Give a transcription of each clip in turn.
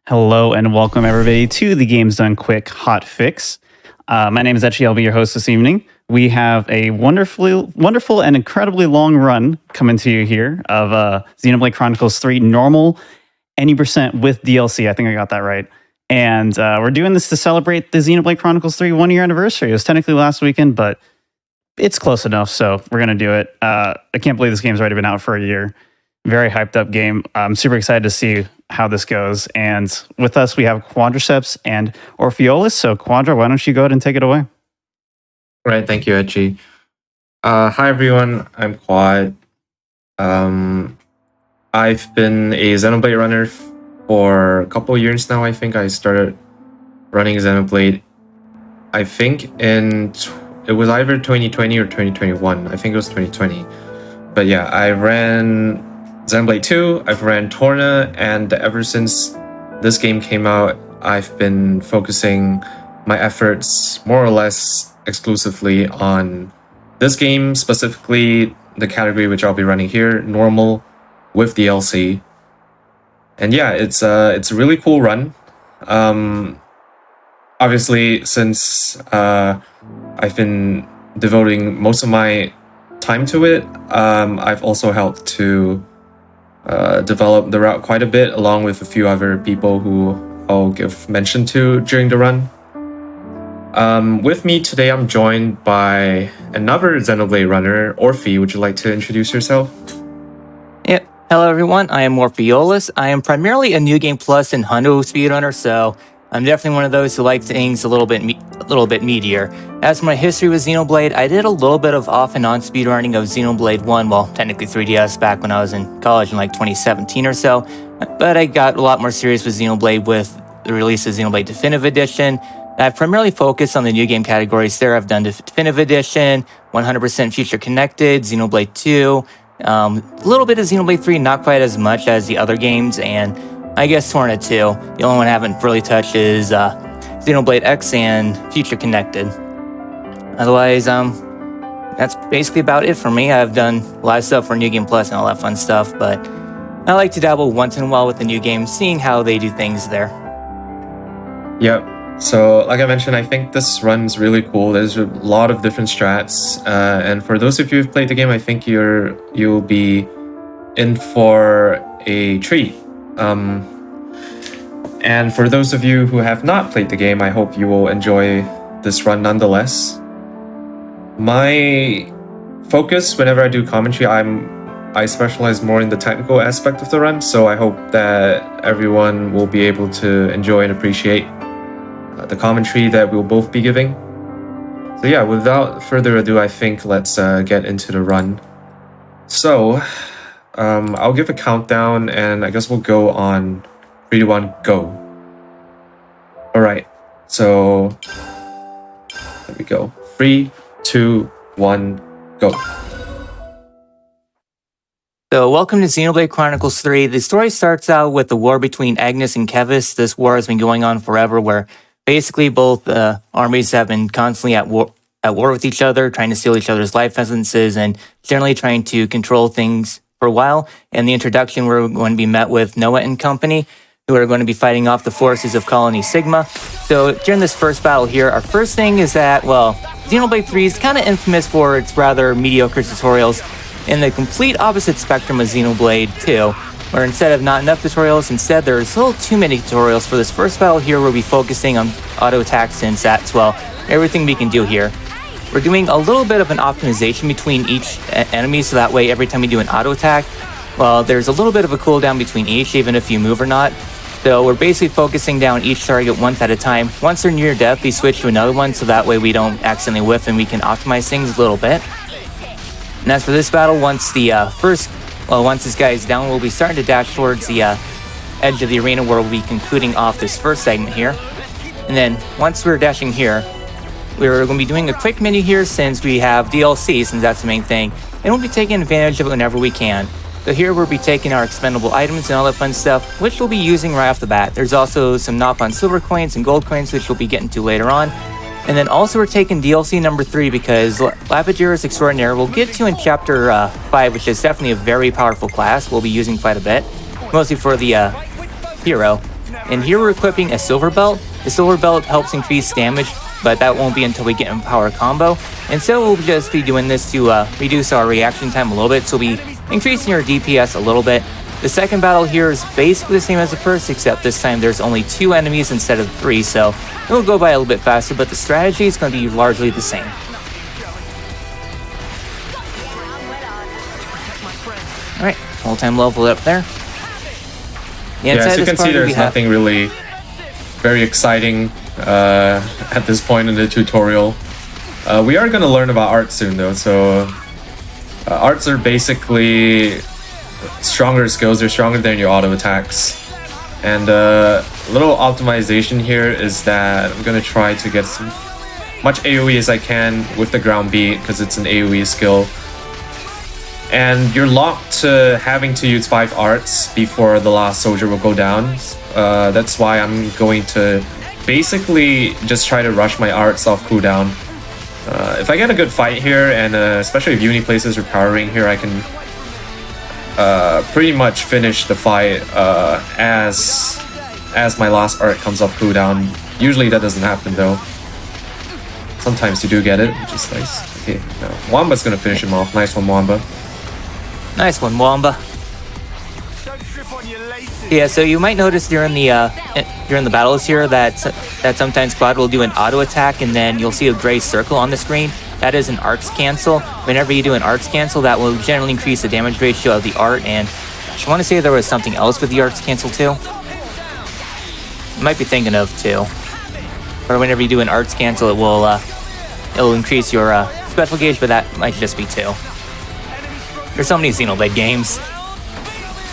Hello and welcome everybody to the Games Done Quick Hot Fix. My name is Etchi. I'll be your host this evening. We have a wonderful and incredibly long run coming to you here of Xenoblade Chronicles 3 normal, any percent with DLC. I think I got that right. And we're doing this to celebrate the Xenoblade Chronicles 3 1-year anniversary. It was technically last weekend, but it's close enough, so we're going to do it. I can't believe this game's already been out for a year. Very hyped up game. I'm super excited to see how this goes. And with us, we have Quadriceps and Orpheolus. So Quadra, why don't you go ahead and take it away? Right, thank you, Etchi. Hi everyone, I'm Quad. I've been a Xenoblade runner for a couple of years now. I think I started running Xenoblade, I think it was either 2020 or 2021. I think it was 2020. But yeah, I ran Xenoblade 2, I've ran Torna, and ever since this game came out, I've been focusing my efforts more or less exclusively on this game, specifically the category which I'll be running here, normal with DLC. And yeah, it's a really cool run. Obviously, since I've been devoting most of my time to it, I've also helped to develop the route quite a bit, along with a few other people who I'll give mention to during the run. With me today, I'm joined by another Xenoblade runner, Orphe. Would you like to introduce yourself? Yep. Hello, everyone. I am Orpheolus. I am primarily a New Game Plus and Hundo speedrunner, so I'm definitely one of those who like things a little bit meatier. As for my history with Xenoblade, I did a little bit of off and on speedrunning of Xenoblade 1, well, technically 3DS back when I was in college in like 2017 or so, but I got a lot more serious with Xenoblade with the release of Xenoblade Definitive Edition. I've primarily focused on the new game categories there. I've done Definitive Edition, 100% Future Connected, Xenoblade 2, a little bit of Xenoblade 3, not quite as much as the other games, and I guess Torna 2. The only one I haven't really touched is Xenoblade X and Future Connected. Otherwise, that's basically about it for me. I've done a lot of stuff for New Game Plus and all that fun stuff, but I like to dabble once in a while with the new games, seeing how they do things there. Yep. So, like I mentioned, I think this run's really cool. There's a lot of different strats, and for those of you who've played the game, I think you'll be in for a treat. And for those of you who have not played the game, I hope you will enjoy this run nonetheless. My focus whenever I do commentary, I specialize more in the technical aspect of the run, so I hope that everyone will be able to enjoy and appreciate the commentary that we'll both be giving. So yeah, without further ado, I think let's get into the run. So, I'll give a countdown, and I guess we'll go on 3, 2, 1, go. Alright, so there we go. 3, 2, 1, go. So, welcome to Xenoblade Chronicles 3. The story starts out with the war between Agnes and Kevis. This war has been going on forever, where basically both armies have been constantly at war with each other, trying to steal each other's life essences, and generally trying to control things for a while. In the introduction, we're going to be met with Noah and company, who are going to be fighting off the forces of Colony Sigma. So during this first battle here, our first thing is that, well, Xenoblade 3 is kind of infamous for its rather mediocre tutorials, in the complete opposite spectrum of Xenoblade 2, where instead of not enough tutorials, instead there's a little too many tutorials. For this first battle here, we'll be focusing on auto attack, since that's, well, everything we can do here. We're doing a little bit of an optimization between each enemy, so that way every time we do an auto attack, well, there's a little bit of a cooldown between each, even if you move or not. So we're basically focusing down each target once at a time. Once they're near death, we switch to another one, so that way we don't accidentally whiff and we can optimize things a little bit. And as for this battle, once this guy is down, we'll be starting to dash towards the edge of the arena, where we'll be concluding off this first segment here. And then once we're dashing here, we're going to be doing a quick menu here, since we have DLC, since that's the main thing, and we'll be taking advantage of it whenever we can. So here we'll be taking our expendable items and all that fun stuff, which we'll be using right off the bat. There's also some knock-on silver coins and gold coins, which we'll be getting to later on. And then also we're taking DLC number 3, because Lapidurus Extraordinaire we'll get to in Chapter 5, which is definitely a very powerful class we'll be using quite a bit, mostly for the hero. And here we're equipping a silver belt. The silver belt helps increase damage, but that won't be until we get in power combo. And so we'll just be doing this to reduce our reaction time a little bit, so we'll be increasing our DPS a little bit. The second battle here is basically the same as the first, except this time there's only 2 enemies instead of 3, so it'll go by a little bit faster, but the strategy is going to be largely the same. Alright, all-time level up there. Yeah, as you can see, there's nothing really very exciting at this point in the tutorial. We are going to learn about arts soon, though. So arts are basically stronger skills. They're stronger than your auto attacks. And a little optimization here is that I'm going to try to get as much AoE as I can with the ground beat, because it's an AoE skill. And you're locked to having to use 5 arts before the last soldier will go down. That's why I'm going to basically just try to rush my arts off cooldown. If I get a good fight here, and especially if Uni places are powering here, I can pretty much finish the fight as my last art comes off cooldown. Usually that doesn't happen though. Sometimes you do get it, which is nice. Okay, no. Wamba's gonna finish him off. Nice one, Wamba. Nice one, Wamba. Yeah, so you might notice during the battles here that sometimes Squad will do an auto attack, and then you'll see a gray circle on the screen. That is an arts cancel. Whenever you do an arts cancel, that will generally increase the damage ratio of the art. And I want to say there was something else with the arts cancel too. You might be thinking of too. Or whenever you do an arts cancel, it'll increase your special gauge, but that might just be 2. There's so many Xenoblade games.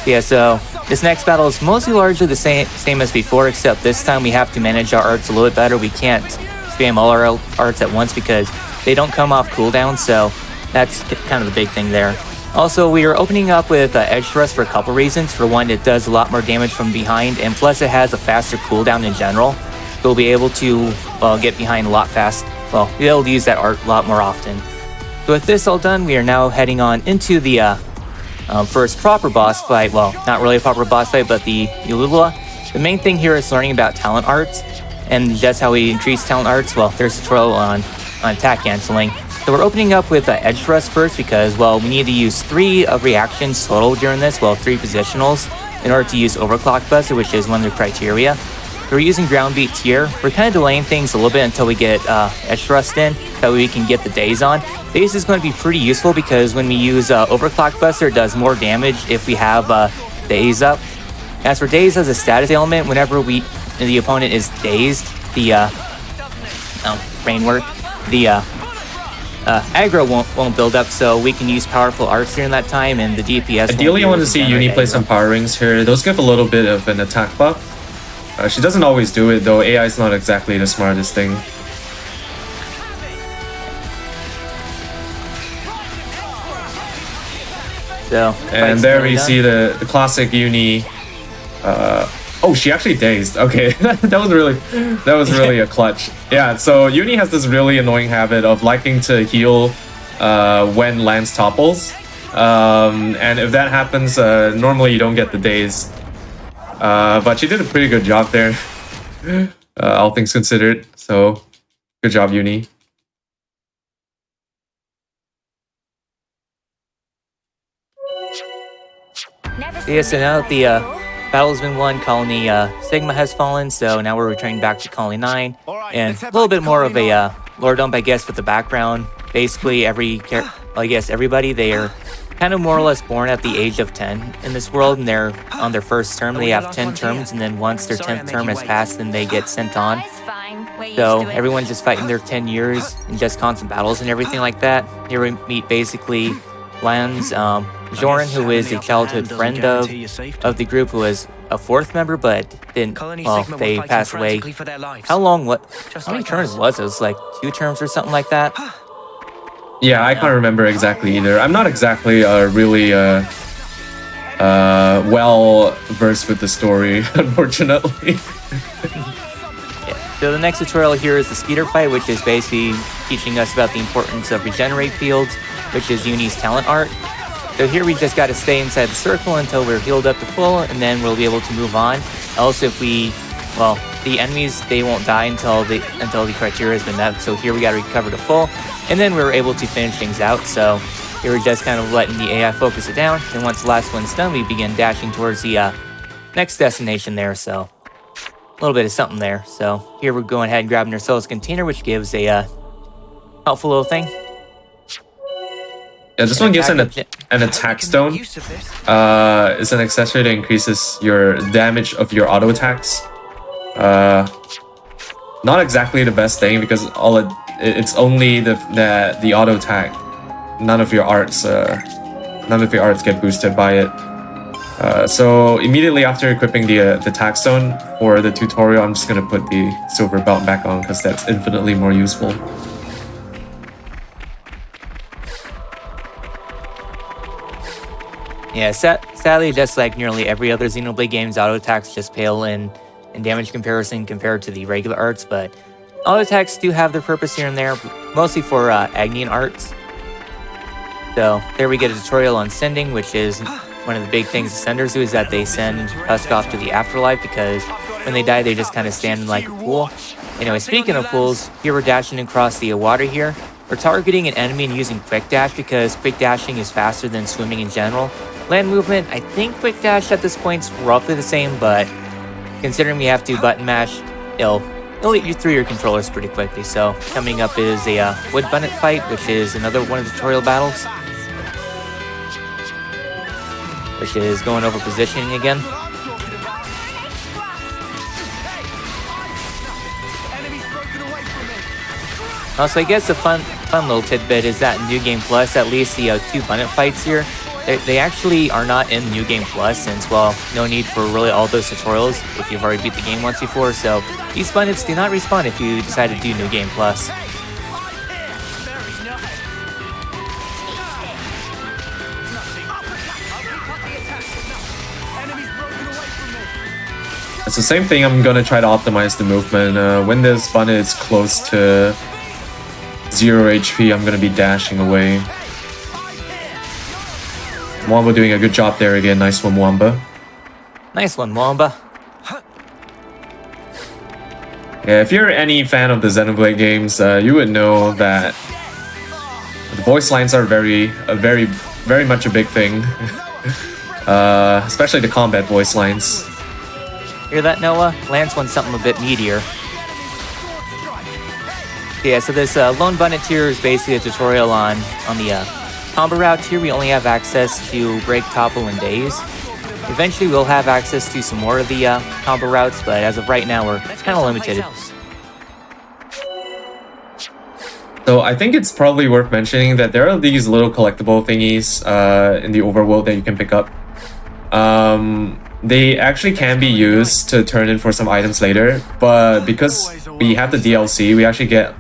Yeah, so this next battle is mostly largely the same as before, except this time we have to manage our arts a little bit better. We can't spam all our arts at once because they don't come off cooldown, so that's kind of the big thing there. Also, we are opening up with Edge Thrust for a couple reasons. For one, it does a lot more damage from behind, and plus it has a faster cooldown in general. So we'll be able to get behind a lot fast. Well, we'll be able to use that art a lot more often. So with this all done, we are now heading on into the first proper boss fight. Well, not really a proper boss fight, but the Ulula. The main thing here is learning about talent arts, and that's how we increase talent arts. Well, there's a tutorial on attack canceling. So we're opening up with Edge Thrust first because, well, we need to use 3 reactions total during this, well, 3 positionals, in order to use Overclock Buster, which is one of the criteria. We're using ground beat here. We're kind of delaying things a little bit until we get Edge Thrust in, that way we can get the daze on. Daze is going to be pretty useful because when we use Overclock Buster, it does more damage if we have daze up. As for daze as a status element, whenever the opponent is dazed, the brainwork, the aggro won't build up, so we can use powerful arts during that time, and the DPS. Ideally, I want to see Uni play some power rings here. Those give a little bit of an attack buff. She doesn't always do it though. AI is not exactly the smartest thing. So, and there we see the classic Uni. Oh, she actually dazed. Okay, that was really a clutch. Yeah, so Uni has this really annoying habit of liking to heal when Lance topples, and if that happens, normally you don't get the daze. But she did a pretty good job there, all things considered. So, good job, Uni. Yeah, so now that the battle's been won, Colony Sigma has fallen, so now we're returning back to Colony 9. And a little bit more of a lore dump, I guess, with the background. Basically, everybody, they are kind of more or less born at the age of 10 in this world, and they're on their first term. They have 10 terms, and then once their 10th term has passed, then they get sent on. So everyone's just fighting their 10 years in just constant battles and everything like that. Here we meet basically Lance, Joran, who is a childhood friend of the group, who was a 4th member, but didn't, well, they passed away. How many terms was it? It was like 2 terms or something like that? Yeah, I can't remember exactly either. I'm not exactly really well versed with the story, unfortunately. So the next tutorial here is the speeder fight, which is basically teaching us about the importance of regenerate fields, which is Uni's talent art. So here we just got to stay inside the circle until we're healed up to full, and then we'll be able to move on. Also, if we, well, the enemies, they won't die until the criteria has been met. So here we got to recover to full, and then we're able to finish things out. So here we're just kind of letting the AI focus it down. And once the last one's done, we begin dashing towards the next destination there. So a little bit of something there. So here we're going ahead and grabbing ourselves a container, which gives a helpful little thing. Yeah, this one gives an attack stone. It's an accessory that increases your damage of your auto attacks. Not exactly the best thing because it's only the auto attack. None of your arts get boosted by it. So immediately after equipping the attack stone for the tutorial, I'm just gonna put the silver belt back on because that's infinitely more useful. Yeah, sadly, just like nearly every other Xenoblade game's auto attacks just pale in damage comparison compared to the regular arts, but auto attacks do have their purpose here and there, mostly for Agnian arts. So there we get a tutorial on sending, which is one of the big things the senders do, is that they send Husk off to the afterlife, because when they die, they just kind of stand in like a pool. Anyway, speaking of pools, here we're dashing across the water here. We're targeting an enemy and using quick dash because quick dashing is faster than swimming in general. Land movement, I think quick dash at this point is roughly the same, but considering we have to button mash, it'll eat you through your controllers pretty quickly. So coming up is a wood bunnet fight, which is another one of the tutorial battles, which is going over positioning again. Also, I guess a fun little tidbit is that in New Game Plus, at least the 2 bunnet fights here, they actually are not in New Game Plus, since, well, no need for really all those tutorials if you've already beat the game once before. So these bunnets do not respawn if you decide to do New Game Plus. It's the same thing. I'm gonna try to optimize the movement. When this bunnet is close to 0 HP, I'm gonna be dashing away. Mwamba doing a good job there again. Nice one, Mwamba. Nice one, Mwamba. Yeah, if you're any fan of the Xenoblade games, you would know that the voice lines are very much a big thing. Especially the combat voice lines. Hear that, Noah? Lance wants something a bit meatier. Yeah, so this lone bunnet tier is basically a tutorial on the combo route. Here we only have access to break, topple, and daze. Eventually we'll have access to some more of the combo routes, but as of right now we're kind of limited. So I think it's probably worth mentioning that there are these little collectible thingies in the overworld that you can pick up. They actually can be used to turn in for some items later, but because we have the DLC, we actually get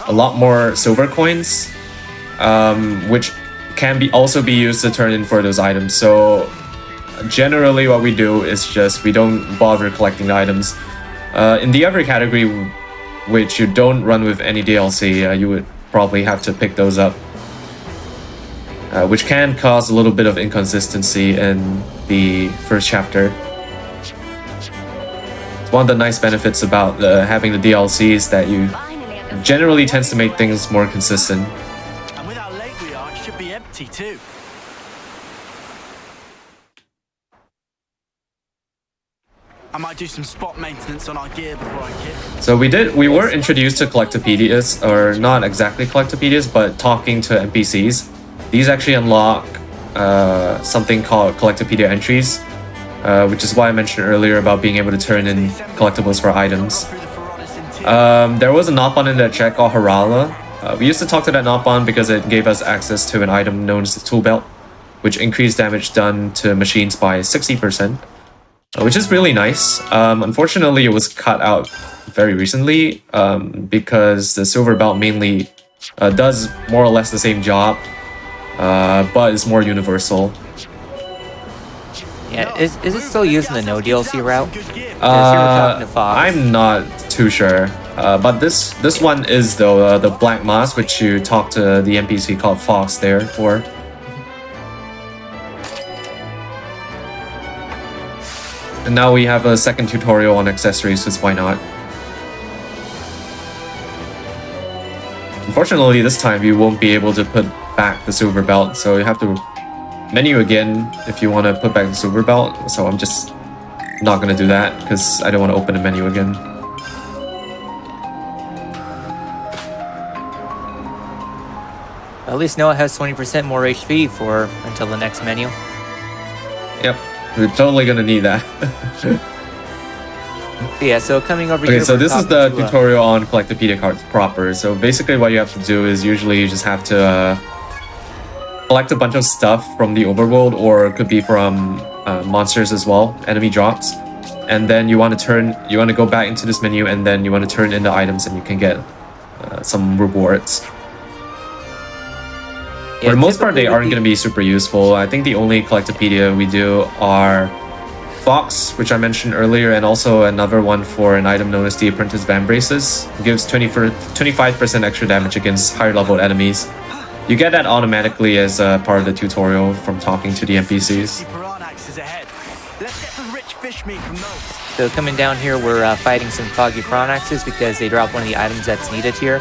a lot more silver coins, which can also be used to turn in for those items. So generally what we do is just we don't bother collecting the items. In the other category, which you don't run with any DLC, you would probably have to pick those up, which can cause a little bit of inconsistency in the first chapter. It's one of the nice benefits about having the DLC is that you generally tends to make things more consistent. And with how late we are, it should be empty too. I might do some spot maintenance on our gear before I kit. So we were introduced to collectopedias, or not exactly collectopedias, but talking to NPCs. These actually unlock something called collectopedia entries, which is why I mentioned earlier about being able to turn in collectibles for items. There was a Nopon in that chat called Harala. We used to talk to that Nopon because it gave us access to an item known as the Tool Belt, which increased damage done to machines by 60%, which is really nice. Unfortunately, it was cut out very recently because the Silver Belt mainly does more or less the same job, but is more universal. Yeah, is it still using the no DLC route? To Fox. I'm not too sure, but this one is though the Black Moss, which you talk to the NPC called Fox there for. And now we have a second tutorial on accessories, because why not? Unfortunately, this time you won't be able to put back the silver belt, so you have to menu again if you want to put back the silver belt. So I'm just not going to do that because I don't want to open the menu again. At least Noah has 20% more HP for until the next menu. Yep, we're totally going to need that. Yeah, so coming over Okay, here. so we're this is talking the to, tutorial on Collectopedia cards proper. So basically what you have to do is usually you just have to collect a bunch of stuff from the overworld, or it could be from monsters as well, enemy drops. And then you want to go back into this menu, and then you want to turn in the items, and you can get some rewards. For the most part, they aren't going to be super useful. I think the only Collectopedia we do are Fox, which I mentioned earlier, and also another one for an item known as the Apprentice Van Braces. It gives 25% extra damage against higher level enemies. You get that automatically as part of the tutorial from talking to the NPCs. So coming down here, we're fighting some Foggy Prawn Axes because they drop one of the items that's needed here.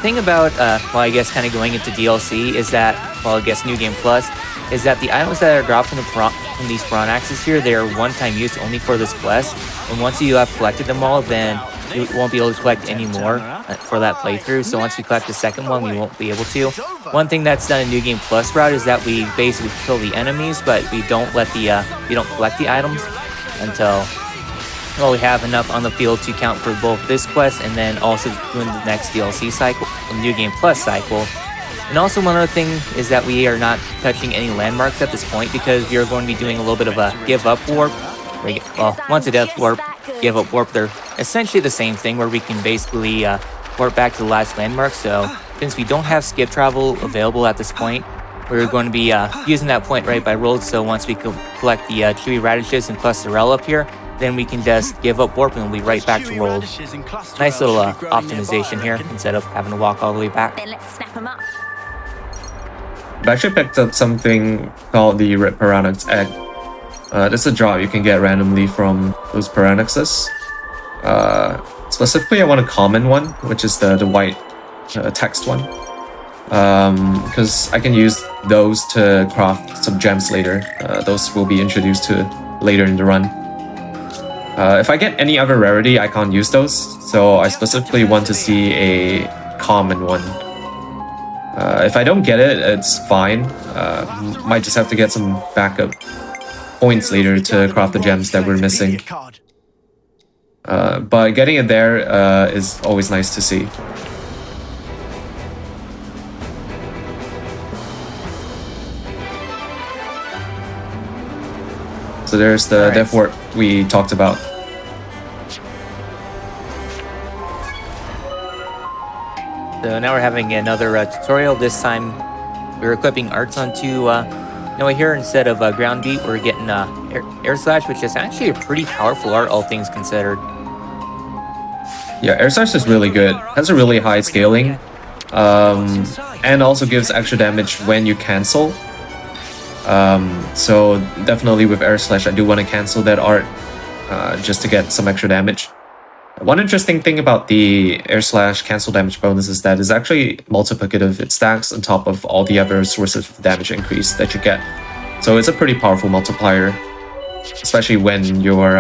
Thing about, well, I guess kind of going into DLC is that, well, I guess New Game Plus, is that the items that are dropped from these prawn axes here, they are one-time use only for this quest. And once you have collected them all, then you won't be able to collect any more for that playthrough. So once we collect the second one, we won't be able to. One thing that's done in New Game Plus route is that we basically kill the enemies, but we don't let the we don't collect the items until, well, we have enough on the field to count for both this quest and then also doing the next DLC cycle, the New Game Plus cycle. And also one other thing is that we are not touching any landmarks at this point because we are going to be doing a little bit of a give up warp. Well, once a death warp, give up warp, they're essentially the same thing where we can basically warp back to the last landmark. So since we don't have skip travel available at this point, we're going to be using that point right by road. So once we collect the chewy radishes and clusterel up here, then we can just give up warp and we'll be right back to roll. Nice little optimization here instead of having to walk all the way back. Then let's snap 'em up. I've actually picked up something called the Red Piranha's Egg. This is a drop you can get randomly from those Piranhaxes. Specifically, I want a common one, which is the white text one. Because I can use those to craft some gems later. Those will be introduced to later in the run. If I get any other rarity, I can't use those, so I specifically want to see a common one. If I don't get it, it's fine. Might just have to get some backup points later to craft the gems that we're missing. But getting it there is always nice to see. So there's the death warp we talked about. So now we're having another tutorial. This time we're equipping arts onto Noah here. Instead of ground beat, we're getting air slash, which is actually a pretty powerful art, all things considered. Yeah, air slash is really good. Has a really high scaling, and also gives extra damage when you cancel. So definitely with air slash, I do want to cancel that art just to get some extra damage. One interesting thing about the air slash cancel damage bonus is that it's actually multiplicative. It stacks on top of all the other sources of damage increase that you get. So it's a pretty powerful multiplier, especially when your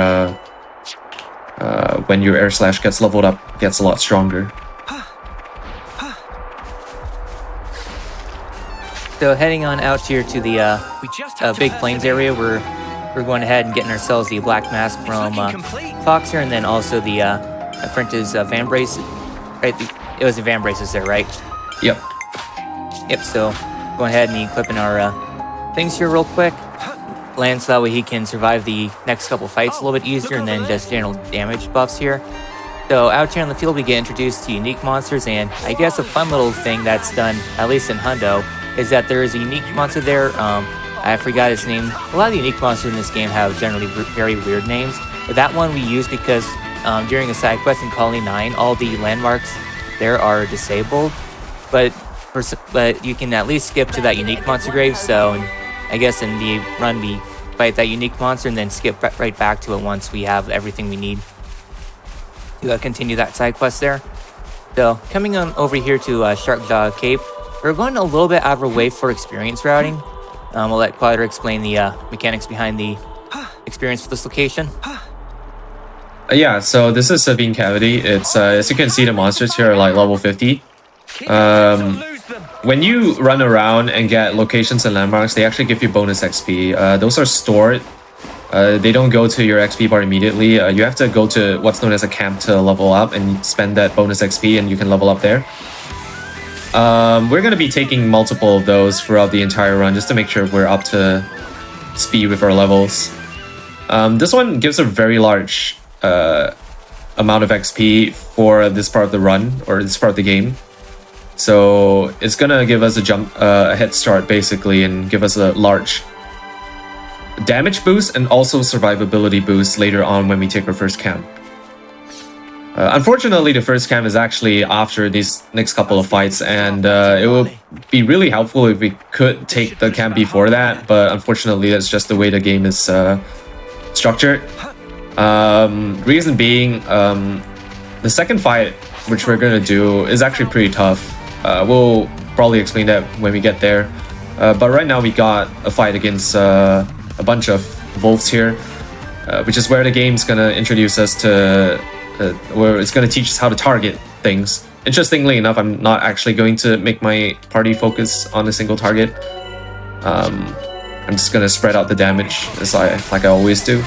air slash gets leveled up, gets a lot stronger. So heading on out here to the Big Plains area, we're going ahead and getting ourselves the black mask from Fox here, and then also the Apprentice Van Braces. Right, it was the Van Braces there, right? Yep. Yep. So go ahead and equipping our things here real quick. Lance, that way he can survive the next couple fights a little bit easier, and then just general damage buffs here. So out here on the field, we get introduced to unique monsters, and I guess a fun little thing that's done, at least in Hundo, is that there is a unique monster there. I forgot his name. A lot of the unique monsters in this game have generally very weird names, but that one we use because during a side quest in Colony 9, all the landmarks there are disabled, but you can at least skip to that unique monster grave. So I guess in the run we fight that unique monster, and then skip right back to it once we have everything we need to continue that side quest there. So coming on over here to Sharkjaw Cape, we're going a little bit out of our way for experience routing. We'll let Quadra explain the mechanics behind the experience for this location. Yeah, so this is a vein cavity. It's as you can see, the monsters here are like level 50. When you run around and get locations and landmarks, they actually give you bonus XP. Those are stored. They don't go to your XP bar immediately. You have to go to what's known as a camp to level up and spend that bonus XP, and you can level up there. We're going to be taking multiple of those throughout the entire run just to make sure we're up to speed with our levels. This one gives a very large amount of XP for this part of the run, or this part of the game. So it's gonna give us a head start basically, and give us a large damage boost and also survivability boost later on when we take our first camp. Unfortunately, the first camp is actually after these next couple of fights, and it will be really helpful if we could take the camp before that, but unfortunately that's just the way the game is structured. Reason being, the second fight, which we're gonna do, is actually pretty tough. We'll probably explain that when we get there. But right now we got a fight against a bunch of wolves here, which is where the game's gonna introduce us to, where it's gonna teach us how to target things. Interestingly enough, I'm not actually going to make my party focus on a single target. I'm just gonna spread out the damage like I always do.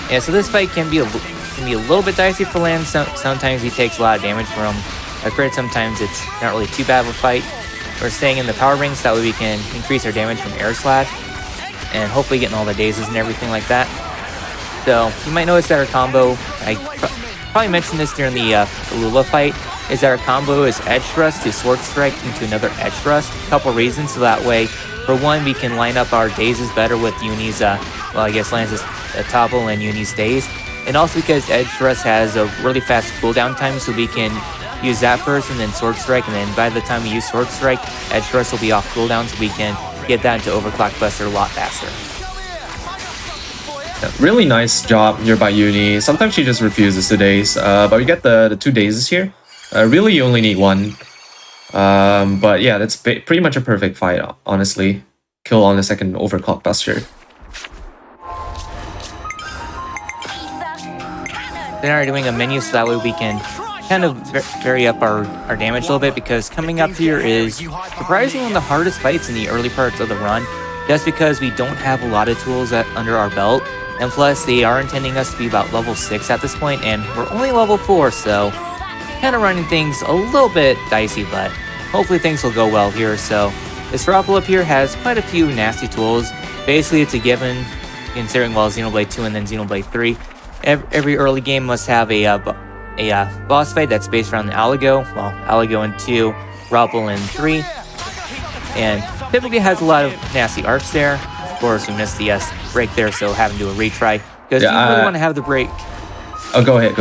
Yeah, so this fight can be a little bit dicey for Lance. Sometimes he takes a lot of damage from a crit. Sometimes it's not really too bad of a fight. We're staying in the power rings, so that way we can increase our damage from air slash, and hopefully getting all the dazes and everything like that. So you might notice that our combo, I probably mentioned this during the Lula fight, is that our combo is edge thrust to sword strike into another edge thrust. A couple reasons, so that way, for one, we can line up our dazes better with Uni's, well, I guess Lance's topple and Uni's daze. And also because edge thrust has a really fast cooldown time, so we can use that first and then sword strike, and then by the time we use sword strike, edge thrust will be off cooldown, so we can get that into overclock buster a lot faster. Yeah, really nice job here by Uni. Sometimes she just refuses to daze, but we get the 2 dazes here. Really you only need 1. But yeah, that's pretty much a perfect fight, honestly. Kill on the second overclock buster. Then we're doing a menu, so that way we can kind of vary up our damage a little bit, because coming up here is surprisingly one of the hardest fights in the early parts of the run, just because we don't have a lot of tools under our belt, and plus they are intending us to be about level 6 at this point, and we're only level 4, so kind of running things a little bit dicey, but hopefully things will go well here. So this Raffle up here has quite a few nasty tools. Basically it's a given, considering, well, Xenoblade 2 and then Xenoblade 3. Every early game must have a boss fight that's based around the Aligo. Well, Aligo in 2, Raffle in 3. And typically has a lot of nasty arts there. Of course, we missed the break there, so having to do a retry. Because you really want to have the break. Oh, go ahead.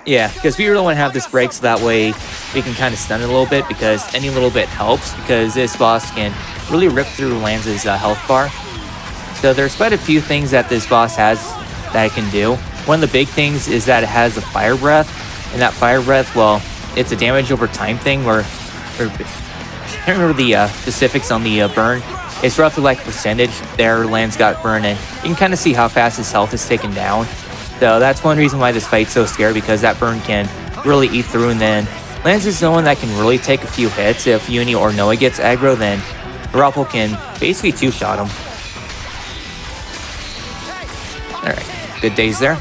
Yeah, because we really want to have this break, so that way we can kind of stun it a little bit, because any little bit helps, because this boss can really rip through Lance's health bar. So there's quite a few things that this boss has that it can do. One of the big things is that it has a fire breath, and that fire breath, well, it's a damage over time thing where I can't remember the specifics on the burn. It's roughly like a percentage there. Lance got burned, and you can kind of see how fast his health is taken down. So that's one reason why this fight's so scary, because that burn can really eat through, and then Lance is someone that can really take a few hits. If Uni or Noah gets aggro, then Raffle can basically two-shot him. Alright, good days there.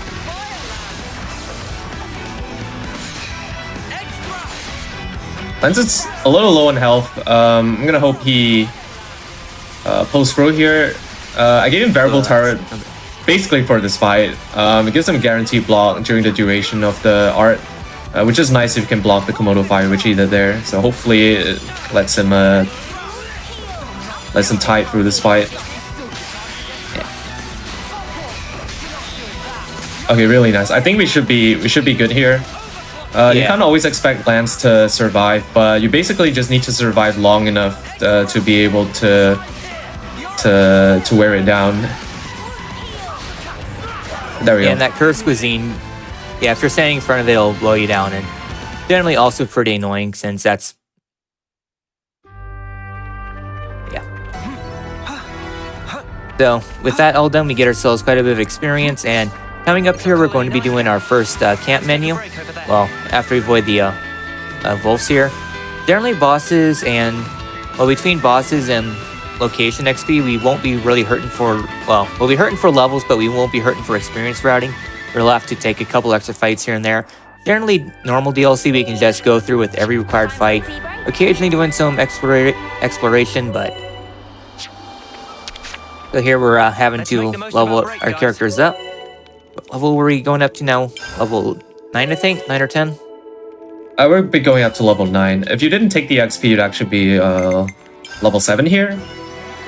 Lance is a little low on health. I'm gonna hope he pulls through here. I gave him variable turret basically for this fight. It gives him a guaranteed block during the duration of the art, which is nice if you can block the Komodo fire, which he did there. So hopefully it lets him tide through this fight. Okay, really nice. I think we should be good here. You can't always expect Lance to survive, but you basically just need to survive long enough to be able to wear it down. There we go. And that curse cuisine, yeah, if you're standing in front of it, it'll blow you down, and generally also pretty annoying since that's, yeah. So with that all done, we get ourselves quite a bit of experience, and coming up here, we're going to be doing our first camp menu. Well, after we avoid the wolves here. Generally bosses and, well, between bosses and location XP, we won't be really hurting for, well, we'll be hurting for levels, but we won't be hurting for experience routing. We'll have to take a couple extra fights here and there. Generally, normal DLC, we can just go through with every required fight. Occasionally doing some exploration, but... So here we're having to level our characters up. What level were we going up to now? Level 9, I think? 9 or 10? We'll be going up to level 9. If you didn't take the XP, it'd actually be level 7 here.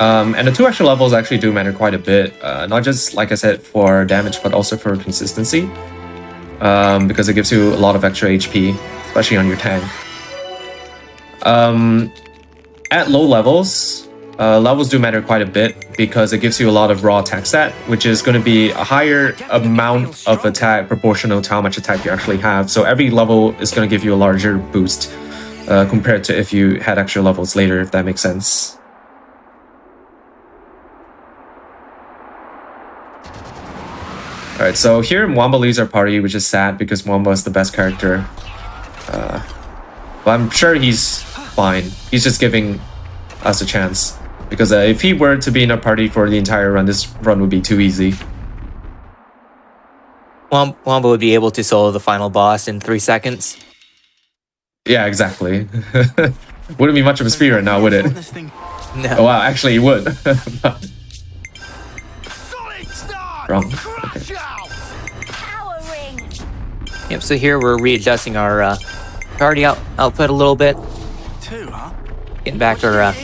And the 2 extra levels actually do matter quite a bit. Not just, like I said, for damage, but also for consistency. Because it gives you a lot of extra HP, especially on your tank. At low levels, levels do matter quite a bit because it gives you a lot of raw attack stat, which is going to be a higher amount of attack proportional to how much attack you actually have. So every level is going to give you a larger boost compared to if you had extra levels later, if that makes sense. Alright, so here Mwamba leaves our party, which is sad because Mwamba is the best character. But I'm sure he's fine. He's just giving us a chance. Because if he were to be in our party for the entire run, this run would be too easy. Wombo would be able to solo the final boss in 3 seconds. Yeah, exactly. Wouldn't be much of a speedrun now, would it? No. Oh wow, actually he would. Wrong. Okay. Yep, so here we're readjusting our party output a little bit. Getting back our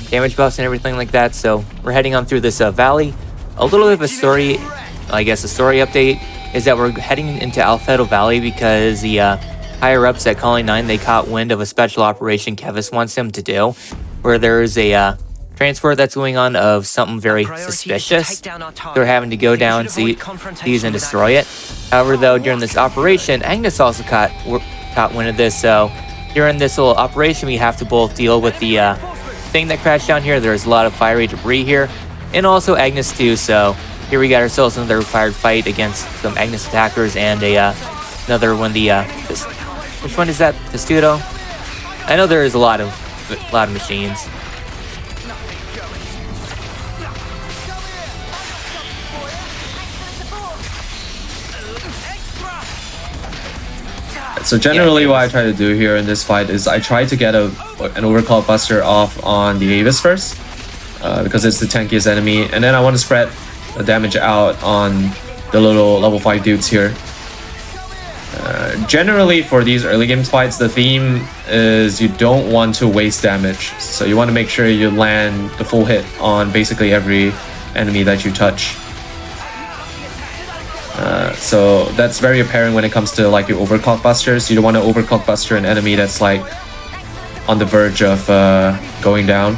damage buffs and everything like that. So we're heading on through this valley. A little bit of a story, I guess a story update, is that we're heading into Alfedo Valley because the higher-ups at Colony 9, they caught wind of a special operation Kevis wants them to do, where there's a transport that's going on of something very suspicious. They're having to go down, seize and destroy it. However, though, during this operation, Agnes also caught wind of this, so during this little operation, we have to both deal with the thing that crashed down here. There's a lot of fiery debris here, and also Agnes too, so here we got ourselves another required fight against some Agnes attackers and another one, which one is that? Testudo? I know there is a lot of machines. So generally what I try to do here in this fight is I try to get an overclock buster off on the Avis first, because it's the tankiest enemy, and then I want to spread the damage out on the little level 5 dudes here. Generally for these early game fights, the theme is you don't want to waste damage, so you want to make sure you land the full hit on basically every enemy that you touch. So that's very apparent when it comes to like your overclock busters. You don't want to overclock buster an enemy that's like on the verge of going down.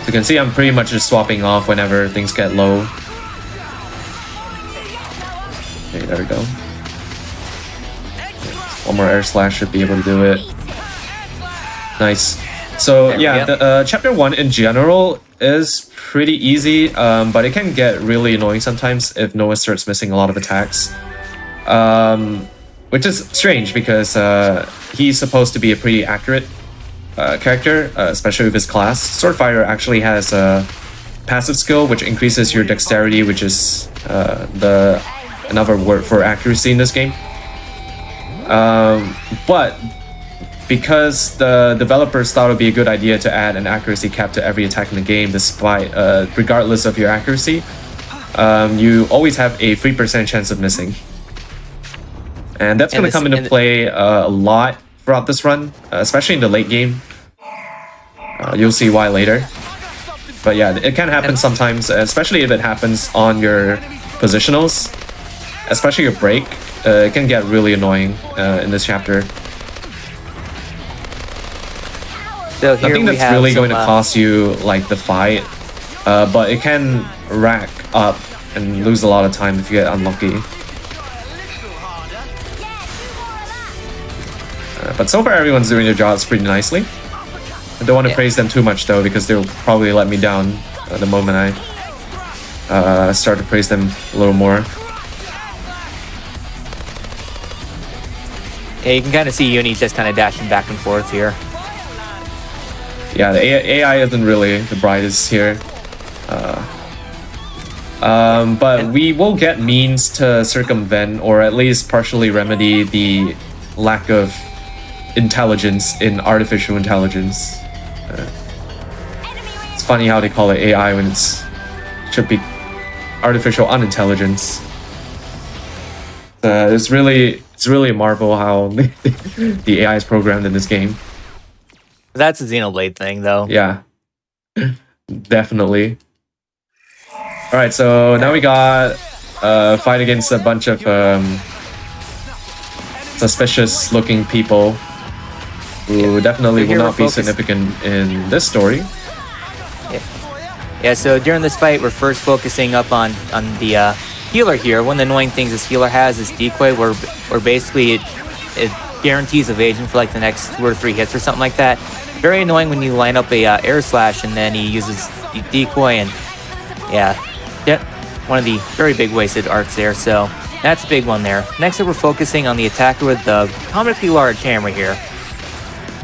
So you can see I'm pretty much just swapping off whenever things get low. Okay, there we go. One more air slash should be able to do it. Nice. So yeah, the chapter 1 in general is pretty easy, but it can get really annoying sometimes if Noah starts missing a lot of attacks. Which is strange because he's supposed to be a pretty accurate character, especially with his class. Swordfighter actually has a passive skill which increases your dexterity, which is another word for accuracy in this game. But because the developers thought it would be a good idea to add an accuracy cap to every attack in the game, despite regardless of your accuracy, you always have a 3% chance of missing. And that's going to come into play a lot throughout this run, especially in the late game. You'll see why later. But yeah, it can happen sometimes, especially if it happens on your positionals. especially a break, it can get really annoying in this chapter. So here Nothing we that's have really some, going to cost you like the fight, but it can rack up and lose a lot of time if you get unlucky. But so far everyone's doing their jobs pretty nicely. I don't want to praise them too much though, because they'll probably let me down the moment I start to praise them a little more. Yeah, you can kind of see Uni just kind of dashing back and forth here. Yeah, the AI isn't really the brightest here. But we will get means to circumvent or at least partially remedy the lack of intelligence in artificial intelligence. It's funny how they call it AI when it should be artificial unintelligence. It's really a marvel how the AI is programmed in this game. That's a Xenoblade thing, though. Yeah, definitely. All right, so now we got a fight against a bunch of suspicious-looking people who definitely will not be significant in this story. Yeah, so during this fight, we're first focusing up on the healer here. One of the annoying things this healer has is decoy, where basically it guarantees evasion for like the next 2 or 3 hits or something like that. Very annoying when you line up a air slash and then he uses the decoy, and yeah, one of the very big wasted arcs there. So that's a big one there. Next up, we're focusing on the attacker with the comically large hammer here.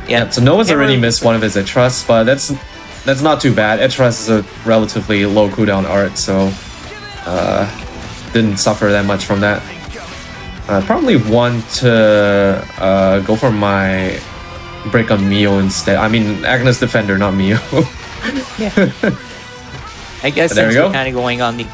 Yeah, so Noah's already missed one of his Etrusts, but that's not too bad. Etrust is a relatively low cooldown art, so didn't suffer that much from that. I probably want to go for my break on Mio instead. I mean, Agnes Defender, not Mio. Yeah. I guess since we're kind of going on the,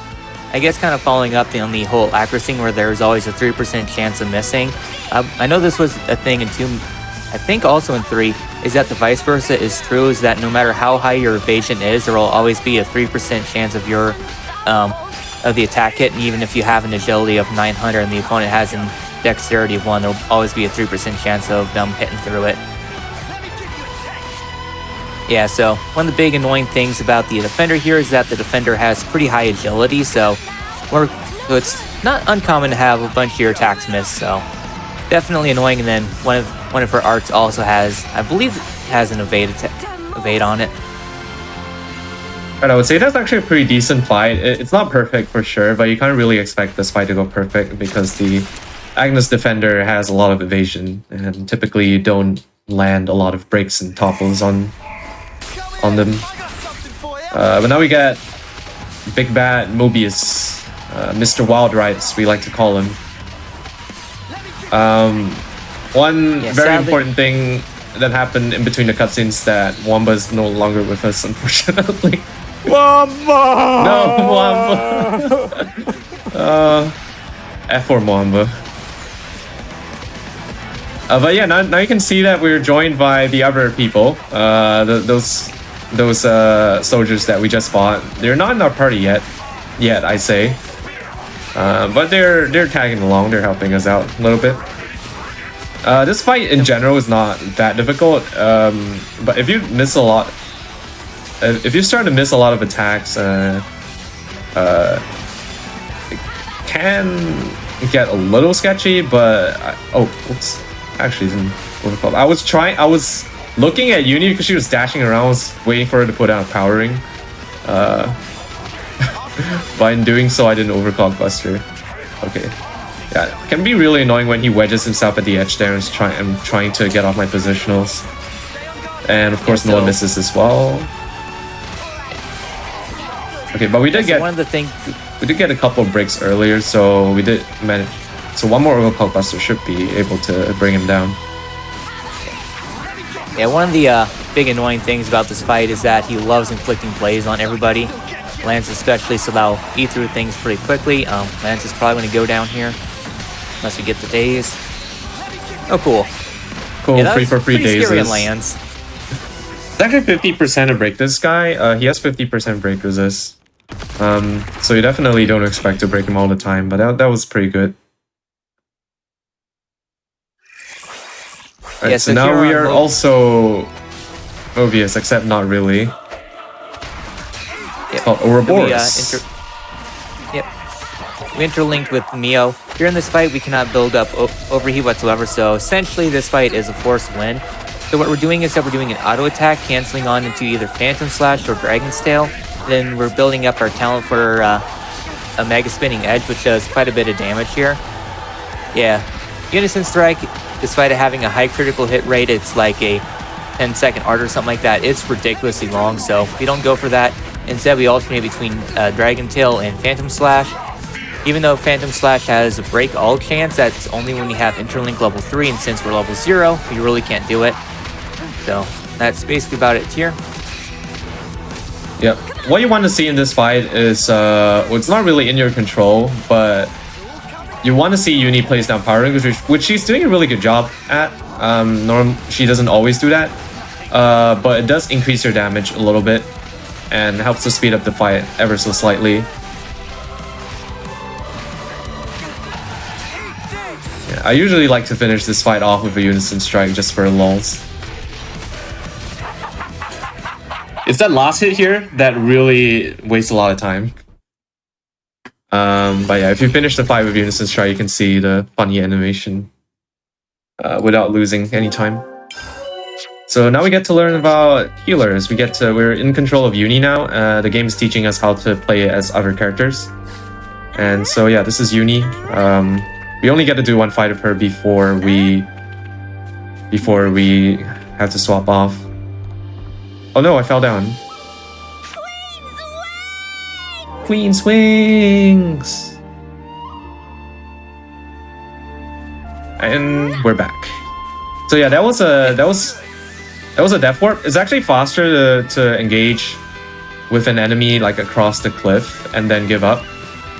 I guess kind of following up on the whole accuracy where there's always a 3% chance of missing. I know this was a thing in 2, I think also in 3, is that the vice versa is true, is that no matter how high your evasion is, there will always be a 3% chance of your of the attack hit, and even if you have an agility of 900 and the opponent has an dexterity of 1, there will always be a 3% chance of them hitting through it. Yeah, so one of the big annoying things about the defender here is that the defender has pretty high agility, so it's not uncommon to have a bunch of your attacks miss, so definitely annoying. And then one of her arts also has, I believe, has an evade on it. But I would say that's actually a pretty decent fight. It's not perfect for sure, but you can't really expect this fight to go perfect because the Agnes Defender has a lot of evasion, and typically you don't land a lot of breaks and topples on them. But now we got Big Bad Mobius, Mr. Wild Rights, we like to call him. One very important thing that happened in between the cutscenes that Wamba is no longer with us, unfortunately. Wamba! No, Wamba! F for Wamba. But yeah, now you can see that we're joined by the other people. Those soldiers that we just fought. They're not in our party yet, I say. But they're tagging along. They're helping us out a little bit. This fight in general is not that difficult. But if you miss a lot, if you start to miss a lot of attacks, it can get a little sketchy. But oops, actually, isn't overclock. I was looking at Uni because she was dashing around. I was waiting for her to put out a power ring. But in doing so, I didn't overclock Buster. Okay. Yeah, it can be really annoying when he wedges himself at the edge there and is trying to get off my positionals. And of course, Noah misses as well. Okay, but we did get one of the things. We did get a couple of breaks earlier, so we did manage. So one more overclock Buster should be able to bring him down. Yeah, one of the big annoying things about this fight is that he loves inflicting plays on everybody. Lance especially, so that'll eat through things pretty quickly. Lance is probably going to go down here, unless we get the daze. Oh, cool. Cool, yeah, free for free dazes. Scary on Lance. It's actually 50% to break this guy. He has 50% break resist. So you definitely don't expect to break him all the time, but that was pretty good. Alright, Yeah, so so now here we on are Mo- also Mobius, except not really. Yep. Called So we, Ouroboros. we interlinked with Mio. Here in this fight, we cannot build up overheat whatsoever, so essentially this fight is a forced win. So what we're doing is that we're doing an auto attack, canceling on into either Phantom Slash or Dragon's Tail. Then we're building up our talent for a Mega Spinning Edge, which does quite a bit of damage here. Yeah, Unison Strike, despite it having a high critical hit rate, it's like a 10-second art or something like that. It's ridiculously long, so we don't go for that. Instead, we alternate between Dragon Tail and Phantom Slash. Even though Phantom Slash has a break all chance, that's only when we have Interlink level 3, and since we're level 0, we really can't do it. So that's basically about it here. Yep. What you want to see in this fight is, well, it's not really in your control, but you want to see Uni place down power rings, which she's doing a really good job at. She doesn't always do that, but it does increase your damage a little bit and helps to speed up the fight ever so slightly. Yeah, I usually like to finish this fight off with a Unison Strike just for lulz. It's that last hit here that really wastes a lot of time. But yeah, if you finish the fight with Unison Strike, you can see the funny animation without losing any time. So now we get to learn about healers. We're in control of Uni now. The game is teaching us how to play as other characters. And so yeah, this is Uni. We only get to do one fight of her before we have to swap off. Oh no, I fell down. Queen's Wings! And we're back. So yeah, that was a death warp. It's actually faster to engage with an enemy like across the cliff and then give up.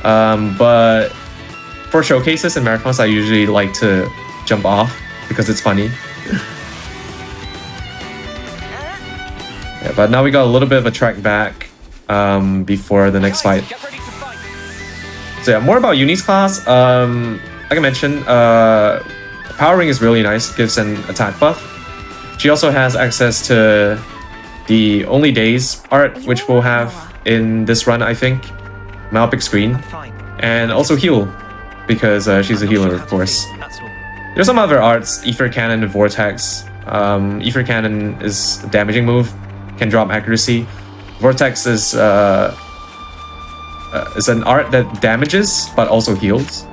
But for showcases and marathons, I usually like to jump off because it's funny. Yeah, but now we got a little bit of a track back before the next fight. So yeah, more about Uni's class. Like I mentioned, Power Ring is really nice. It gives an attack buff. She also has access to the Only Days art, which we'll have in this run, I think. Myopic Screen. And also heal, because she's a healer, of course. There's some other arts, Ether Cannon and Vortex. Ether Cannon is a damaging move, can drop accuracy. Vortex is an art that damages, but also heals.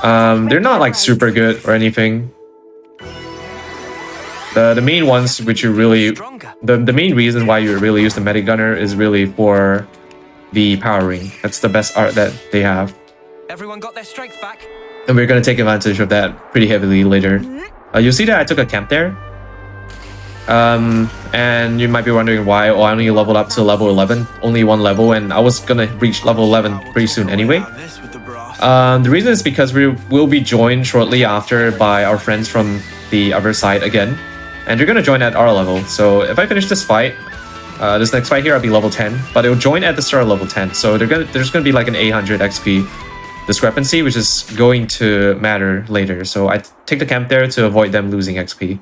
They're not like super good or anything. The main ones, which you really... The main reason why you really use the Medic Gunner is really for the Power Ring. That's the best art that they have. Everyone got their strength back. And we're going to take advantage of that pretty heavily later. You'll see that I took a camp there. And you might be wondering why. Oh, I only leveled up to level 11. Only one level, and I was going to reach level 11 pretty soon anyway. The reason is because we will be joined shortly after by our friends from the other side again. And you're going to join at our level. So if I finish this fight, this next fight here, I'll be level 10. But it'll join at the start of level 10. So there's going to be like an 800 XP discrepancy, which is going to matter later. So I take the camp there to avoid them losing XP.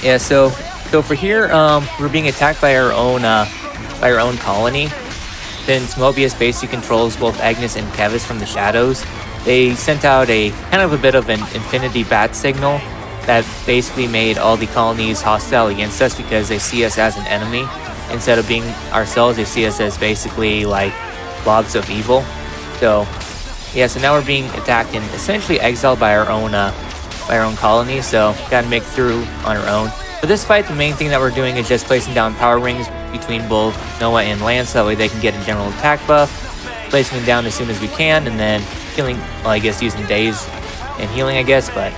Yeah, so for here, we're being attacked by our own colony. Since Mobius basically controls both Agnes and Kevis from the shadows, they sent out a kind of a bit of an infinity bat signal that basically made all the colonies hostile against us because they see us as an enemy. Instead of being ourselves, they see us as basically like blobs of evil. So yeah, so now we're being attacked and essentially exiled by our own colony, so gotta make through on our own. For this fight, the main thing that we're doing is just placing down power rings between both Noah and Lance, that way they can get a general attack buff, placing them down as soon as we can, and then healing, well, I guess using days and healing, I guess, but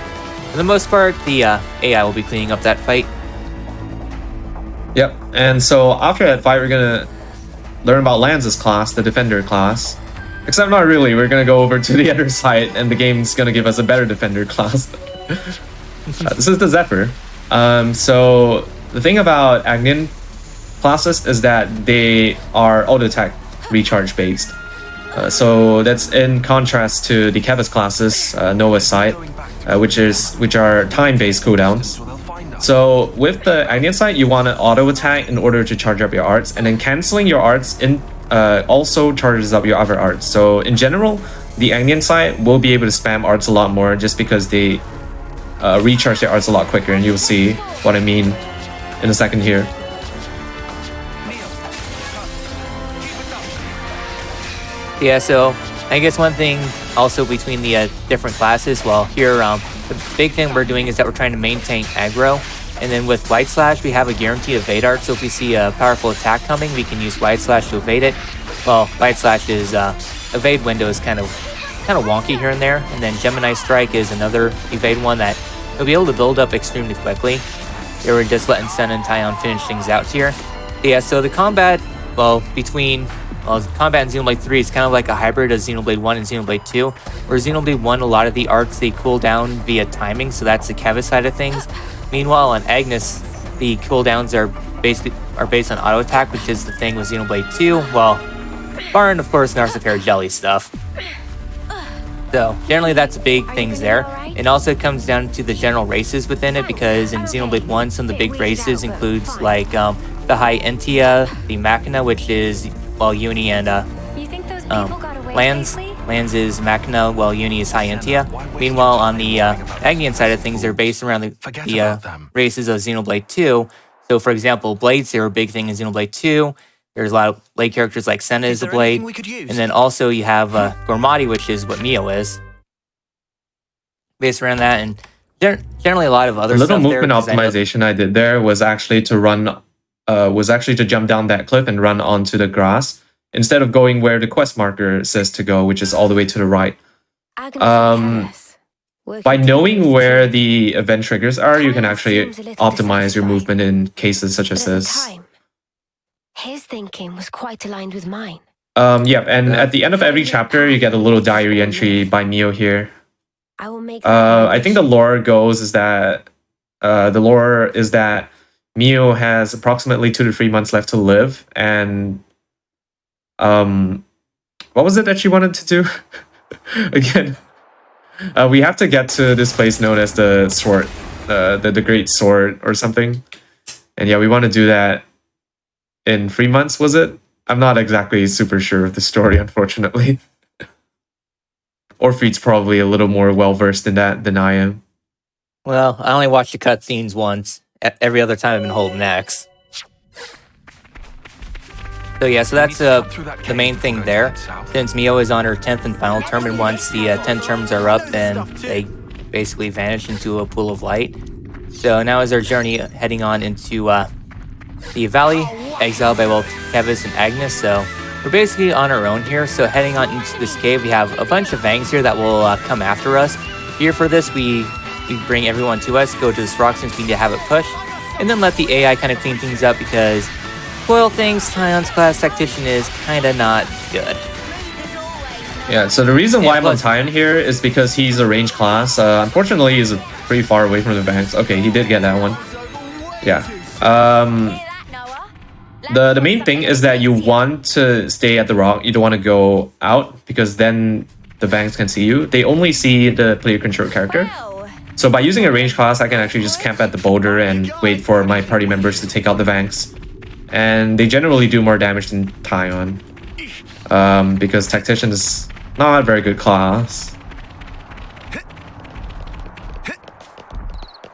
for the most part, the AI will be cleaning up that fight. Yep, and so after that fight, we're gonna learn about Lance's class, the Defender class. Except not really, we're gonna go over to the other side, and the game's gonna give us a better Defender class. This is the Zephyr. So the thing about Agnian classes is that they are auto attack recharge based. So that's in contrast to the Kevis classes, Noah's side, which are time-based cooldowns. So with the Agnian side, you want to auto attack in order to charge up your arts, and then canceling your arts also charges up your other arts. So in general, the Agnian side will be able to spam arts a lot more just because they recharge their arts a lot quicker, and you'll see what I mean in a second here. Yeah, so I guess one thing also between the different classes, well, here the big thing we're doing is that we're trying to maintain aggro, and then with White Slash we have a guaranteed evade art, so if we see a powerful attack coming, we can use White Slash to evade it. Well, White Slash's evade window is kind of wonky here and there, and then Gemini Strike is another evade one that you'll be able to build up extremely quickly. Here we're just letting Sen and Tyon finish things out here. Yeah, so the combat, well, combat in Xenoblade 3 is kind of like a hybrid of Xenoblade 1 and Xenoblade 2, where Xenoblade 1, a lot of the arts, they cool down via timing, so that's the Kevis side of things. Meanwhile, on Agnes, the cooldowns are based on auto attack, which is the thing with Xenoblade 2, well, barring, of course, Narcifer Jelly stuff. So, generally that's big things there. And also it comes down to the general races within it, because in Xenoblade 1, some of the big races includes like the High Entia, the Machina, which is, well, Uni and Lands. Lands is Machina, while Uni is High Entia. Meanwhile, on the Agnian side of things, they're based around the races of Xenoblade 2. So, for example, Blades, they were a big thing in Xenoblade 2. There's a lot of Blade characters like Senna is a Blade. And then also you have Gormati, which is what Mio is. Based around that, and generally a lot of other stuff. The little movement optimization I did there was actually to jump down that cliff and run onto the grass instead of going where the quest marker says to go, which is all the way to the right. By knowing where the event triggers are, you can actually optimize your movement in cases such as this. His thinking was quite aligned with mine. Yeah, and at the end of every chapter, you get a little diary entry by Mio here. I think the lore is that Mio has approximately 2 to 3 months left to live, and what was it that she wanted to do again? We have to get to this place known as the Sword, the Great Sword or something, and yeah, we want to do that in 3 months. Was it? I'm not exactly super sure of the story, unfortunately. Orpheed's probably a little more well-versed in that than I am. Well, I only watched the cutscenes once. Every other time I've been holding X. So yeah, so that's the main thing there. Since Mio is on her 10th and final term, and once the 10 terms are up, then they basically vanish into a pool of light. So now is our journey heading on into the valley, exiled by both Kevis and Agnes. So we're basically on our own here, so heading on into this cave, we have a bunch of Vangs here that will come after us. Here for this, we bring everyone to us, go to this rock since we need to have it pushed, and then let the AI kind of clean things up, because spoil things, Tyon's class tactician is kind of not good. Yeah, so the reason why I'm on Tyon here is because he's a range class. Unfortunately, he's pretty far away from the Vangs. Okay, he did get that one. Yeah. The main thing is that you want to stay at the rock. You don't want to go out, because then the Vangs can see you. They only see the player control character. So by using a range class, I can actually just camp at the boulder and wait for my party members to take out the Vangs. And they generally do more damage than Tyon, because Tactician is not a very good class.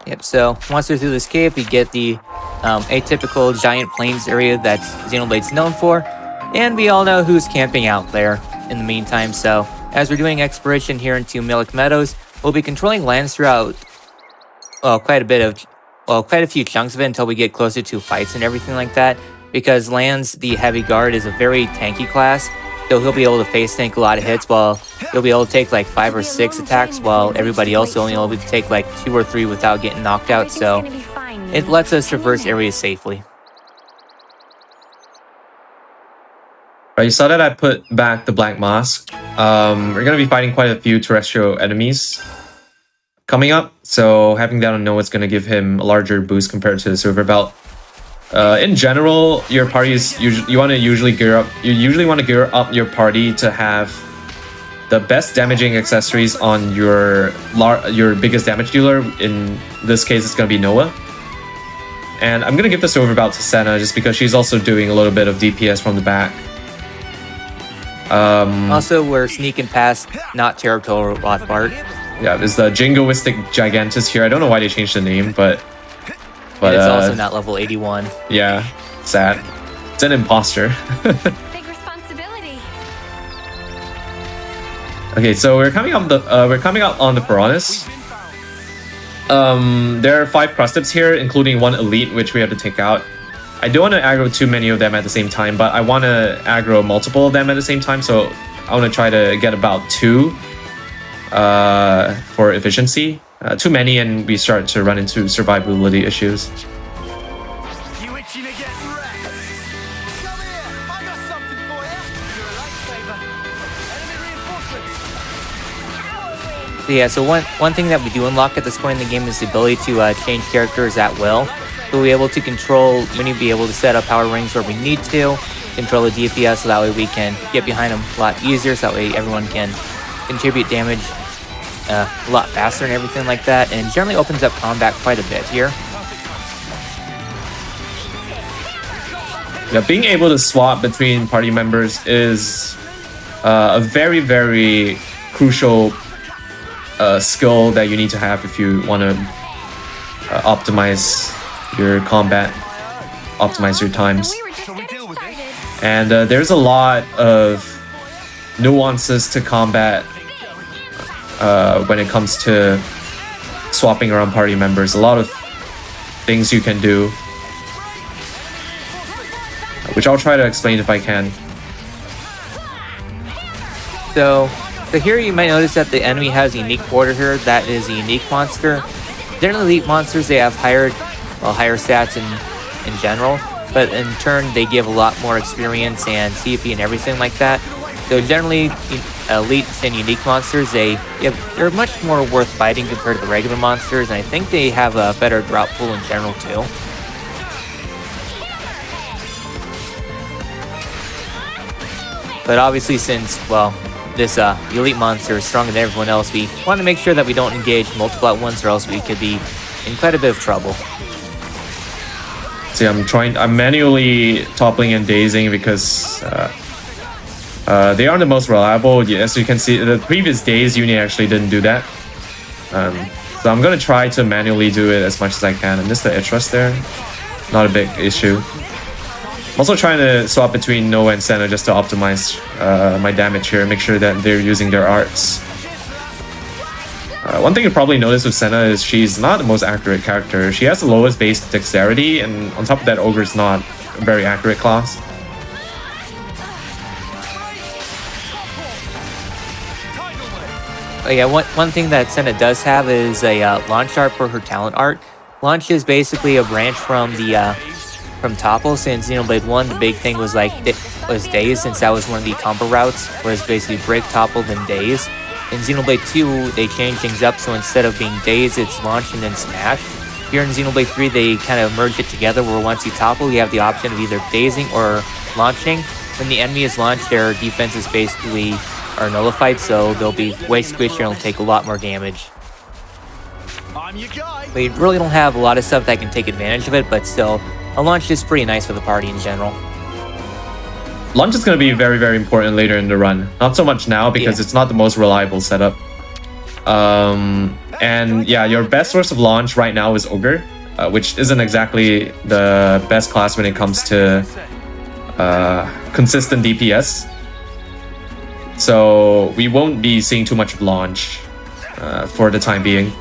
Yep, so once we're through this cave, we get the atypical giant plains area that Xenoblade's known for, and we all know who's camping out there in the meantime. So as we're doing exploration here into Milik Meadows, we'll be controlling lands throughout, well, quite a few chunks of it until we get closer to fights and everything like that, because Lands, the heavy guard, is a very tanky class, so he'll be able to face tank a lot of hits, while he'll be able to take like 5 or 6 attacks, while everybody else will only able to take like 2 or 3 without getting knocked out, so it lets us traverse areas safely. Right, you saw that I put back the Black Mask. We're going to be fighting quite a few terrestrial enemies coming up, so having that on Noah is going to give him a larger boost compared to the Silver Belt. In general, your party is usually you want to usually gear up. You usually want to gear up your party to have the best damaging accessories on your biggest damage dealer. In this case, it's gonna be Noah. And I'm gonna give this overbout to Senna just because she's also doing a little bit of DPS from the back. Also, we're sneaking past not territorial Rothbard. Yeah, there's the Jingoistic Gigantus here. I don't know why they changed the name, but And it's also not level 81. yeah, sad. It's an imposter. Big responsibility. Okay, so we're coming up on the Piranhas. There are 5 Crustips here, including 1 Elite, which we have to take out. I don't want to aggro too many of them at the same time, but I want to aggro multiple of them at the same time, so I want to try to get about 2 for efficiency. Too many and we start to run into survivability issues. You itching to get wrecked? Come here, I got something for you. You're a lifesaver. Enemy reinforcements. So yeah, so one thing that we do unlock at this point in the game is the ability to change characters at will. We'll be able to control, we'll be able to set up power rings where we need to, control the DPS so that way we can get behind them a lot easier, so that way everyone can contribute damage a lot faster and everything like that, and generally opens up combat quite a bit here. Yeah, being able to swap between party members is a very, very crucial skill that you need to have if you want to optimize your combat, optimize your times. We were just getting started. And there's a lot of nuances to combat when it comes to swapping around party members. A lot of things you can do, which I'll try to explain if I can. So here you might notice that the enemy has a unique border here. That is a unique monster. Generally, elite monsters, they have higher stats in general, but in turn they give a lot more experience and CP and everything like that. So generally, elite and unique monsters, they're much more worth fighting compared to the regular monsters, and I think they have a better drop pool in general too. But obviously, since, well, this elite monster is stronger than everyone else, we want to make sure that we don't engage multiple at once, or else we could be in quite a bit of trouble. See, I'm manually toppling and dazing because they aren't the most reliable. As you can see, the previous days Uni actually didn't do that. So I'm gonna try to manually do it as much as I can. I missed the edge rush there. Not a big issue. I'm also trying to swap between Noah and Senna just to optimize my damage here, make sure that they're using their arts. One thing you probably notice with Senna is she's not the most accurate character. She has the lowest base dexterity, and on top of that, Ogre's not a very accurate class. Oh yeah, one thing that Senna does have is a launch art for her talent art. Launch is basically a branch from the from Topple. Since Xenoblade 1, the big thing was Daze, since that was one of the combo routes, whereas basically break, topple, then Daze. In Xenoblade 2, they changed things up, so instead of being Daze, it's launch and then smash. Here in Xenoblade 3, they kind of merged it together, where once you topple, you have the option of either dazing or launching. When the enemy is launched, their defenses basically are nullified, so they'll be way squishier and will take a lot more damage. I'm your guy. We really don't have a lot of stuff that can take advantage of it, but still, a launch is pretty nice for the party in general. Launch is going to be very, very important later in the run. Not so much now because it's not the most reliable setup. And yeah, your best source of launch right now is Ogre, which isn't exactly the best class when it comes to consistent DPS. So we won't be seeing too much of launch for the time being.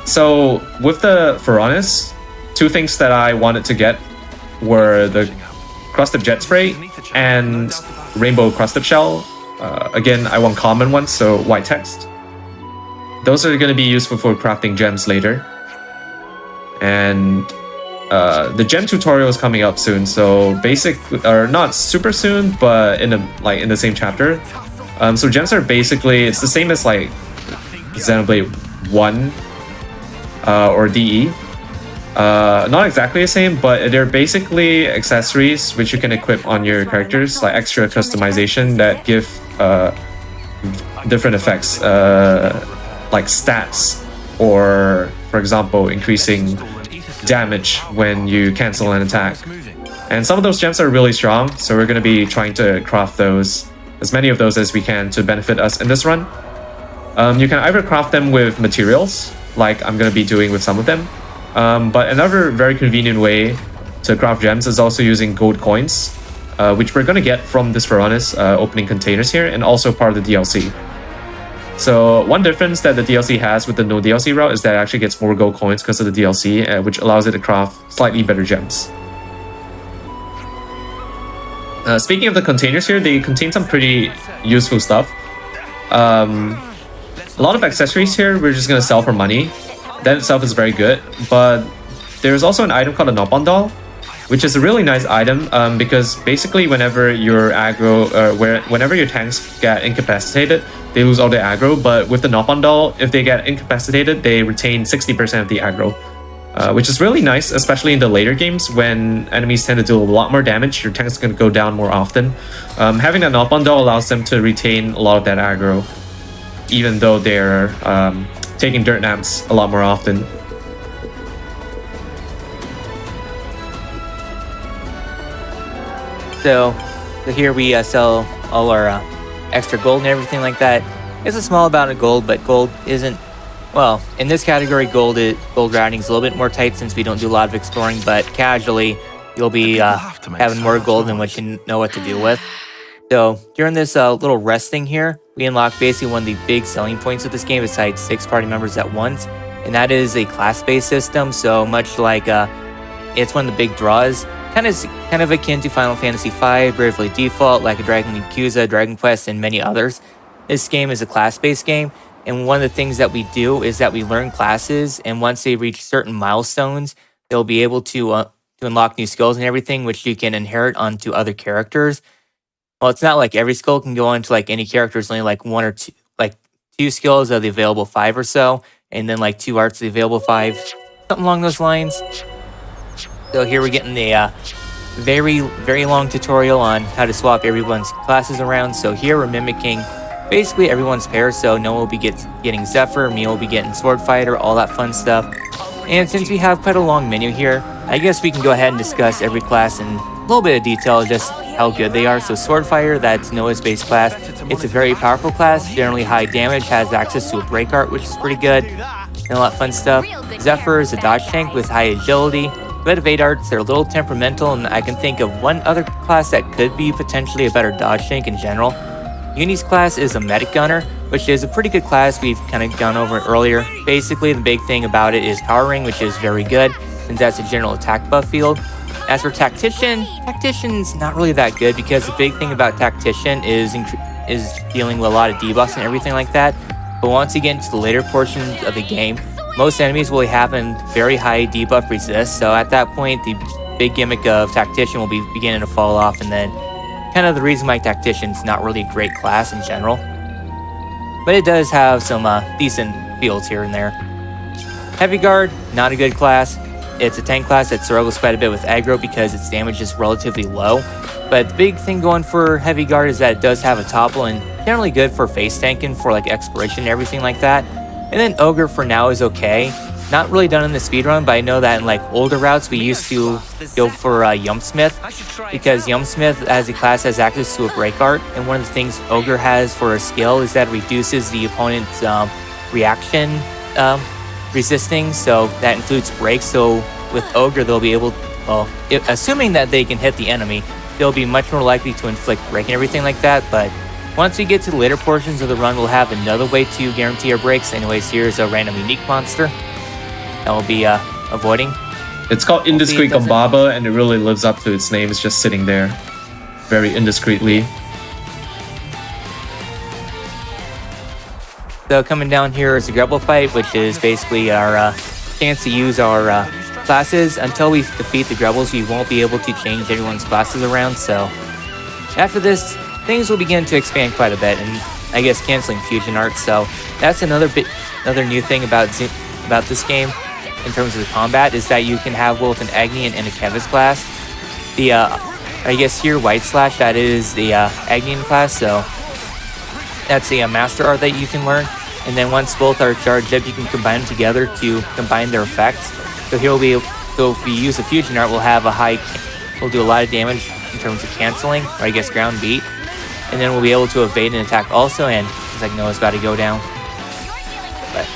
So with the Piranhas, 2 things that I wanted to get were the Crusted Jet Spray and Rainbow Crusted Shell. Again, I want common ones, so white text. Those are going to be useful for crafting gems later. And the gem tutorial is coming up soon, so basically, or not super soon, but in the same chapter. So gems are basically, it's the same as like Xenoblade 1 or DE. Not exactly the same, but they're basically accessories which you can equip on your characters, like extra customization that give different effects, like stats, or for example, increasing damage when you cancel an attack. And some of those gems are really strong, so we're going to be trying to craft those, as many of those as we can, to benefit us in this run. You can either craft them with materials, like I'm going to be doing with some of them, but another very convenient way to craft gems is also using gold coins, which we're going to get from this Speedrunners opening containers here, and also part of the DLC. So one difference that the DLC has with the no DLC route is that it actually gets more gold coins because of the DLC, which allows it to craft slightly better gems. Speaking of the containers here, they contain some pretty useful stuff. A lot of accessories here we're just going to sell for money. That itself is very good, but there's also an item called a Knob-on Doll, which is a really nice item because basically whenever your whenever your tanks get incapacitated, they lose all the aggro, but with the Knob-on Doll, if they get incapacitated, they retain 60% of the aggro. Which is really nice, especially in the later games when enemies tend to do a lot more damage. Your tank's going to go down more often. Having that Knob-on Doll allows them to retain a lot of that aggro, even though they're taking dirt naps a lot more often. So here we sell all our extra gold and everything like that. It's a small amount of gold, but gold isn't, well, in this category, gold routing is a little bit more tight since we don't do a lot of exploring, but casually, you'll be having more gold than what you know what to do with. So during this little resting here, we unlock basically one of the big selling points of this game besides 6 party members at once, and that is a class-based system. So much like it's one of the big draws, kind of akin to Final Fantasy V, Bravely Default, like a Dragon Yakuza, Dragon Quest, and many others. This game is a class-based game, and one of the things that we do is that we learn classes, and once they reach certain milestones, they'll be able to unlock new skills and everything, which you can inherit onto other characters. Well, it's not like every skill can go onto like any character. It's only like 1 or 2, like 2 skills of the available 5 or so, and then like 2 arts of the available 5, something along those lines. So here we're getting the very, very long tutorial on how to swap everyone's classes around. So here we're mimicking basically everyone's pair. So Noah will be getting Zephyr, me will be getting Sword Fighter, all that fun stuff. And since we have quite a long menu here, I guess we can go ahead and discuss every class in a little bit of detail, just how good they are. So Sword Fighter, that's Noah's base class. It's a very powerful class, generally high damage, has access to a break art, which is pretty good, and a lot of fun stuff. Zephyr is a dodge tank with high agility. Bit of 8 arts, they're a little temperamental, and I can think of one other class that could be potentially a better dodge tank in general. Uni's class is a medic gunner, which is a pretty good class. We've kind of gone over it earlier. Basically, the big thing about it is power ring, which is very good, since that's a general attack buff field. As for Tactician's not really that good, because the big thing about Tactician is dealing with a lot of debuffs and everything like that. But once you get into the later portions of the game, most enemies will have a very high debuff resist, so at that point, the big gimmick of Tactician will be beginning to fall off, and then kind of the reason why Tactician's not really a great class in general. But it does have some decent fields here and there. Heavy Guard, not a good class. It's a tank class that struggles quite a bit with aggro because its damage is relatively low. But the big thing going for Heavy Guard is that it does have a topple, and generally good for face tanking for like exploration and everything like that. And then Ogre for now is okay. Not really done in the speedrun, but I know that in like older routes we used to go for Yumpsmith, because Yumpsmith as a class has access to a break art, and one of the things Ogre has for a skill is that it reduces the opponent's reaction resisting, so that includes breaks. So with Ogre they'll be able, assuming that they can hit the enemy, they'll be much more likely to inflict break and everything like that. But once we get to the later portions of the run, we'll have another way to guarantee our breaks. Anyways, here's a random unique monster that we'll be avoiding. It's called Indiscreet Gombaba, and it really lives up to its name. It's just sitting there very indiscreetly. So coming down here is a Grubble fight, which is basically our chance to use our classes. Until we defeat the Grubbles, we won't be able to change everyone's classes around. So after this, things will begin to expand quite a bit, and I guess canceling fusion arts. So that's another new thing about this game. in terms of the combat is that you can have both an Agni and a Kevis class. The I guess here White Slash, that is the Agnian class, so that's a master art that you can learn. And then once both are charged up, you can combine them together to combine their effects. So here will be, so if we use a fusion art, we'll do a lot of damage in terms of canceling, or I guess ground beat. And then we'll be able to evade and attack also, and it's like Noah's about to go down. But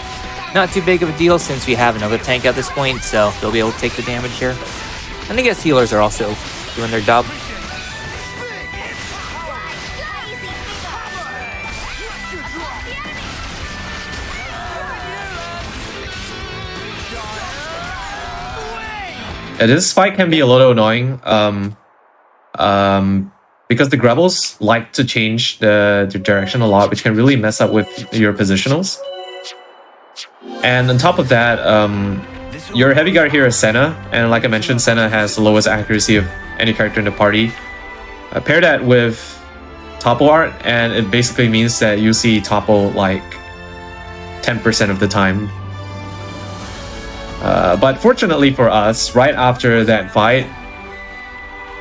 not too big of a deal since we have another tank at this point, so they'll be able to take the damage here. And I guess healers are also doing their job. Yeah, this fight can be a little annoying because the Grebels like to change the direction a lot, which can really mess up with your positionals. And on top of that, your heavy guard here is Senna, and like I mentioned, Senna has the lowest accuracy of any character in the party. Pair that with Topple art, and it basically means that you see Topple like 10% of the time. But fortunately for us, right after that fight,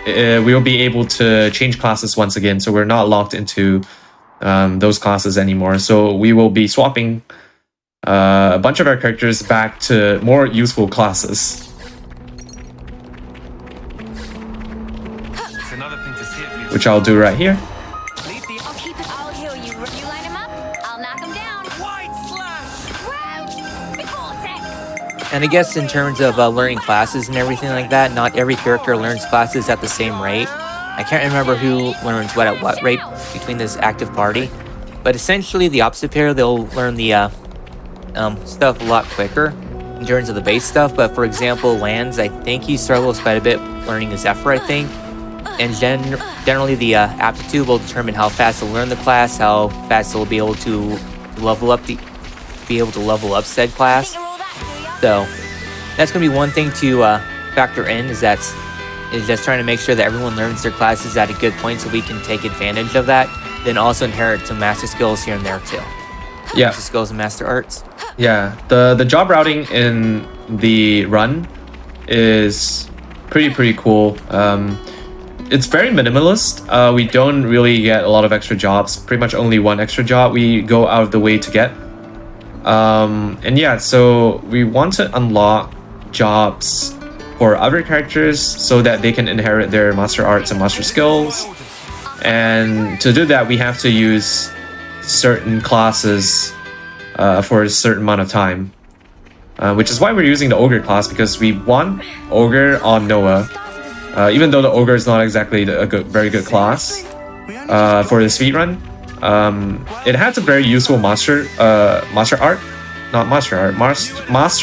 we will be able to change classes once again, so we're not locked into those classes anymore. So we will be swapping a bunch of our characters back to more useful classes. Which I'll do right here. I'll keep it. I'll heal you. You line him up, I'll knock him down. White slash! Vortex! And I guess in terms of learning classes and everything like that, not every character learns classes at the same rate. I can't remember who learns what at what rate between this active party. But essentially the opposite pair, they'll learn the stuff a lot quicker in terms of the base stuff. But for example, Lands, I think he struggles quite a bit learning his Zephyr, I think. And generally the aptitude will determine how fast they'll learn the class, how fast they'll be able to level up said class. So that's gonna be one thing to factor in, is just trying to make sure that everyone learns their classes at a good point so we can take advantage of that. Then also inherit some master skills here and there too. Yeah. Master skills and master arts. Yeah, the job routing in the run is pretty cool. It's very minimalist. We don't really get a lot of extra jobs. Pretty much only one extra job we go out of the way to get. And yeah, so we want to unlock jobs for other characters so that they can inherit their master arts and master skills. And to do that, we have to use certain classes for a certain amount of time. Which is why we're using the Ogre class, because we want Ogre on Noah. Even though the Ogre is not exactly a very good class for the speedrun. It has a very useful master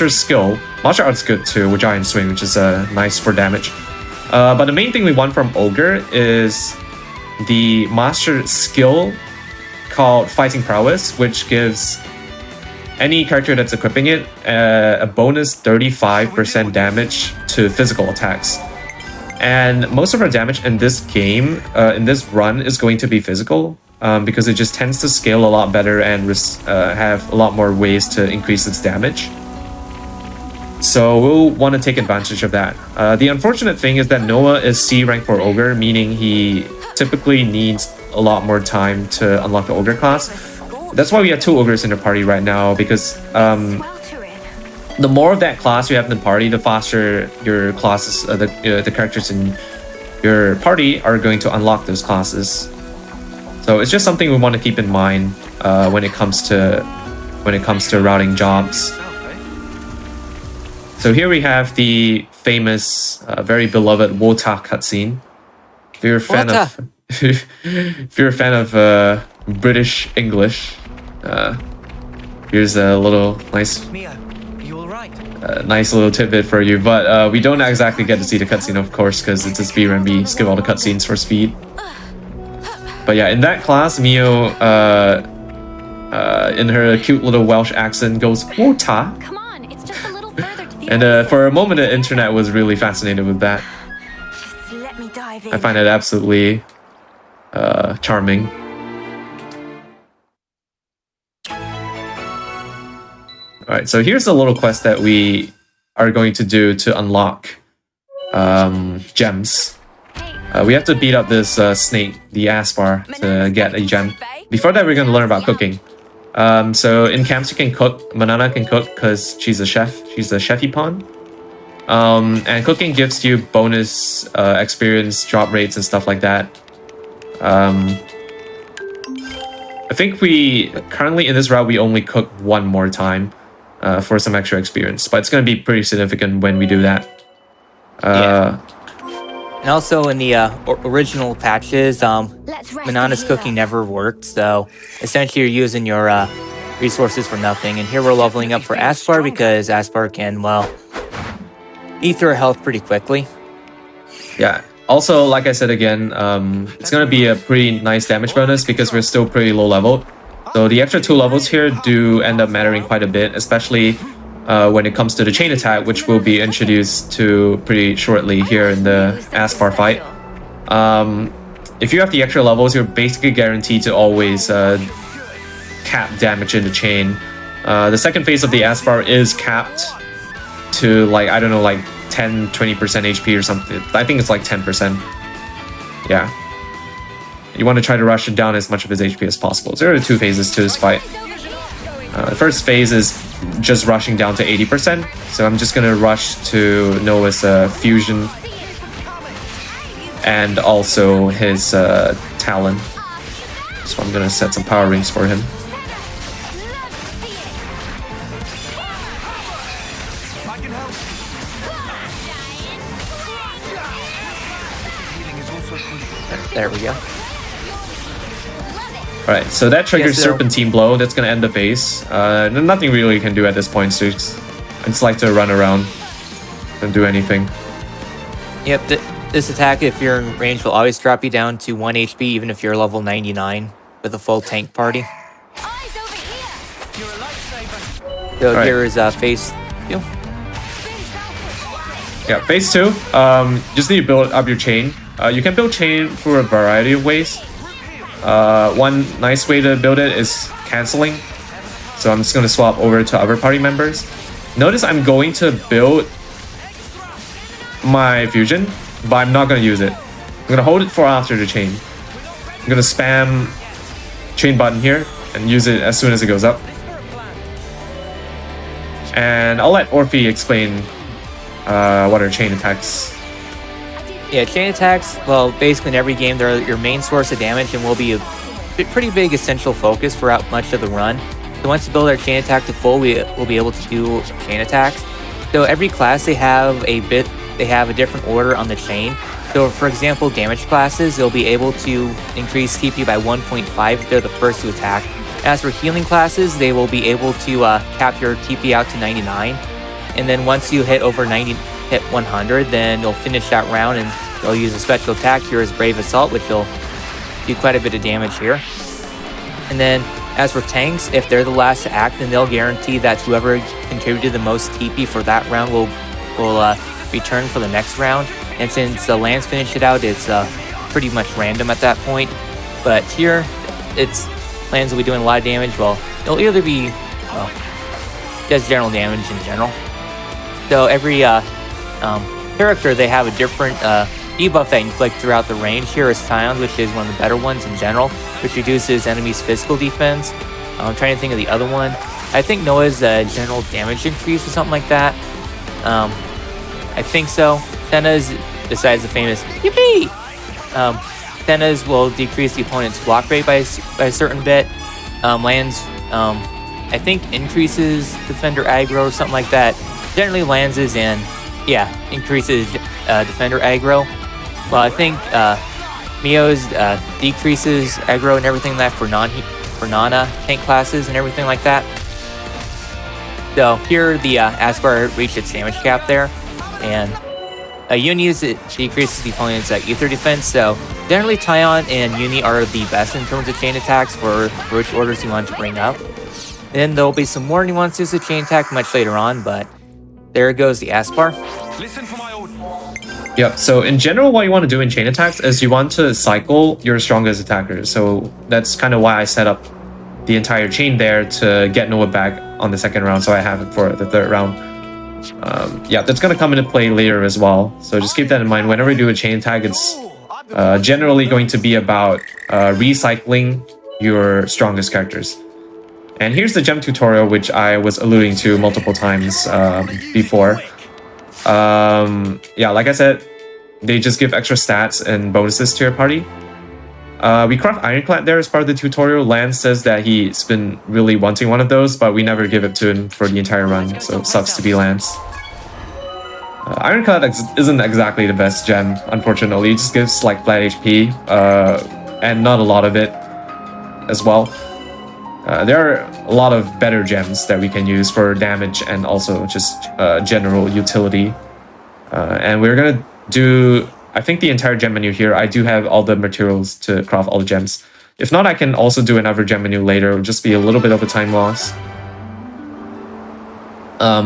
skill. Master art's good too, with Giant Swing, which is nice for damage. But the main thing we want from Ogre is the master skill called Fighting Prowess, which gives any character that's equipping it a bonus 35% damage to physical attacks. And most of our damage in this game, in this run, is going to be physical, because it just tends to scale a lot better and have a lot more ways to increase its damage. So we'll want to take advantage of that. The unfortunate thing is that Noah is C rank for Ogre, meaning he typically needs a lot more time to unlock the Ogre class. That's why we have 2 Ogres in the party right now, because the more of that class you have in the party, the faster your classes, the characters in your party are going to unlock those classes. So it's just something we want to keep in mind when it comes to routing jobs. So here we have the famous, very beloved Wota cutscene. If you're a fan of British English, here's a little nice little tidbit for you. But we don't exactly get to see the cutscene, of course, because it's a speedrun. We skip all the cutscenes for speed. But yeah, in that class, Mio, in her cute little Welsh accent, goes Wota. Come on, it's just a little further to the And for a moment, the internet was really fascinated with that. Just let me dive in. I find it absolutely charming. Alright, so here's a little quest that we are going to do to unlock gems. We have to beat up this snake, the Aspar, to get a gem. Before that, we're going to learn about cooking. So in camps, you can cook. Manana can cook because she's a chef. She's a chefy pawn. And cooking gives you bonus experience, drop rates, and stuff like that. I think we currently in this route we only cook one more time for some extra experience, but it's going to be pretty significant when we do that. Yeah. And also in the original patches, Manana's cooking never worked, so essentially you're using your resources for nothing. And here we're leveling up for Aspar because Aspar can, well, eat through her health pretty quickly. Yeah. Also, like I said again, it's going to be a pretty nice damage bonus because we're still pretty low level. So the extra 2 levels here do end up mattering quite a bit, especially when it comes to the chain attack, which will be introduced to pretty shortly here in the Aspar fight. If you have the extra levels, you're basically guaranteed to always cap damage in the chain. The second phase of the Aspar is capped to like, I don't know, like 10-20% HP or something. I think it's like 10%. Yeah. You want to try to rush it down as much of his HP as possible. There are 2 phases to this fight. The first phase is just rushing down to 80%. So I'm just going to rush to Noah's fusion and also his Talon. So I'm going to set some power rings for him. There we go. Alright, so that triggers Yes, so- Serpentine Blow. That's going to end the phase. Nothing really you can do at this point, so I just like to run around and do anything. Yep, this attack, if you're in range, will always drop you down to 1 HP, even if you're level 99 with a full tank party. Eyes over here. You're a lifesaver. So Alright. here is phase 2. Yeah, phase 2, just need to build up your chain. You can build chain for a variety of ways. One nice way to build it is canceling. So I'm just going to swap over to other party members. Notice I'm going to build my fusion, but I'm not going to use it. I'm going to hold it for after the chain. I'm going to spam chain button here and use it as soon as it goes up. And I'll let Orphe explain what are chain attacks. Yeah, chain attacks, well, basically in every game, they're your main source of damage and will be a pretty big essential focus throughout much of the run. So once you build our chain attack to full, we will be able to do chain attacks. So every class, they have a different order on the chain. So for example, damage classes, they'll be able to increase TP by 1.5 if they're the first to attack. As for healing classes, they will be able to cap your TP out to 99. And then once you hit over 100, then you'll finish that round and they'll use a special attack here as Brave Assault, which will do quite a bit of damage here. And then as for tanks, if they're the last to act, then they'll guarantee that whoever contributed the most TP for that round will return for the next round. And since the lands finish it out, it's pretty much random at that point. But here, it's lands will be doing a lot of damage. Well, it'll either be just general damage in general. So every character, they have a different debuff they inflict throughout the range. Here is Sion, which is one of the better ones in general, which reduces enemies' physical defense. I'm trying to think of the other one. I think Noah's general damage increase or something like that. I think so. Senna's, besides the famous yippee, Senna's will decrease the opponent's block rate by a certain bit. Lands, I think, increases defender aggro or something like that. Generally, Lands is in, yeah, increases defender aggro. Well, I think Mio's decreases aggro and everything like that for non-tank classes and everything like that. So here the Aspar reached its damage cap there, and Uni's it decreases the opponent's ether defense. So generally Tyon and Uni are the best in terms of chain attacks for which orders you want to bring up. Then there'll be some more nuances of chain attack much later on, but there goes the Aspar. Listen for my order. Yep, so in general, what you want to do in chain attacks is you want to cycle your strongest attackers. So that's kind of why I set up the entire chain there to get Noah back on the second round, so I have it for the third round. Yeah, that's gonna come into play later as well. So just keep that in mind. Whenever you do a chain tag, it's generally going to be about recycling your strongest characters. And here's the gem tutorial, which I was alluding to multiple times before. Yeah, like I said, they just give extra stats and bonuses to your party. We craft Ironclad there as part of the tutorial. Lance says that he's been really wanting one of those, but we never give it to him for the entire run, so it sucks to be Lance. Ironclad isn't exactly the best gem, unfortunately. It just gives like flat HP, and not a lot of it as well. There are a lot of better gems that we can use for damage and also just general utility. And we're gonna do, I think, the entire gem menu here. I do have all the materials to craft all the gems. If not, I can also do another gem menu later. It'll just be a little bit of a time loss,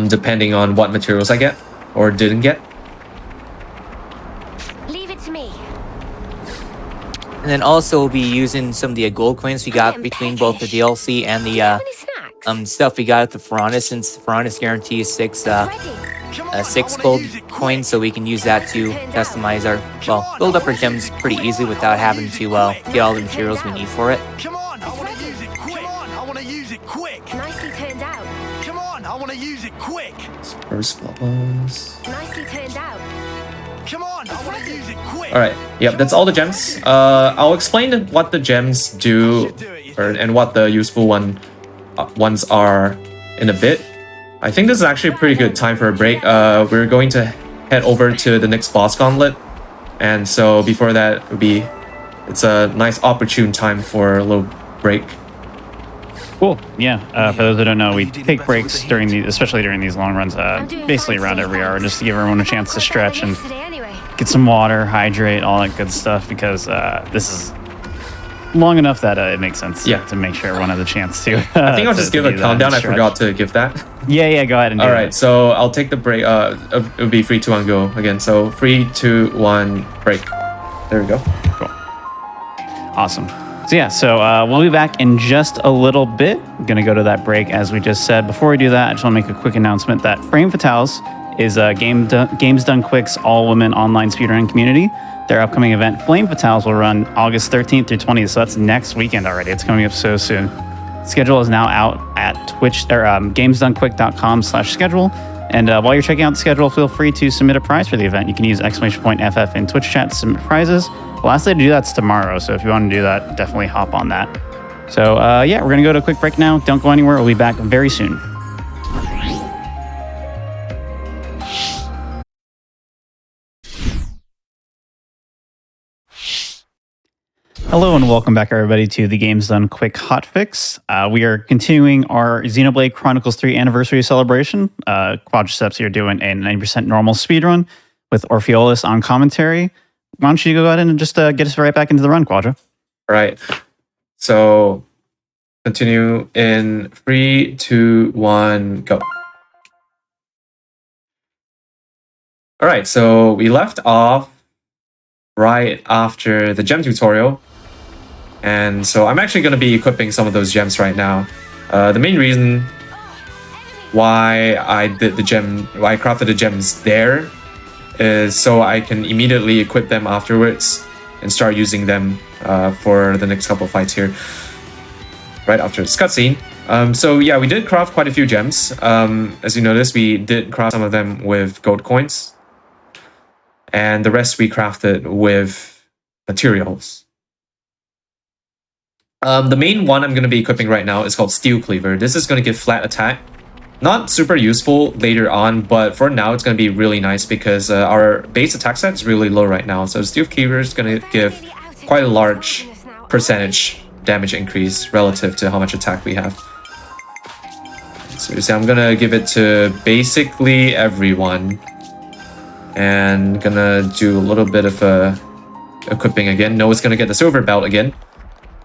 depending on what materials I get or didn't get. Leave it to me. And then also we'll be using some of the gold coins we got between both the DLC and the Any snacks? stuff we got at the Ferranis, since Ferranis guarees six gold coins, so we can use that to customize our, well, build up our gems pretty easily without having to get all the materials we need for it. Come on, I want to use it quick. Come on, I want to use it quick. Nicely turned out. Come on, I want to use it quick. First boss. Nicely turned out. Come on, I want to use it quick. Alright, yep, that's all the gems. I'll explain what the gems do and what the useful ones are in a bit. I think this is actually a pretty good time for a break. We're going to head over to the next boss gauntlet. And so before that, it's a nice opportune time for a little break. Cool. Yeah. For those who don't know, we take breaks during these, especially during these long runs, basically around every hour, just to give everyone a chance to stretch and get some water, hydrate, all that good stuff, because this is long enough that it makes sense to make sure everyone has a chance to. I think I'll just give a countdown. I forgot to give that. Yeah, go ahead and do All right, that. so I'll take the break. It'll be 3, 2, 1, go again. So 3, 2, 1, break. There we go. Cool. Awesome. So yeah, we'll be back in just a little bit. I'm gonna go to that break as we just said. Before we do that, I just want to make a quick announcement that Frame Fatales is Games Done Quick's all-women online speedrun community. Their upcoming event, Flame Fatales, will run August 13th through 20th, so that's next weekend already. It's coming up so soon. Schedule is now out at Twitch or gamesdonequick.com/schedule. And while you're checking out the schedule, feel free to submit a prize for the event. You can use !FF in Twitch chat to submit prizes. The last day to do that's tomorrow, so if you want to do that, definitely hop on that. So yeah, we're gonna go to a quick break now. Don't go anywhere. We'll be back very soon. Hello and welcome back, everybody, to the Games Done Quick Hotfix. We are continuing our Xenoblade Chronicles 3 anniversary celebration. Quadriceps here doing a 90% normal speedrun with Orpheolus on commentary. Why don't you go ahead and just get us right back into the run, Quadra? All right. So continue in 3, 2, 1, go. All right. So we left off right after the gem tutorial. And so I'm actually going to be equipping some of those gems right now. The main reason why I crafted the gems there is so I can immediately equip them afterwards and start using them for the next couple of fights here, right after this cutscene. So yeah, we did craft quite a few gems. As you notice, we did craft some of them with gold coins, and the rest we crafted with materials. The main one I'm going to be equipping right now is called Steel Cleaver. This is going to give flat attack. Not super useful later on, but for now it's going to be really nice because our base attack set is really low right now. So Steel Cleaver is going to give quite a large percentage damage increase relative to how much attack we have. So you see, I'm going to give it to basically everyone. And going to do a little bit of equipping again. Noah's going to get the silver belt again.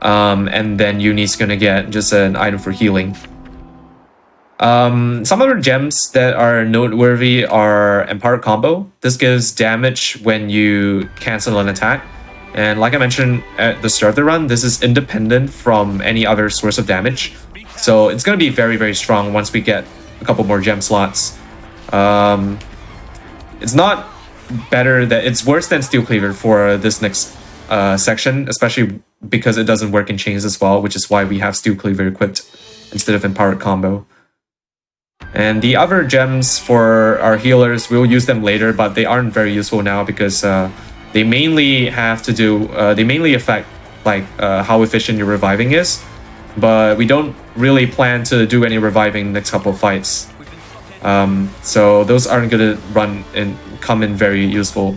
And then Uni's gonna get just an item for healing. Some other gems that are noteworthy are Empire Combo. This gives damage when you cancel an attack. And like I mentioned at the start of the run, this is independent from any other source of damage. So it's gonna be very, very strong once we get a couple more gem slots. It's not better that it's worse than Steel Cleaver for this next section, especially because it doesn't work in chains as well, which is why we have Steel Cleaver equipped instead of Empowered Combo. And the other gems for our healers, we'll use them later, but they aren't very useful now because they mainly have to do, they mainly affect like how efficient your reviving is, but we don't really plan to do any reviving in the next couple of fights. So those aren't gonna run and come in very useful.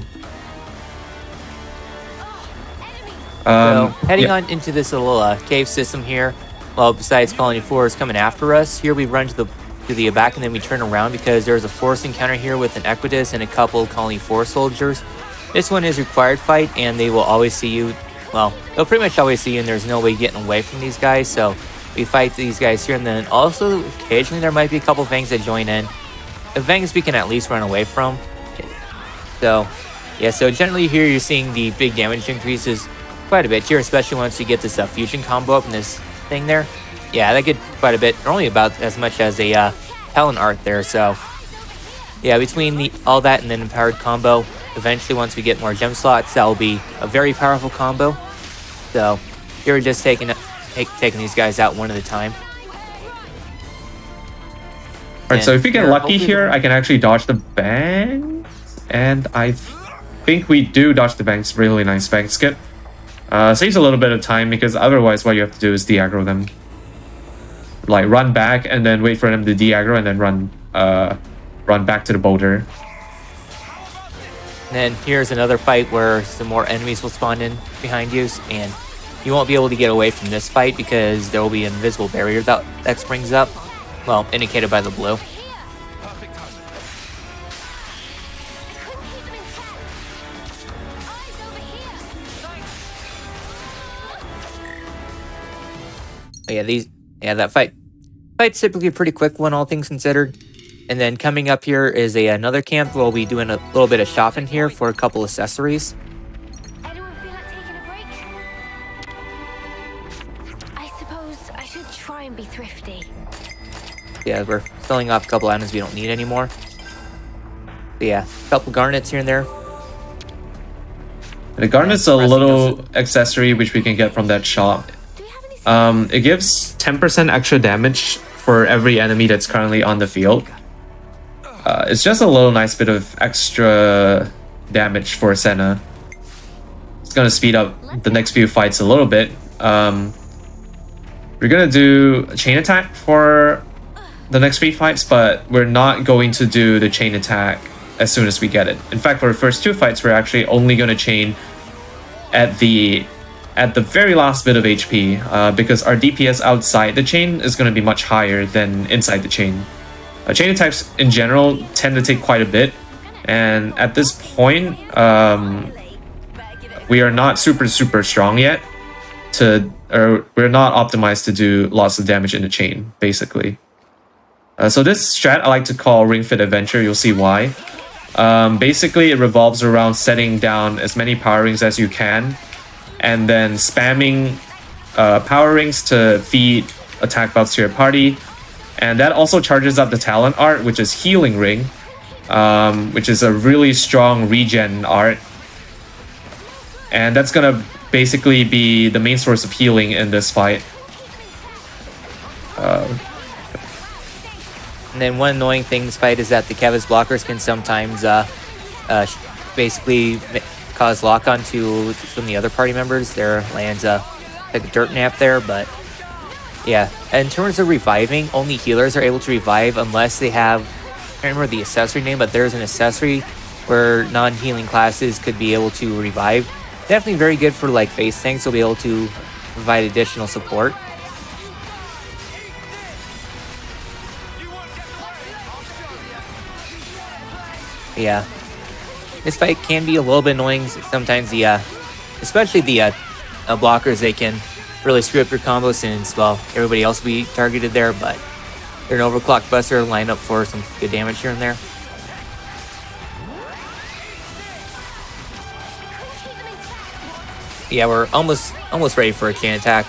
So heading on into this little cave system here. Well, besides Colony 4 is coming after us, here we run to the back and then we turn around because there's a force encounter here with an Equitus and a couple Colony 4 soldiers. This one is required fight and they will always see you. Well, they'll pretty much always see you and there's no way getting away from these guys. So we fight these guys here and then also occasionally there might be a couple Vangs that join in. The Vangs we can at least run away from. So yeah, so generally here you're seeing the big damage increases quite a bit here, especially once you get this fusion combo up in this thing there. Yeah, that get quite a bit, only about as much as a Helen art there. So yeah, between all that and then empowered combo, eventually once we get more gem slots, that will be a very powerful combo. So here we're just taking these guys out one at a time. Alright, so if we get lucky here, I can actually dodge the bangs, and I think we do dodge the bangs. Really nice bang skip. Saves a little bit of time because otherwise what you have to do is de-aggro them. Like run back and then wait for them to de-aggro and then run back to the boulder. And then here's another fight where some more enemies will spawn in behind you and you won't be able to get away from this fight because there will be an invisible barrier that springs up. Well, indicated by the blue. Yeah, that fight's typically a pretty quick one, all things considered. And then coming up here is another camp. We'll be doing a little bit of shopping here for a couple accessories. Anyone feel like taking a break? I suppose I should try and be thrifty. Yeah, we're selling off a couple items we don't need anymore. But yeah, a couple garnets here and there. The garnet's a little accessory which we can get from that shop. Do you have any? It gives 10% extra damage for every enemy that's currently on the field. It's just a little nice bit of extra damage for Senna. It's gonna speed up the next few fights a little bit. We're gonna do a chain attack for the next few fights, but we're not going to do the chain attack as soon as we get it. In fact, for the first two fights, we're actually only gonna chain at the very last bit of HP, because our DPS outside the chain is going to be much higher than inside the chain. Chain attacks in general tend to take quite a bit, and at this point, we are not super strong yet. We're not optimized to do lots of damage in the chain, basically. So this strat I like to call Ring Fit Adventure. You'll see why. Basically, it revolves around setting down as many power rings as you can, and then spamming power rings to feed attack buffs to your party. And that also charges up the talent art, which is Healing Ring, which is a really strong regen art. And that's gonna basically be the main source of healing in this fight. And then one annoying thing in this fight is that the Kevis blockers can sometimes basically cause lock-on to some of the other party members. There lands like a dirt nap there, but yeah. In terms of reviving, only healers are able to revive unless they have, I can't remember the accessory name, but there's an accessory where non-healing classes could be able to revive. Definitely very good for like face tanks, so be able to provide additional support. Yeah, this fight can be a little bit annoying. Sometimes especially the blockers, they can really screw up your combos since, well, everybody else will be targeted there, but they're an overclock buster, line up for some good damage here and there. Yeah, we're almost ready for a chain attack.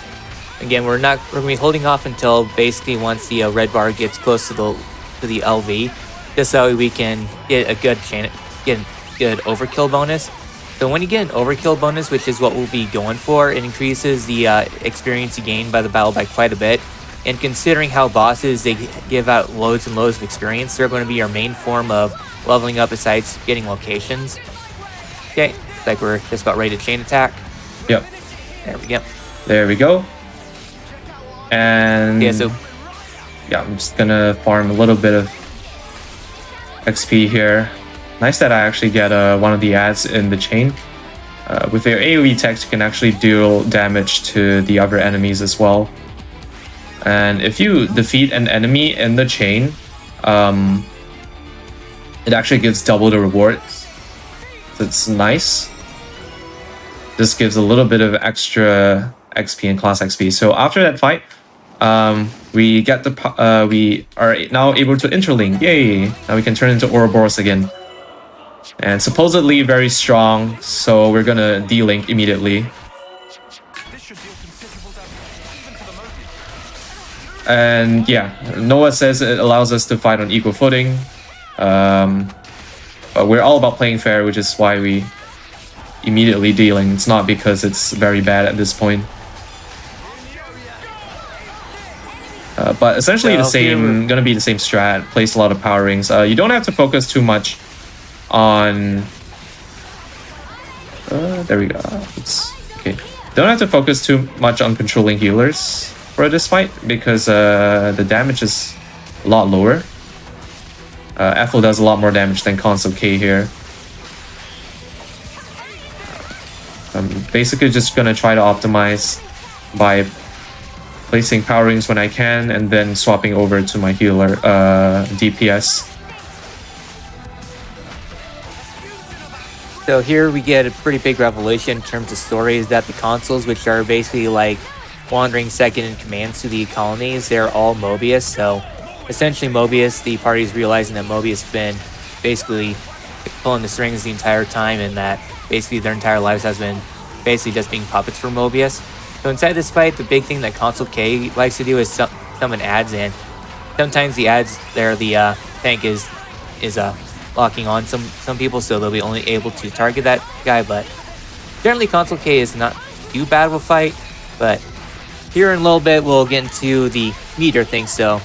Again, we're gonna be holding off until basically once the red bar gets close to the LV. just so we can get a good overkill bonus. So when you get an overkill bonus, which is what we'll be going for, it increases the experience you gain by the battle by quite a bit. And considering how bosses, they give out loads and loads of experience, they're going to be our main form of leveling up besides getting locations. Okay, like we're just about ready to chain attack. Yep. There we go. There we go. And Yeah, so yeah, I'm just gonna farm a little bit of XP here. Nice that I actually get one of the ads in the chain. With their AoE text, you can actually deal damage to the other enemies as well. And if you defeat an enemy in the chain, it actually gives double the rewards. So it's nice. This gives a little bit of extra XP and class XP. So after that fight, we are now able to interlink. Yay! Now we can turn into Ouroboros again. And supposedly very strong, so we're gonna delink immediately. And yeah, Noah says it allows us to fight on equal footing. But we're all about playing fair, which is why we immediately dealing. It's not because it's very bad at this point. But essentially gonna be the same strat. Place a lot of power rings. You don't have to focus too much on... there we go. Okay. Don't have to focus too much on controlling healers for this fight because the damage is a lot lower. Ethel does a lot more damage than Console K here. I'm basically just gonna try to optimize by placing power rings when I can and then swapping over to my healer DPS. So here we get a pretty big revelation in terms of stories that the consuls, which are basically like wandering second in commands to the colonies, they're all Mobius. So essentially Mobius, the party's realizing that Mobius has been basically pulling the strings the entire time and that basically their entire lives has been basically just being puppets for Mobius. So inside this fight, the big thing that Console K likes to do is summon ads in. Sometimes the ads there, the tank is locking on some people, so they'll be only able to target that guy, but generally Console K is not too bad of a fight. But here in a little bit we'll get into the meter thing. So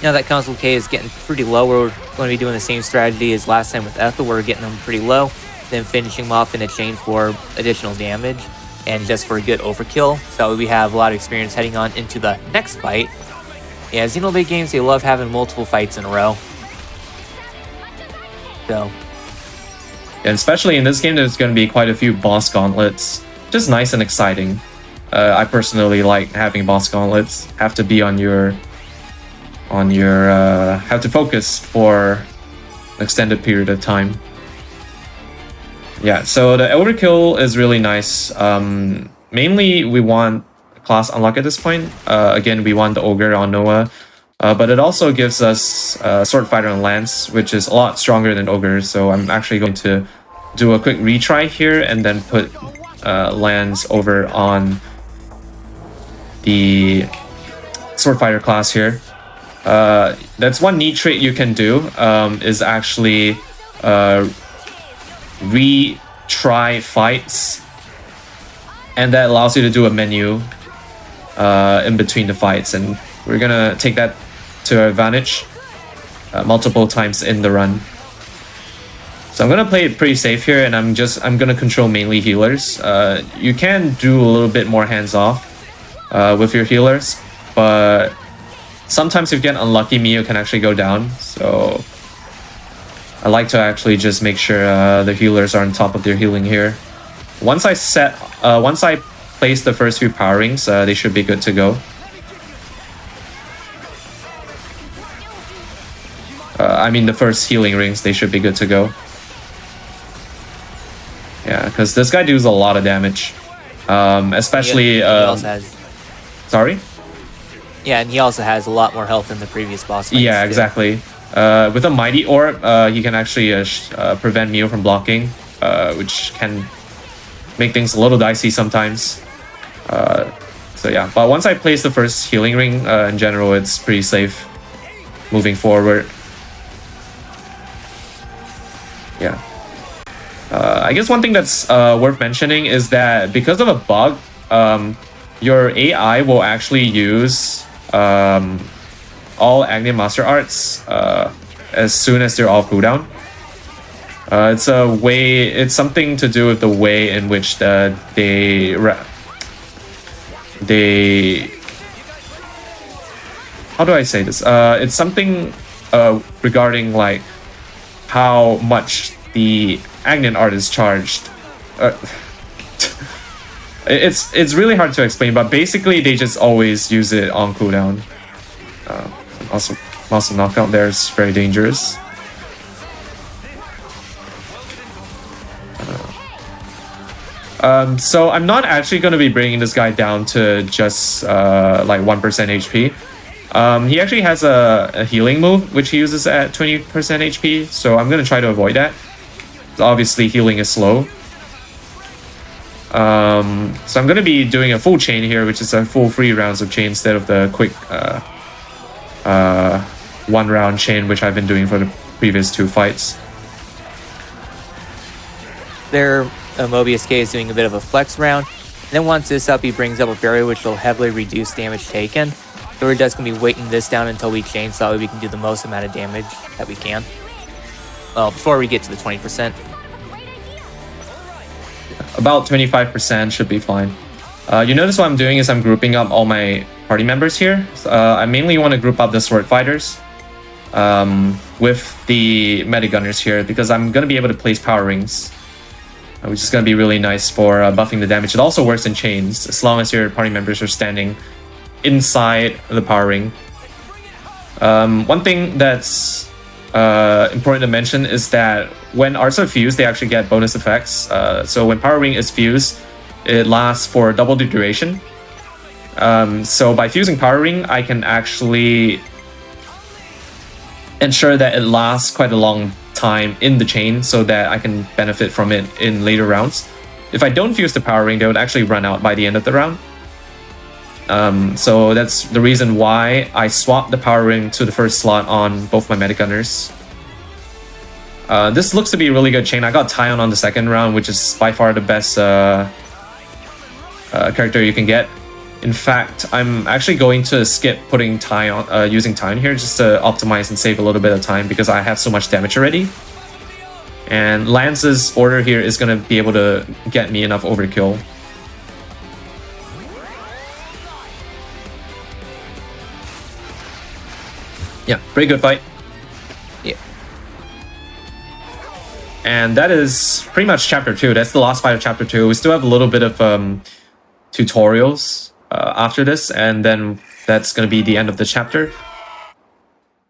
now that Console K is getting pretty low, we're going to be doing the same strategy as last time with Ethel. We're getting them pretty low, then finishing them off in a chain for additional damage and just for a good overkill. So we have a lot of experience heading on into the next fight. Yeah, Xenoblade games, they love having multiple fights in a row. So, and especially in this game, there's going to be quite a few boss gauntlets. Just nice and exciting. I personally like having boss gauntlets. Have to be on your have to focus for an extended period of time. Yeah, so the overkill is really nice. Mainly we want class unlock at this point. Again, we want the ogre on Noah. But it also gives us Sword Fighter and Lance, which is a lot stronger than Ogre. So I'm actually going to do a quick retry here and then put Lance over on the Sword Fighter class here. That's one neat trait you can do, is actually retry fights. And that allows you to do a menu in between the fights. And we're gonna take that to our advantage multiple times in the run. So I'm gonna play it pretty safe here, and I'm gonna control mainly healers. You can do a little bit more hands-off with your healers, but sometimes if you get unlucky, Mio can actually go down. So I like to actually just make sure the healers are on top of their healing here. Once I place the first few power rings, they should be good to go. I mean the first healing rings, they should be good to go. Yeah, because this guy deals a lot of damage. Especially... he also has... Sorry? Yeah, and he also has a lot more health than the previous boss fights. Yeah, exactly. With a Mighty Orb, he can actually prevent Mio from blocking, which can make things a little dicey sometimes. So yeah, but once I place the first healing ring, in general, it's pretty safe moving forward. Yeah. I guess one thing that's worth mentioning is that because of a bug, your AI will actually use all Agni Master Arts as soon as they're off cooldown. It's something to do with the way in which they how do I say this? It's something regarding like how much the Agni art is charged. It's really hard to explain, but basically they just always use it on cooldown. Also knockout there is very dangerous. So I'm not actually going to be bringing this guy down to just like 1% HP. He actually has a healing move which he uses at 20% HP, so I'm going to try to avoid that. Obviously healing is slow. So I'm going to be doing a full chain here, which is a full 3 rounds of chain instead of the quick 1 round chain which I've been doing for the previous 2 fights. There, Mobius K is doing a bit of a flex round. And then once this up, he brings up a barrier which will heavily reduce damage taken. So we're just going to be waiting this down until we chain so we can do the most amount of damage that we can. Well, before we get to the 20%. About 25% should be fine. You notice what I'm doing is I'm grouping up all my party members here. I mainly want to group up the sword fighters with the Metigunners here because I'm going to be able to place power rings, which is going to be really nice for buffing the damage. It also works in chains as long as your party members are standing inside the power ring. One thing that's important to mention is that when arts are fused, they actually get bonus effects. So when power ring is fused, it lasts for double the duration. So by fusing power ring, I can actually ensure that it lasts quite a long time in the chain so that I can benefit from it in later rounds. If I don't fuse the power ring, they would actually run out by the end of the round. So that's the reason why I swapped the power ring to the first slot on both my Metigunners. This looks to be a really good chain. I got Tyon on the second round, which is by far the best character you can get. In fact, I'm actually going to skip putting Tyon, using Tyon here just to optimize and save a little bit of time because I have so much damage already. And Lance's order here is going to be able to get me enough overkill. Yeah, pretty good fight. Yeah. And that is pretty much chapter 2. That's the last fight of chapter 2. We still have a little bit of tutorials after this, and then that's going to be the end of the chapter.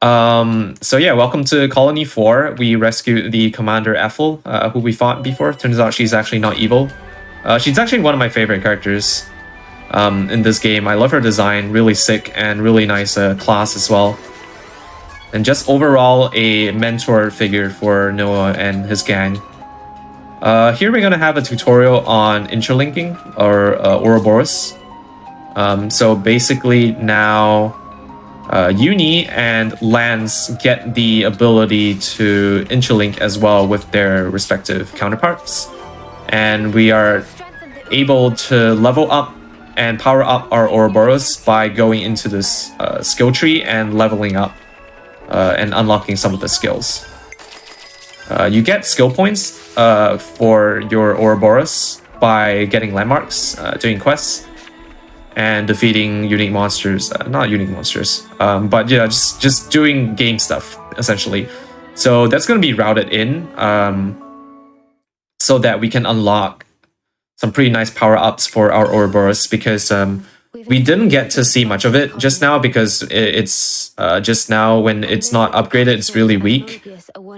So yeah, welcome to Colony 4. We rescued the Commander Ethel, who we fought before. Turns out she's actually not evil. She's actually one of my favorite characters in this game. I love her design, really sick and really nice class as well. And just overall a mentor figure for Noah and his gang. Here we're going to have a tutorial on interlinking or Ouroboros. So basically now Uni and Lance get the ability to interlink as well with their respective counterparts. And we are able to level up and power up our Ouroboros by going into this skill tree and leveling up and unlocking some of the skills. You get skill points for your Ouroboros by getting landmarks, doing quests, and defeating unique monsters. Not unique monsters, but yeah, just doing game stuff, essentially. So that's going to be routed in so that we can unlock some pretty nice power-ups for our Ouroboros, because we didn't get to see much of it just now because it's just now when it's not upgraded, it's really weak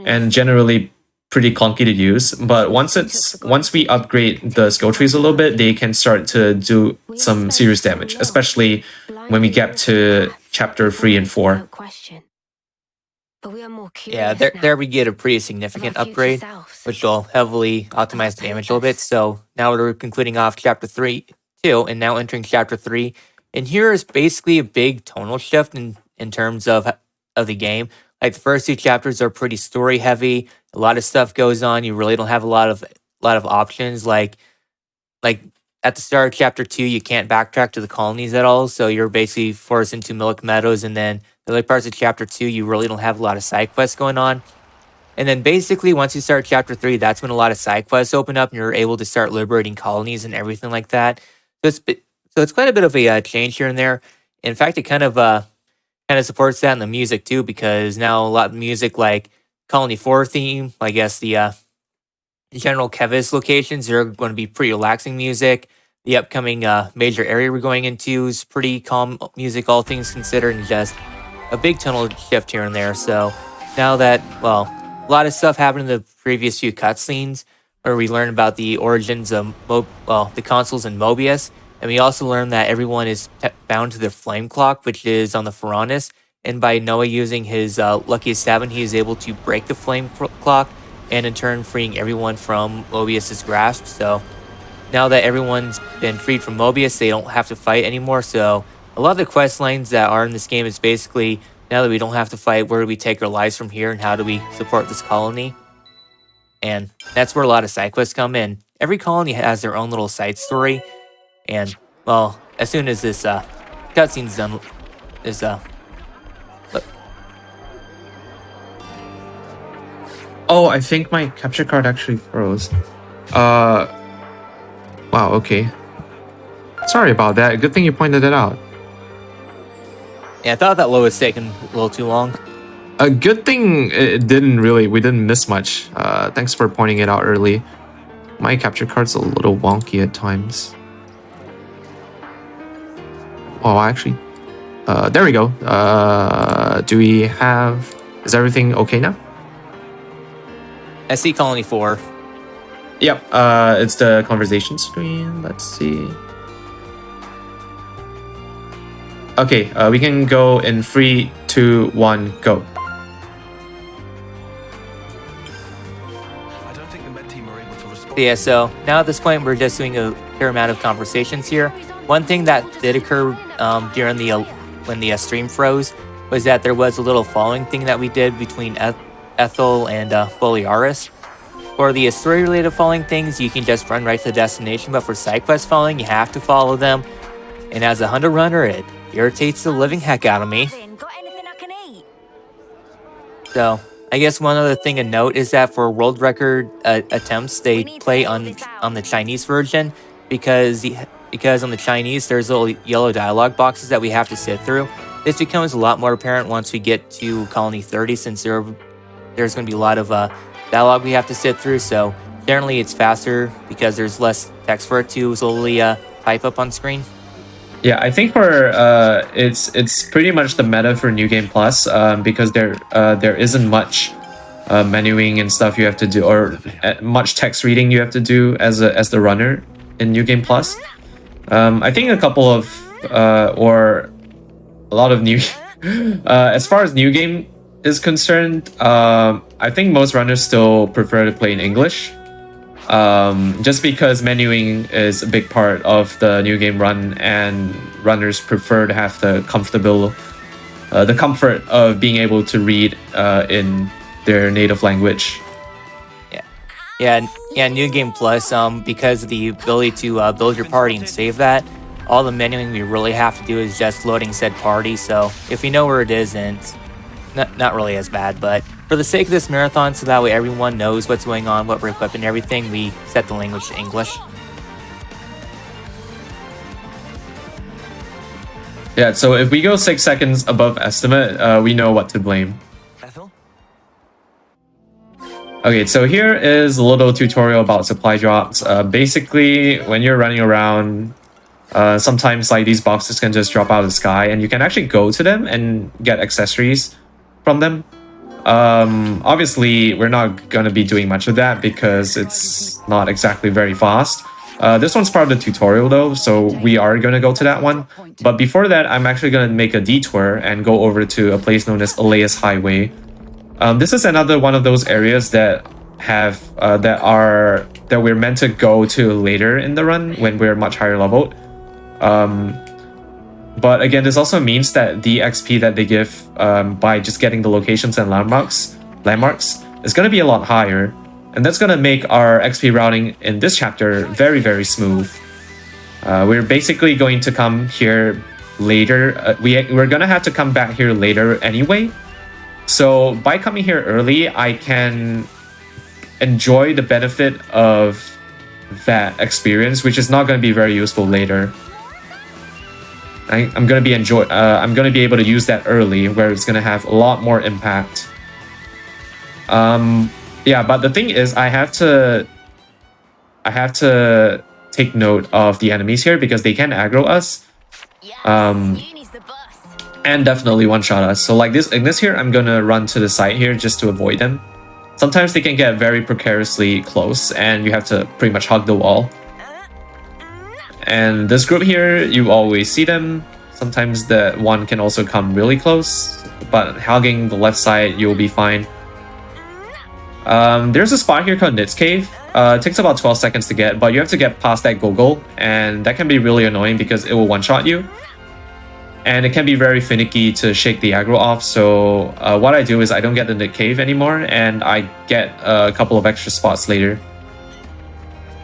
and generally pretty clunky to use. But once we upgrade the skill trees a little bit, they can start to do some serious damage, especially when we get to chapter 3 and 4. Yeah, there we get a pretty significant upgrade, which will heavily optimize the damage a little bit. So now we're concluding off chapter 3, 2, and now entering chapter 3. And here is basically a big tonal shift in terms of the game. Like the first 2 chapters are pretty story heavy. A lot of stuff goes on. You really don't have a lot of options. Like at the start of chapter 2, you can't backtrack to the colonies at all. So you're basically forced into Milk Meadows, and then the other parts of chapter 2, you really don't have a lot of side quests going on. And then basically once you start chapter 3, that's when a lot of side quests open up and you're able to start liberating colonies and everything like that. So it's quite a bit of a change here and there. In fact, it kind of supports that in the music too, because now a lot of music like Colony 4 theme, I guess the general Kevis locations are going to be pretty relaxing music. The upcoming major area we're going into is pretty calm music, all things considered, and just a big tonal shift here and there. So now that, well, a lot of stuff happened in the previous few cutscenes where we learned about the origins of the consoles in Mobius, and we also learned that everyone is bound to their flame clock, which is on the Pharaonis, and by Noah using his Lucky 7, he is able to break the flame clock, and in turn freeing everyone from Mobius's grasp. So now that everyone's been freed from Mobius, they don't have to fight anymore. So a lot of the quest lines that are in this game is basically, now that we don't have to fight, where do we take our lives from here and how do we support this colony? And that's where a lot of side quests come in. Every colony has their own little side story. And, well, as soon as this cutscene's done, look. Oh, I think my capture card actually froze. Wow, okay. Sorry about that. Good thing you pointed it out. Yeah, I thought that load was taking a little too long. A good thing it didn't really, we didn't miss much. Thanks for pointing it out early. My capture card's a little wonky at times. Oh, actually, there we go. Do we have, is everything okay now? I see Colony 4. Yep, it's the conversation screen. Let's see. Okay, we can go in 3, 2, 1, go. I don't think the med team are able to respond. Yeah, so now at this point, we're just doing a fair amount of conversations here. One thing that did occur during when the stream froze was that there was a little following thing that we did between Ethel and Foliaris. For the story-related following things, you can just run right to the destination, but for side quest following, you have to follow them. And as a hunter runner, it irritates the living heck out of me. Got anything I can eat? So, I guess one other thing to note is that for world record attempts, they play on the Chinese version because on the Chinese there's little yellow dialogue boxes that we have to sit through. This becomes a lot more apparent once we get to Colony 30, since there's going to be a lot of dialogue we have to sit through. So generally it's faster because there's less text for it to slowly type up on screen. Yeah, I think for it's pretty much the meta for New Game Plus, because there isn't much menuing and stuff you have to do, or much text reading you have to do as the runner in New Game Plus. I think a couple of or a lot of new as far as New Game is concerned, I think most runners still prefer to play in English. Just because menuing is a big part of the New Game run, and runners prefer to have the comfort of being able to read in their native language. Yeah, New Game Plus, because of the ability to build your party and save that, all the menuing we really have to do is just loading said party. So if we know where it is, then it's not really as bad. But for the sake of this marathon, so that way everyone knows what's going on, what we're equipping and everything, we set the language to English. Yeah, so if we go 6 seconds above estimate, we know what to blame. Ethel? Okay, so here is a little tutorial about supply drops. Basically, when you're running around, sometimes like these boxes can just drop out of the sky, and you can actually go to them and get accessories from them. Obviously, we're not going to be doing much of that because it's not exactly very fast. This one's part of the tutorial though, so we are going to go to that one. But before that, I'm actually going to make a detour and go over to a place known as Elias Highway. This is another one of those areas that have that we're meant to go to later in the run when we're much higher leveled. But again, this also means that the XP that they give by just getting the locations and landmarks is going to be a lot higher. And that's going to make our XP routing in this chapter very, very smooth. We're basically going to come here later. We're going to have to come back here later anyway. So by coming here early, I can enjoy the benefit of that experience, which is not going to be very useful later. I'm going to be able to use that early, where it's going to have a lot more impact. Yeah, but the thing is, I have to take note of the enemies here because they can aggro us. And definitely one-shot us. So like this Ignis here, I'm gonna run to the side here just to avoid them. Sometimes they can get very precariously close and you have to pretty much hug the wall. And this group here, you always see them. Sometimes the one can also come really close, but hugging the left side, you'll be fine. There's a spot here called Nit's Cave. It takes about 12 seconds to get, but you have to get past that goggle, and that can be really annoying because it will one-shot you. And it can be very finicky to shake the aggro off, so what I do is I don't get the Nit Cave anymore, and I get a couple of extra spots later.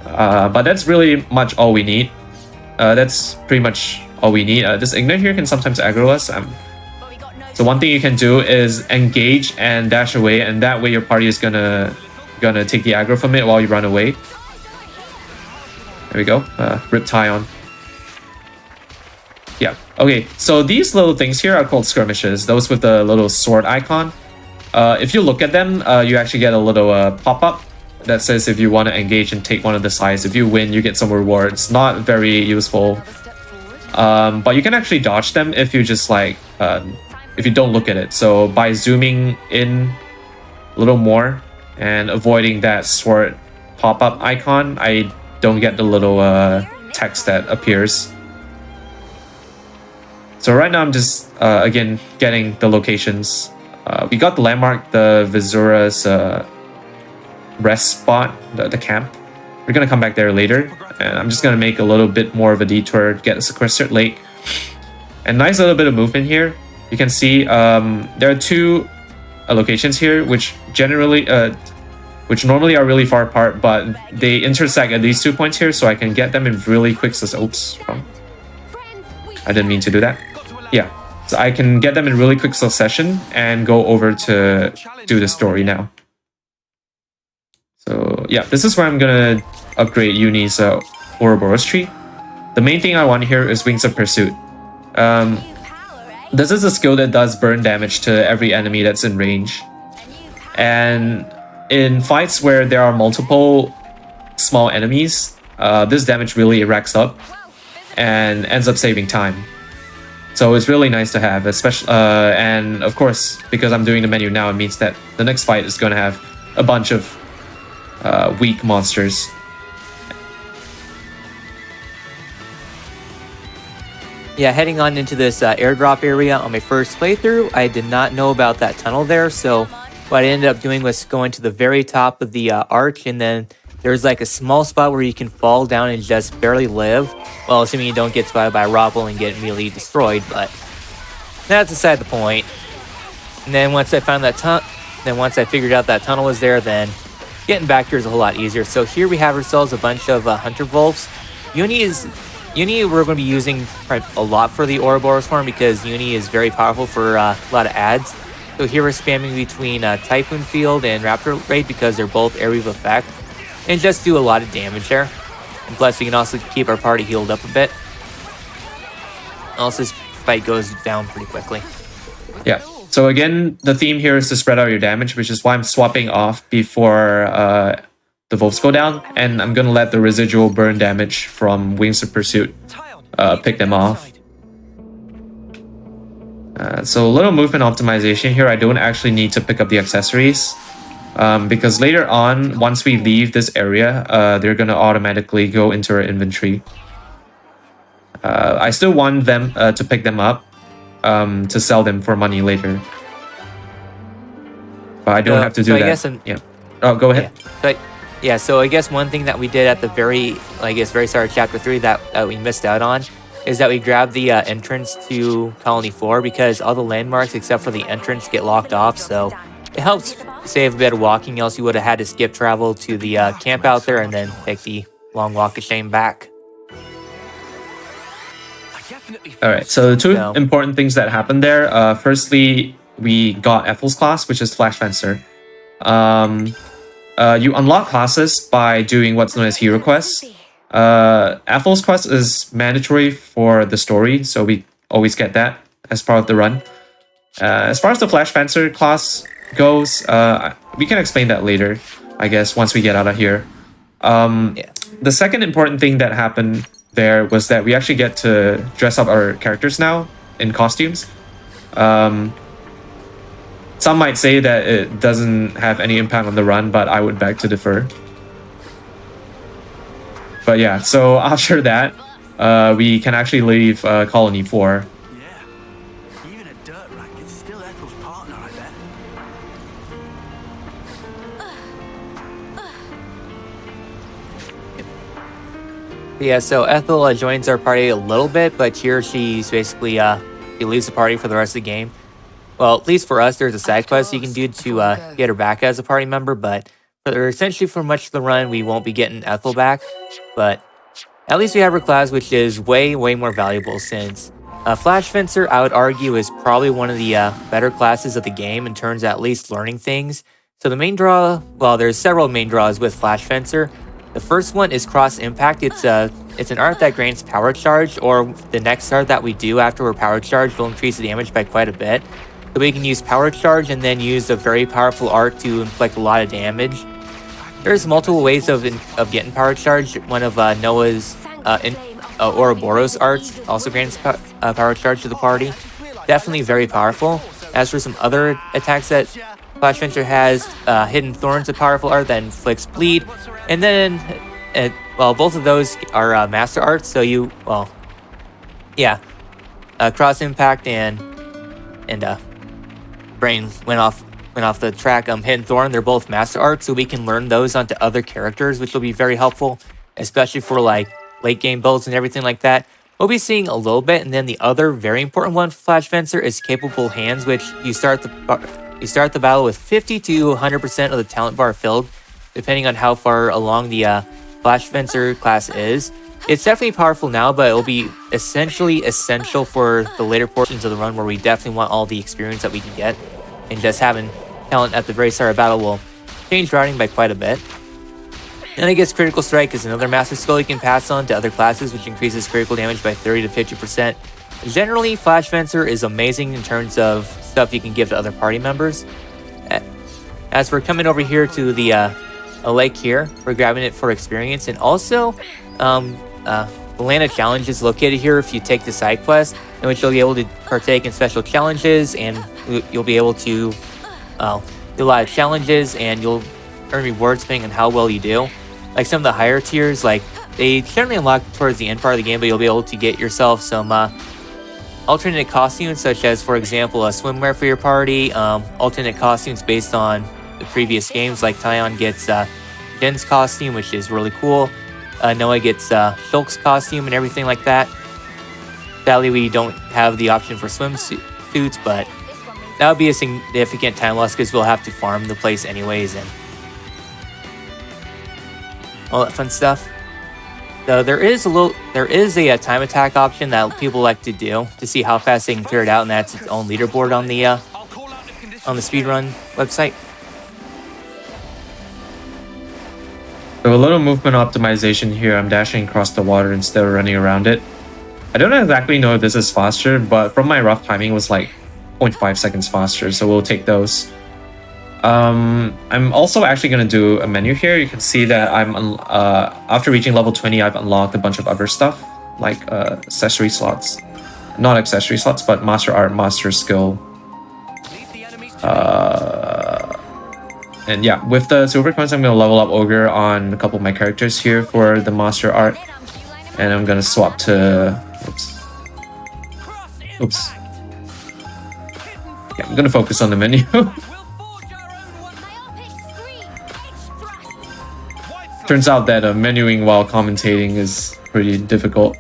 But that's really much all we need. That's pretty much all we need. This Ignite here can sometimes aggro us. So one thing you can do is engage and dash away, and that way your party is gonna take the aggro from it while you run away. There we go. Rip Tyon. Yeah. Okay. So these little things here are called skirmishes. Those with the little sword icon. If you look at them, you actually get a little pop-up that says if you want to engage and take one of the sides. If you win, you get some rewards. Not very useful. But you can actually dodge them if you just like if you don't look at it. So by zooming in a little more and avoiding that sword pop-up icon, I don't get the little text that appears. So right now I'm just again getting the locations. We got the landmark, the Visura's rest spot, the camp. We're gonna come back there later, and I'm just gonna make a little bit more of a detour to get a sequestered lake. And nice little bit of movement here. You can see there are two locations here, which normally are really far apart, but they intersect at these 2 points here, so I can get them in really quick. Oops, wrong. I didn't mean to do that. Yeah, so I can get them in really quick succession and go over to do the story now. So yeah, this is where I'm gonna upgrade Uni's Ouroboros tree. The main thing I want here is Wings of Pursuit. This is a skill that does burn damage to every enemy that's in range. And in fights where there are multiple small enemies, this damage really racks up and ends up saving time. So it's really nice to have, especially and of course, because I'm doing the menu now, it means that the next fight is going to have a bunch of weak monsters. Yeah, heading on into this airdrop area on my first playthrough, I did not know about that tunnel there, so what I ended up doing was going to the very top of the arch, and then there's like a small spot where you can fall down and just barely live. Well, assuming you don't get spotted by a Robble and get immediately destroyed, but that's beside the point. And then once I found that once I figured out that tunnel was there, then getting back here is a whole lot easier. So here we have ourselves a bunch of Hunter Wolves. Uni we're going to be using a lot for the Ouroboros farm because Uni is very powerful for a lot of ads. So here we're spamming between Typhoon Field and Raptor Raid because they're both area of effect and just do a lot of damage there. And plus we can also keep our party healed up a bit. Also this fight goes down pretty quickly. Yeah. So again, the theme here is to spread out your damage, which is why I'm swapping off before the Wolves go down, and I'm gonna let the residual burn damage from Wings of Pursuit pick them off. So a little movement optimization here. I don't actually need to pick up the accessories because later on, once we leave this area, they're gonna automatically go into our inventory. I still want them to pick them up to sell them for money later, but I don't have to do that. Yeah. Oh, go ahead. Yeah, so I guess one thing that we did at the very start of chapter 3 that we missed out on is that we grab the entrance to Colony 4 because all the landmarks except for the entrance get locked off, so it helps save a bit of walking, else you would have had to skip travel to the camp out there and then take the long walk of shame back. All right, so the two So- important things that happened there. Firstly, we got Ethel's class, which is Flash Fencer. You unlock classes by doing what's known as hero quests. Ethel's quest is mandatory for the story, so we always get that as part of the run. As far as the Flash Fencer class goes, we can explain that later, I guess, once we get out of here. The second important thing that happened there was that we actually get to dress up our characters now in costumes. Some might say that it doesn't have any impact on the run, but I would beg to differ. But yeah, so after that, we can actually leave Colony 4. Yeah. Even a dirt racket's still Ethel's partner, I bet. Yeah, so Ethel joins our party a little bit, but here she's basically she leaves the party for the rest of the game. Well, at least for us, there's a side quest you can do to get her back as a party member, but essentially for much of the run, we won't be getting Ethel back. But at least we have her class, which is way more valuable since Flash Fencer, I would argue, is probably one of the better classes of the game in terms of at least learning things. So the main draw, well, there's several main draws with Flash Fencer. The first one is Cross Impact. It's an art that grants power charge, or the next art that we do after we're power charged will increase the damage by quite a bit. So we can use power charge and then use a very powerful art to inflict a lot of damage. There's multiple ways of getting power charge. One of Noah's Ouroboros arts also grants power charge to the party. Definitely very powerful. As for some other attacks that Flash Fencer has, Hidden Thorns, a powerful art that inflicts bleed. And then, well, both of those are master arts, so you, well, yeah. Cross Impact and Brain went off the track. Hidden Thorn, they're both master arts, so we can learn those onto other characters, which will be very helpful, especially for like late game builds and everything like that. We'll be seeing a little bit, and then the other very important one for Flash Fencer is Capable Hands, which you start the battle with 50 to 100% of the talent bar filled, depending on how far along the Flash Fencer class is. It's definitely powerful now, but it will be essentially essential for the later portions of the run where we definitely want all the experience that we can get. And just having talent at the very start of battle will change routing by quite a bit. And I guess Critical Strike is another master skill you can pass on to other classes, which increases critical damage by 30 to 50%. Generally, Flash Fencer is amazing in terms of stuff you can give to other party members. As we're coming over here to the a lake here, we're grabbing it for experience, and also the Land of Challenge is located here if you take the side quest, in which you'll be able to partake in special challenges, and you'll be able to do a lot of challenges, and you'll earn rewards depending on how well you do. Like some of the higher tiers, like they generally unlock towards the end part of the game, but you'll be able to get yourself some alternate costumes, such as, for example, a swimwear for your party, alternate costumes based on the previous games, like Tyon gets Jen's costume, which is really cool. Noah gets Shulk's costume and everything like that. Sadly, we don't have the option for swimsuits, but that would be a significant time loss because we'll have to farm the place anyways and all that fun stuff. So there is a time attack option that people like to do to see how fast they can clear it out, and that's its own leaderboard on the Speedrun website. So a little movement optimization here. I'm dashing across the water instead of running around it. I don't exactly know if this is faster, but from my rough timing, it was like 0.5 seconds faster, so we'll take those. I'm also actually going to do a menu here. You can see that I'm after reaching level 20, I've unlocked a bunch of other stuff, like accessory slots. Not accessory slots, but master art, master skill. And yeah, with the silver coins, I'm going to level up Ogre on a couple of my characters here for the master art. And I'm going to swap to... Oops. Yeah, I'm going to focus on the menu. Turns out that menuing while commentating is pretty difficult.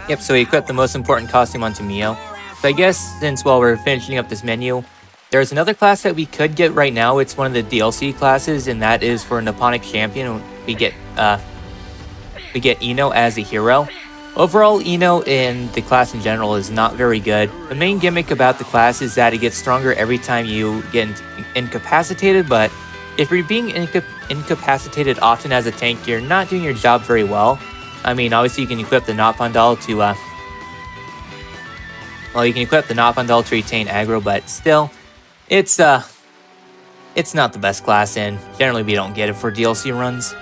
Yep, so we equipped the most important costume onto Mio. So I guess since while we're finishing up this menu, there's another class that we could get right now. It's one of the DLC classes, and that is for Nipponic Champion. We get Ino as a hero. Overall, Ino in the class in general is not very good. The main gimmick about the class is that it gets stronger every time you get incapacitated, but if you're being incapacitated often as a tank, you're not doing your job very well. I mean, obviously you can equip the Nopondal to, you can equip the Nopondal to retain aggro, but still, it's not the best class, and generally we don't get it for DLC runs.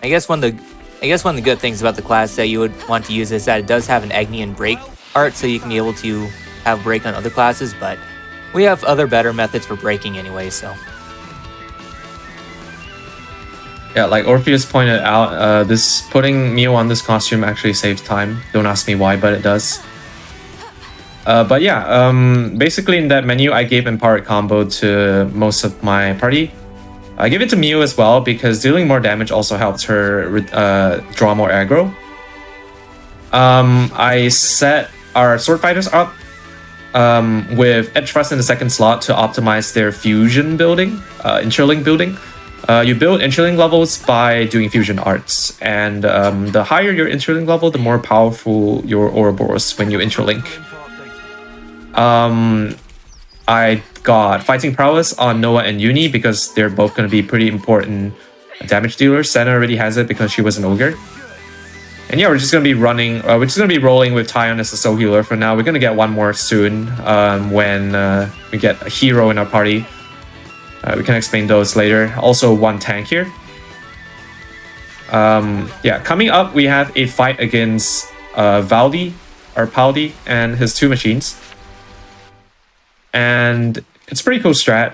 I guess one of the good things about the class that you would want to use is that it does have an Agni and Break art, so you can be able to have Break on other classes, but we have other better methods for breaking anyway, so. Yeah, like Orpheus pointed out, this putting Mio on this costume actually saves time. Don't ask me why, but it does. But yeah, basically in that menu, I gave Empowered Combo to most of my party. I give it to Mio as well because dealing more damage also helps her draw more aggro. I set our sword fighters up with Edge Thrust in the second slot to optimize their fusion building, Interlink building. You build Interlink levels by doing fusion arts, and the higher your Interlink level, the more powerful your Ouroboros when you Interlink. I got Fighting Prowess on Noah and Uni because they're both going to be pretty important damage dealers. Senna already has it because she was an ogre. And yeah, we're just going to be rolling with Tyon as a soul healer for now. We're going to get one more soon when we get a hero in our party. We can explain those later. Also, one tank here. Yeah, coming up, we have a fight against Valdi, or Paldi, and his two machines. And it's a pretty cool strat.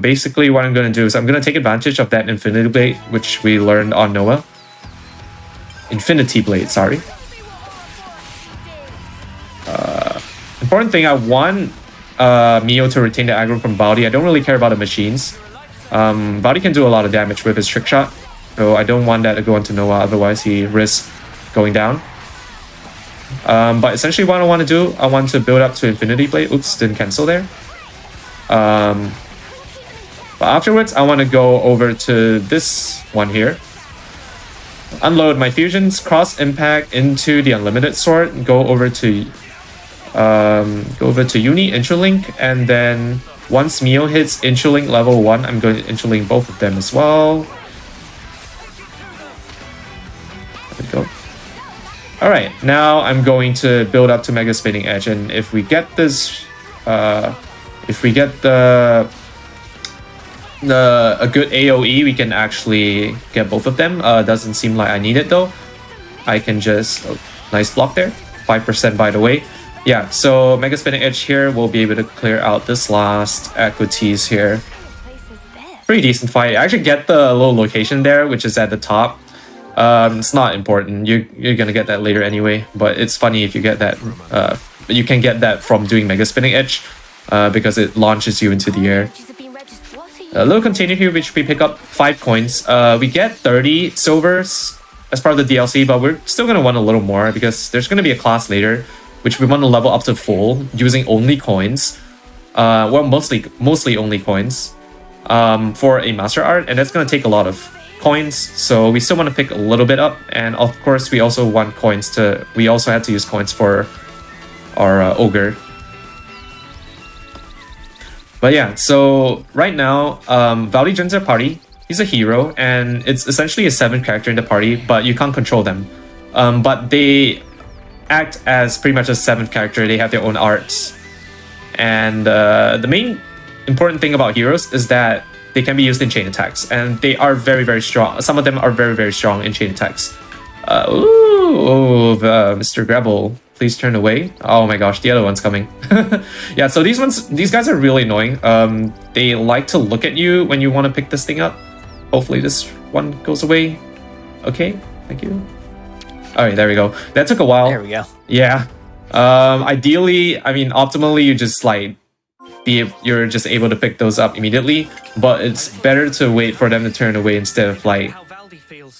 Basically, what I'm going to do is I'm going to take advantage of that Infinity Blade, which we learned on Noah. Infinity Blade, sorry. Important thing, I want Mio to retain the aggro from Valdi. I don't really care about the machines. Valdi can do a lot of damage with his trick shot, so I don't want that to go into Noah, otherwise he risks going down. But essentially what I want to do, I want to build up to Infinity Blade. Oops, didn't cancel there. But afterwards, I want to go over to this one here. Unload my fusions, cross impact into the unlimited sword, go over to Uni, Interlink, and then once Mio hits Interlink level 1, I'm going to Interlink both of them as well. There we go. Alright, now I'm going to build up to Mega Spinning Edge, and if we get this, if we get a good AoE, we can actually get both of them. Doesn't seem like I need it though. I can just, nice block there, 5% by the way. Yeah, so Mega Spinning Edge here, we'll be able to clear out this last equities here. Pretty decent fight. I actually get the little location there, which is at the top. It's not important. You're gonna get that later anyway. But it's funny if you get that. You can get that from doing Mega Spinning Edge, because it launches you into the air. A little container here, which we pick up 5 coins. We get 30 silvers as part of the DLC, but we're still gonna want a little more because there's gonna be a class later, which we want to level up to full using only coins. Well, mostly only coins for a master art, and that's gonna take a lot of coins, so we still want to pick a little bit up. And of course we also want coins to, we also had to use coins for our ogre. But yeah, so right now Valdi joins our party. He's a hero, and it's essentially a 7th character in the party, but you can't control them. But they act as pretty much a 7th character. They have their own arts, and the main important thing about heroes is that they can be used in chain attacks, and they are very strong. Some of them are very strong in chain attacks. Mr. Grebel, please turn away. Oh my gosh, the other one's coming. Yeah, so these guys are really annoying. They like to look at you when you want to pick this thing up. Hopefully this one goes away. Okay, thank you. Alright, there we go. That took a while. There we go. Yeah. Ideally, I mean, optimally, you just like you're just able to pick those up immediately, but it's better to wait for them to turn away instead of like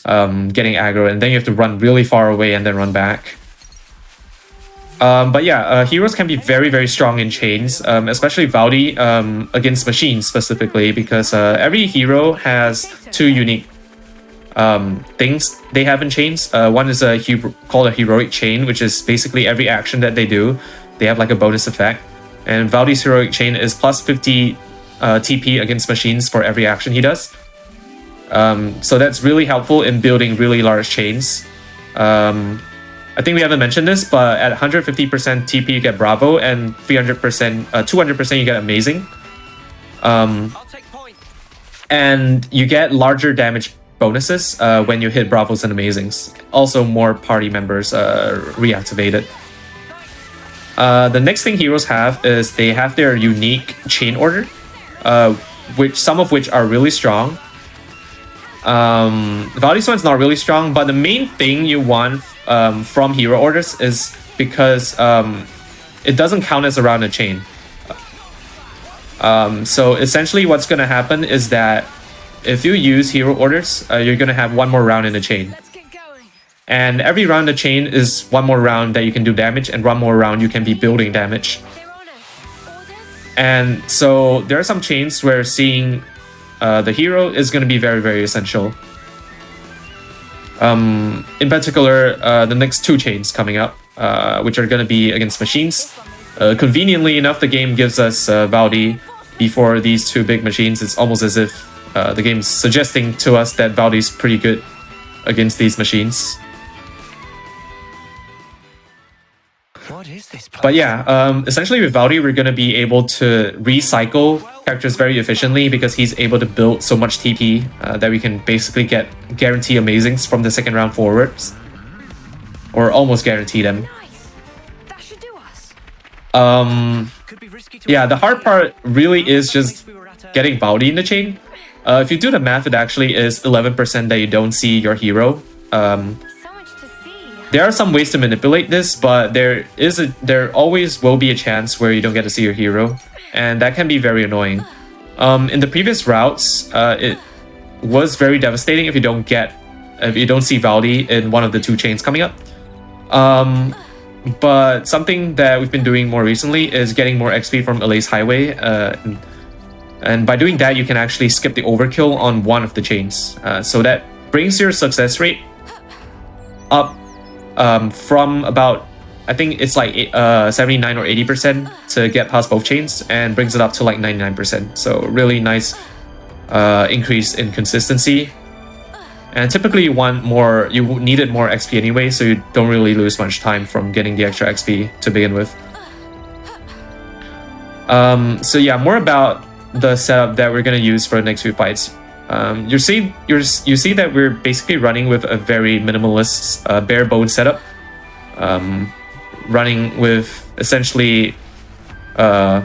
getting aggro, and then you have to run really far away and then run back. But yeah, heroes can be very, very strong in chains, especially Valdi against machines specifically, because every hero has two unique things they have in chains. One is called a heroic chain, which is basically every action that they do, they have like a bonus effect. And Valdi's heroic chain is plus 50 TP against machines for every action he does. So that's really helpful in building really large chains. I think we haven't mentioned this, but at 150% TP you get Bravo, and 200% you get Amazing. And you get larger damage bonuses when you hit Bravos and Amazings. Also, more party members reactivated. The next thing heroes have is they have their unique chain order, some of which are really strong. Valdi's one's not really strong, but the main thing you want from hero orders is because it doesn't count as a round a chain. So essentially what's going to happen is that if you use hero orders, you're going to have one more round in the chain. And every round in the chain is one more round that you can do damage, and one more round you can be building damage. And so there are some chains where seeing the hero is going to be very, very essential. In particular, the next two chains coming up, which are going to be against machines. Conveniently enough, the game gives us Valdi before these two big machines. It's almost as if the game's suggesting to us that Valdi's pretty good against these machines. What is this place? But yeah, essentially with Valdi, we're going to be able to recycle characters very efficiently because he's able to build so much TP that we can basically guarantee Amazings from the second round forwards. Or almost guarantee them. Nice. That should do us. Yeah, the hard part really is just getting Valdi in the chain. If you do the math, it actually is 11% that you don't see your hero. So much to see. There are some ways to manipulate this, but there always will be a chance where you don't get to see your hero, and that can be very annoying. In the previous routes, it was very devastating if you don't see Valdi in one of the two chains coming up. But something that we've been doing more recently is getting more XP from Elai's Highway, and by doing that, you can actually skip the overkill on one of the chains. So that brings your success rate up from about, I think it's like 79 or 80% to get past both chains, and brings it up to like 99%. So really nice increase in consistency. And typically you needed more XP anyway, so you don't really lose much time from getting the extra XP to begin with. So yeah, more about the setup that we're going to use for the next few fights. You see that we're basically running with a very minimalist, bare bones setup. Running with essentially a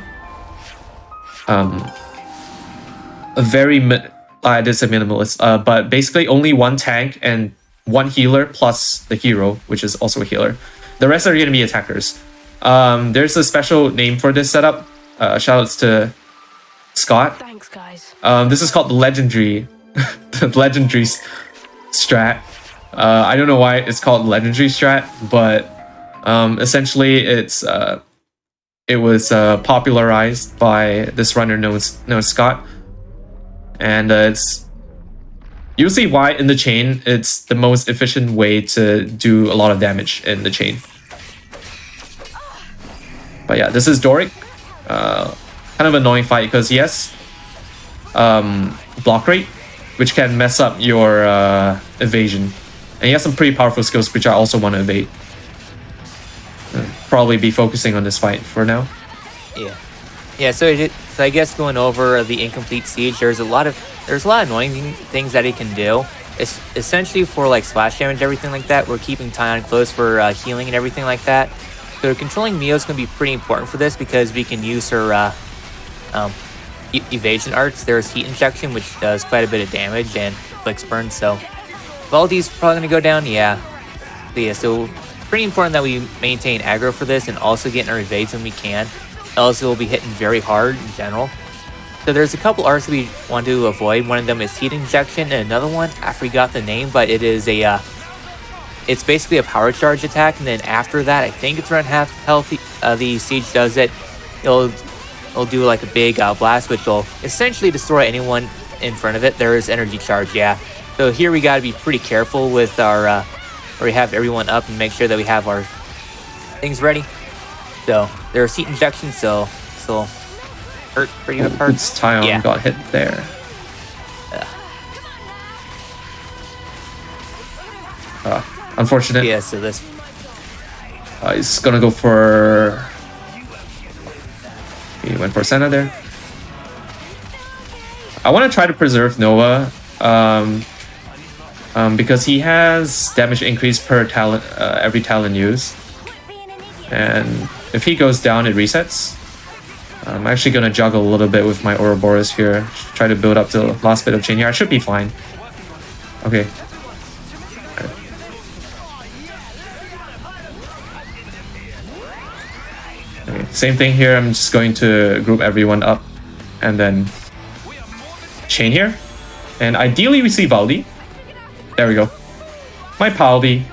very I did say minimalist, but basically only one tank and one healer plus the hero, which is also a healer. The rest are going to be attackers. There's a special name for this setup. Shoutouts to Scott. Thanks, guys. This is called the legendary strat. I don't know why it's called legendary strat, but essentially it was popularized by this runner known as Scott, and you'll see why in the chain it's the most efficient way to do a lot of damage in the chain. But yeah, this is Doric. Kind of annoying fight because he has block rate, which can mess up your evasion, and he has some pretty powerful skills which I also want to evade. Probably be focusing on this fight for now. Yeah. So I guess going over the incomplete siege, there's a lot of annoying things that he can do. It's essentially for like splash damage and everything like that. We're keeping Tyon close for healing and everything like that. So controlling Mio is going to be pretty important for this because we can use her evasion arts. There's heat injection, which does quite a bit of damage, and flicks burn. So Valdi's probably going to go down. Yeah. So pretty important that we maintain aggro for this and also get in our evades when we can. Else it will be hitting very hard in general. So there's a couple arts we want to avoid. One of them is heat injection, and another one, I forgot the name, but it is a it's basically a power charge attack, and then after that, I think it's around half health. The siege does it. It'll do like a big blast, which will essentially destroy anyone in front of it. There is energy charge, yeah. So here we got to be pretty careful with our where we have everyone up and make sure that we have our things ready. So there's heat injection, so hurt pretty good parts. It's Tyon got hit there. Unfortunate. Yeah, so this he's gonna go for. He went for Senna there. I want to try to preserve Noah, because he has damage increase per talent every talent used, and if he goes down, it resets. I'm actually gonna juggle a little bit with my Ouroboros here, try to build up the last bit of chain here. I should be fine. Okay. Okay, same thing here. I'm just going to group everyone up and then chain here. And ideally we see Valdi. There we go. My Paldi.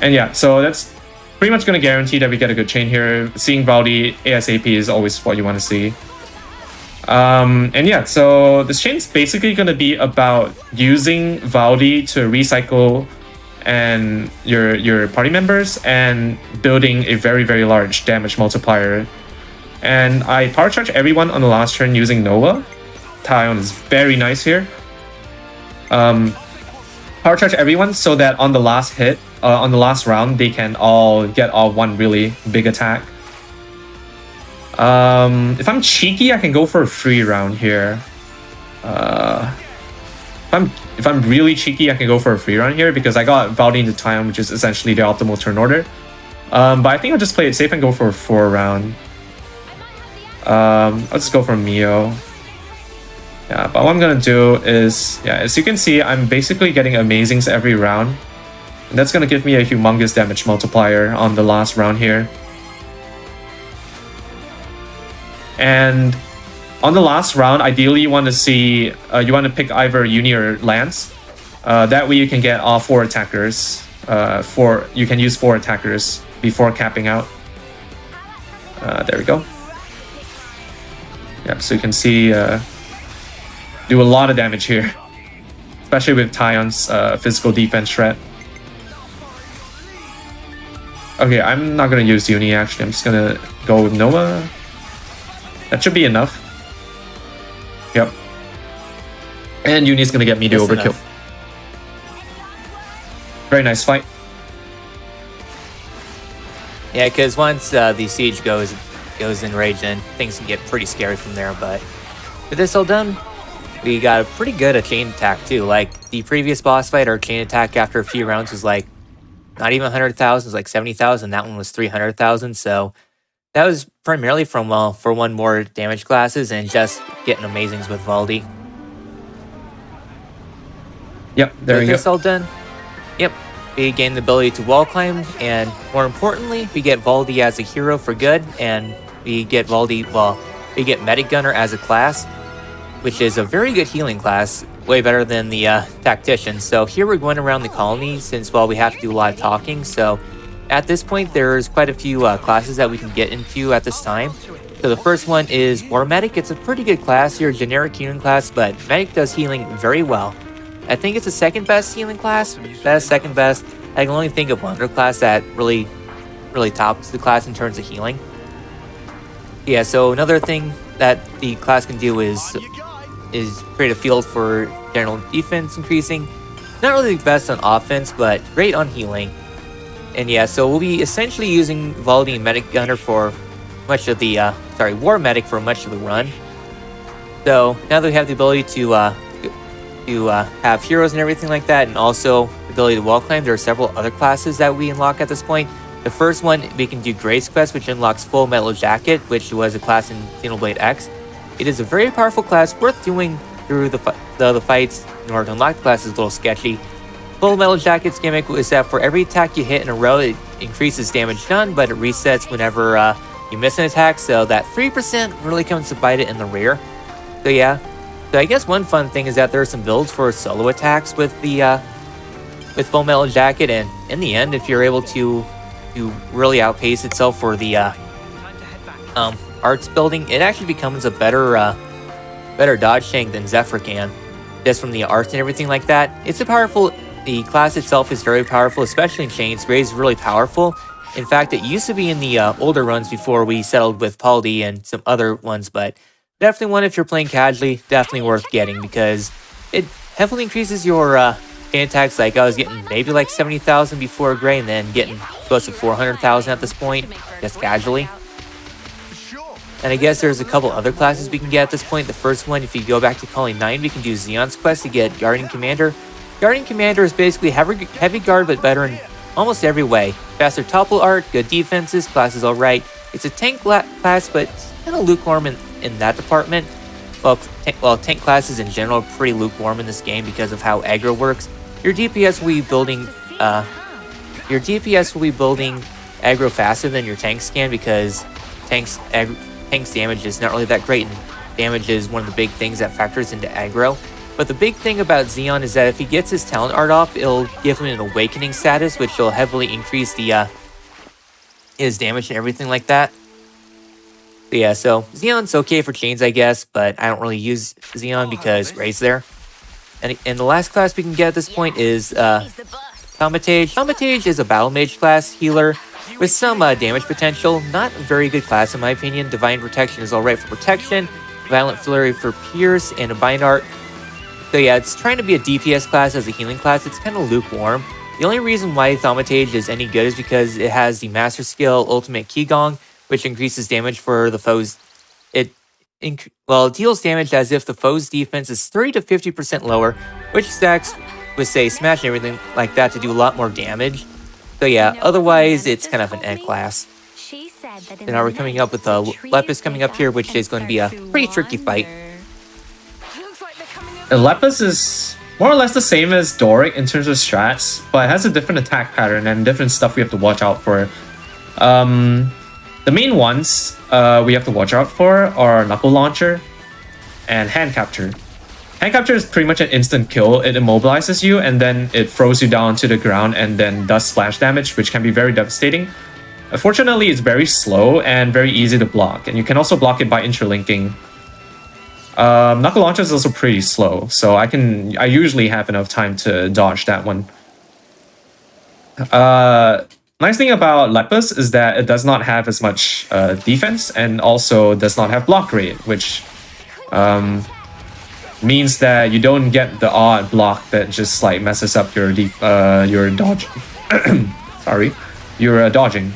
And yeah, so that's pretty much going to guarantee that we get a good chain here. Seeing Valdi ASAP is always what you want to see. And yeah, so this chain is basically going to be about using Valdi to recycle and your party members and building a very, very large damage multiplier. And I power charge everyone on the last turn using Nova. Tyon is very nice here. Power charge everyone so that on the last hit, on the last round, they can all get one really big attack. If I'm cheeky, I can go for a free round here. If I'm really cheeky, I can go for a free round here because I got Valdi into Tyon, which is essentially the optimal turn order. But I think I'll just play it safe and go for a 4 round. I'll just go for Mio. Yeah, but what I'm gonna do is, yeah, as you can see, I'm basically getting amazings every round. And that's gonna give me a humongous damage multiplier on the last round here. And on the last round, ideally you want to see, you want to pick either Uni or Lance. That way you can get all 4 attackers. You can use 4 attackers before capping out. There we go. Yeah, so you can see do a lot of damage here, especially with Tyon's physical defense threat. Okay, I'm not gonna use Uni actually. I'm just gonna go with Nova. That should be enough. Yep. And Uni's gonna get me to overkill. Enough. Very nice fight. Yeah, because once the siege goes in rage, then things can get pretty scary from there. But with this all done, we got a pretty good chain attack too. Like the previous boss fight, our chain attack after a few rounds was like not even 100,000, it was like 70,000. That one was 300,000. So that was primarily from for 1 more damage classes and just getting amazings with Valdi. Yep, there with we go. this all done, yep, we gain the ability to wall climb, and more importantly, we get Valdi as a hero for good, and we get Valdi, well, we get Medic Gunner as a class, which is a very good healing class, way better than the Tactician. So here we're going around the colony since, well, we have to do a lot of talking. So at this point, there's quite a few classes that we can get into at this time. So the first one is War Medic. It's a pretty good class. You're a generic healing class, but Medic does healing very well. I think it's the second best healing class. Second best. I can only think of one other class that really tops the class in terms of healing. Yeah, so another thing that the class can do is create a field for general defense increasing. Not really the best on offense, but great on healing. And yeah, so we'll be essentially using Valdi and Medic Gunner for much of the, War Medic for much of the run. So now that we have the ability to have heroes and everything like that, and also the ability to wall climb, there are several other classes that we unlock at this point. The first one, we can do Grace Quest, which unlocks Full Metal Jacket, which was a class in Xenoblade X. It is a very powerful class, worth doing through the other fights in order to unlock the class. Is a little sketchy. Full Metal Jacket's gimmick is that for every attack you hit in a row, it increases damage done, but it resets whenever you miss an attack, so that 3% really comes to bite it in the rear. So yeah, so I guess one fun thing is that there are some builds for solo attacks with the with Full Metal Jacket, and in the end, if you're able to really outpace itself for the arts building, it actually becomes a better dodge tank than Zephyr can, just from the arts and everything like that. It's a powerful. The class itself is very powerful, especially in Chains. Gray's really powerful. In fact, it used to be in the older runs before we settled with Paul D and some other ones, but definitely one if you're playing casually, definitely worth getting because it heavily increases your attacks. Like I was getting maybe like 70,000 before Gray, and then getting close to 400,000 at this point, just casually. And I guess there's a couple other classes we can get at this point. The first one, if you go back to Calling 9, we can do Xeon's Quest to get Guardian Commander. Guardian Commander is basically heavy guard, but better in almost every way. Faster topple art, good defenses, class is alright. It's a tank class, but kind of lukewarm in that department. Well, tank classes in general are pretty lukewarm in this game because of how aggro works. Your DPS will be building aggro faster than your tanks can because tank's damage is not really that great, and damage is one of the big things that factors into aggro. But the big thing about Xeon is that if he gets his talent art off, it'll give him an awakening status, which will heavily increase the his damage and everything like that. But yeah, so Xeon's okay for Chains, I guess, but I don't really use Xeon because Gray's there. And the last class we can get at this point is Thaumatage. Thaumatage is a Battle Mage class healer with some damage potential. Not a very good class in my opinion. Divine Protection is alright for protection, Violent Flurry for Pierce, and a Bind Art. So yeah, it's trying to be a DPS class as a healing class. It's kind of lukewarm. The only reason why Thaumatage is any good is because it has the Master Skill Ultimate Qigong, which increases damage for the foes. It deals damage as if the foe's defense is 30 to 50% lower, which stacks with, say, Smash and everything like that to do a lot more damage. So yeah, otherwise, it's kind of an end class. And now we're coming up with a Lepus coming up here, which is going to be a pretty tricky fight. Lepus is more or less the same as Doric in terms of strats, but it has a different attack pattern and different stuff we have to watch out for. The main ones we have to watch out for are Knuckle Launcher and Hand Capture. Hand Capture is pretty much an instant kill. It immobilizes you and then it throws you down to the ground and then does splash damage, which can be very devastating. Unfortunately, it's very slow and very easy to block, and you can also block it by interlinking. Knuckle Launcher is also pretty slow, so I usually have enough time to dodge that one. Nice thing about Lepus is that it does not have as much defense and also does not have block rate, which means that you don't get the odd block that just like messes up your dodge. Sorry, your dodging.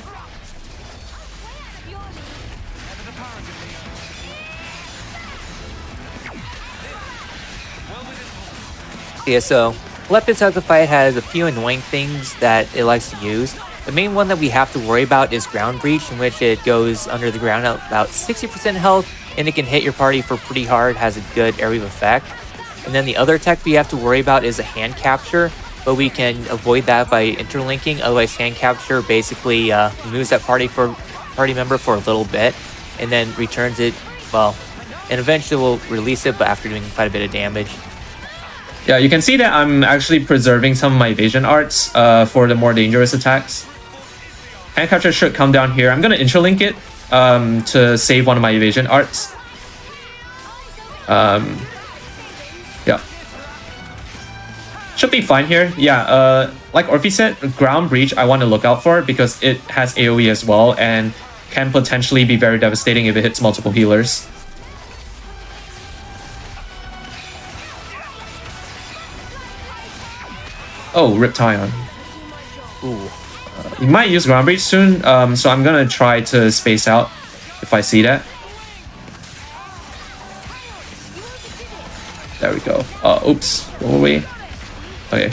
Yeah, so Lepus as a fight has a few annoying things that it likes to use. The main one that we have to worry about is Ground Breach, in which it goes under the ground at about 60% health, and it can hit your party for pretty hard, has a good area of effect. And then the other tech we have to worry about is a Hand Capture, but we can avoid that by interlinking. Otherwise, Hand Capture basically moves that party member for a little bit, and then returns it, well, and eventually will release it, but after doing quite a bit of damage. Yeah, you can see that I'm actually preserving some of my evasion arts for the more dangerous attacks. Hand Capture should come down here. I'm going to interlink it to save one of my evasion arts. Yeah. Should be fine here. Yeah, like Orphe said, Ground Breach I want to look out for because it has AoE as well and can potentially be very devastating if it hits multiple healers. Oh, Rip Tyon. Ooh. He might use Ground Breach soon, so I'm gonna try to space out if I see that. There we go. Oops. Go away. Okay.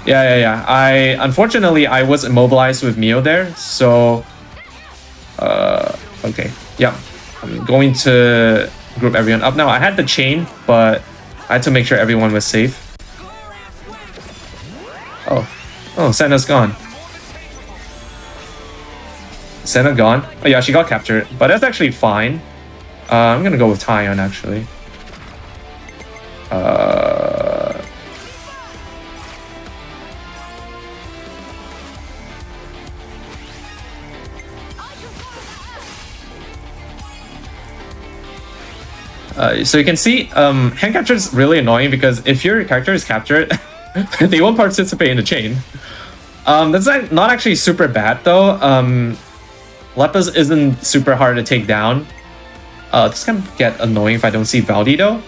Yeah. Unfortunately, I was immobilized with Mio there, so... okay. Yeah. I'm going to group everyone up now. I had the chain, but I had to make sure everyone was safe. Oh, Senna's gone. Senna gone. Oh yeah, she got captured, but that's actually fine. I'm gonna go with Tyon actually. So you can see, hand capture is really annoying because if your character is captured, they won't participate in the chain. That's not actually super bad though. Lepus isn't super hard to take down. This can get annoying if I don't see Valdi though.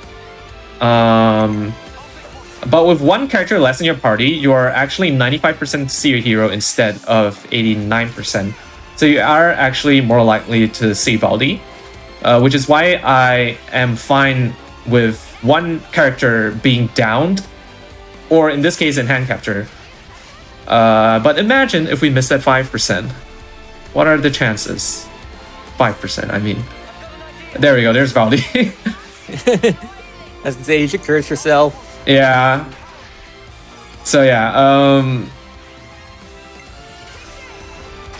But with one character less in your party, you are actually 95% see your hero instead of 89%. So you are actually more likely to see Valdi. Which is why I am fine with one character being downed, or in this case in hand capture. But imagine if we miss that 5%. What are the chances? 5%, I mean. There we go, there's Valdi. I was gonna say, you should curse yourself. Yeah. So yeah,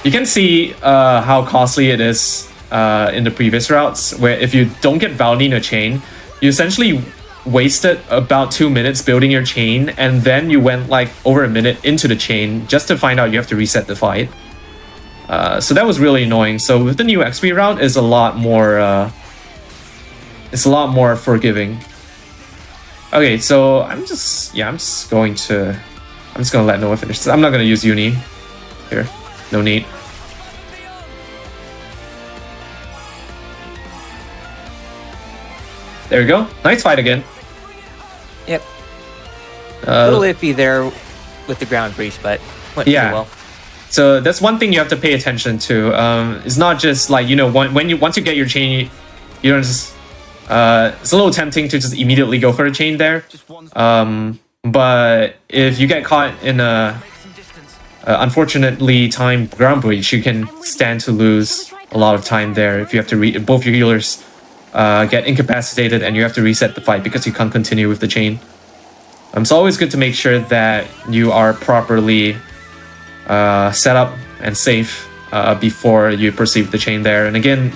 you can see how costly it is in the previous routes, where if you don't get Valdi in a chain, you essentially wasted about 2 minutes building your chain, and then you went like over a minute into the chain just to find out you have to reset the fight. So that was really annoying. So with the new XP route, it's a lot more forgiving. Okay, so I'm just gonna let Noah finish this. I'm not gonna use Uni here. No need. There we go. Nice fight again. Yep. A little iffy there with the ground breach, but went pretty well. So that's one thing you have to pay attention to. It's not just like, you know, once you get your chain, you don't just. It's a little tempting to just immediately go for a chain there. But if you get caught in a unfortunately timed ground breach, you can stand to lose a lot of time there if you have to both your healers get incapacitated and you have to reset the fight because you can't continue with the chain. It's always good to make sure that you are properly set up and safe before you proceed with the chain there. And again,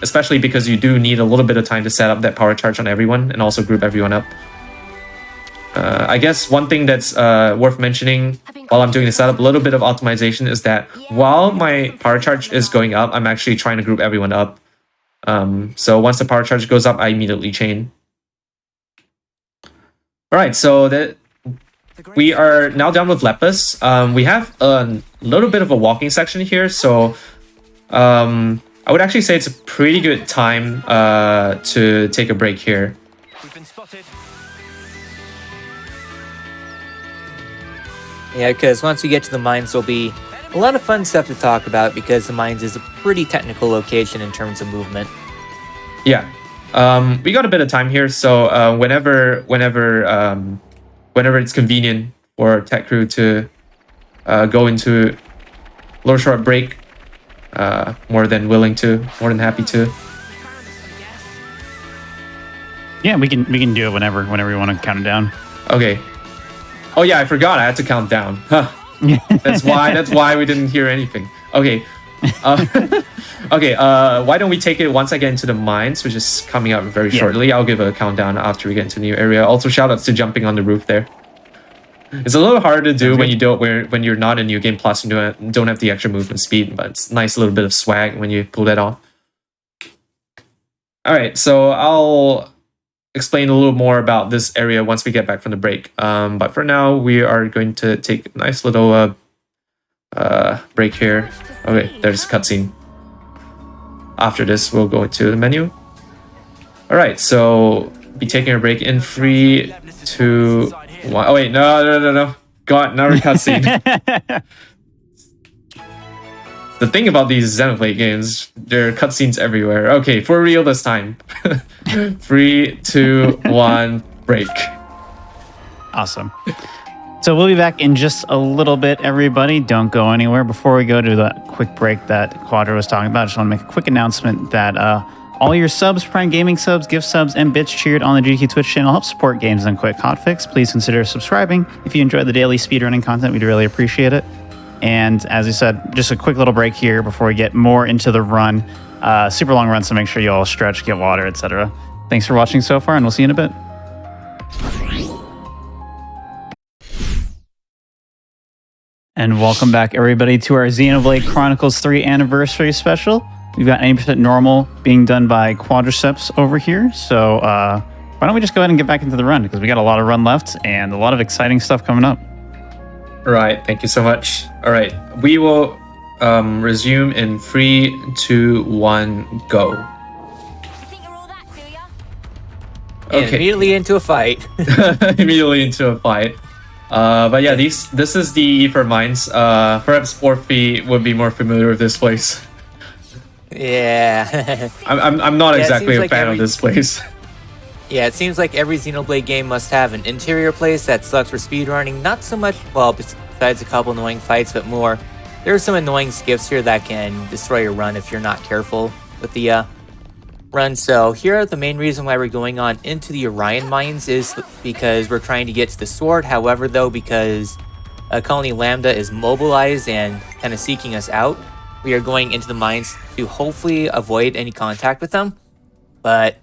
especially because you do need a little bit of time to set up that power charge on everyone and also group everyone up. I guess one thing that's worth mentioning while I'm doing the setup, a little bit of optimization, is that while my power charge is going up, I'm actually trying to group everyone up. So once the power charge goes up, I immediately chain. Alright, so we are now done with Lepus. We have a little bit of a walking section here, so I would actually say it's a pretty good time to take a break here. We've been spotted. Yeah, because once we get to the mines, there'll be a lot of fun stuff to talk about because the mines is a pretty technical location in terms of movement. Yeah, we got a bit of time here, so whenever it's convenient for tech crew to go into a little short break, more than happy to. Yeah, we can do it whenever you want to count it down. Okay. Oh yeah, I forgot I had to count down. Huh. That's why we didn't hear anything. Okay. Okay, why don't we take it once I get into the mines, which is coming up very shortly. I'll give a countdown after we get into the new area. Also, shoutouts to jumping on the roof there. It's a little harder to do when you're not in New Game Plus and don't have the extra movement speed, but it's a nice little bit of swag when you pull that off. Alright, so I'll explain a little more about this area once we get back from the break. But for now, we are going to take a nice little break here. Okay, there's a cutscene. After this, we'll go into the menu. Alright, so be taking a break in 3, 2, 1. Oh wait, no. God, another cutscene. The thing about these Xenoblade games, there are cutscenes everywhere. Okay, for real this time. 3, 2, 1, break. Awesome. So we'll be back in just a little bit, everybody. Don't go anywhere. Before we go to the quick break that Quadra was talking about, I just want to make a quick announcement that all your subs, Prime Gaming subs, gift subs, and bits cheered on the GDQ Twitch channel help support Games Done Quick Hotfix. Please consider subscribing. If you enjoy the daily speedrunning content, we'd really appreciate it. And as I said, just a quick little break here before we get more into the run. Super long run, so make sure you all stretch, get water, etc. Thanks for watching so far, and we'll see you in a bit. And welcome back, everybody, to our Xenoblade Chronicles 3 anniversary special. We've got 80% normal being done by Quadriceps over here. So why don't we just go ahead and get back into the run, because we got a lot of run left and a lot of exciting stuff coming up. Right, thank you so much. All right, we will resume in 3, 2, 1, go. You think you're all that, do ya? And Okay. immediately into a fight. Immediately into a fight. But yeah, this is the Ether Mines. Perhaps Orphe would be more familiar with this place. Yeah. I'm not Yeah, it exactly seems a like fan of every- this place. Yeah, it seems like every Xenoblade game must have an interior place that sucks for speedrunning. Not so much, well, besides a couple annoying fights, but more. There are some annoying skips here that can destroy your run if you're not careful with the run. So here are the main reason why we're going on into the Orion Mines is because we're trying to get to the sword. However, though, because Colony Lambda is mobilized and kind of seeking us out, we are going into the mines to hopefully avoid any contact with them. But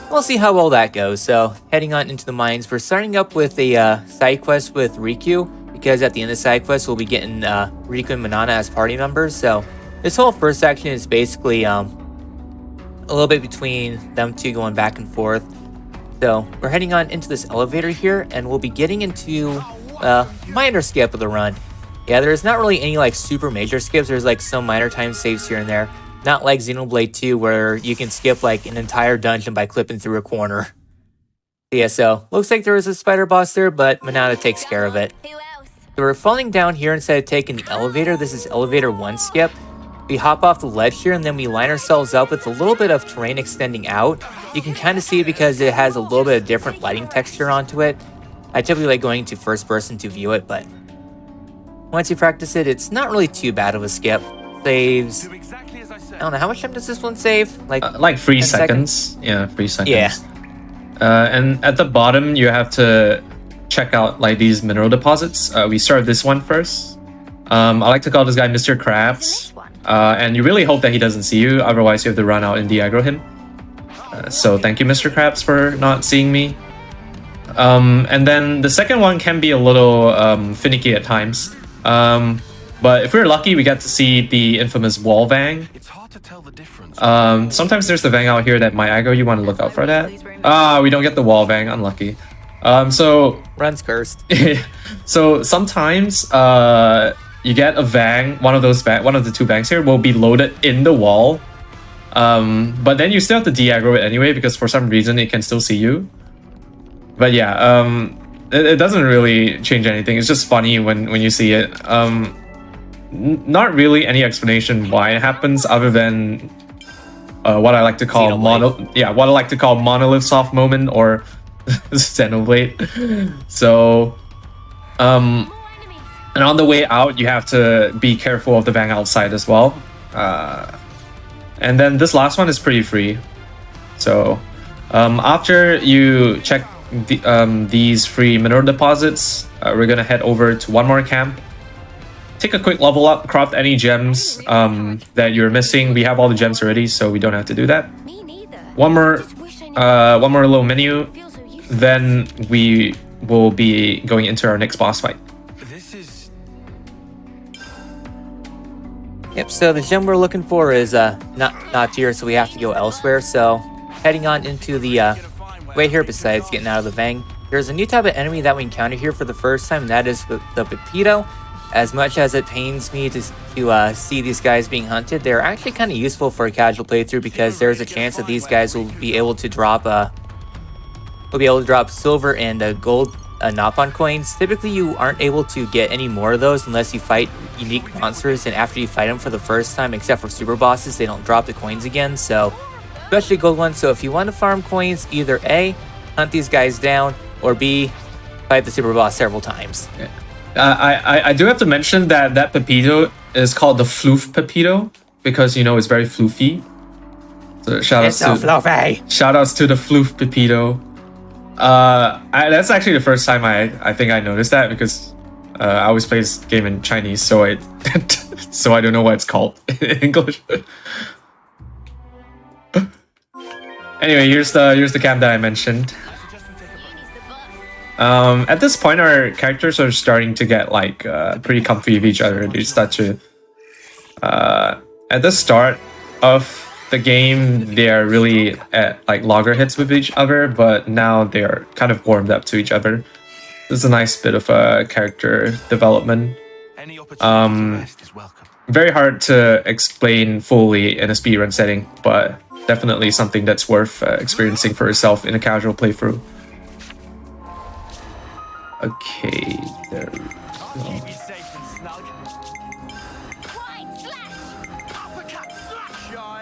we'll see how well that goes. So heading on into the mines, we're starting up with a side quest with Riku, because at the end of the side quest we'll be getting Riku and Manana as party members. So this whole first section is basically a little bit between them two going back and forth. So we're heading on into this elevator here, and we'll be getting into a minor skip of the run. Yeah, there's not really any like super major skips. There's like some minor time saves here and there. Not like Xenoblade 2 where you can skip like an entire dungeon by clipping through a corner. Yeah, so looks like there is a spider boss there, but Manana takes care of it. Who else? So we're falling down here instead of taking the elevator. This is elevator 1 skip. We hop off the ledge here and then we line ourselves up with a little bit of terrain extending out. You can kind of see it because it has a little bit of different lighting texture onto it. I typically like going to first person to view it, but once you practice it, it's not really too bad of a skip. Saves. Do exactly as I said. I don't know, how much time does this one save? Like 3 10 seconds. Yeah, 3 seconds. Yeah. And at the bottom, you have to check out like these mineral deposits. We start this one first. I like to call this guy Mr. Krabs. And you really hope that he doesn't see you, otherwise you have to run out and de-aggro him. So thank you, Mr. Krabs, for not seeing me. And then the second one can be a little finicky at times. But if we're lucky, we get to see the infamous wall Vang. It's hard to tell the difference. Sometimes there's the Vang out here that might aggro. You want to look out for that. We don't get the wall Vang. Unlucky. So Run's cursed. so sometimes you get a Vang. One of the 2 Vangs here will be loaded in the wall. But then you still have to de-aggro it anyway because for some reason it can still see you. But yeah, it doesn't really change anything. It's just funny when you see it. Not really any explanation why it happens other than what I like to call monolith soft moment or Xenoblade. So and on the way out you have to be careful of the Vang outside as well. And then this last one is pretty free. So after you check these free mineral deposits, we're gonna head over to one more camp. Take a quick level up, craft any gems that you're missing. We have all the gems already, so we don't have to do that. Me neither. One more little menu, Feels so useful. then we will be going into our next boss fight. This is Yep, so the gem we're looking for is not here, so we have to go elsewhere. So heading on into the way here besides getting out of the Vang, there's a new type of enemy that we encounter here for the first time, and that is the Pepito. As much as it pains me to see these guys being hunted, they're actually kind of useful for a casual playthrough because there's a chance that these guys will be able to drop silver and gold Nopon coins. Typically, you aren't able to get any more of those unless you fight unique monsters, and after you fight them for the first time, except for super bosses, they don't drop the coins again. So, especially gold ones. So if you want to farm coins, either A, hunt these guys down, or B, fight the super boss several times. I do have to mention that Pepito is called the Floof Pepito because it's very floofy. So shout outs to the Floof Pepito. That's actually the first time I think I noticed that because I always play this game in Chinese, so I so I don't know what it's called in English. Anyway, here's the camp that I mentioned. At this point, our characters are starting to get like pretty comfy with each other. They start to at the start of the game, they are really at like loggerheads with each other, but now they are kind of warmed up to each other. This is a nice bit of character development. Very hard to explain fully in a speedrun setting, but definitely something that's worth experiencing for yourself in a casual playthrough. Okay, there we go.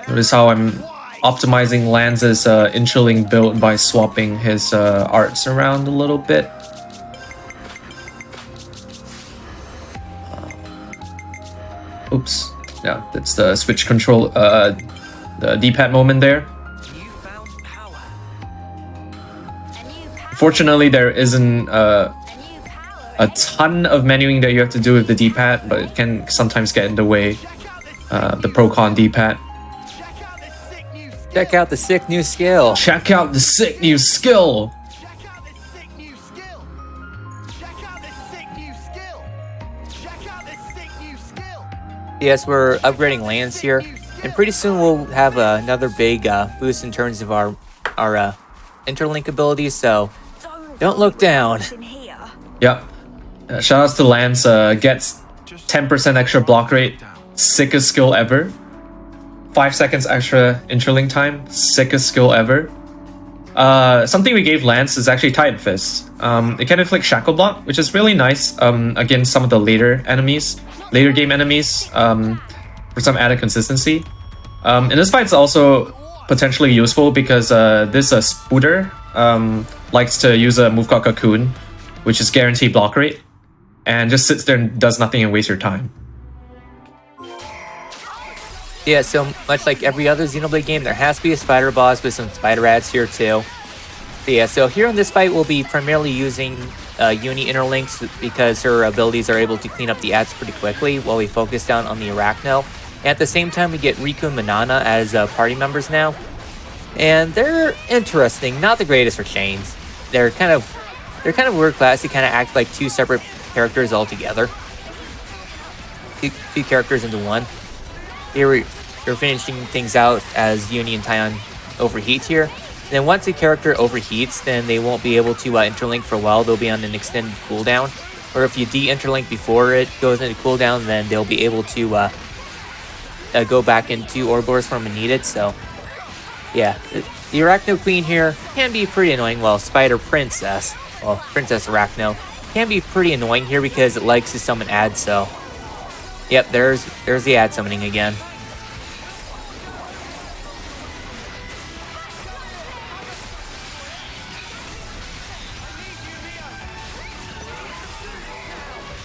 Notice how I'm optimizing Lance's Inchling build by swapping his arts around a little bit. Oops, yeah, that's the switch control, the D-pad moment there. Fortunately, there isn't a ton of menuing that you have to do with the D-pad, but it can sometimes get in the way. The Pro-Con D-pad. Check out the sick new skill. Check out the sick new skill. Yes, we're upgrading Lance here, and pretty soon we'll have another big boost in terms of our interlink abilities. So don't look down. Yep. Shout outs to Lance. Gets 10% extra block rate. Sickest skill ever. 5 seconds extra interlink time. Sickest skill ever. Something we gave Lance is actually Titan Fist. It can inflict Shackle Block, which is really nice against some of the later game enemies, for some added consistency. In this fight, it's also potentially useful because this Spooter likes to use a move called Cocoon, which is guaranteed block rate, and just sits there and does nothing and wastes your time. Yeah, so much like every other Xenoblade game, there has to be a spider boss with some spider ads here too. So yeah, so here in this fight, we'll be primarily using Uni interlinks because her abilities are able to clean up the ads pretty quickly while we focus down on the Arachno. And at the same time, we get Riku and Manana as party members now. And they're interesting, not the greatest for chains. They're kind of weird class. They kind of act like two separate characters altogether. Two characters into one. Here we're finishing things out as Uni and Taion overheat here. Then once a character overheats, then they won't be able to interlink for a while. They'll be on an extended cooldown. Or if you de-interlink before it goes into cooldown, then they'll be able to go back into Ouroboros form when needed. So yeah, the Arachno Queen here can be pretty annoying. Well, Spider Princess, Princess Arachno, can be pretty annoying here because it likes to summon ads. So yep, there's the ad summoning again.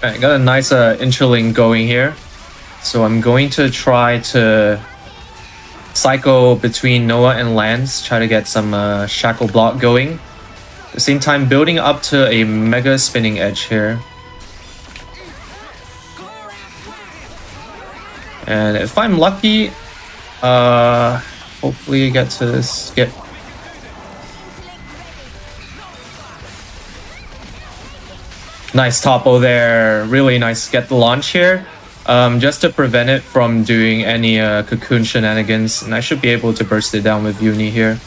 Alright, got a nice interlink going here. So I'm going to try to cycle between Noah and Lance, try to get some shackle block going. At the same time, building up to a mega spinning edge here. And if I'm lucky, hopefully get to skip. Nice topo there, really nice get the launch here. Just to prevent it from doing any cocoon shenanigans, and I should be able to burst it down with Uni here.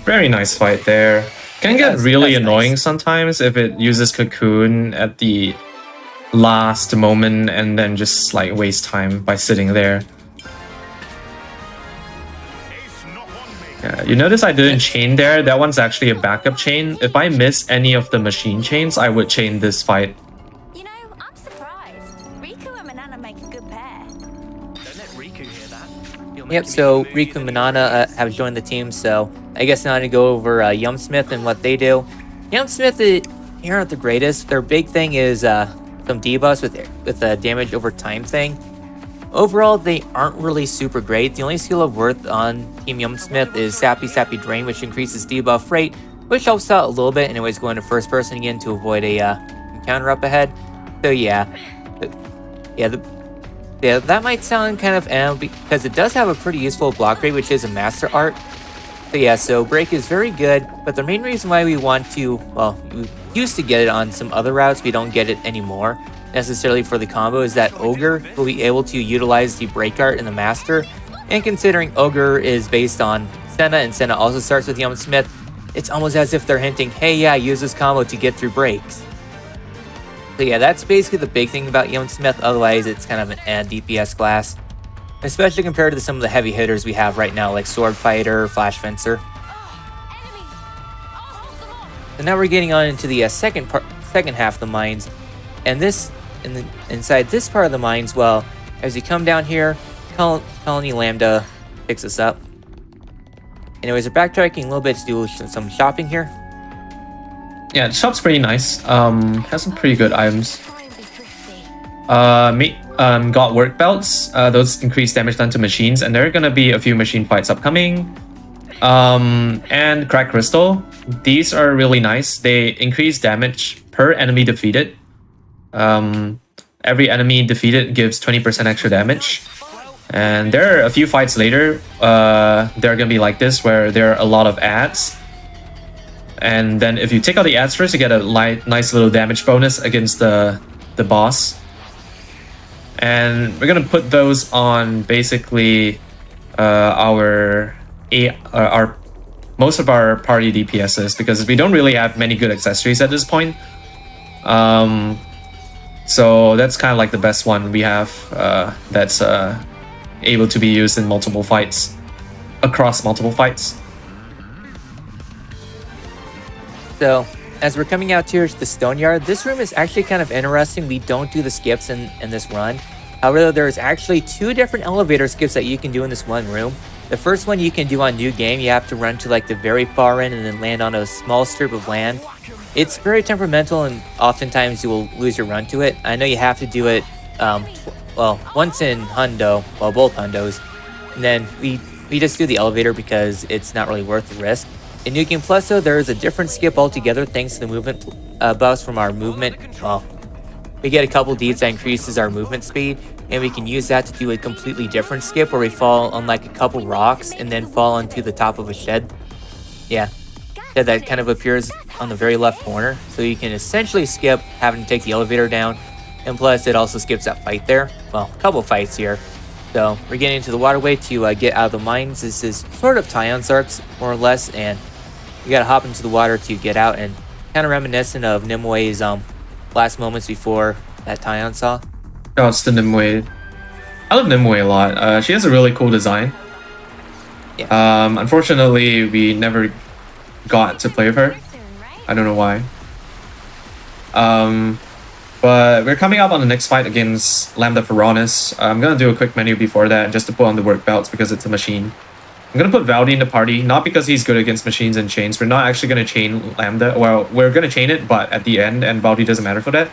Very nice fight there. Can get really annoying sometimes if it uses cocoon at the last moment and then just like waste time by sitting there. Yeah, you notice I didn't chain there. That one's actually a backup chain. If I miss any of the machine chains, I would chain this fight. You know, I'm surprised. Riku and Manana make a good pair. Don't let Riku hear that. Yep, so Riku and Manana have joined the team, so I guess now to go over Yumsmith and what they do. Yumsmith, they aren't the greatest. Their big thing is some debuffs with the damage over time thing. Overall, they aren't really super great. The only skill of worth on Team Yumsmith is Sappy Sappy Drain, which increases debuff rate, which helps out a little bit. Anyways, going to first person again to avoid a encounter up ahead. So yeah, that might sound kind of because it does have a pretty useful block rate, which is a master art. So yeah, so break is very good, but the main reason why we want to, well, we used to get it on some other routes, we don't get it anymore necessarily for the combo, is that Ogre will be able to utilize the break art in the master. And considering Ogre is based on Senna, and Senna also starts with Young Smith, it's almost as if they're hinting, hey yeah, use this combo to get through breaks. So yeah, that's basically the big thing about Young Smith, otherwise it's kind of an DPS class. Especially compared to some of the heavy hitters we have right now, like Sword Fighter, Flash Fencer. So now we're getting on into the second half of the mines, and inside this part of the mines, well, as you come down here, Colony Lambda picks us up. Anyways, we're backtracking a little bit to do some shopping here. Yeah, the shop's pretty nice. Has some pretty good items. Got work belts. Those increase damage done to machines, and there are gonna be a few machine fights upcoming. And crack crystal. These are really nice. They increase damage per enemy defeated. Every enemy defeated gives 20% extra damage. And there are a few fights later. They're gonna be like this, where there are a lot of ads. And then if you take out the ads first, you get a nice little damage bonus against the boss. And we're gonna put those on basically most of our party DPSs, because we don't really have many good accessories at this point. So that's kind of like the best one we have that's able to be used in multiple fights, across multiple fights. So as we're coming out here to the Stoneyard, this room is actually kind of interesting. We don't do the skips in this run. However, there's actually 2 different elevator skips that you can do in this one room. The first one you can do on New Game. You have to run to like the very far end and then land on a small strip of land. It's very temperamental, and oftentimes you will lose your run to it. I know you have to do it, once in Hundo, well, both Hundos. And then we just do the elevator because it's not really worth the risk. In New Game Plus, though, there is a different skip altogether thanks to the movement buffs from our movement. Well, we get a couple deeds that increases our movement speed, and we can use that to do a completely different skip where we fall on like a couple rocks and then fall onto the top of a shed. Yeah, that kind of appears on the very left corner. So you can essentially skip having to take the elevator down, and plus it also skips that fight there. Well, a couple fights here. So we're getting into the waterway to get out of the mines. This is sort of Tyon Arcs, more or less, and you gotta hop into the water to get out, and kind of reminiscent of Nimwe's last moments before that Tyon saw. Shouts to Nimue. I love Nimue a lot. She has a really cool design. Yeah. Unfortunately, we never got to play with her. I don't know why. But we're coming up on the next fight against Lambda Ferronis. I'm gonna do a quick menu before that just to put on the work belts because it's a machine. I'm gonna put Valdi in the party, not because he's good against machines and chains. We're not actually gonna chain Lambda. Well, we're gonna chain it, but at the end, and Valdi doesn't matter for that.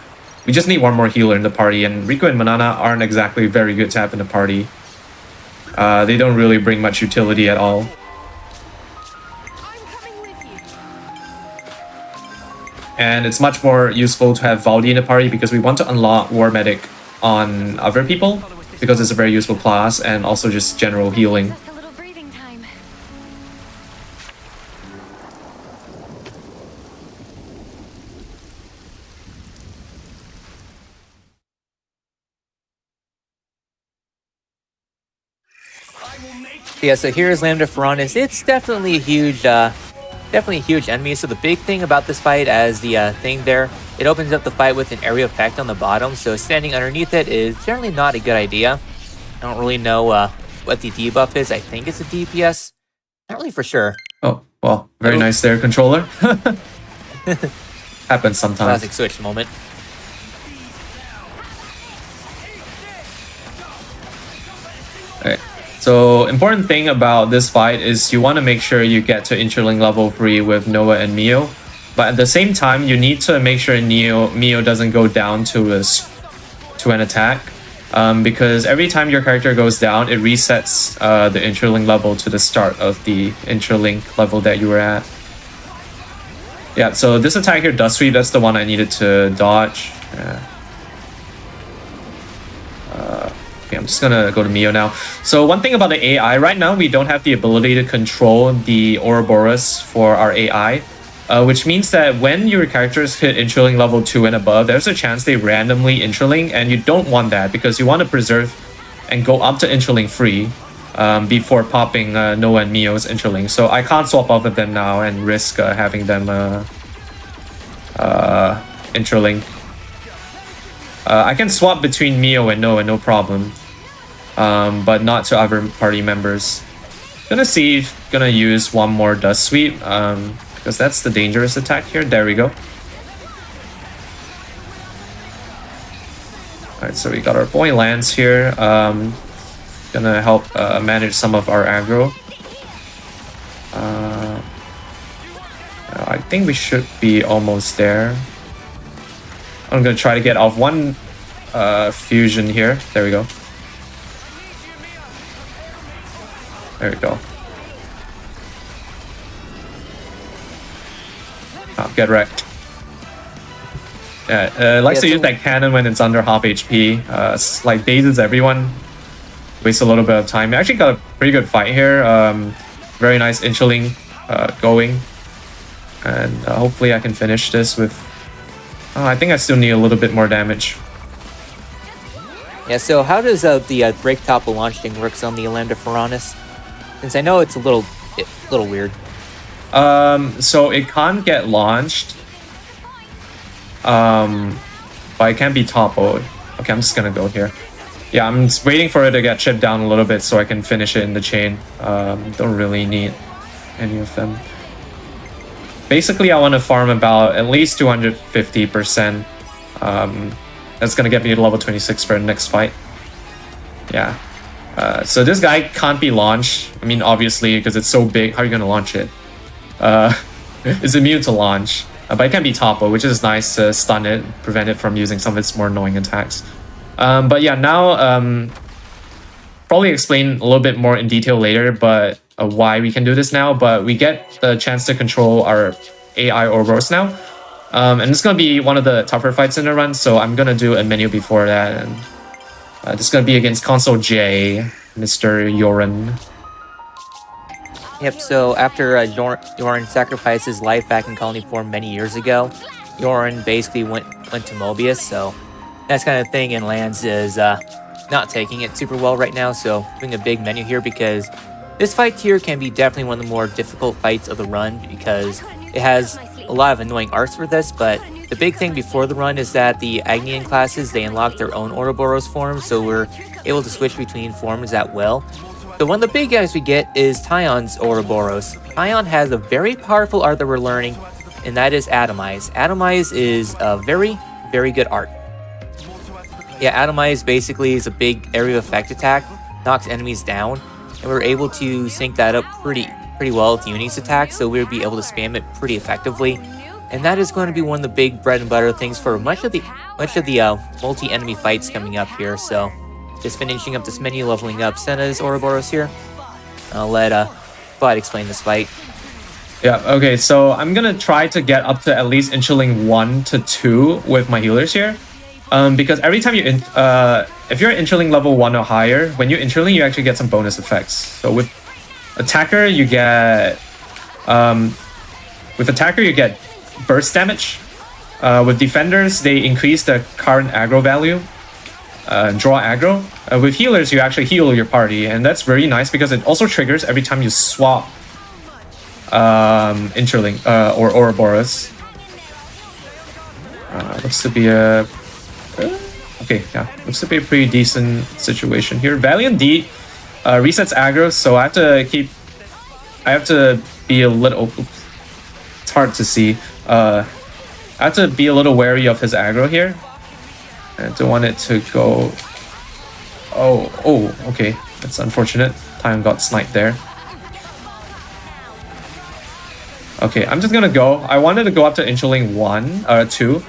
We just need one more healer in the party, and Rico and Manana aren't exactly very good to have in the party. They don't really bring much utility at all. And it's much more useful to have Valdi in the party because we want to unlock War Medic on other people, because it's a very useful class, and also just general healing. Yeah, so here's Lambda Ferronis. It's definitely a huge enemy. So the big thing about this fight, as the thing there, it opens up the fight with an area effect on the bottom. So standing underneath it is generally not a good idea. I don't really know what the debuff is. I think it's a DPS. Not really for sure. Oh, well, very nice there, controller. Happens sometimes. Classic Switch moment. Alright. So, important thing about this fight is you want to make sure you get to Interling level 3 with Noah and Mio. But at the same time, you need to make sure Mio doesn't go down to an attack. Because every time your character goes down, it resets the Interling level to the start of the Interlink level that you were at. Yeah, so this attack here, Dust Sweep, that's the one I needed to dodge. Yeah. Okay, I'm just gonna go to Mio now. So one thing about the AI, right now we don't have the ability to control the Ouroboros for our AI, which means that when your characters hit Interling level 2 and above, there's a chance they randomly Interling, and you don't want that because you want to preserve and go up to Interling free before popping Noah and Mio's Interling. So I can't swap off of them now and risk having them Interling. I can swap between Mio and Noah, no problem. But not to other party members. Gonna use one more Dust Sweep, because that's the dangerous attack here. There we go. Alright, so we got our boy Lance here. Gonna help manage some of our aggro. I think we should be almost there. I'm gonna try to get off one fusion here. There we go. There we go. Oh, get wrecked. Yeah, likes to use that cannon when it's under half HP. Like dazes everyone. Wastes a little bit of time. We actually got a pretty good fight here. Very nice Interling going. And hopefully I can finish this with... I think I still need a little bit more damage. Yeah, so how does the break topple launch thing works on the Lambda Furanis? Since I know it's a little weird. So it can't get launched. But it can be toppled. Okay, I'm just gonna go here. Yeah, I'm just waiting for it to get chipped down a little bit so I can finish it in the chain. Don't really need any of them. Basically, I want to farm about at least 250%. That's gonna get me to level 26 for the next fight. Yeah. So this guy can't be launched. I mean, obviously, because it's so big, how are you gonna launch it? It's immune to launch. But it can be toppled, which is nice to stun it, prevent it from using some of its more annoying attacks. But yeah, now probably explain a little bit more in detail later, but why we can do this now. But we get the chance to control our AI Ouroboros now, and it's gonna be one of the tougher fights in the run. So I'm gonna do a menu before that, and this is gonna be against Console J, Mr. Yoran. Yep, so after Yoran sacrificed his life back in Colony 4 many years ago, Yoran basically went to Mobius, so that's kind of thing, and Lance is not taking it super well right now, so doing a big menu here because this fight here can be definitely one of the more difficult fights of the run because it has a lot of annoying arcs for this, but the big thing before the run is that the Agnian classes, they unlock their own Ouroboros forms, so we're able to switch between forms at will. So one of the big guys we get is Tyon's Ouroboros. Tyon has a very powerful art that we're learning, and that is Atomize. Atomize is a very, very good art. Yeah, Atomize basically is a big area of effect attack, knocks enemies down, and we're able to sync that up pretty well with Uni's attack, so we'll be able to spam it pretty effectively. And that is going to be one of the big bread and butter things for much of the multi-enemy fights coming up here. So just finishing up this menu, leveling up Senna's Ouroboros here. I'll let Bud explain this fight. Yeah, okay, so I'm gonna try to get up to at least Interling 1 to 2 with my healers here. Because every time if you're Interling level 1 or higher, when you Interling, you actually get some bonus effects. So with Attacker, you get burst damage. With Defenders, they increase the current aggro value. Draw aggro. With healers, you actually heal your party, and that's very nice because it also triggers every time you swap Interling or Ouroboros. Looks to be a okay, yeah, looks to be a pretty decent situation here. Valiant D resets aggro, so I have to be a little. Oops, it's hard to see. I have to be a little wary of his aggro here. I don't want it to go... Oh, okay. That's unfortunate. Time got sniped there. Okay, I'm just gonna go. I wanted to go up to Interling 2.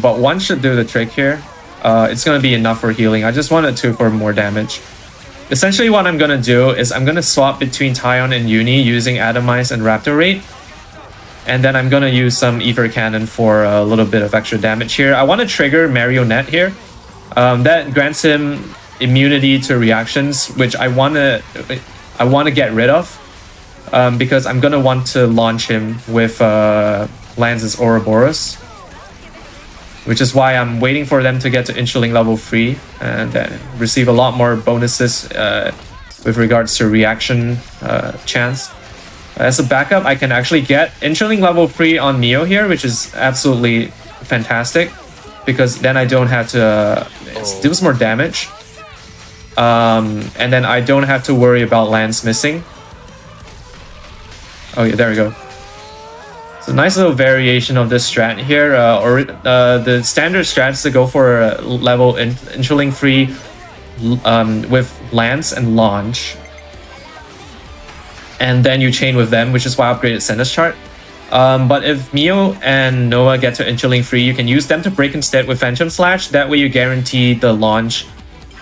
But 1 should do the trick here. It's gonna be enough for healing. I just wanted 2 for more damage. Essentially what I'm gonna do is I'm gonna swap between Tyon and Uni using Atomize and Raptor Rate. And then I'm going to use some Ether Cannon for a little bit of extra damage here. I want to trigger Marionette here. That grants him immunity to reactions, which I want to get rid of. Because I'm going to want to launch him with Lance's Ouroboros. Which is why I'm waiting for them to get to Inchling level 3 and then receive a lot more bonuses with regards to reaction chance. As a backup, I can actually get Inchling level 3 on Neo here, which is absolutely fantastic. Because then I don't have to... it deals more damage. And then I don't have to worry about Lance missing. Oh yeah, there we go. It's a nice little variation of this strat here. The standard strats to go for level Inchling 3 with Lance and Launch. And then you chain with them, which is why I upgraded Senna's chart. But if Mio and Noah get to Inchling 3, you can use them to break instead with Phantom Slash. That way you guarantee the launch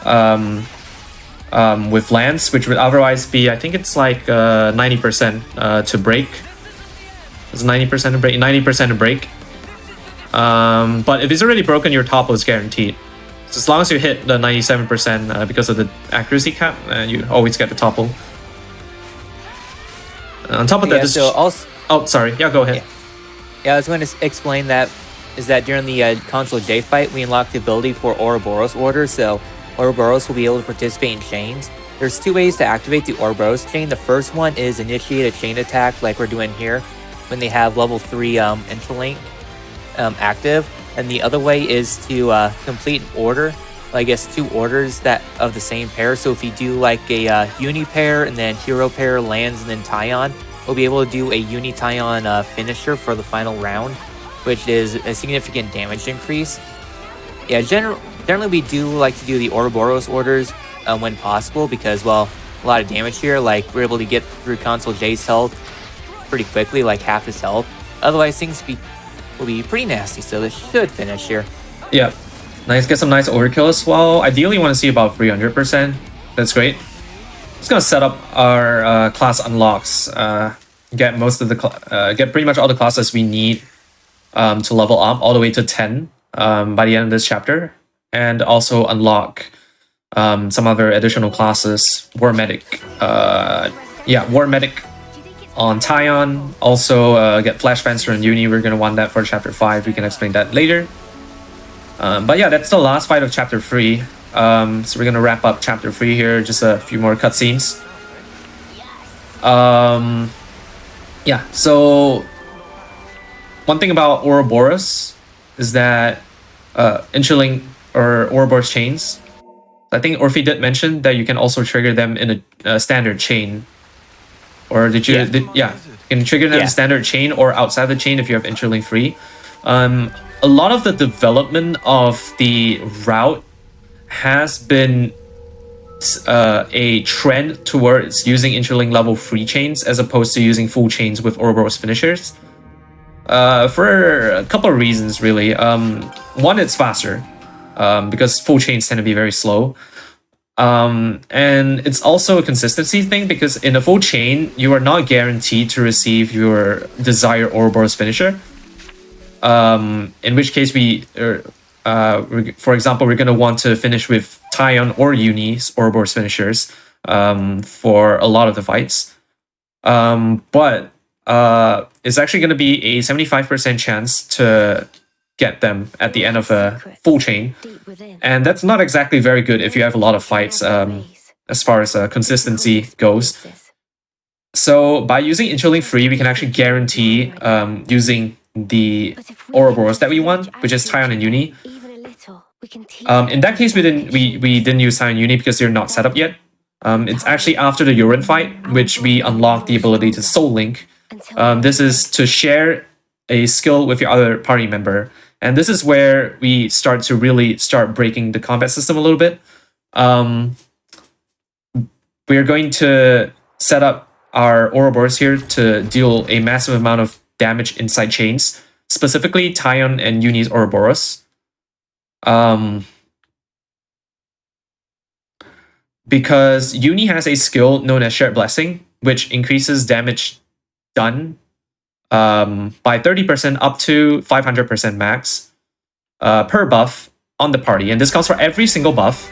with Lance, which would otherwise be, I think it's like 90% to break. It's 90% to break, 90% to break. But if it's already broken, your topple is guaranteed. So as long as you hit the 97% because of the accuracy cap, you always get the topple. On top of that, this... so also, oh, sorry. Yeah, go ahead. Yeah, I was going to explain that is that during the console J fight, we unlocked the ability for Ouroboros orders, so Ouroboros will be able to participate in chains. There's two ways to activate the Ouroboros chain. The first one is initiate a chain attack like we're doing here when they have level 3 interlink active. And the other way is to complete an order, I guess 2 orders that of the same pair. So if you do like a Uni pair and then Hero pair lands and then Tyon, we'll be able to do a Uni Tyon finisher for the final round, which is a significant damage increase. Yeah, generally we do like to do the Ouroboros orders when possible because, well, a lot of damage here. Like, we're able to get through console J's health pretty quickly, like half his health. Otherwise, things will be pretty nasty, so this should finish here. Yeah. Nice, get some nice overkill as well. Ideally, want to see about 300%. That's great. Just gonna set up our class unlocks. Get most of the get pretty much all the classes we need to level up all the way to 10 by the end of this chapter, and also unlock some other additional classes. War Medic, War Medic on Tyon. Also get Flash Fencer and Uni. We're gonna want that for chapter 5. We can explain that later. But yeah, that's the last fight of chapter 3. So we're gonna wrap up chapter 3 here. Just a few more cutscenes. Yeah, so one thing about Ouroboros is that Inchling or Ouroboros chains, I think Orphe did mention that you can also trigger them in a standard chain. Or did you? Yeah, you can trigger them in standard chain or outside the chain if you have Inchling 3. A lot of the development of the route has been a trend towards using Inchling level 3 chains as opposed to using full chains with Ouroboros finishers. For a couple of reasons, really. One, it's faster, because full chains tend to be very slow. And it's also a consistency thing, because in a full chain, you are not guaranteed to receive your desired Ouroboros finisher. In which case for example, we're going to want to finish with Tyon or Uni's Ouroboros finishers for a lot of the fights. But it's actually going to be a 75% chance to get them at the end of a full chain. And that's not exactly very good if you have a lot of fights as far as consistency goes. So by using Inchling 3, we can actually guarantee using the Ouroboros that we want, which is Tyon and Uni. In that case, we didn't use Tyon and Uni because they're not set up yet. It's actually after the Urin fight, which we unlock the ability to Soul Link. This is to share a skill with your other party member. And this is where we start breaking the combat system a little bit. We're going to set up our Ouroboros here to deal a massive amount of damage inside chains, specifically Tyon and Uni's Ouroboros. Because Uni has a skill known as Shared Blessing, which increases damage done by 30% up to 500% max per buff on the party. And this counts for every single buff,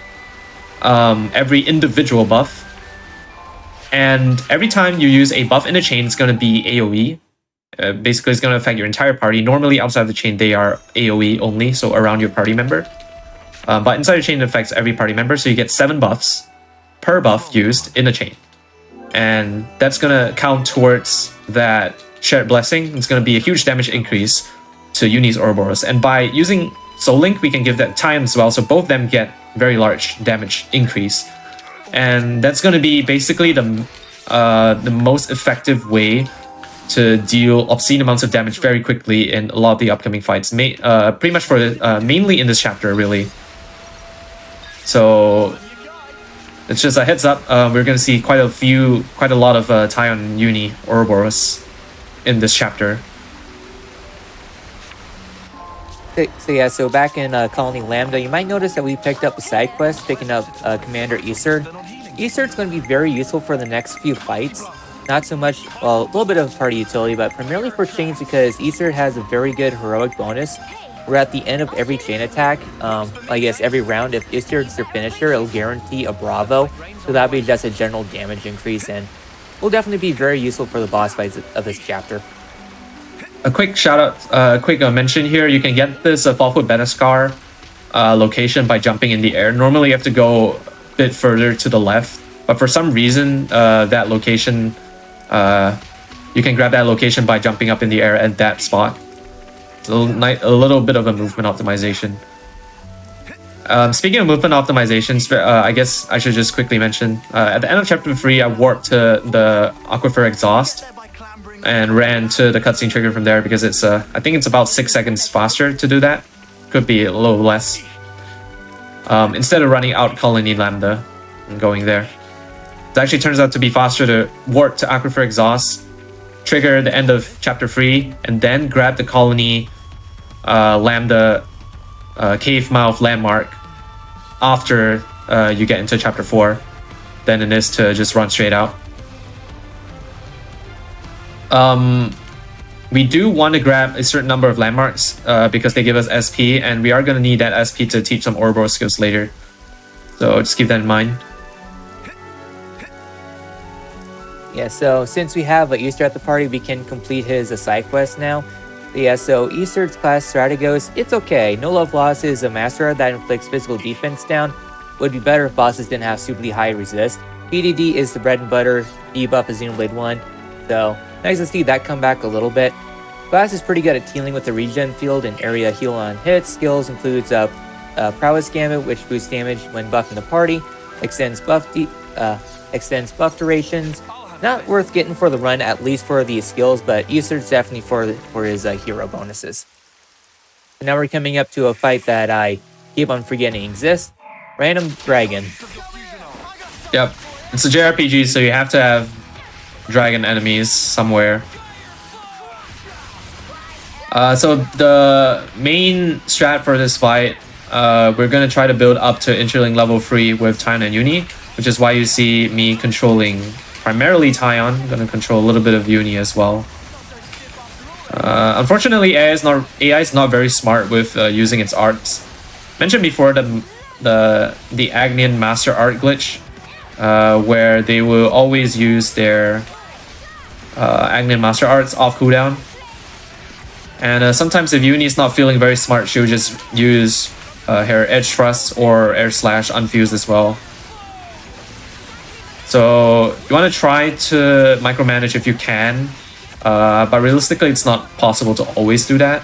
every individual buff. And every time you use a buff in a chain, it's going to be AoE. Basically, it's going to affect your entire party. Normally, outside of the chain, they are AoE only, so around your party member. But inside the chain, it affects every party member, so you get 7 buffs per buff used in the chain. And that's going to count towards that shared blessing. It's going to be a huge damage increase to Yunie's Ouroboros. And by using Soul Link, we can give that time as well, so both of them get very large damage increase. And that's going to be basically the most effective way to deal obscene amounts of damage very quickly in a lot of the upcoming fights. Pretty much for mainly in this chapter, really. So it's just a heads up. We're going to see quite a lot of Taion Yunie Ouroboros in this chapter. So yeah, so back in Colony Lambda, you might notice that we picked up a side quest, picking up Commander Isard. Isard's going to be very useful for the next few fights. Not so much, well, a little bit of party utility, but primarily for chains because Isard has a very good heroic bonus. Where at the end of every chain attack, I guess every round, if Isard's their finisher, it'll guarantee a Bravo. So that'll be just a general damage increase and will definitely be very useful for the boss fights of this chapter. A quick shout out, quick mention here. You can get this Fallfoot Betascar location by jumping in the air. Normally you have to go a bit further to the left, but for some reason that location, you can grab that location by jumping up in the air at that spot. It's a little bit of a movement optimization. Speaking of movement optimizations, I guess I should just quickly mention, at the end of chapter 3, I warped to the Aquifer Exhaust and ran to the cutscene trigger from there because it's I think it's about 6 seconds faster to do that. Could be a little less. Instead of running out Colony Lambda and going there. It actually turns out to be faster to warp to Aquifer Exhaust, trigger the end of chapter 3, and then grab the Colony Lambda cave mouth landmark after you get into chapter 4 than it is to just run straight out. We do want to grab a certain number of landmarks because they give us SP, and we are going to need that SP to teach some Ouroboros skills later. So just keep that in mind. Yeah, so since we have Isard at the party, we can complete his side quest now. Yeah, so Isard's class Strategos, it's okay. No love loss is a master art that inflicts physical defense down. Would be better if bosses didn't have stupidly high resist. PDD is the bread and butter debuff of Xenoblade 1, so nice to see that come back a little bit. Class is pretty good at dealing with the regen field and area heal on hits. Skills includes Prowess Gambit, which boosts damage when buffing the party, extends buff durations. Not worth getting for the run, at least for these skills, but Isard's definitely for his hero bonuses. So now we're coming up to a fight that I keep on forgetting exists. Random Dragon. Yep, it's a JRPG, so you have to have dragon enemies somewhere. So the main strat for this fight, we're going to try to build up to Interling level 3 with Taion and Yunie, which is why you see me controlling primarily Taion. I'm going to control a little bit of Yunie as well. Unfortunately, AI is not very smart with using its arts. Mentioned before the Agnian Master Art glitch, where they will always use their Agnian Master Arts off cooldown. And sometimes if Yunie's not feeling very smart, she'll just use her Edge Thrust or Air Slash unfused as well. So you want to try to micromanage if you can, but realistically it's not possible to always do that.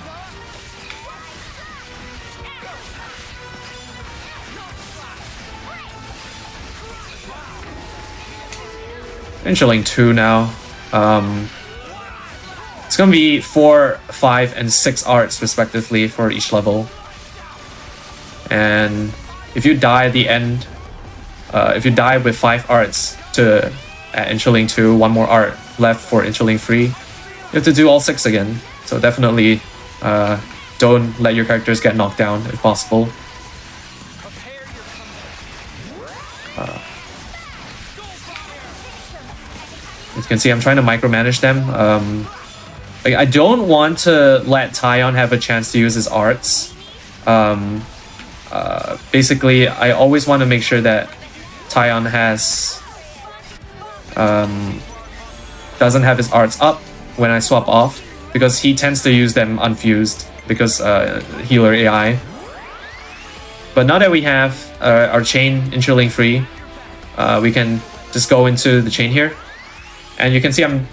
Interling 2 now. It's going to be 4, 5, and 6 arts respectively for each level. And if you die at the end, if you die with 5 arts to Interling 2, 1 more art left for Interling 3, you have to do all 6 again. So definitely don't let your characters get knocked down if possible. As you can see, I'm trying to micromanage them. Like, I don't want to let Tyon have a chance to use his arts. Basically, I always want to make sure that Tyon has doesn't have his arts up when I swap off, because he tends to use them unfused because healer AI. But now that we have our chain interlink free, we can just go into the chain here, and you can see I'm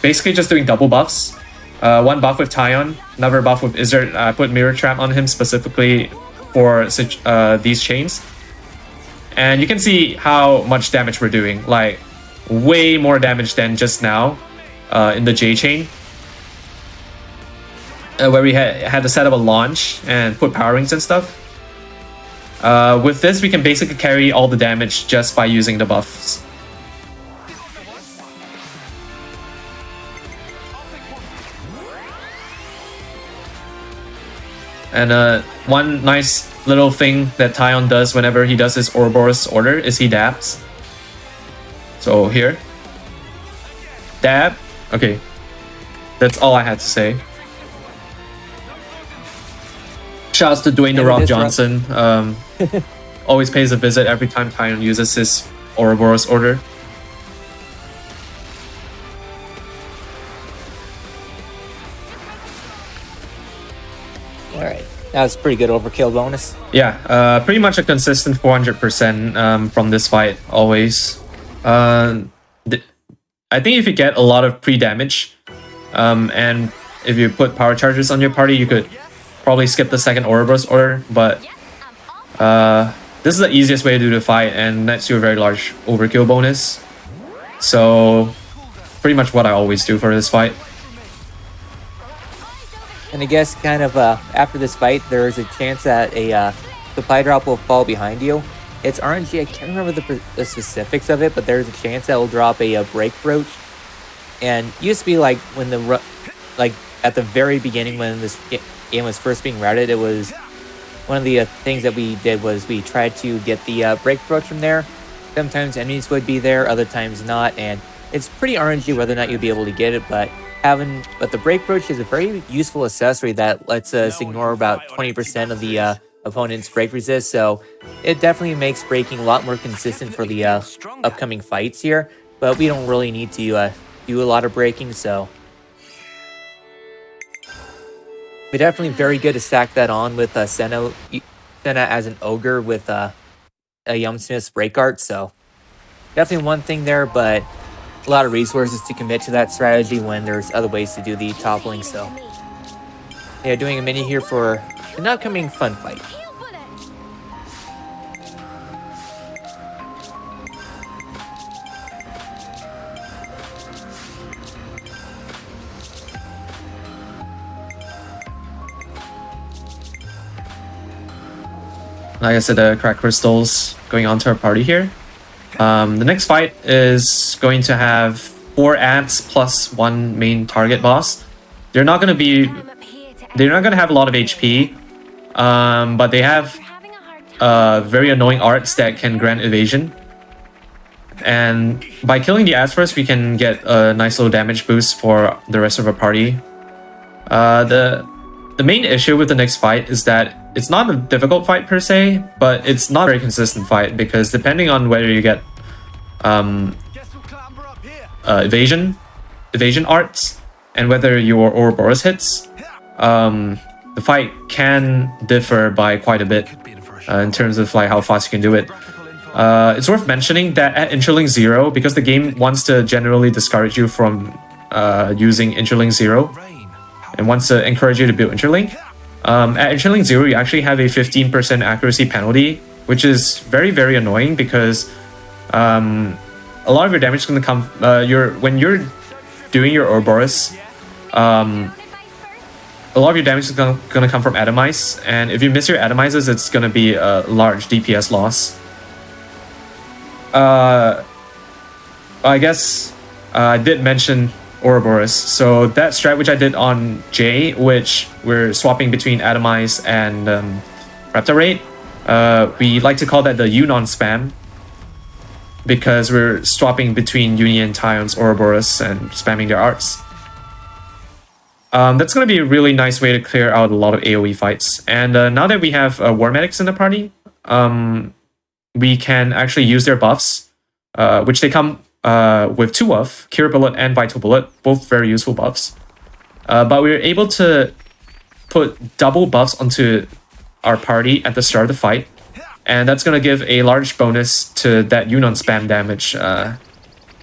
basically just doing double buffs. One buff with Tyon, another buff with Izzard. I put Mirror Trap on him specifically for these chains. And you can see how much damage we're doing. Like, way more damage than just now in the J chain. Where we had to set up a launch and put power rings and stuff. With this, we can basically carry all the damage just by using the buffs. And one nice little thing that Tyon does whenever he does his Ouroboros order is he dabs. So here, dab. Okay, that's all I had to say. Shouts to Dwayne The Rock Johnson. Always pays a visit every time Tyon uses his Ouroboros order. Alright, that was a pretty good overkill bonus. Yeah, pretty much a consistent 400% from this fight, always. I think if you get a lot of pre-damage, and if you put power charges on your party, you could probably skip the second Ouroboros order, but this is the easiest way to do the fight and nets you a very large overkill bonus. So, pretty much what I always do for this fight. And I guess kind of after this fight, there is a chance that a supply drop will fall behind you. It's RNG, I can't remember the specifics of it, but there's a chance that will drop a break brooch. And it used to be like when at the very beginning when this game was first being routed, it was one of the things that we did was we tried to get the break brooch from there. Sometimes enemies would be there, other times not, and it's pretty RNG whether or not you'll be able to get it, but the break brooch is a very useful accessory that lets us ignore about 20% of the opponent's break resist, so it definitely makes breaking a lot more consistent for the upcoming fights here, but we don't really need to do a lot of breaking, so we're definitely very good to stack that on with Senna as an ogre with a Yumsmith's break art, so definitely one thing there, but a lot of resources to commit to that strategy when there's other ways to do the toppling, so yeah, doing a mini here for an upcoming fun fight. Like I said, crack crystals going on to our party here. The next fight is going to have 4 ads plus 1 main target boss. They're not going to have a lot of HP, but they have very annoying arts that can grant evasion. And by killing the ads first, we can get a nice little damage boost for the rest of our party. The main issue with the next fight is that it's not a difficult fight per se, but it's not a very consistent fight because depending on whether you get evasion arts and whether your Ouroboros hits, the fight can differ by quite a bit in terms of like how fast you can do it. It's worth mentioning that at Interlink 0, because the game wants to generally discourage you from using Interlink 0 and wants to encourage you to build Interlink, at Interlink 0 you actually have a 15% accuracy penalty, which is very, very annoying because a lot of your damage is going to come when you're doing your Ouroboros, a lot of your damage is going to come from Atomize, and if you miss your Atomizes, it's going to be a large DPS loss. I guess I did mention Ouroboros, so that strat which I did on J, which we're swapping between Atomize and Raptor Rate, we like to call that the Unon spam, because we're swapping between Uni and Tyon's Ouroboros and spamming their arts. That's going to be a really nice way to clear out a lot of AoE fights. And now that we have War Medics in the party, we can actually use their buffs, which they come with 2 of, Cure Bullet and Vital Bullet, both very useful buffs. But we were able to put double buffs onto our party at the start of the fight, and that's going to give a large bonus to that Yunnan spam damage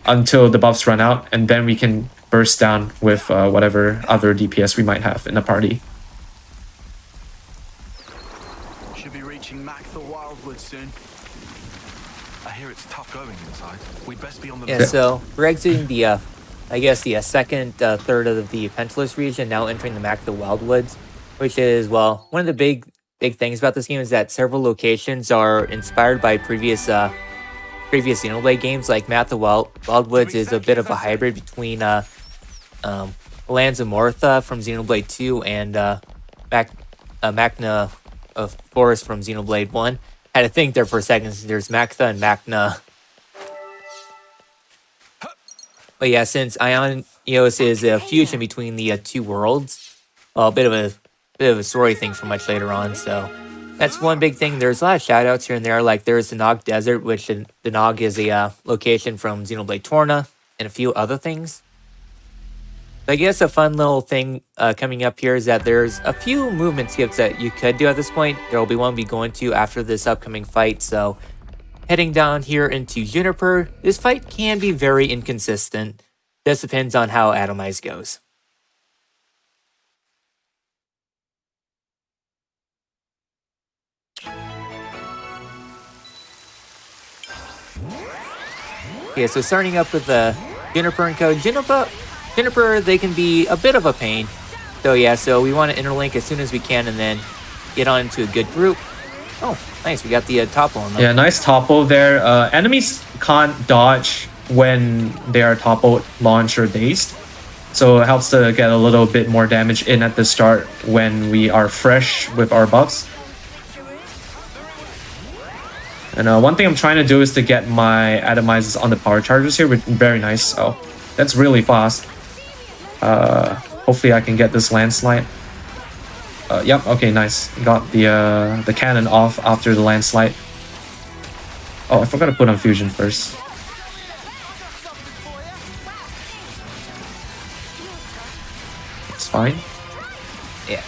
until the buffs run out, and then we can burst down with whatever other DPS we might have in the party. Should be reaching Mac the Wildwood soon. I hear it's tough going inside. We'd best be on the Yeah, so we're exiting the, I guess, the second third of the Pentalus region, now entering the Mac the Wildwoods, which is, well, one of the big things about this game is that several locations are inspired by previous Xenoblade games. Like Mac the Wildwoods is a bit of a hybrid between Lands of Mortha from Xenoblade 2 and Macna of Forest from Xenoblade 1. Had to think there for a second. There's Mactha and Macna. But yeah, since Ionios is a fusion between the 2 worlds, a bit of a story thing for much later on. So that's one big thing. There's a lot of shoutouts here and there. Like there's the Nog Desert, which the Nog is a location from Xenoblade Torna, and a few other things. I guess a fun little thing coming up here is that there's a few movement skips that you could do at this point. There will be one we'll be going to after this upcoming fight. So heading down here into Juniper, this fight can be very inconsistent. Just depends on how Atomize goes. Okay, so starting up with the Juniper and Co. Juniper, they can be a bit of a pain. So yeah, so we want to interlink as soon as we can and then get on into a good group. Oh, nice. We got the topple on them. Yeah, nice topple there. Enemies can't dodge when they are toppled, launched, or dazed. So it helps to get a little bit more damage in at the start when we are fresh with our buffs. And one thing I'm trying to do is to get my atomizers on the power chargers here. Very nice. Oh, that's really fast. Hopefully I can get this landslide. Yep, okay, nice. Got the cannon off after the landslide. Oh, I forgot to put on fusion first. It's fine. Yeah.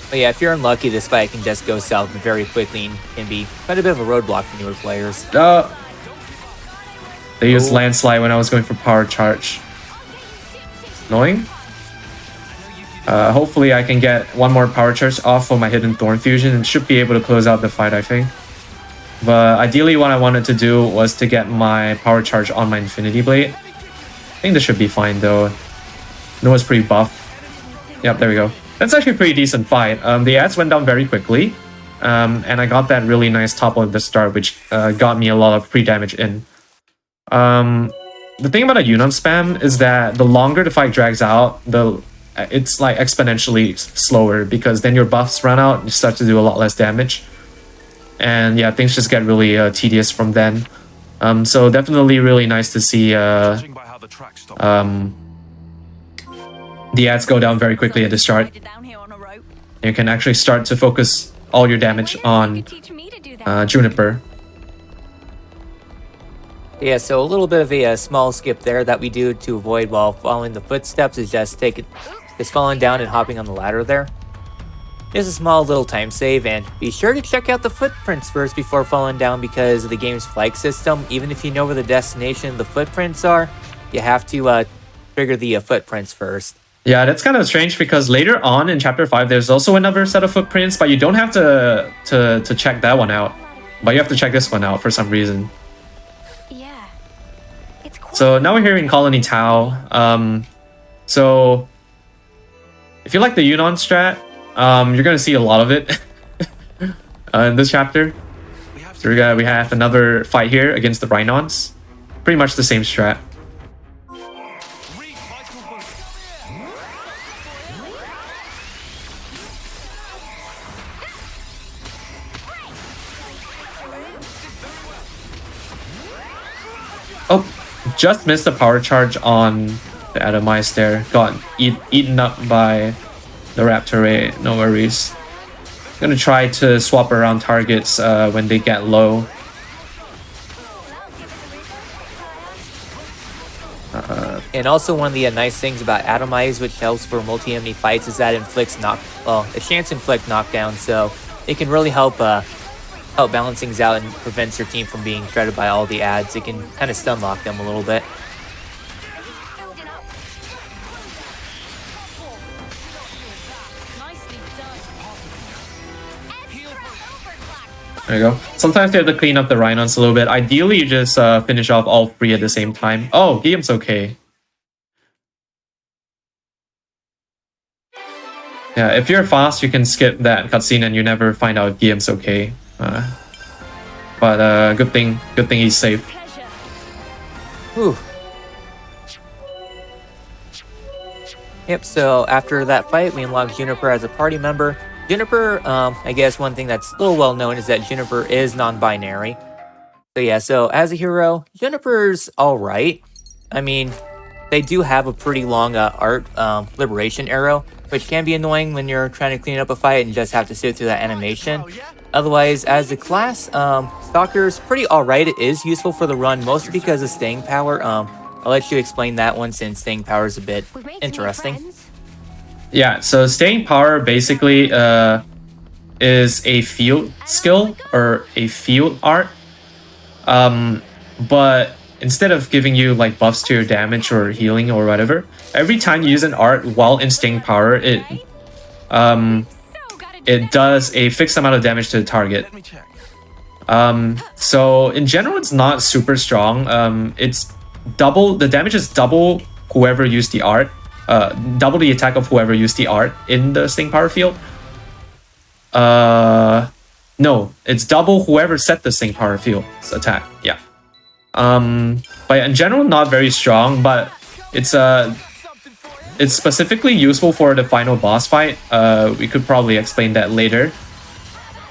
But yeah, if you're unlucky, this fight can just go south very quickly and can be quite a bit of a roadblock for newer players. They used landslide when I was going for power charge. Annoying. Hopefully I can get one more power charge off for my hidden thorn fusion and should be able to close out the fight, I think. But ideally what I wanted to do was to get my power charge on my infinity blade. I think this should be fine though. Noah's pretty buff. Yep, there we go. That's actually a pretty decent fight. The ads went down very quickly. And I got that really nice topple at the start, which got me a lot of pre-damage in. The thing about a Yunnan spam is that the longer the fight drags out, it's like exponentially slower, because then your buffs run out and you start to do a lot less damage. And yeah, things just get really tedious from then. So definitely really nice to see the ads go down very quickly at the start. You can actually start to focus all your damage on Juniper. Yeah, so a little bit of a small skip there that we do to avoid while following the footsteps is just falling down and hopping on the ladder there. Just a small little time save, and be sure to check out the footprints first before falling down, because of the game's flag system. Even if you know where the destination of the footprints are, you have to trigger the footprints first. Yeah, that's kind of strange, because later on in Chapter 5, there's also another set of footprints, but you don't have to check that one out. But you have to check this one out for some reason. Yeah. It's cool. So now we're here in Colony Tau. So if you like the Yunnan strat, you're going to see a lot of it in this chapter. So we have another fight here against the Rhinons. Pretty much the same strat. Oh, just missed the power charge on The Atomize there got eaten up by the Raptor Ray. No worries. Gonna try to swap around targets when they get low. And also one of the nice things about Atomize, which helps for multi-enemy fights, is that it inflicts a chance to inflict knockdown, so it can really help balance things out and prevents your team from being shredded by all the ads. It can kind of stun lock them a little bit. There you go. Sometimes you have to clean up the Rhinos a little bit. Ideally, you just finish off all three at the same time. Oh, Guillaume's okay. Yeah, if you're fast, you can skip that cutscene and you never find out if Guillaume's okay. But good thing he's safe. Whew. Yep, so after that fight, we unlock Juniper as a party member. Juniper, I guess one thing that's a little well known is that Juniper is non-binary. So yeah, so as a hero, Juniper's alright. I mean, they do have a pretty long art liberation arrow, which can be annoying when you're trying to clean up a fight and just have to sit through that animation. Otherwise, as a class, Stalker's pretty alright. It is useful for the run, mostly because of staying power. I'll let you explain that one since staying power is a bit interesting. Yeah, so staying power basically is a field skill or a field art. But instead of giving you like buffs to your damage or healing or whatever, every time you use an art while in staying power, it does a fixed amount of damage to the target. So in general, it's not super strong. It's double, the damage is double whoever used the art. Double the attack of whoever used the art in the staying power field. No, it's double whoever set the staying power field's attack. Yeah. But in general, not very strong, but it's specifically useful for the final boss fight. We could probably explain that later.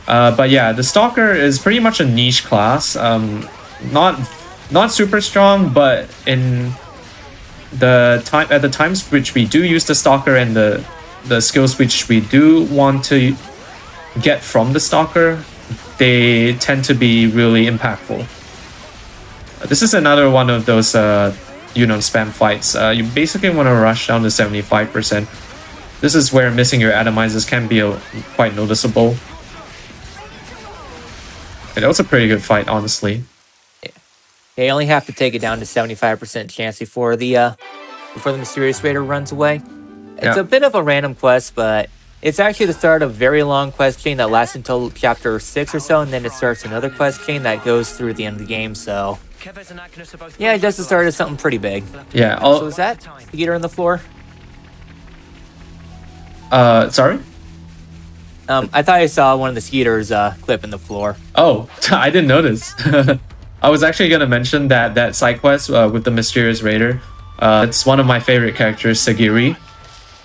But yeah, the Stalker is pretty much a niche class. Not super strong, but in at the times which we do use the Stalker and the skills which we do want to get from the Stalker, they tend to be really impactful. This is another one of those spam fights. You basically want to rush down to 75%. This is where missing your atomizers can be quite noticeable. And that was a pretty good fight, honestly. You only have to take it down to 75% chance before the Mysterious Raider runs away. It's a bit of a random quest, but it's actually the start of a very long quest chain that lasts until chapter 6 or so, and then it starts another quest chain that goes through the end of the game, so... yeah, just the start of something pretty big. Yeah, So is that Skeeter on the floor? Sorry? I thought I saw one of the Skeeters clip in the floor. Oh, I didn't notice. I was actually going to mention that side quest with the Mysterious Raider. It's one of my favorite characters, Sagiri.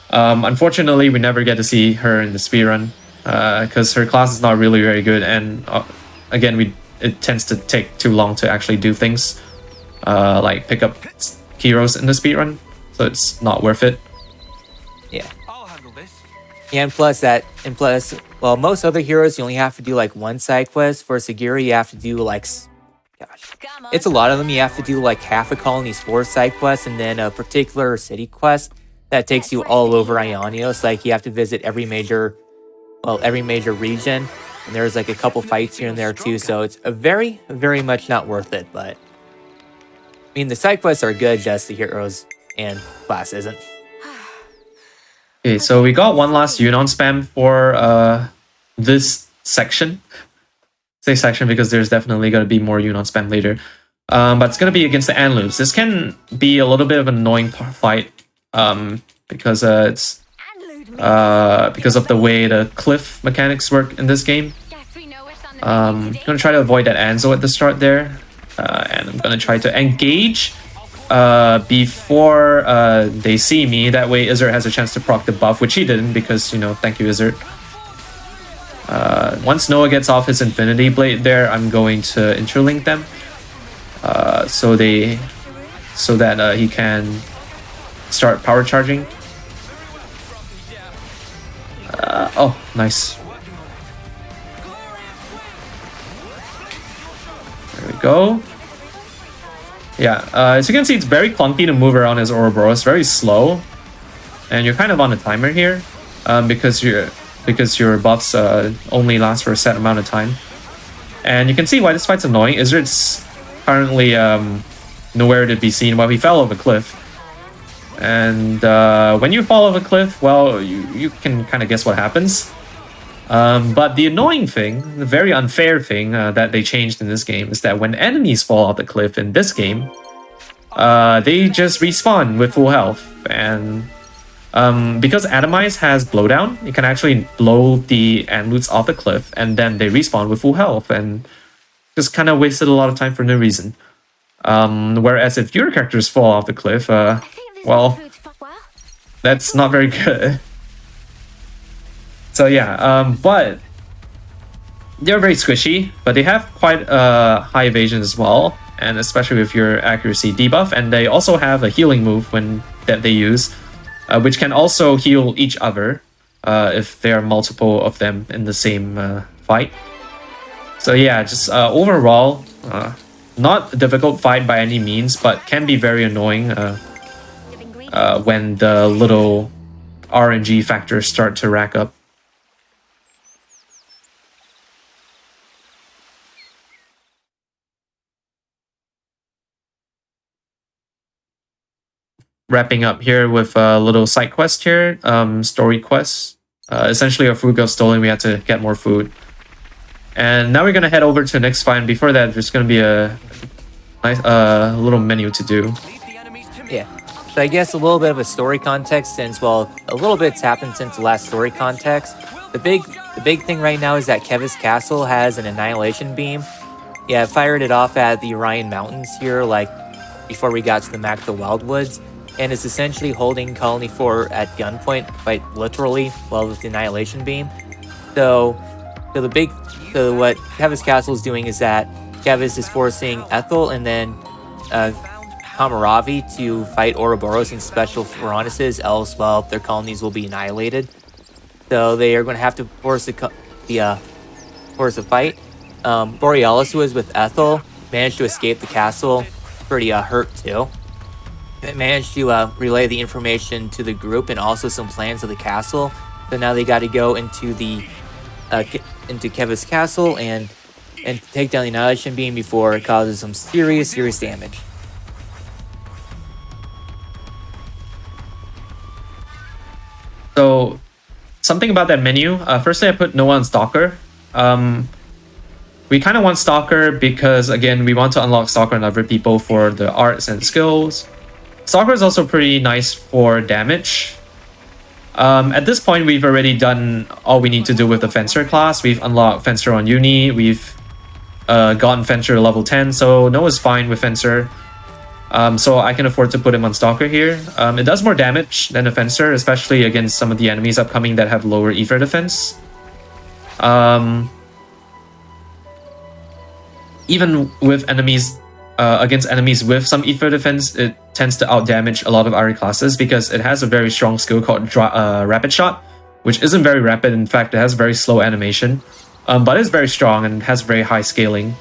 Unfortunately, we never get to see her in the speedrun because her class is not really very good, and again, it tends to take too long to actually do things like pick up heroes in the speedrun, so it's not worth it. Yeah. Yeah, and plus, well, most other heroes you only have to do like one side quest. For Sagiri, you have to do like, gosh, it's a lot of them. You have to do like half a colony's 4 side quests, and then a particular city quest that takes you all over Ionios. Like you have to visit every major region, and there's like a couple fights here and there too. So it's a very, very much not worth it. But I mean, the side quests are good, just the heroes and class isn't. Okay, so we got one last Yunon spam for this section. Say section because there's definitely going to be more Yunon spam later. But it's going to be against the Anlus. This can be a little bit of an annoying fight because it's because of the way the cliff mechanics work in this game. I'm going to try to avoid that Anzo at the start there. And I'm going to try to engage before they see me. That way Izzard has a chance to proc the buff, which he didn't because, thank you, Izzard. Once Noah gets off his Infinity Blade there, I'm going to interlink them so that he can start power charging. Oh, nice. There we go. Yeah, as you can see, it's very clunky to move around as Ouroboros, very slow. And you're kind of on a timer here because your buffs only last for a set amount of time. And you can see why this fight's annoying. Izzard's currently nowhere to be seen. Well, he fell off a cliff. And when you fall off a cliff, well, you can kind of guess what happens. But the annoying thing, the very unfair thing that they changed in this game is that when enemies fall off the cliff in this game, they just respawn with full health. And because Atomize has blowdown, you can actually blow the Anlutes off the cliff and then they respawn with full health and just kind of wasted a lot of time for no reason. Whereas if your characters fall off the cliff, well, that's not very good. So yeah, but they're very squishy, but they have quite high evasion as well, and especially with your accuracy debuff. And they also have a healing move that they use, which can also heal each other if there are multiple of them in the same fight. So yeah, just overall, not a difficult fight by any means, but can be very annoying when the little RNG factors start to rack up. Wrapping up here with a little side quest here, story quest. Essentially, our food got stolen. We had to get more food. And now we're going to head over to the next fight. And before that, there's going to be a nice little menu to do. Yeah. So I guess a little bit of a story context since, well, a little bit's happened since the last story context. The big thing right now is that Kevis Castle has an annihilation beam. Yeah, I fired it off at the Orion Mountains here, like, before we got to the Mac the Wildwoods. And it's essentially holding Colony 4 at gunpoint, quite literally, well, with the annihilation beam. So what Kevis Castle is doing is that Kevis is forcing Ethel and then Hammurabi to fight Ouroboros and special Pharaonesses, else, well, their colonies will be annihilated. So they are going to have to force a fight. Borealis, who was with Ethel, managed to escape the castle, pretty hurt too. It managed to relay the information to the group and also some plans of the castle. So now they got to go into Kevis Castle and take down the annihilation beam before it causes some serious damage. So, something about that menu. Firstly, I put no on Stalker. We kind of want Stalker because, again, we want to unlock Stalker and other people for the arts and skills. Stalker is also pretty nice for damage. At this point, we've already done all we need to do with the Fencer class. We've unlocked Fencer on Uni. We've gotten Fencer to level 10, so Noah's fine with Fencer. So I can afford to put him on Stalker here. It does more damage than a Fencer, especially against some of the enemies upcoming that have lower Ether defense. Even with enemies, against enemies with some Ether defense, it tends to outdamage a lot of RE classes because it has a very strong skill called Rapid Shot, which isn't very rapid. In fact, it has very slow animation, but it's very strong and has very high scaling.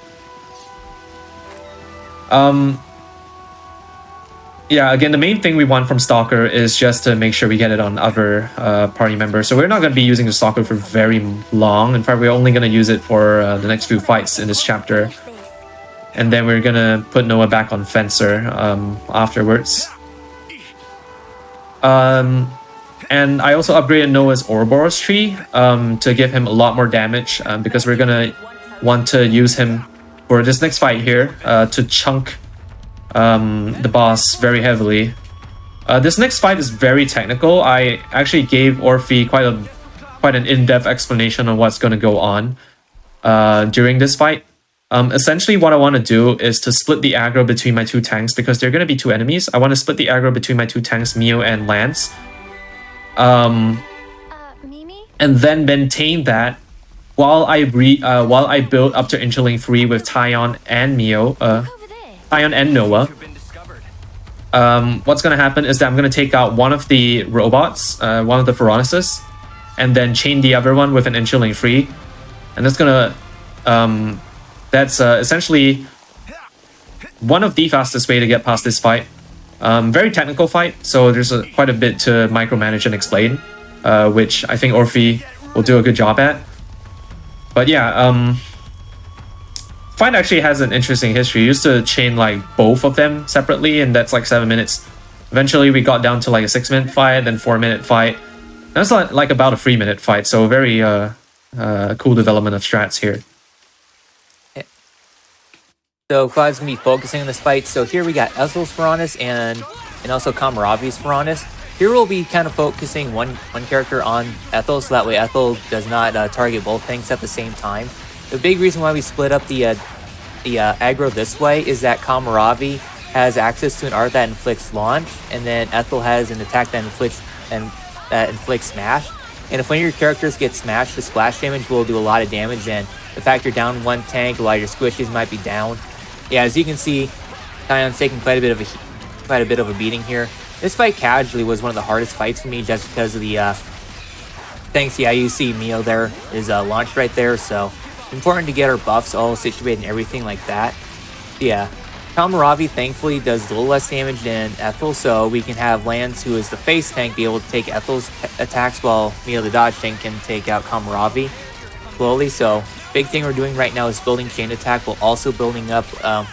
Yeah, again, the main thing we want from Stalker is just to make sure we get it on other party members. So we're not going to be using the Stalker for very long. In fact, we're only going to use it for the next few fights in this chapter. And then we're going to put Noah back on Fencer afterwards. And I also upgraded Noah's Ouroboros tree to give him a lot more damage because we're going to want to use him for this next fight here to chunk the boss very heavily. This next fight is very technical. I actually gave Orphe quite an in-depth explanation on what's going to go on during this fight. Essentially, what I want to do is to split the aggro between my two tanks because there are going to be two enemies. I want to split the aggro between my two tanks, Mio and Lance. Mimi? And then maintain that while I build up to Interlink 3 with Tyon and Mio, Over there. Tyon and Noah. what's going to happen is that I'm going to take out one of the robots, one of the Veronicas, and then chain the other one with an Interlink 3. And that's going to... that's essentially one of the fastest way to get past this fight. Very technical fight, so there's quite a bit to micromanage and explain, which I think Orphe will do a good job at. But yeah, fight actually has an interesting history. We used to chain like both of them separately, and that's like 7 minutes. Eventually we got down to like a 6-minute fight, then 4-minute fight. That's like about a 3-minute fight, so very cool development of strats here. So Cloud's going to be focusing on this fight. So here we got Ethel's Faranis and also Kamaravi's Faranis. Here we'll be kind of focusing one character on Ethel, so that way Ethel does not target both tanks at the same time. The big reason why we split up the aggro this way is that Kamaravi has access to an art that inflicts launch, and then Ethel has an attack that inflicts smash. And if one of your characters gets smashed, the splash damage will do a lot of damage, and the fact you're down one tank, a lot of your squishies might be down. Yeah, as you can see, Tion's taking quite a bit of a beating here. This fight casually was one of the hardest fights for me just because of the thanks. Yeah, you see Mio there is launched right there, so important to get our buffs all situated and everything like that. Yeah, Kamaravi thankfully does a little less damage than Ethel, so we can have Lance, who is the face tank, be able to take Ethel's attacks while Mio the dodge tank can take out Kamaravi slowly. So big thing we're doing right now is building chain attack while also building up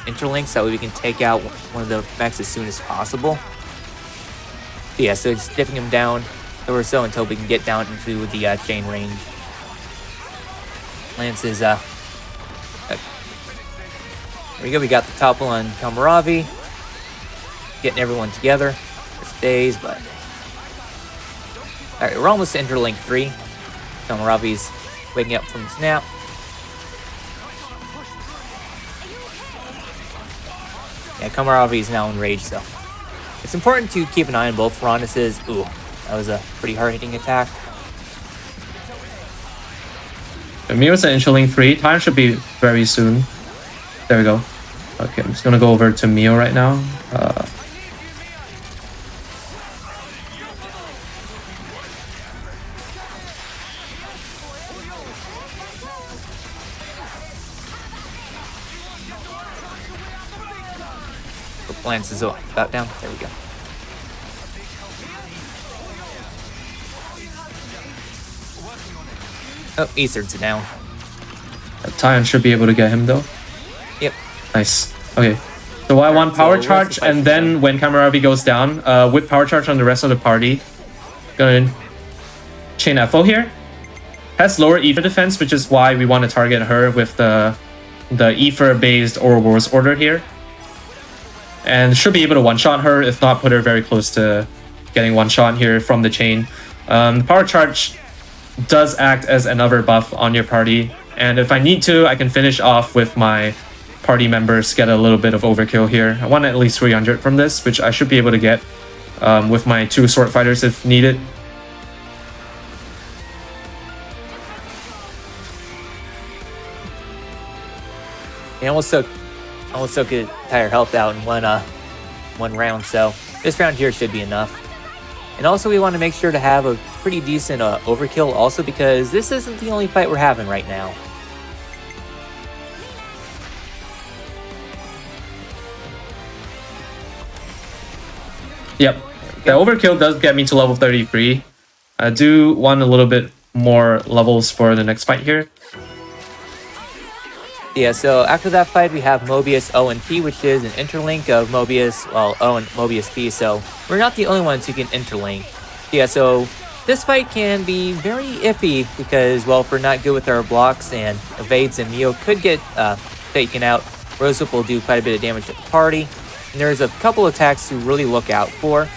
interlinks, so we can take out one of the mechs as soon as possible. Yeah, so just dipping him down or so until we can get down into the chain range. Lance is there we go. We got the topple on Kamaravi, getting everyone together. First days, but all right, we're almost to interlink 3. Kamaravi's waking up from the snap. Yeah, Kamaravi is now in rage, so it's important to keep an eye on both Feronises. Ooh, that was a pretty hard-hitting attack. Mio's at Interlink 3. Time should be very soon. There we go. Okay, I'm just gonna go over to Mio right now. Lance is about down. There we go. Oh, Aether's down. Tion should be able to get him though. Yep. Nice. Okay. So I want power charge, and then when Kamaravi goes down, with power charge on the rest of the party, gonna chain Ethel here. Has lower ether defense, which is why we want to target her with the ether-based Ouroboros order here. And should be able to one-shot her, if not put her very close to getting one-shot here from the chain. The power charge does act as another buff on your party, and if I need to, I can finish off with my party members, get a little bit of overkill here. I want at least 300 from this, which I should be able to get with my 2 sword fighters if needed. He almost took his entire health out in one round, so this round here should be enough. And also we want to make sure to have a pretty decent overkill also, because this isn't the only fight we're having right now. Yep, the overkill does get me to level 33. I do want a little bit more levels for the next fight here. Yeah, so after that fight, we have Mobius O and P, which is an interlink of Mobius, well, O and Mobius P, so we're not the only ones who can interlink. Yeah, so this fight can be very iffy because, well, if we're not good with our blocks and evades, and Mio could get taken out. Rosewhip will do quite a bit of damage to the party. And there's a couple attacks to really look out for.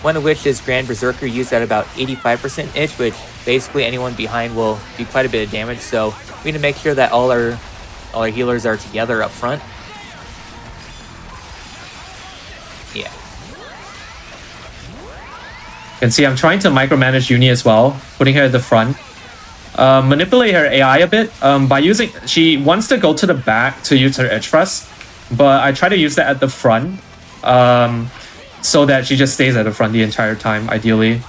One of which is Grand Berserker, used at about 85% itch, which basically anyone behind will do quite a bit of damage, so we need to make sure that all our healers are together up front. Yeah. You can see I'm trying to micromanage Uni as well, putting her at the front. Manipulate her AI a bit by using... She wants to go to the back to use her edge thrust, but I try to use that at the front so that she just stays at the front the entire time, ideally.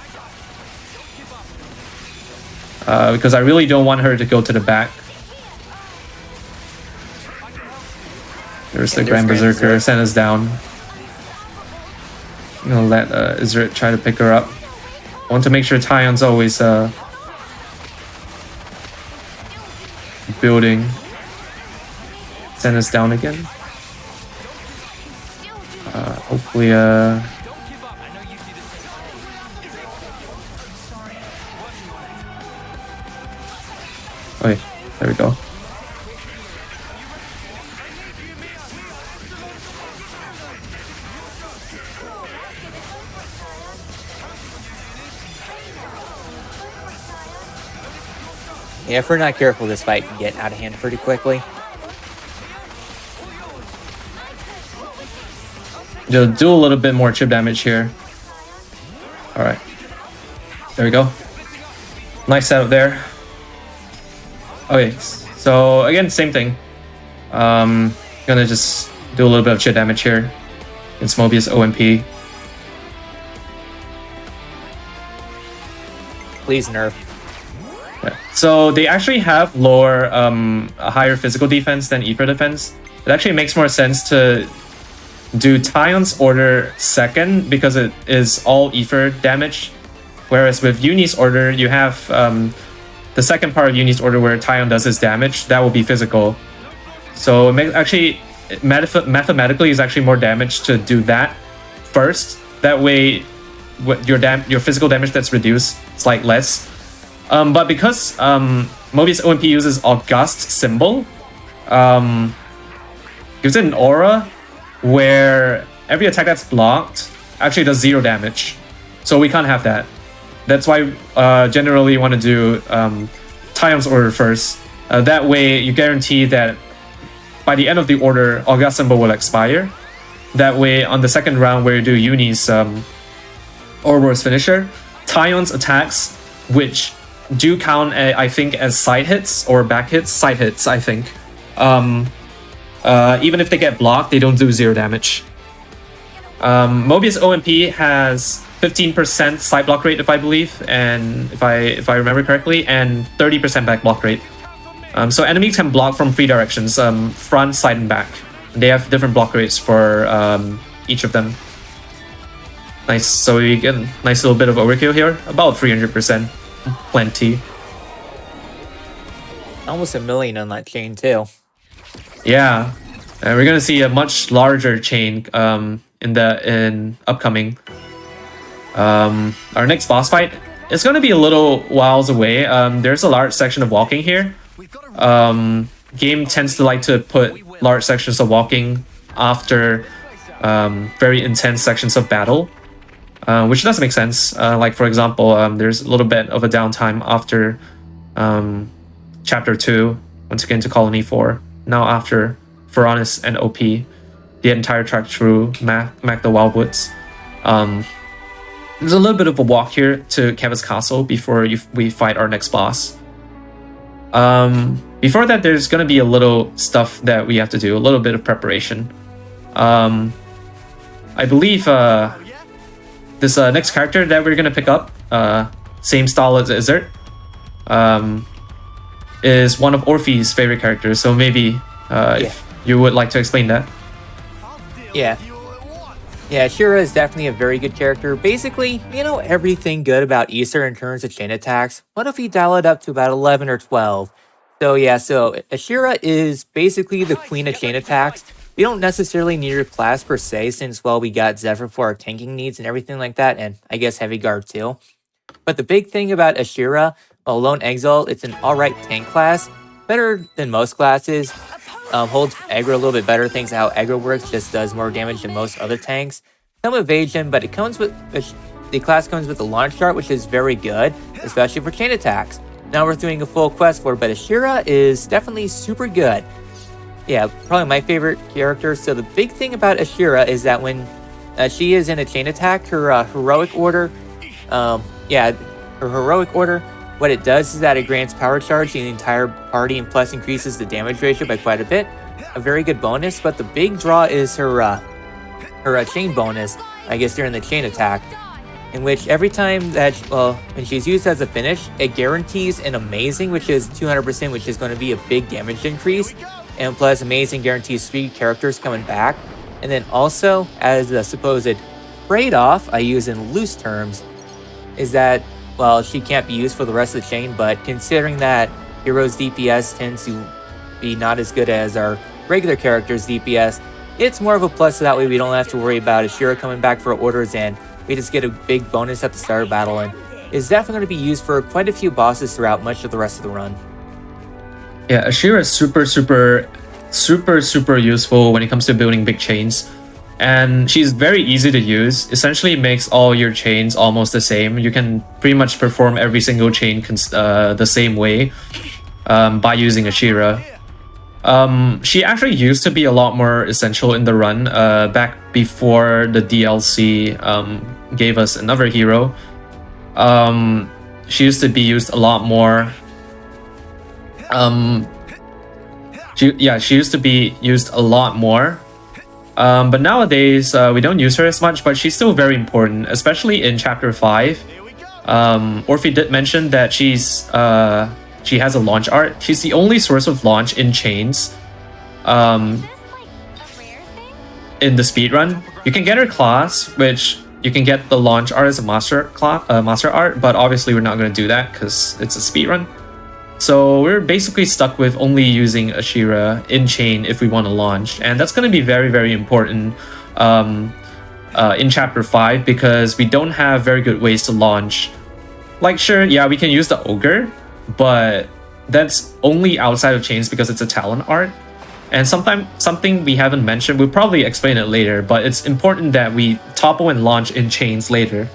Because I really don't want her to go to the back. There's the Grand Berserker, send us down. I'm gonna let Isrit try to pick her up. I want to make sure Tyon's always building. Send us down again. Hopefully okay, there we go. Yeah, if we're not careful, this fight can get out of hand pretty quickly. Do a little bit more chip damage here. Alright. There we go. Nice setup there. Okay, so again, same thing. Gonna just do a little bit of chip damage here. It's Mobius OMP. Please nerf. Yeah. So they actually have lower, a higher physical defense than Ether defense. It actually makes more sense to do Tyon's order second because it is all Ether damage. Whereas with Uni's order, you have the second part of Uni's order where Tyon does his damage. That will be physical. So it makes, actually, mathematically, is actually more damage to do that first. That way, your physical damage that's reduced is like less. But because Mobius OMP uses August symbol, gives it an aura where every attack that's blocked actually does 0 damage. So we can't have that. That's why generally you want to do Tyon's order first. That way you guarantee that by the end of the order, August symbol will expire. That way on the second round where you do Uni's Ouroboros finisher, Tyon's attacks, which do count, I think, as side hits or back hits. Side hits, I think. Even if they get blocked, they don't do 0 damage. Mobius OMP has 15% side block rate, if I believe, and if I remember correctly, and 30% back block rate. So enemies can block from 3 directions: front, side, and back. They have different block rates for each of them. Nice. So we get a nice little bit of overkill here, about 300%. Plenty. Almost 1 million on that chain too. Yeah, and we're gonna see a much larger chain in upcoming. Our next boss fight is gonna be a little whiles away. There's a large section of walking here. Game tends to like to put large sections of walking after very intense sections of battle. Which does make sense. Like for example, there's a little bit of a downtime after Chapter 2, once again to Colony 4. Now after Ferronis and OP, the entire track through Mac the Wildwoods. There's a little bit of a walk here to Keva's Castle before we fight our next boss. Before that, there's going to be a little stuff that we have to do, a little bit of preparation. I believe this next character that we're going to pick up, same style as Izzard, is one of Orphe's favorite characters. So maybe if you would like to explain that. Yeah. Yeah, Shira is definitely a very good character. Basically, you know everything good about Aether in terms of chain attacks. What if we dial it up to about 11 or 12? So yeah, so Ashira is basically the queen of chain attacks. We don't necessarily need her class per se, since, well, we got Zephyr for our tanking needs and everything like that, and I guess Heavy Guard too. But the big thing about Ashira, Lone Exile, it's an alright tank class. Better than most classes. Holds aggro a little bit better, thanks to how aggro works, just does more damage than most other tanks. Some evasion, but it comes with the class comes with a launch dart, which is very good, especially for chain attacks. Not worth doing a full quest for, but Ashira is definitely super good. Yeah, probably my favorite character. So the big thing about Ashira is that when she is in a chain attack, her heroic order, her heroic order, what it does is that it grants power charge to the entire party and plus increases the damage ratio by quite a bit. A very good bonus, but the big draw is her her chain bonus, I guess during the chain attack, in which every time that, when she's used as a finish, it guarantees an amazing, which is 200%, which is going to be a big damage increase, and plus amazing guarantees 3 characters coming back. And then also, as a supposed trade-off, I use in loose terms, is that, well, she can't be used for the rest of the chain, but considering that Hero's DPS tends to be not as good as our regular character's DPS, it's more of a plus, so that way we don't have to worry about Ashira coming back for orders, and we just get a big bonus at the start of battle, and is definitely going to be used for quite a few bosses throughout much of the rest of the run. Yeah, Ashira is super useful when it comes to building big chains. And she's very easy to use. Essentially makes all your chains almost the same. You can pretty much perform every single chain the same way by using Ashira. She actually used to be a lot more essential in the run back before the DLC gave us another hero. She used to be used a lot more. She used to be used a lot more. But nowadays, we don't use her as much, but she's still very important, especially in Chapter 5. Orphe did mention that she has a launch art. She's the only source of launch in chains in the speedrun. You can get her class, which you can get the launch art as a master art, but obviously we're not going to do that because it's a speedrun. So we're basically stuck with only using Ashira in chain if we want to launch, and that's going to be very important in Chapter 5 because we don't have very good ways to launch. Like, sure, yeah, we can use the Ogre, but that's only outside of chains because it's a talent art. And something we haven't mentioned, we'll probably explain it later, but it's important that we topple and launch in chains later.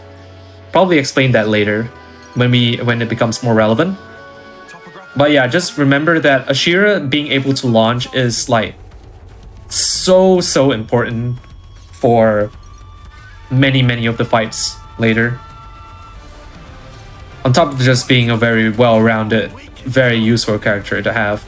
Probably explain that later when it becomes more relevant. But yeah, just remember that Ashira being able to launch is like so important for many of the fights later. On top of just being a very well-rounded, very useful character to have.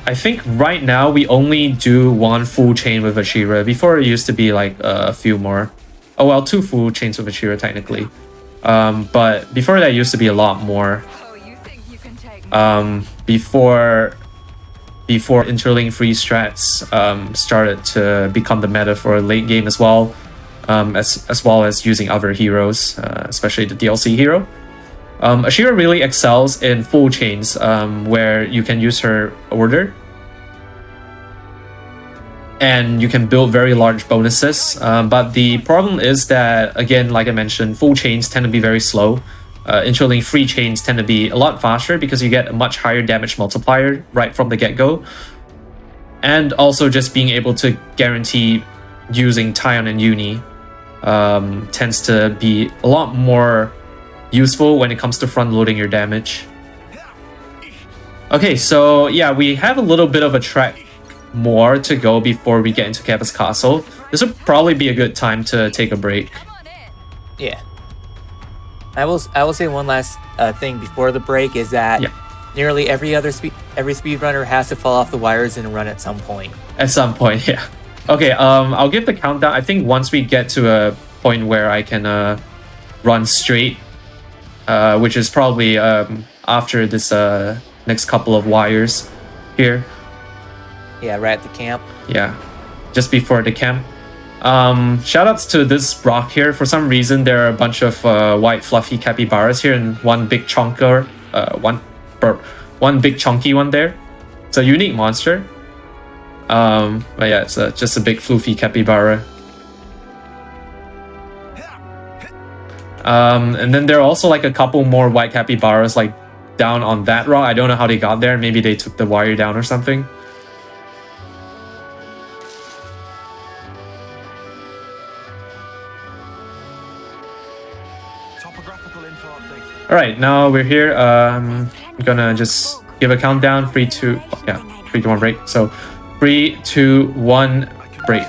I think right now we only do 1 full chain with Ashira. Before it used to be like a few more. Oh well, 2 full chains with Ashira technically. But before that used to be a lot more. Before interlink free strats started to become the meta for late game as well. As well as using other heroes, especially the DLC hero. Ashira really excels in full chains, where you can use her order. And you can build very large bonuses. But the problem is that, again, like I mentioned, full chains tend to be very slow. Interlink free chains tend to be a lot faster because you get a much higher damage multiplier right from the get-go. And also just being able to guarantee using Tyon and Uni tends to be a lot more useful when it comes to front-loading your damage. Okay, so yeah, we have a little bit of a track more to go before we get into Keva's Castle. This would probably be a good time to take a break. Yeah. I will say one last thing before the break is that nearly every speedrunner has to fall off the wires in a run at some point. At some point, yeah. Okay, I'll give the countdown. I think once we get to a point where I can run straight, which is probably after this next couple of wires here. Yeah, right at the camp. Yeah, just before the camp. Shoutouts to this rock here. For some reason, there are a bunch of white fluffy capybaras here and one big chunker, one big chunky one there. It's a unique monster. But yeah, it's just a big floofy capybara. And then there are also like a couple more white capybaras like down on that rock. I don't know how they got there. Maybe they took the wire down or something. Alright, now we're here. I'm gonna just give a countdown. 3, 2, 1 break. So 3, 2, 1 break.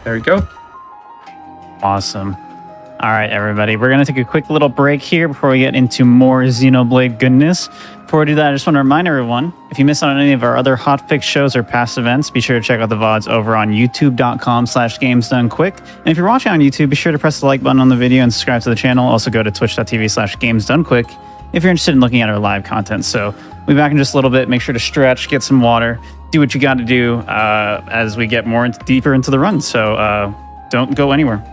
There we go. Awesome. All right, everybody, we're going to take a quick little break here before we get into more Xenoblade goodness. Before we do that, I just want to remind everyone, if you missed out on any of our other Hotfix shows or past events, be sure to check out the VODs over on youtube.com/gamesdonequick. And if you're watching on YouTube, be sure to press the like button on the video and subscribe to the channel. Also go to twitch.tv/gamesdonequick if you're interested in looking at our live content. So we'll be back in just a little bit. Make sure to stretch, get some water, do what you got to do as we get more deeper into the run. So don't go anywhere.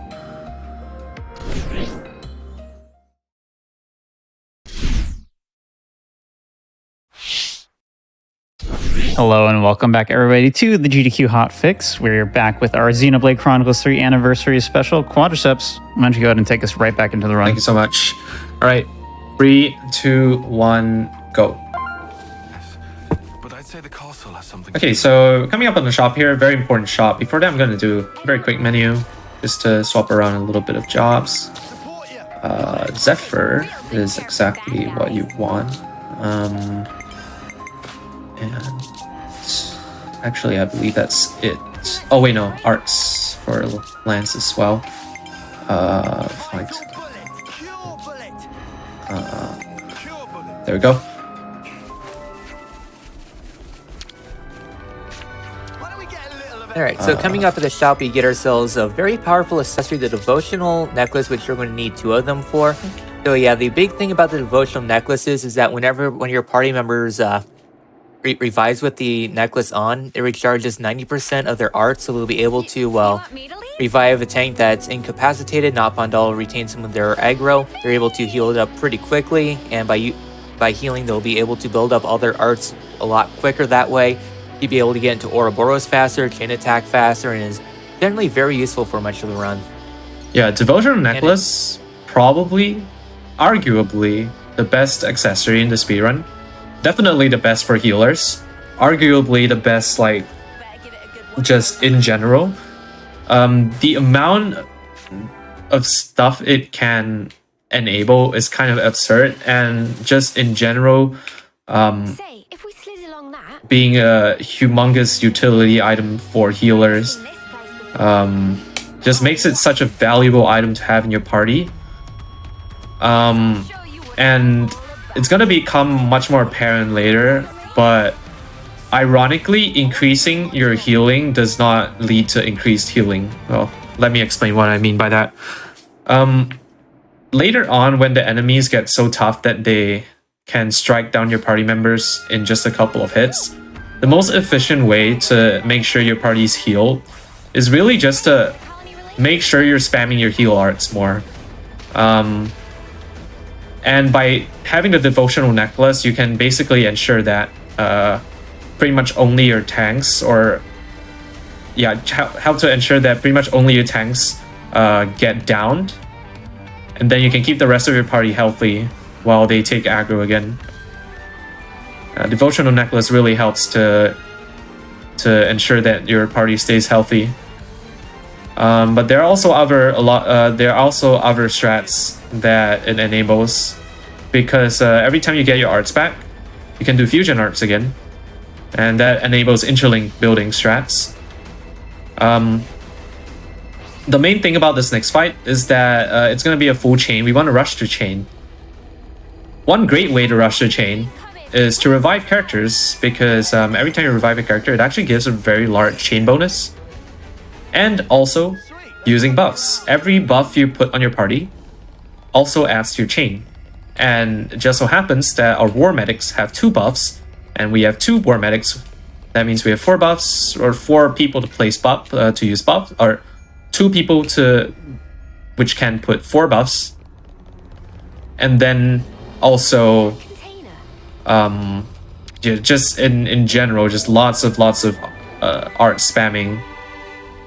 Hello and welcome back, everybody, to the GDQ Hotfix. We're back with our Xenoblade Chronicles 3 Anniversary Special. Quadriceps, why don't you go ahead and take us right back into the run? Thank you so much. All right, 3, 2, 1, go. But I'd say the castle has something. Okay, so coming up on the shop here, very important shop. Before that, I'm going to do a very quick menu just to swap around a little bit of jobs. Zephyr is exactly what you want. And actually, I believe that's it. Oh wait, no, arts for Lance as well. Fight. There we go. Alright, so coming up at the shop, we get ourselves a very powerful accessory, the devotional necklace, which you're going to need 2 of them for. So yeah, the big thing about the devotional necklaces is that one of your party members revives with the necklace on, it recharges 90% of their art, so they'll be able to, well, revive a tank that's incapacitated. Not Pandal retain some of their aggro. They're able to heal it up pretty quickly, and by healing, they'll be able to build up all their arts a lot quicker that way. You'll be able to get into Ouroboros faster, chain attack faster, and is generally very useful for much of the run. Yeah, devotional necklace, probably, arguably, the best accessory in the speedrun. Definitely the best for healers. Arguably the best, like, just in general. The amount of stuff it can enable is kind of absurd, and just in general, Say, if we slid along that, being a humongous utility item for healers, just makes it such a valuable item to have in your party. And it's gonna become much more apparent later, but ironically, increasing your healing does not lead to increased healing. Well, let me explain what I mean by that. Later on, when the enemies get so tough that they can strike down your party members in just a couple of hits, the most efficient way to make sure your party's healed is really just to make sure you're spamming your heal arts more. And by having the devotional necklace, you can basically ensure that pretty much only your tanks, or yeah, help to ensure that pretty much only your tanks get downed, and then you can keep the rest of your party healthy while they take aggro again. Devotional necklace really helps to ensure that your party stays healthy. But there are also other strats that it enables, because every time you get your arts back, you can do fusion arts again, and that enables interlink building strats. The main thing about this next fight is that it's going to be a full chain. We want to rush the chain. One great way to rush the chain is to revive characters, because every time you revive a character, it actually gives a very large chain bonus. And also, using buffs. Every buff you put on your party also adds to your chain. And it just so happens that our war medics have 2 buffs, and we have 2 war medics. That means we have 4 buffs, or 4 people to place buff, to use buff, or 2 people which can put 4 buffs. And then also, just in general, just lots of art spamming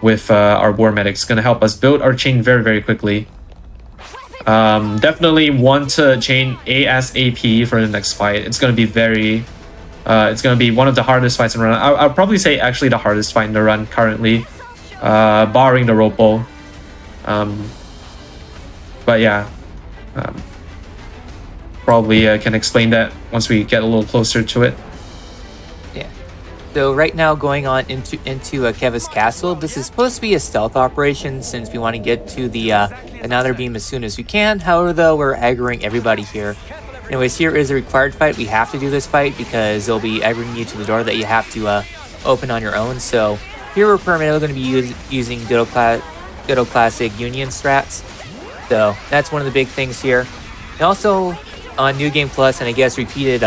with our war medics, gonna help us build our chain very, very quickly. Definitely want to chain ASAP for the next fight. It's gonna be it's gonna be one of the hardest fights in the run. I'll probably say actually the hardest fight in the run currently, barring the rope bowl. But yeah, probably can explain that once we get a little closer to it. Yeah. So right now, going on into Kevis Castle. This is supposed to be a stealth operation since we want to get to the another beam as soon as we can. However, though, we're aggroing everybody here. Anyways, here is a required fight. We have to do this fight because they'll be aggroing you to the door that you have to open on your own. So here we're primarily going to be using good old classic Union strats. So that's one of the big things here. And also on New Game Plus, and I guess repeated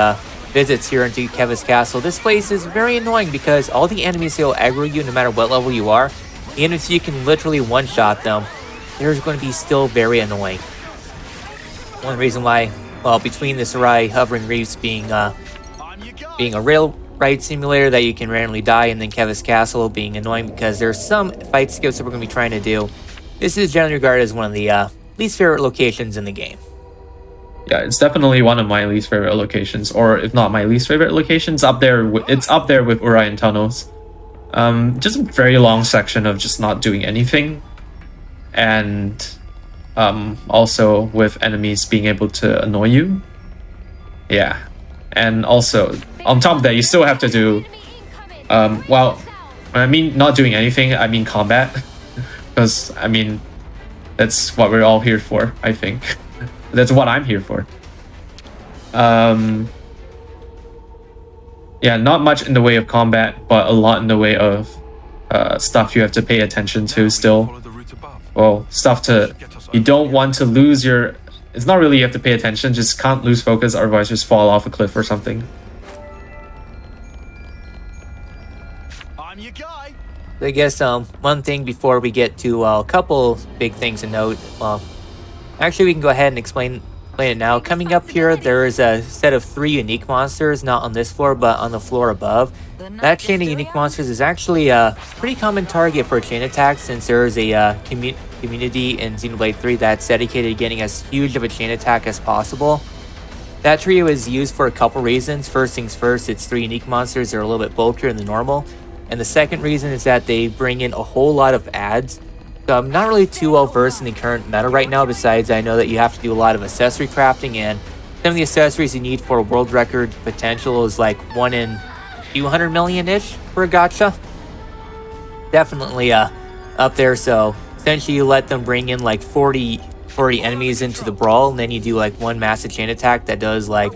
visits here into Kevis Castle, this place is very annoying because all the enemies will aggro you no matter what level you are. Even if you can literally one-shot them, they're going to be still very annoying. One reason why, well, between the Sarai Hovering Reefs being a rail ride simulator that you can randomly die, and then Kevis Castle being annoying because there's some fight skips that we're going to be trying to do, this is generally regarded as one of the least favorite locations in the game. Yeah, it's definitely one of my least favorite locations, or if not my least favorite locations, up there. It's up there with Orion Tunnels. Just a very long section of just not doing anything, and also with enemies being able to annoy you. Yeah, and also on top of that, you still have to do. Well, when I mean not doing anything, I mean combat, because I mean that's what we're all here for. I think. That's what I'm here for. Yeah, not much in the way of combat, but a lot in the way of stuff you have to pay attention to still. Well, stuff you don't want to lose your... It's not really you have to pay attention, just can't lose focus, otherwise just fall off a cliff or something. I'm your guy. I guess one thing before we get to a couple big things to note. Actually, we can go ahead and explain it now. Coming up here, there is a set of 3 unique monsters, not on this floor, but on the floor above. That chain of unique monsters is actually a pretty common target for a chain attack, since there is a community in Xenoblade 3 that's dedicated to getting as huge of a chain attack as possible. That trio is used for a couple reasons. First things first, it's 3 unique monsters that are a little bit bulkier than normal. And the second reason is that they bring in a whole lot of adds. So I'm not really too well versed in the current meta right now, besides I know that you have to do a lot of accessory crafting, and some of the accessories you need for a world record potential is like 1 in 200 million-ish for a gacha. Definitely up there, so essentially you let them bring in like 40 enemies into the brawl, and then you do like one massive chain attack that does like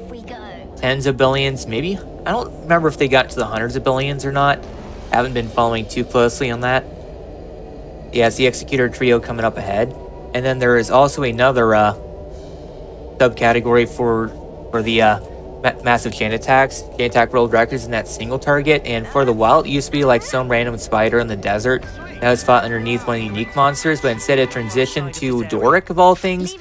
tens of billions, maybe? I don't remember if they got to the hundreds of billions or not. I haven't been following too closely on that. Yeah, it's the Executor trio coming up ahead. And then there is also another subcategory for the massive chain attacks. Chain attack world records in that single target. And for the wild, it used to be like some random spider in the desert that was fought underneath one of the unique monsters, but instead it transitioned to Doric of all things.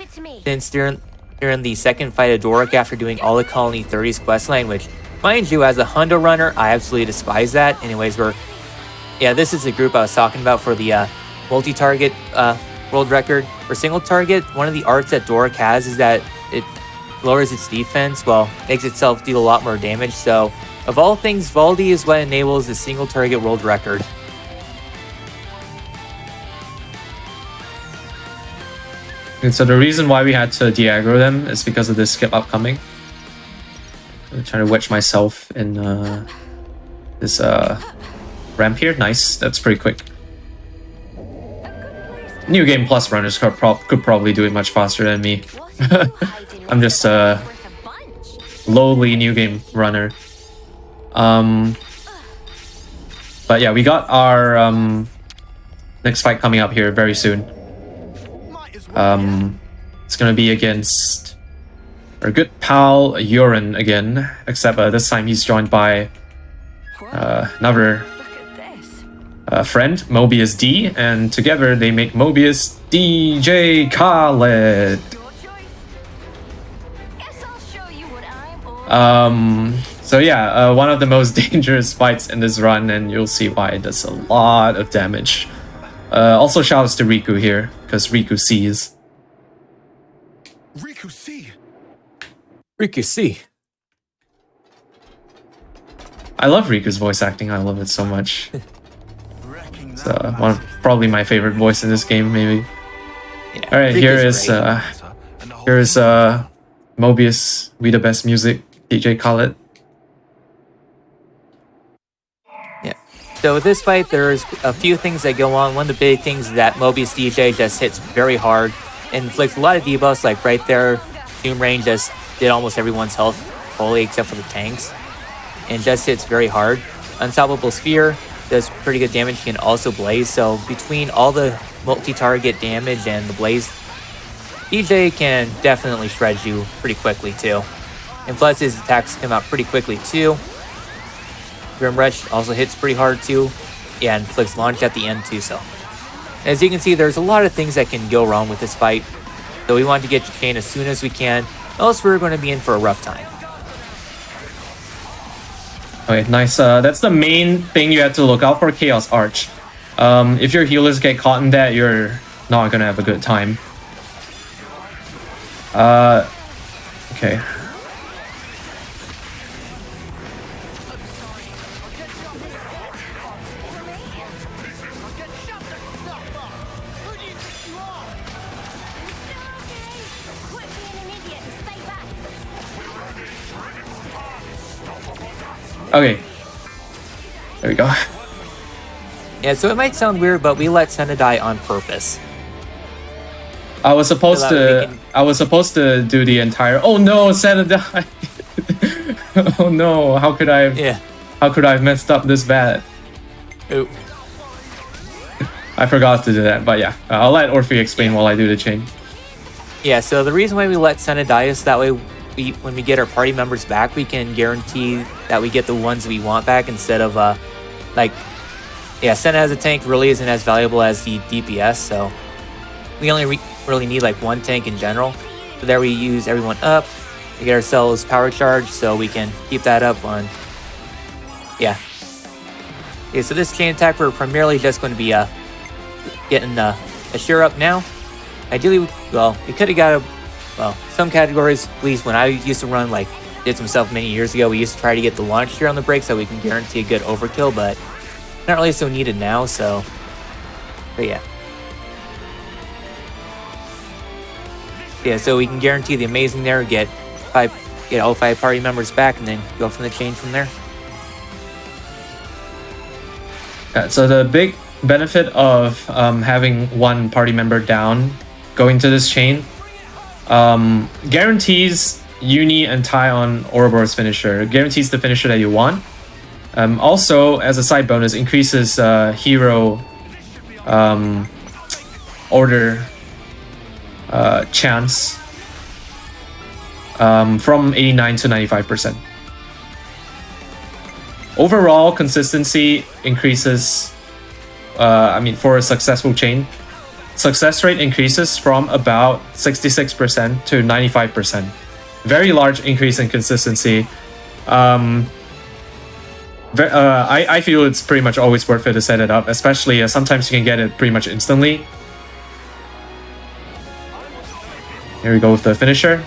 Since during the second fight of Doric, after doing all the Colony 30's questline, which, mind you, as a Hundo runner, I absolutely despise that. Anyways, this is the group I was talking about for the multi-target world record. For single target, one of the arts that Doric has is that it lowers its defense, while makes itself deal a lot more damage. So, of all things, Valdi is what enables the single target world record. And so the reason why we had to de-aggro them is because of this skip upcoming. I'm trying to wedge myself in this ramp here. Nice, that's pretty quick. New Game Plus runners could probably do it much faster than me. I'm just a lowly New Game runner. But yeah, we got our next fight coming up here very soon. It's gonna be against our good pal Urine again, except this time he's joined by another friend, Mobius D, and together they make Mobius DJ Khaled. So yeah, one of the most dangerous fights in this run, and you'll see why it does a lot of damage. Also shoutouts to Riku here, because Riku sees. Riku C. Riku C. I love Riku's voice acting, I love it so much. It's probably my favorite voice in this game, maybe. Yeah, Alright, Riku's here is Mobius, We the Best Music, DJ Khaled. So with this fight, there's a few things that go on. One of the big things is that Mobius DJ just hits very hard and inflicts a lot of debuffs. Like right there, Doom Rain just did almost everyone's health fully except for the tanks, and just hits very hard. Unstoppable Sphere does pretty good damage. He can also Blaze. So between all the multi-target damage and the Blaze, DJ can definitely shred you pretty quickly too. And plus his attacks come out pretty quickly too. Grim Rush also hits pretty hard too. Yeah, and inflicts launch at the end too. So as you can see, there's a lot of things that can go wrong with this fight. So we want to get your chain as soon as we can, else we're going to be in for a rough time. Okay, nice. That's the main thing you have to look out for, Chaos Arch. If your healers get caught in that, you're not gonna have a good time. Okay. Quit being an idiot and stay back. Okay. There we go. Yeah, so it might sound weird, but we let Senna die on purpose. I was supposed So that we to. can- I was supposed to do the entire. Oh no, Santa died. Oh no! How could I? Yeah. How could I have messed up this bad? Ooh. I forgot to do that, but yeah, I'll let Orphe explain while I do the chain. Yeah, so the reason why we let Senna die is that way when we get our party members back, we can guarantee that we get the ones we want back instead of, yeah, Senna as a tank really isn't as valuable as the DPS, so we only really need like one tank in general. So there we use everyone up, we get ourselves power charge, so we can keep that up on, yeah. Okay, so this chain attack, we're primarily just going to be getting Ashura up now. Ideally, well, we could have got some categories, at least when I used to run, like, did some stuff many years ago, we used to try to get the launch here on the break so we can guarantee a good overkill, but not really so needed now, so, but yeah. Yeah, so we can guarantee the amazing there, get all 5 party members back, and then go from the chain from there. So the big benefit of having one party member down going to this chain guarantees Uni and tie on Ouroboros finisher, guarantees the finisher that you want. Also, as a side bonus, increases hero order chance from 89 to 95%. Overall consistency increases, for a successful chain, success rate increases from about 66% to 95%. Very large increase in consistency. I feel it's pretty much always worth it to set it up, especially sometimes you can get it pretty much instantly. Here we go with the finisher.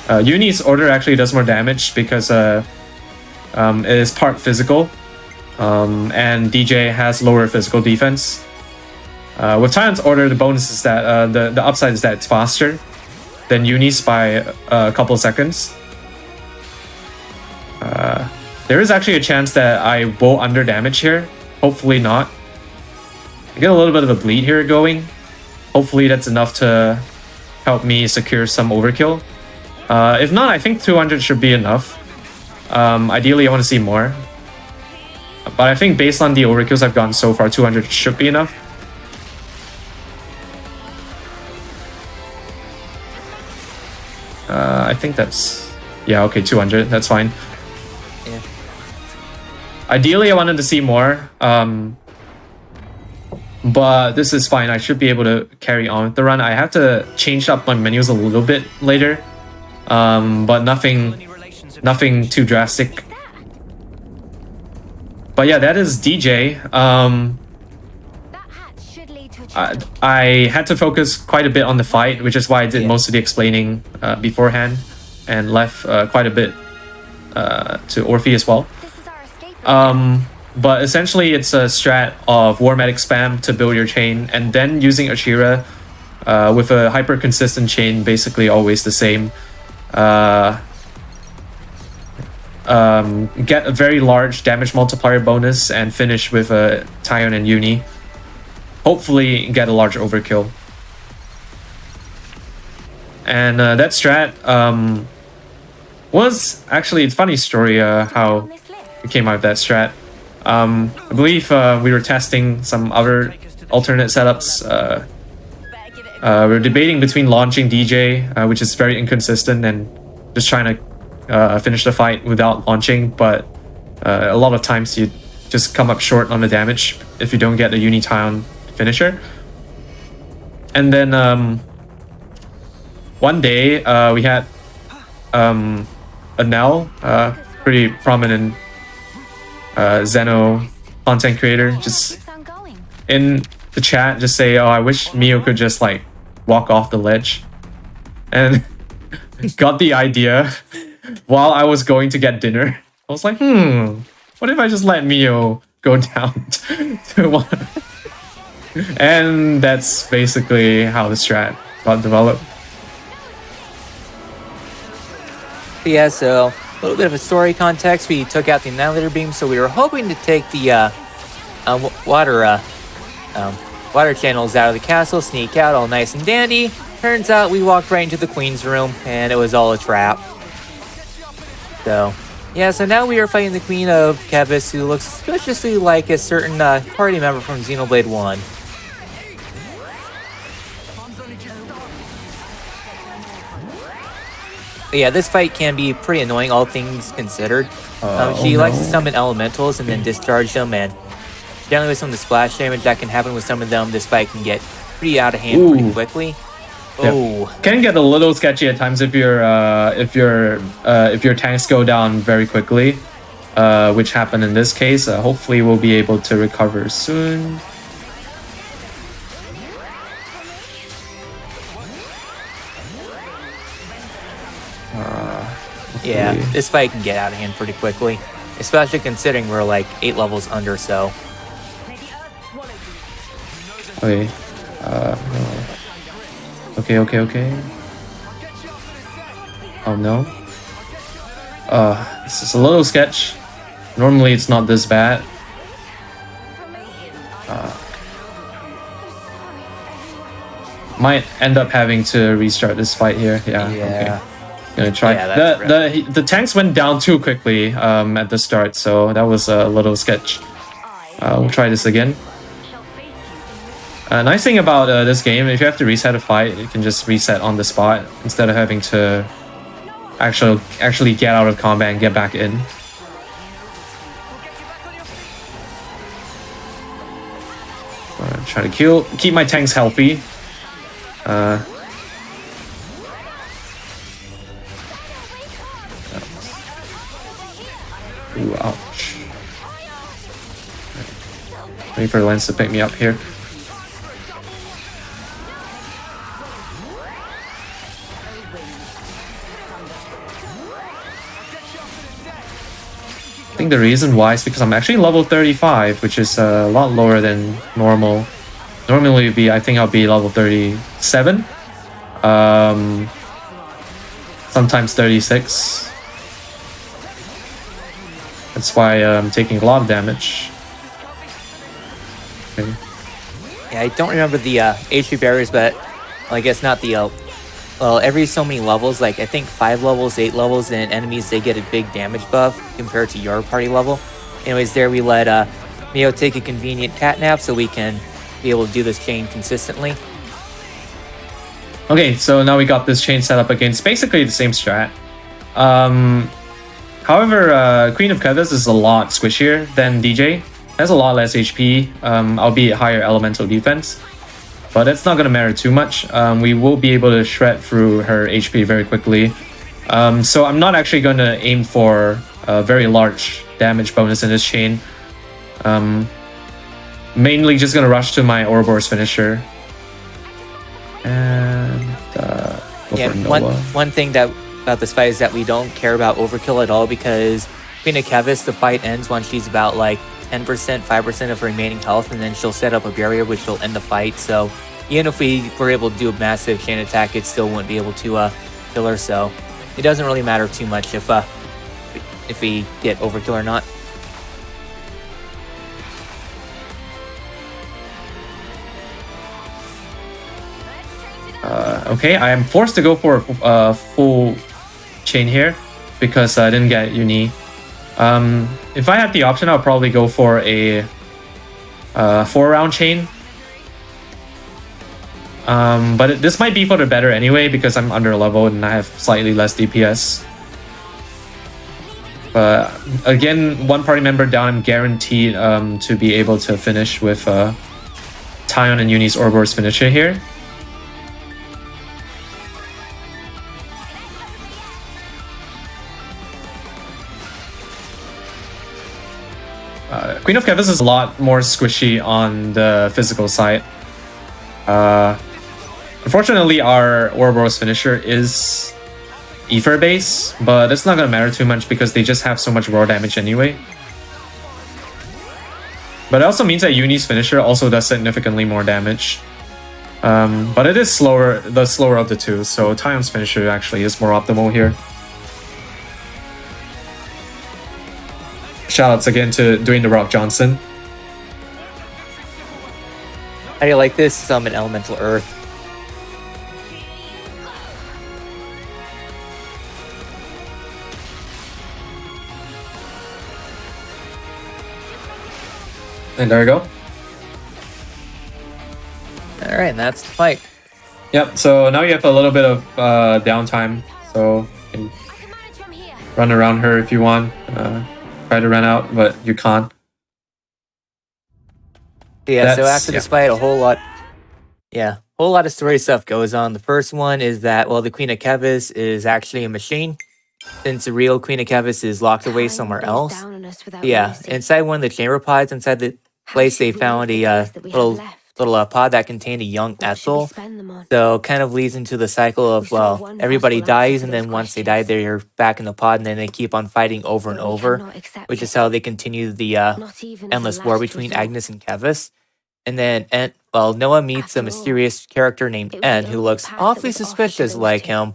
Uni's order actually does more damage because it is part physical, and DJ has lower physical defense. With Tyrant's order, the bonus is that the upside is that it's faster than Uni's by a couple seconds. There is actually a chance that I will under damage here. Hopefully not. I get a little bit of a bleed here going. Hopefully that's enough to help me secure some overkill. If not, I think 200 should be enough. Ideally, I want to see more. But I think based on the overkills I've gotten so far, 200 should be enough. I think that's... Yeah, okay, 200. That's fine. Yeah. Ideally, I wanted to see more. But this is fine. I should be able to carry on with the run. I have to change up my menus a little bit later. But nothing too drastic. But yeah, that is DJ. I had to focus quite a bit on the fight, which is why I did most of the explaining beforehand, and left quite a bit to Orphe as well. But essentially, it's a strat of War Medic spam to build your chain, and then using Ashura with a hyper consistent chain, basically always the same. get a very large damage multiplier bonus and finish with a Tyon and Uni. Hopefully get a large overkill. And that strat was actually, it's a funny story how it came out of that strat. I believe we were testing some other alternate setups. We were debating between launching DJ, which is very inconsistent, and just trying to finish the fight without launching, but a lot of times you just come up short on the damage if you don't get a Unitown finisher. And then one day we had a Nell, pretty prominent Xeno content creator, just in the chat just say, oh, I wish Mio could just like walk off the ledge, and got the idea while I was going to get dinner. I was like, what if I just let Mio go down to one? And that's basically how the strat got developed. Yeah, so a little bit of a story context. We took out the Annihilator Beam, so we were hoping to take the water channels out of the castle, sneak out all nice and dandy. Turns out we walked right into the Queen's room, and it was all a trap. So, yeah, so now we are fighting the Queen of Kevis, who looks suspiciously like a certain party member from Xenoblade 1. But yeah, this fight can be pretty annoying, all things considered. She likes to summon elementals and then discharge them, and generally with some of the splash damage that can happen with some of them, this fight can get pretty out of hand pretty quickly. Oh, can get a little sketchy at times if your tanks go down very quickly, which happened in this case. Hopefully we'll be able to recover soon. Yeah, this fight can get out of hand pretty quickly, especially considering we're like 8 levels under, so. Okay. Okay. Oh no. This is a little sketch. Normally it's not this bad. Might end up having to restart this fight here. Yeah. Okay. Gonna try. Yeah, the tanks went down too quickly at the start, so that was a little sketch. We'll try this again. Nice thing about this game, if you have to reset a fight, you can just reset on the spot instead of having to actually get out of combat and get back in. Try to keep my tanks healthy. Ooh, ouch. Wait for Lens to pick me up here. I think the reason why is because I'm actually level 35, which is a lot lower than normal. Normally it'd be, I think I'll be level 37. Sometimes 36. That's why I'm taking a lot of damage. Okay. Yeah, I don't remember the HP barriers, but well, I guess not the well, every so many levels, like I think 5 levels, 8 levels, and enemies, they get a big damage buff compared to your party level. Anyways, there we let Mio take a convenient cat nap so we can be able to do this chain consistently. Okay, so now we got this chain set up against basically the same strat. However, Queen of Kevis is a lot squishier than DJ. Has a lot less HP, albeit higher elemental defense. But it's not going to matter too much. We will be able to shred through her HP very quickly. So I'm not actually going to aim for a very large damage bonus in this chain. Mainly just going to rush to my Ouroboros finisher. And go for Noah. One thing about this fight is that we don't care about overkill at all, because Queen of Kevis, the fight ends when she's about like 10%, 5% of her remaining health, and then she'll set up a barrier which will end the fight. So even if we were able to do a massive chain attack, it still wouldn't be able to kill her. So it doesn't really matter too much if if we get overkill or not. Okay, I am forced to go for a full chain here because I didn't get uni. If I had the option, I'll probably go for a 4-round chain. But this might be for the better anyway because I'm under leveled and I have slightly less DPS. But again, one party member down, I'm guaranteed to be able to finish with Tyon and Uni's Ouroboros finisher here. Queen of Kevas is a lot more squishy on the physical side. Unfortunately, our Ouroboros finisher is Ether base, but it's not going to matter too much because they just have so much raw damage anyway. But it also means that Uni's finisher also does significantly more damage. But it is slower, the slower of the two, so Tyon's finisher actually is more optimal here. Shoutouts again to Dwayne The Rock Johnson. How do you like this? Summon Elemental Earth. And there we go. Alright, and that's the fight. Yep, so now you have a little bit of downtime, so you can run around her if you want. Try to run out, but you can't. Yeah, so after this fight, a whole lot of story stuff goes on. The first one is that, well, the Queen of Kevas is actually a machine, since the real Queen of Kevas is locked away somewhere else. Yeah, inside one of the chamber pods inside the place, they found a little pod that contained a young Ethel. So kind of leads into the cycle of, well, everybody dies, and then once they die, they're back in the pod, and then they keep on fighting over and over, which is how they continue the endless war between Agnes and Kevas. And then, Noah meets a mysterious character named N, who looks awfully suspicious like him.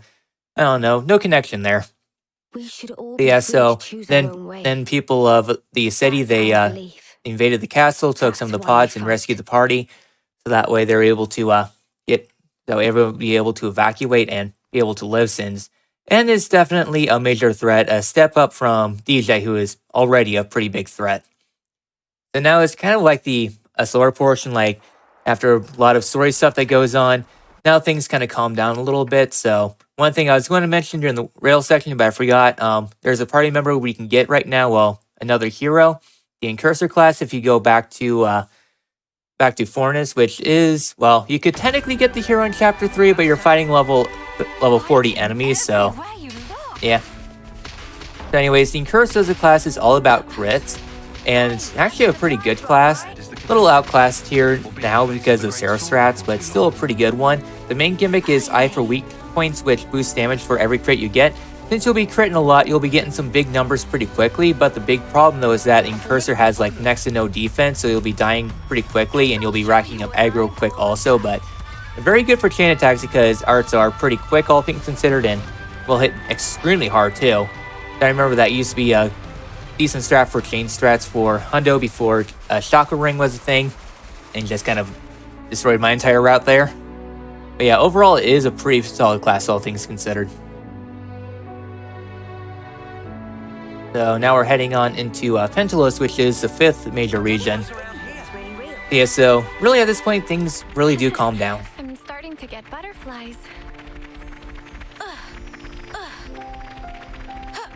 I don't know, no connection there. Yeah, so then people of the city, they invaded the castle, took some of the pods, and rescued the party. So that way they're able to everyone be able to evacuate and be able to live, since N is definitely a major threat, a step up from DJ, who is already a pretty big threat. So now it's kind of like a slower portion, like after a lot of story stuff that goes on, now things kind of calm down a little bit. So one thing I was going to mention during the rail section, but I forgot, there's a party member we can get right now, well, another hero, the Incursor class, if you go back to Fornus, which is, well, you could technically get the hero in Chapter 3, but you're fighting level 40 enemies, so yeah. So anyways, the Incursor class is all about crits, and it's actually a pretty good class. A little outclassed here now because of Sarah strats, but still a pretty good one. The main gimmick is Eye for weak points, which boosts damage for every crit you get. Since you'll be critting a lot, you'll be getting some big numbers pretty quickly, but the big problem though is that Incursor has like next to no defense, so you'll be dying pretty quickly and you'll be racking up aggro quick also, but very good for chain attacks because arts are pretty quick, all things considered, and will hit extremely hard too. I remember that used to be a decent strat for chain strats for Hundo before Chakra Ring was a thing, and just kind of destroyed my entire route there. But yeah, overall it is a pretty solid class, all things considered. So now we're heading on into Pentelos, which is the 5th major region. Yeah, so really at this point, things really do calm down. I'm starting to get butterflies.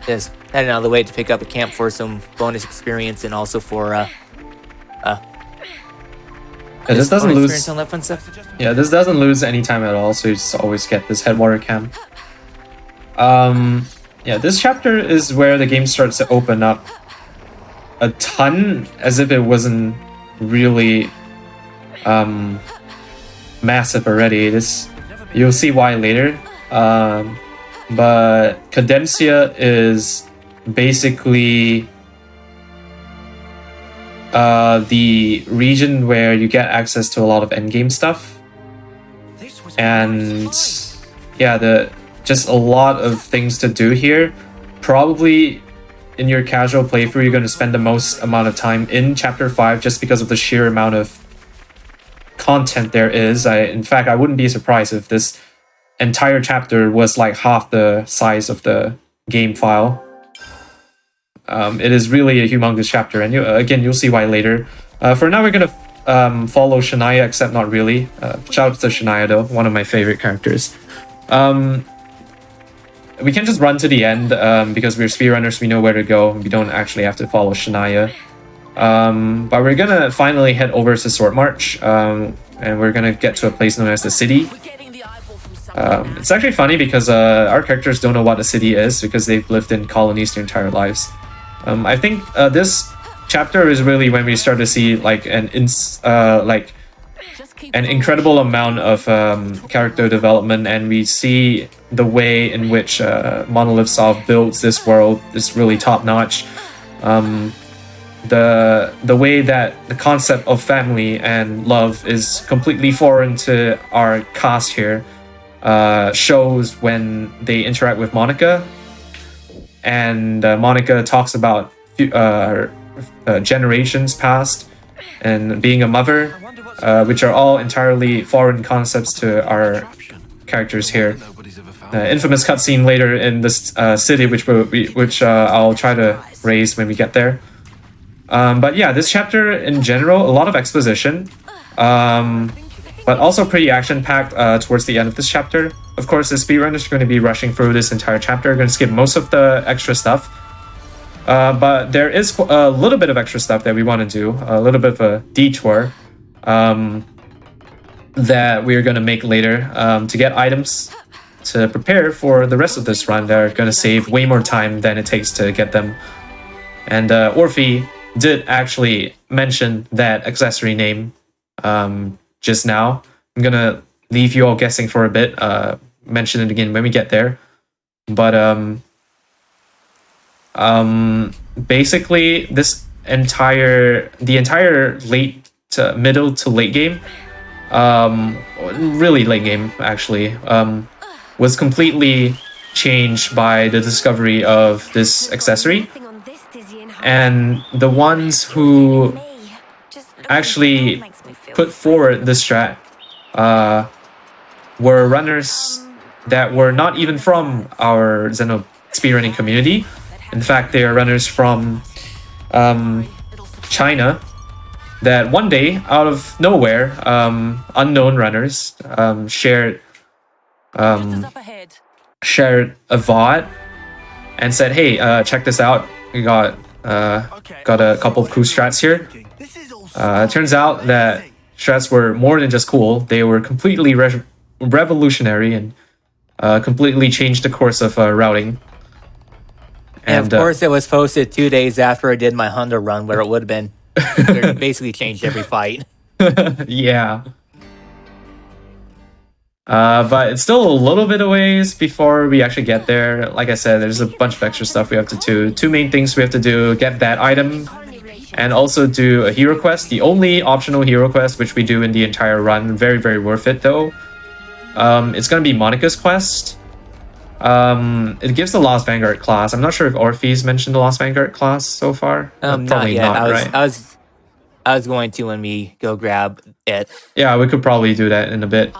Just heading out of the way to pick up a camp for some bonus experience and also for this doesn't lose. On that fun stuff. Yeah, this doesn't lose any time at all, so you just always get this headwater camp. Yeah, this chapter is where the game starts to open up a ton, as if it wasn't really massive already. You'll see why later. But Cadencia is basically the region where you get access to a lot of endgame stuff, and yeah, just a lot of things to do here. Probably in your casual playthrough, you're going to spend the most amount of time in Chapter 5 just because of the sheer amount of content there is. In fact, I wouldn't be surprised if this entire chapter was like half the size of the game file. It is really a humongous chapter, and again, you'll see why later. For now, we're going to follow Shania, except not really. Shout out to Shania, though, one of my favorite characters. We can just run to the end because we're speedrunners, we know where to go. We don't actually have to follow Shania. But we're gonna finally head over to Sword March, and we're gonna get to a place known as the city. It's actually funny because our characters don't know what the city is because they've lived in colonies their entire lives. I think this chapter is really when we start to see like an incredible amount of character development, and we see the way in which Monolith Soft builds this world is really top-notch. The way that the concept of family and love is completely foreign to our cast here shows when they interact with Monica, and Monica talks about generations past and being a mother, which are all entirely foreign concepts to our characters here. Infamous cutscene later in this city, which I'll try to raise when we get there. But yeah, this chapter in general, a lot of exposition, but also pretty action-packed towards the end of this chapter. Of course, the speedrunners are going to be rushing through this entire chapter. We're going to skip most of the extra stuff. But there is a little bit of extra stuff that we want to do, a little bit of a detour that we're going to make later to get items to prepare for the rest of this run that are going to save way more time than it takes to get them. And Orphe did actually mention that accessory name just now. I'm going to leave you all guessing for a bit, mention it again when we get there. But basically the entire middle to late game, really late game actually, was completely changed by the discovery of this accessory. And the ones who actually put forward this strat were runners that were not even from our Xeno speedrunning community. In fact, they are runners from China that one day, out of nowhere, unknown runners shared a VOD and said, "Hey, check this out. We got a couple of cool strats here." It turns out that strats were more than just cool. They were completely revolutionary and completely changed the course of routing. And of course, it was posted 2 days after I did my Honda run, where it would have been basically changed every fight. Yeah. But it's still a little bit of ways before we actually get there. Like I said, there's a bunch of extra stuff we have to do. Two main things we have to do: get that item, and also do a hero quest. The only optional hero quest which we do in the entire run. Very, very worth it though. It's gonna be Monica's quest. It gives the Lost Vanguard class. I'm not sure if Orphe's mentioned the Lost Vanguard class so far. Probably not, right? I was going to when we go grab it. Yeah, we could probably do that in a bit.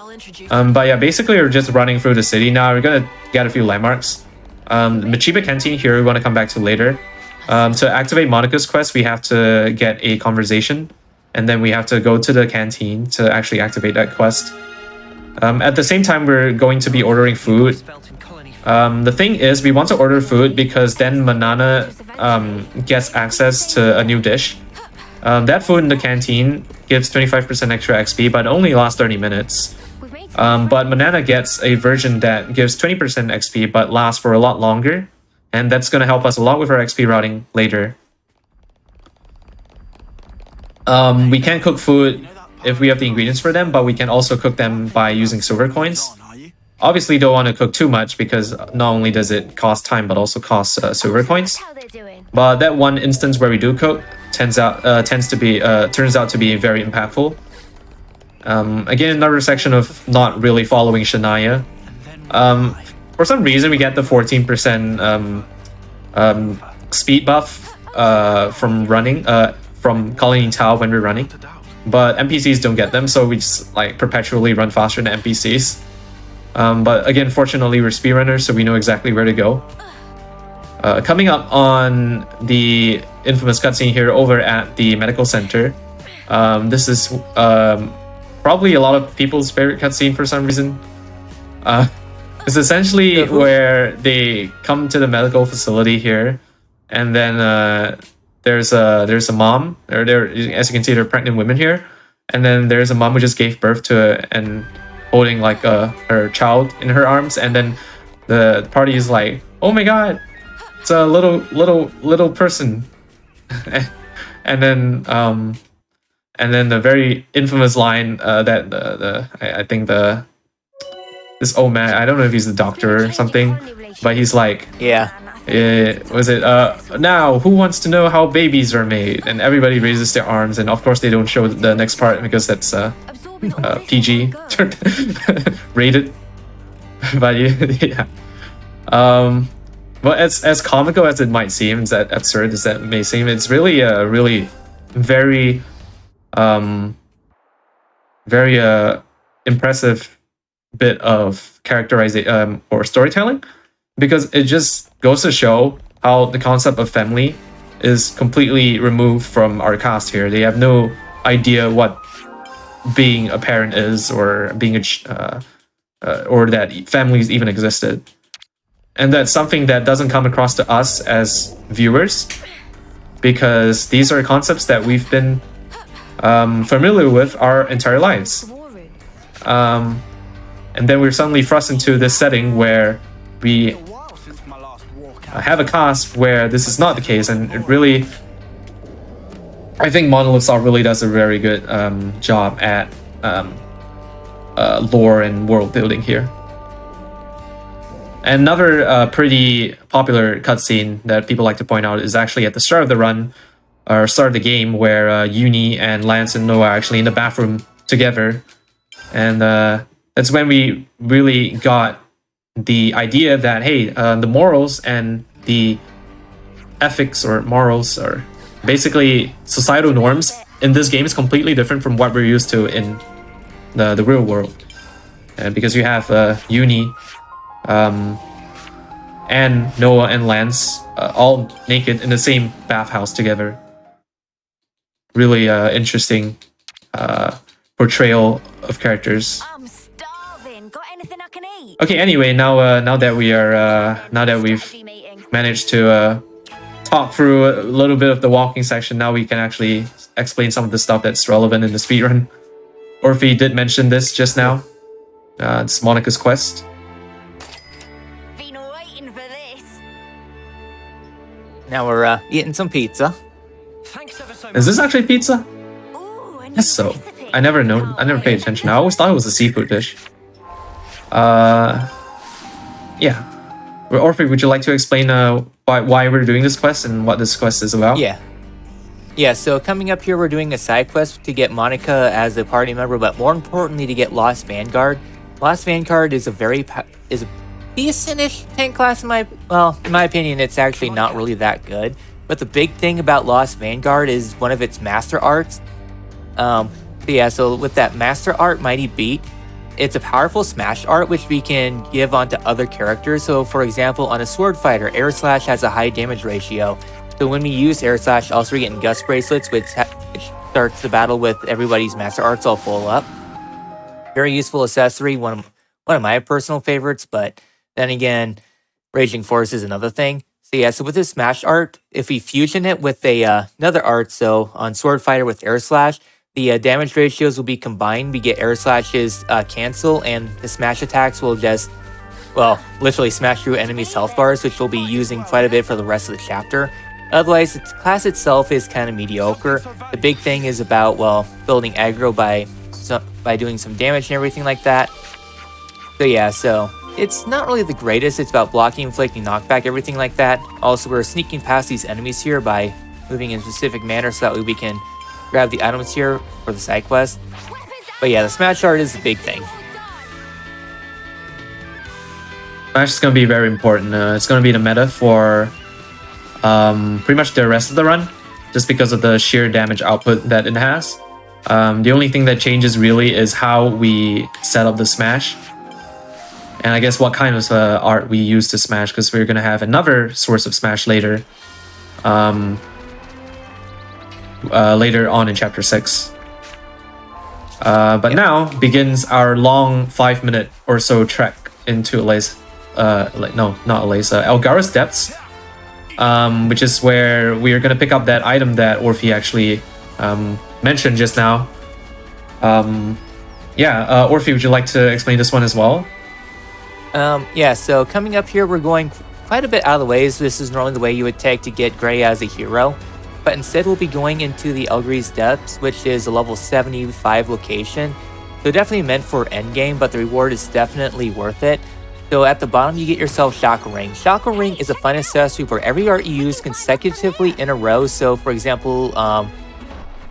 But yeah, basically we're just running through the city now. We're gonna get a few landmarks. Machiba Canteen here we want to come back to later. To activate Monica's quest, we have to get a conversation, and then we have to go to the canteen to actually activate that quest. At the same time, we're going to be ordering food. The thing is, we want to order food because then Manana gets access to a new dish. That food in the canteen gives 25% extra XP, but only lasts 30 minutes. But Manana gets a version that gives 20% XP, but lasts for a lot longer. And that's going to help us a lot with our XP routing later. We can cook food if we have the ingredients for them, but we can also cook them by using silver coins. Obviously, don't want to cook too much because not only does it cost time, but also costs silver coins. But that one instance where we do cook turns out to be very impactful. Again, another section of not really following Shania. For some reason, we get the 14% speed buff from running, from calling Tao when we're running, but NPCs don't get them, so we just like perpetually run faster than NPCs. But again, fortunately, we're speedrunners, so we know exactly where to go. Coming up on the infamous cutscene here over at the medical center. This is probably a lot of people's favorite cutscene for some reason. It's essentially where they come to the medical facility here, and then there's a mom, or there, as you can see, there are pregnant women here, and then there's a mom who just gave birth to and holding like her child in her arms, and then the party is like, oh my god, it's a little person. And then the very infamous line that I think this old man, I don't know if he's the doctor or something, but he's like, Yeah. was it now who wants to know how babies are made? And everybody raises their arms, and of course they don't show the next part because that's PG rated. But yeah, but as comical as it might seem, as absurd as that may seem, it's really really very impressive bit of characterization or storytelling, because it just goes to show how the concept of family is completely removed from our cast here. They have no idea what being a parent is, or being or that families even existed, and that's something that doesn't come across to us as viewers, because these are concepts that we've been familiar with our entire lives. And then we're suddenly thrust into this setting where we have a cast where this is not the case, and it really, I think Monolith Soft really does a very good job at lore and world building here. Another pretty popular cutscene that people like to point out is actually at the start of the run, or start of the game, where Uni and Lance and Noah are actually in the bathroom together, and that's when we really got the idea that, hey, the morals and the ethics or morals, or basically societal norms in this game, is completely different from what we're used to in the real world. And because you have Uni and Noah and Lance all naked in the same bathhouse together. Really interesting portrayal of characters. I'm starving. Got anything I can eat? Okay, anyway, now that we've managed to talk through a little bit of the walking section, now we can actually explain some of the stuff that's relevant in the speedrun. Orphe did mention this just now. It's Monica's quest. Been waiting for this. Now we're eating some pizza. Thanks ever so much. Is this actually pizza? Ooh, a new Yes, so. recipe. I never paid attention. I always thought it was a seafood dish. Yeah. Orphe, would you like to explain why we're doing this quest and what this quest is about? Yeah. Yeah, so coming up here, we're doing a side quest to get Monica as a party member, but more importantly, to get Lost Vanguard. Lost Vanguard is a decent-ish tank class in my opinion. It's actually not really that good. But the big thing about Lost Vanguard is one of its master arts. So with that master art, Mighty Beat, it's a powerful smash art which we can give onto other characters. So for example, on a sword fighter, Air Slash has a high damage ratio. So when we use Air Slash, also we're getting Gust Bracelets, which starts the battle with everybody's master arts all full up. Very useful accessory, one of my personal favorites, but then again, Raging Force is another thing. So yeah, so with this smash art, if we fusion it with another art, so on Sword Fighter with Air Slash, the damage ratios will be combined. We get Air Slash's cancel, and the smash attacks will just, literally smash through enemies' health bars, which we'll be using quite a bit for the rest of the chapter. Otherwise, the class itself is kind of mediocre. The big thing is about, building aggro by doing some damage and everything like that. So yeah, so it's not really the greatest. It's about blocking, inflicting knockback, everything like that. Also, we're sneaking past these enemies here by moving in a specific manner so that way we can grab the items here for the side quest. But yeah, the smash art is the big thing. Smash is going to be very important. It's going to be the meta for pretty much the rest of the run, just because of the sheer damage output that it has. The only thing that changes really is how we set up the smash, and I guess what kind of art we use to smash, because we're going to have another source of smash later, later on in chapter 6. But now begins our long 5-minute or so trek into Elgara's Depths, which is where we are going to pick up that item that Orphe actually mentioned just now. Orphe, would you like to explain this one as well? So coming up here, we're going quite a bit out of the way. So this is normally the way you would take to get Gray as a hero. But instead, we'll be going into the Elgara's Depths, which is a level 75 location. So definitely meant for endgame, but the reward is definitely worth it. So at the bottom, you get yourself Chakra Ring. Chakra Ring is a fun accessory for every art you use consecutively in a row. So for example, I'm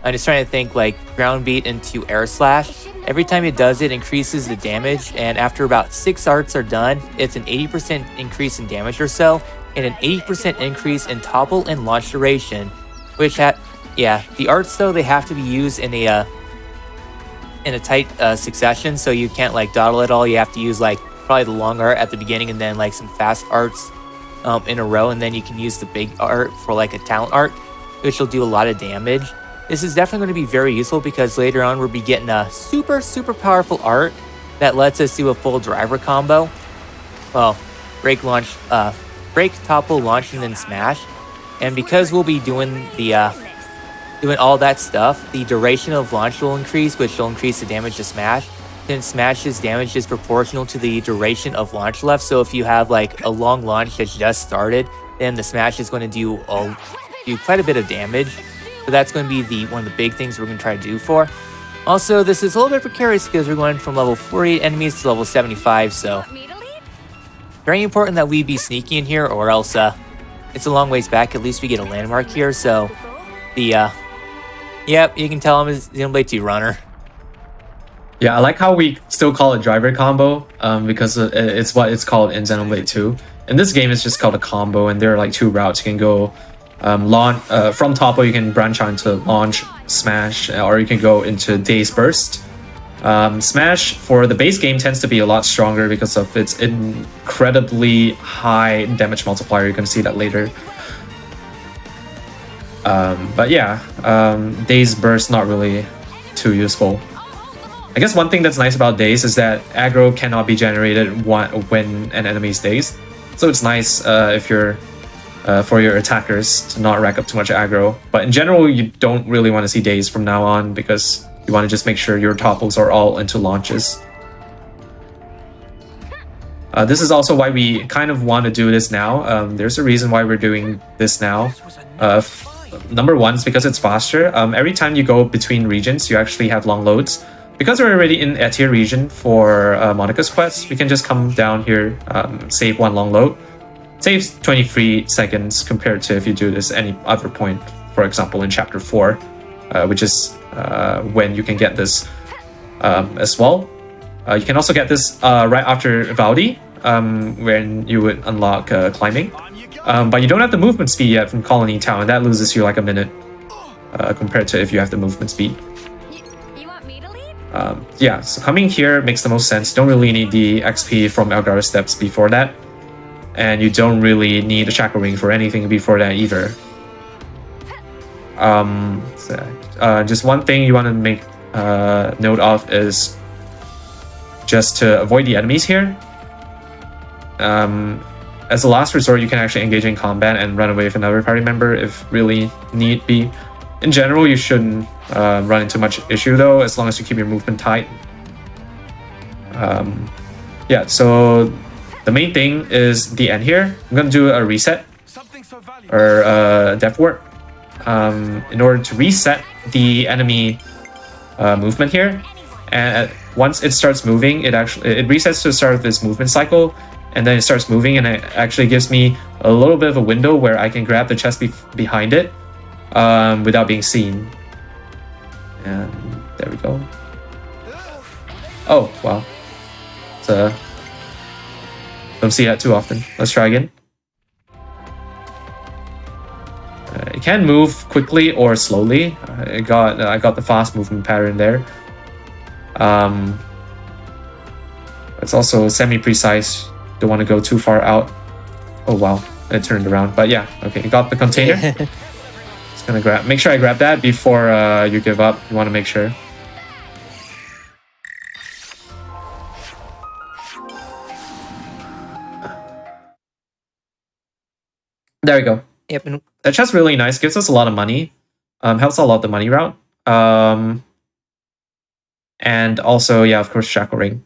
just trying to think, like Ground Beat into Air Slash. Every time it does, it increases the damage, and after about 6 arts are done, it's an 80% increase in damage or so, and an 80% increase in topple and launch duration. Which the arts though, they have to be used in a tight succession, so you can't like dawdle at all. You have to use like probably the long art at the beginning and then like some fast arts in a row, and then you can use the big art for like a talent art, which will do a lot of damage. This is definitely going to be very useful because later on we'll be getting a super powerful art that lets us do a full driver combo. Well, break, topple, launch, and then smash. And because we'll be doing doing all that stuff, the duration of launch will increase, which will increase the damage to smash. Then smash's damage is proportional to the duration of launch left. So if you have like a long launch that's just started, then the smash is going to do quite a bit of damage. So that's going to be one of the big things we're going to try to do for. Also, this is a little bit precarious because we're going from level 48 enemies to level 75. So very important that we be sneaky in here, or else it's a long ways back. At least we get a landmark here. So yep, you can tell I'm a Xenoblade 2 runner. Yeah, I like how we still call it driver combo, because it's what it's called in Xenoblade 2. In this game, it's just called a combo, and there are like 2 routes. You can go from topple, you can branch out into launch, smash, or you can go into Daze Burst. Smash for the base game tends to be a lot stronger because of its incredibly high damage multiplier. You can see that later. But yeah, Daze Burst not really too useful. I guess one thing that's nice about Daze is that aggro cannot be generated when an enemy is dazed. So it's nice if you're for your attackers to not rack up too much aggro. But in general, you don't really want to see Daze from now on because you want to just make sure your topples are all into launches. This is also why we kind of want to do this now. There's a reason why we're doing this now. Number one is because it's faster. Every time you go between regions, you actually have long loads. Because we're already in a tier region for Monica's quest, we can just come down here, save one long load. Saves 23 seconds compared to if you do this any other point, for example in chapter 4, which is when you can get this as well. You can also get this right after Valdi, when you would unlock climbing. But you don't have the movement speed yet from Colony Town, and that loses you like a minute compared to if you have the movement speed. You want me to lead? Yeah, so coming here makes the most sense. Don't really need the XP from Elgara's Steps before that. And you don't really need a Chakra Ring for anything before that either. Just one thing you want to make note of is just to avoid the enemies here. As a last resort, you can actually engage in combat and run away with another party member if really need be. In general, you shouldn't run into much issue though, as long as you keep your movement tight. Yeah, so the main thing is the end here. I'm gonna do a reset or death ward in order to reset the enemy movement here. And once it starts moving, it resets to start this movement cycle, and then it starts moving, and it actually gives me a little bit of a window where I can grab the chest behind it without being seen. And there we go. Oh wow, it's don't see that too often. Let's try again. It can move quickly or slowly. I got the fast movement pattern there. It's also semi-precise. Don't want to go too far out. Oh wow, it turned around. But yeah, okay, got the container. Just gonna make sure I grab that before you give up. You want to make sure. There we go. Yep. And That chest's really nice. Gives us a lot of money. Helps a lot the money route. And also, yeah, of course, shackle ring.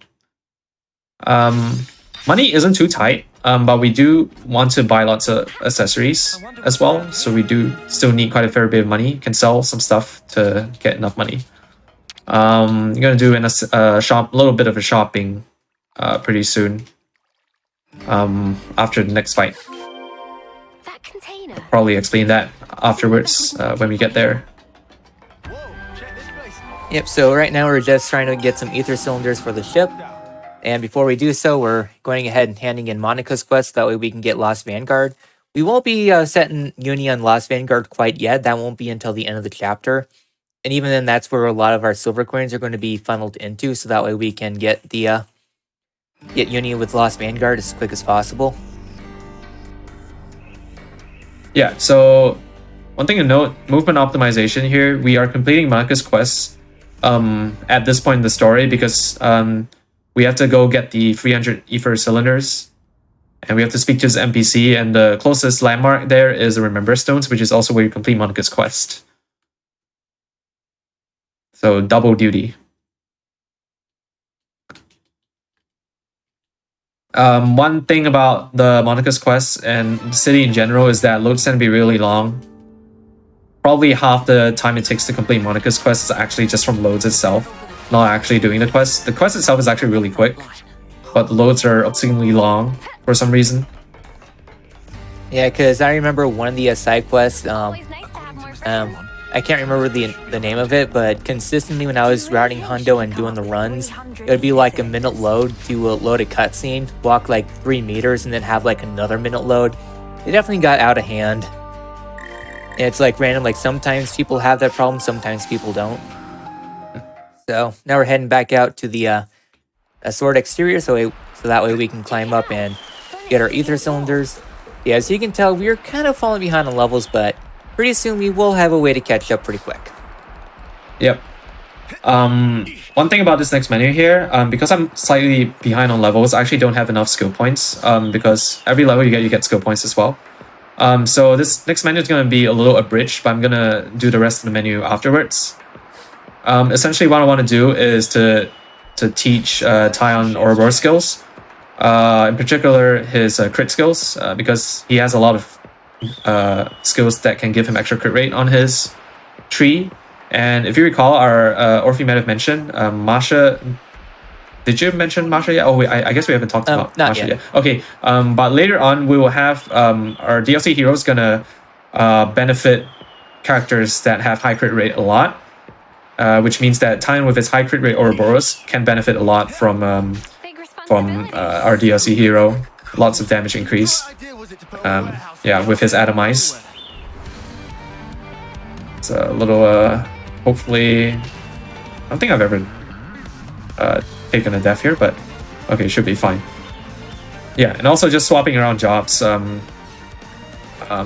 Money isn't too tight, but we do want to buy lots of accessories as well. So we do still need quite a fair bit of money. Can sell some stuff to get enough money. I'm gonna do in a little bit of a shopping pretty soon. After the next fight. That container. Probably explain that afterwards when we get there. Yep, so right now we're just trying to get some ether cylinders for the ship. And before we do so, we're going ahead and handing in Monica's quest. That way we can get Lost Vanguard. We won't be setting Uni on Lost Vanguard quite yet. That won't be until the end of the chapter. And even then, that's where a lot of our silver coins are going to be funneled into. So that way we can get the get Uni with Lost Vanguard as quick as possible. Yeah, so one thing to note, movement optimization here. We are completing Monica's quests at this point in the story because we have to go get the 300 ether cylinders and we have to speak to this NPC, and the closest landmark there is the Remember Stones, which is also where you complete Monica's quest. So double duty. One thing about the Monica's quest and the city in general is that loads tend to be really long. Probably half the time it takes to complete Monica's quest is actually just from loads itself, not actually doing the quest. The quest itself is actually really quick, but the loads are obscenely long for some reason. Yeah, because I remember one of the side quests, Always nice to have more friends. I can't remember the name of it, but consistently when I was routing Hundo and doing the runs, it would be like a minute load to load a cutscene, walk like 3 meters, and then have like another minute load. It definitely got out of hand. And it's like random, like sometimes people have that problem, sometimes people don't. So now we're heading back out to the sword exterior, so that way we can climb up and get our ether cylinders. Yeah, as you can tell, we're kind of falling behind on levels, but pretty soon we will have a way to catch up pretty quick. Yep. One thing about this next menu here, because I'm slightly behind on levels, I actually don't have enough skill points, because every level you get skill points as well. So this next menu is going to be a little abridged, but I'm going to do the rest of the menu afterwards. Essentially what I want to do is to teach Tyon Ouroboros skills, in particular his crit skills, because he has a lot of skills that can give him extra crit rate on his tree. And if you recall, our Orphe might have mentioned Masha. Did you mention Masha yet? Oh, I guess we haven't talked about Masha yet. Okay, but later on we will have our DLC heroes gonna benefit characters that have high crit rate a lot, which means that Tyon with his high crit rate Ouroboros can benefit a lot from our DLC hero. Lots of damage increase. Yeah, with his Atomize. It's a little, hopefully... I don't think I've ever taken a death here, but okay, should be fine. Yeah, and also just swapping around jobs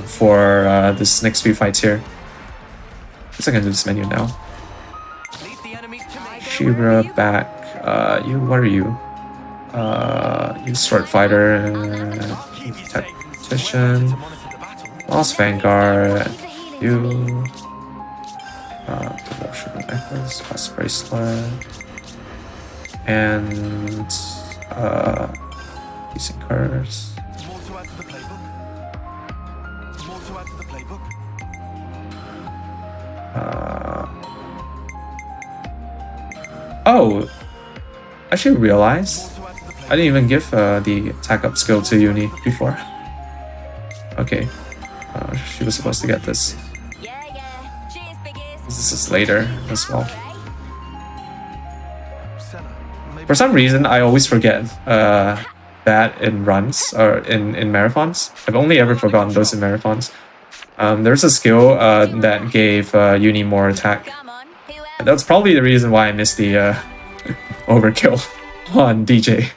for this next few fights here. I guess I can do this menu now. Shira back. What are you? You sword fighter, tactician, Lost Vanguard, you, promotional necklace, fast bracelet, and decent curse. Oh, I should realize I didn't even give the attack up skill to Uni before. Okay, she was supposed to get this. Yeah. Cheers, biggies. This is later as well. For some reason, I always forget that in runs or in marathons. I've only ever forgotten those in marathons. There's a skill that gave Uni more attack. Come on, whoever. That's probably the reason why I missed the overkill on DJ.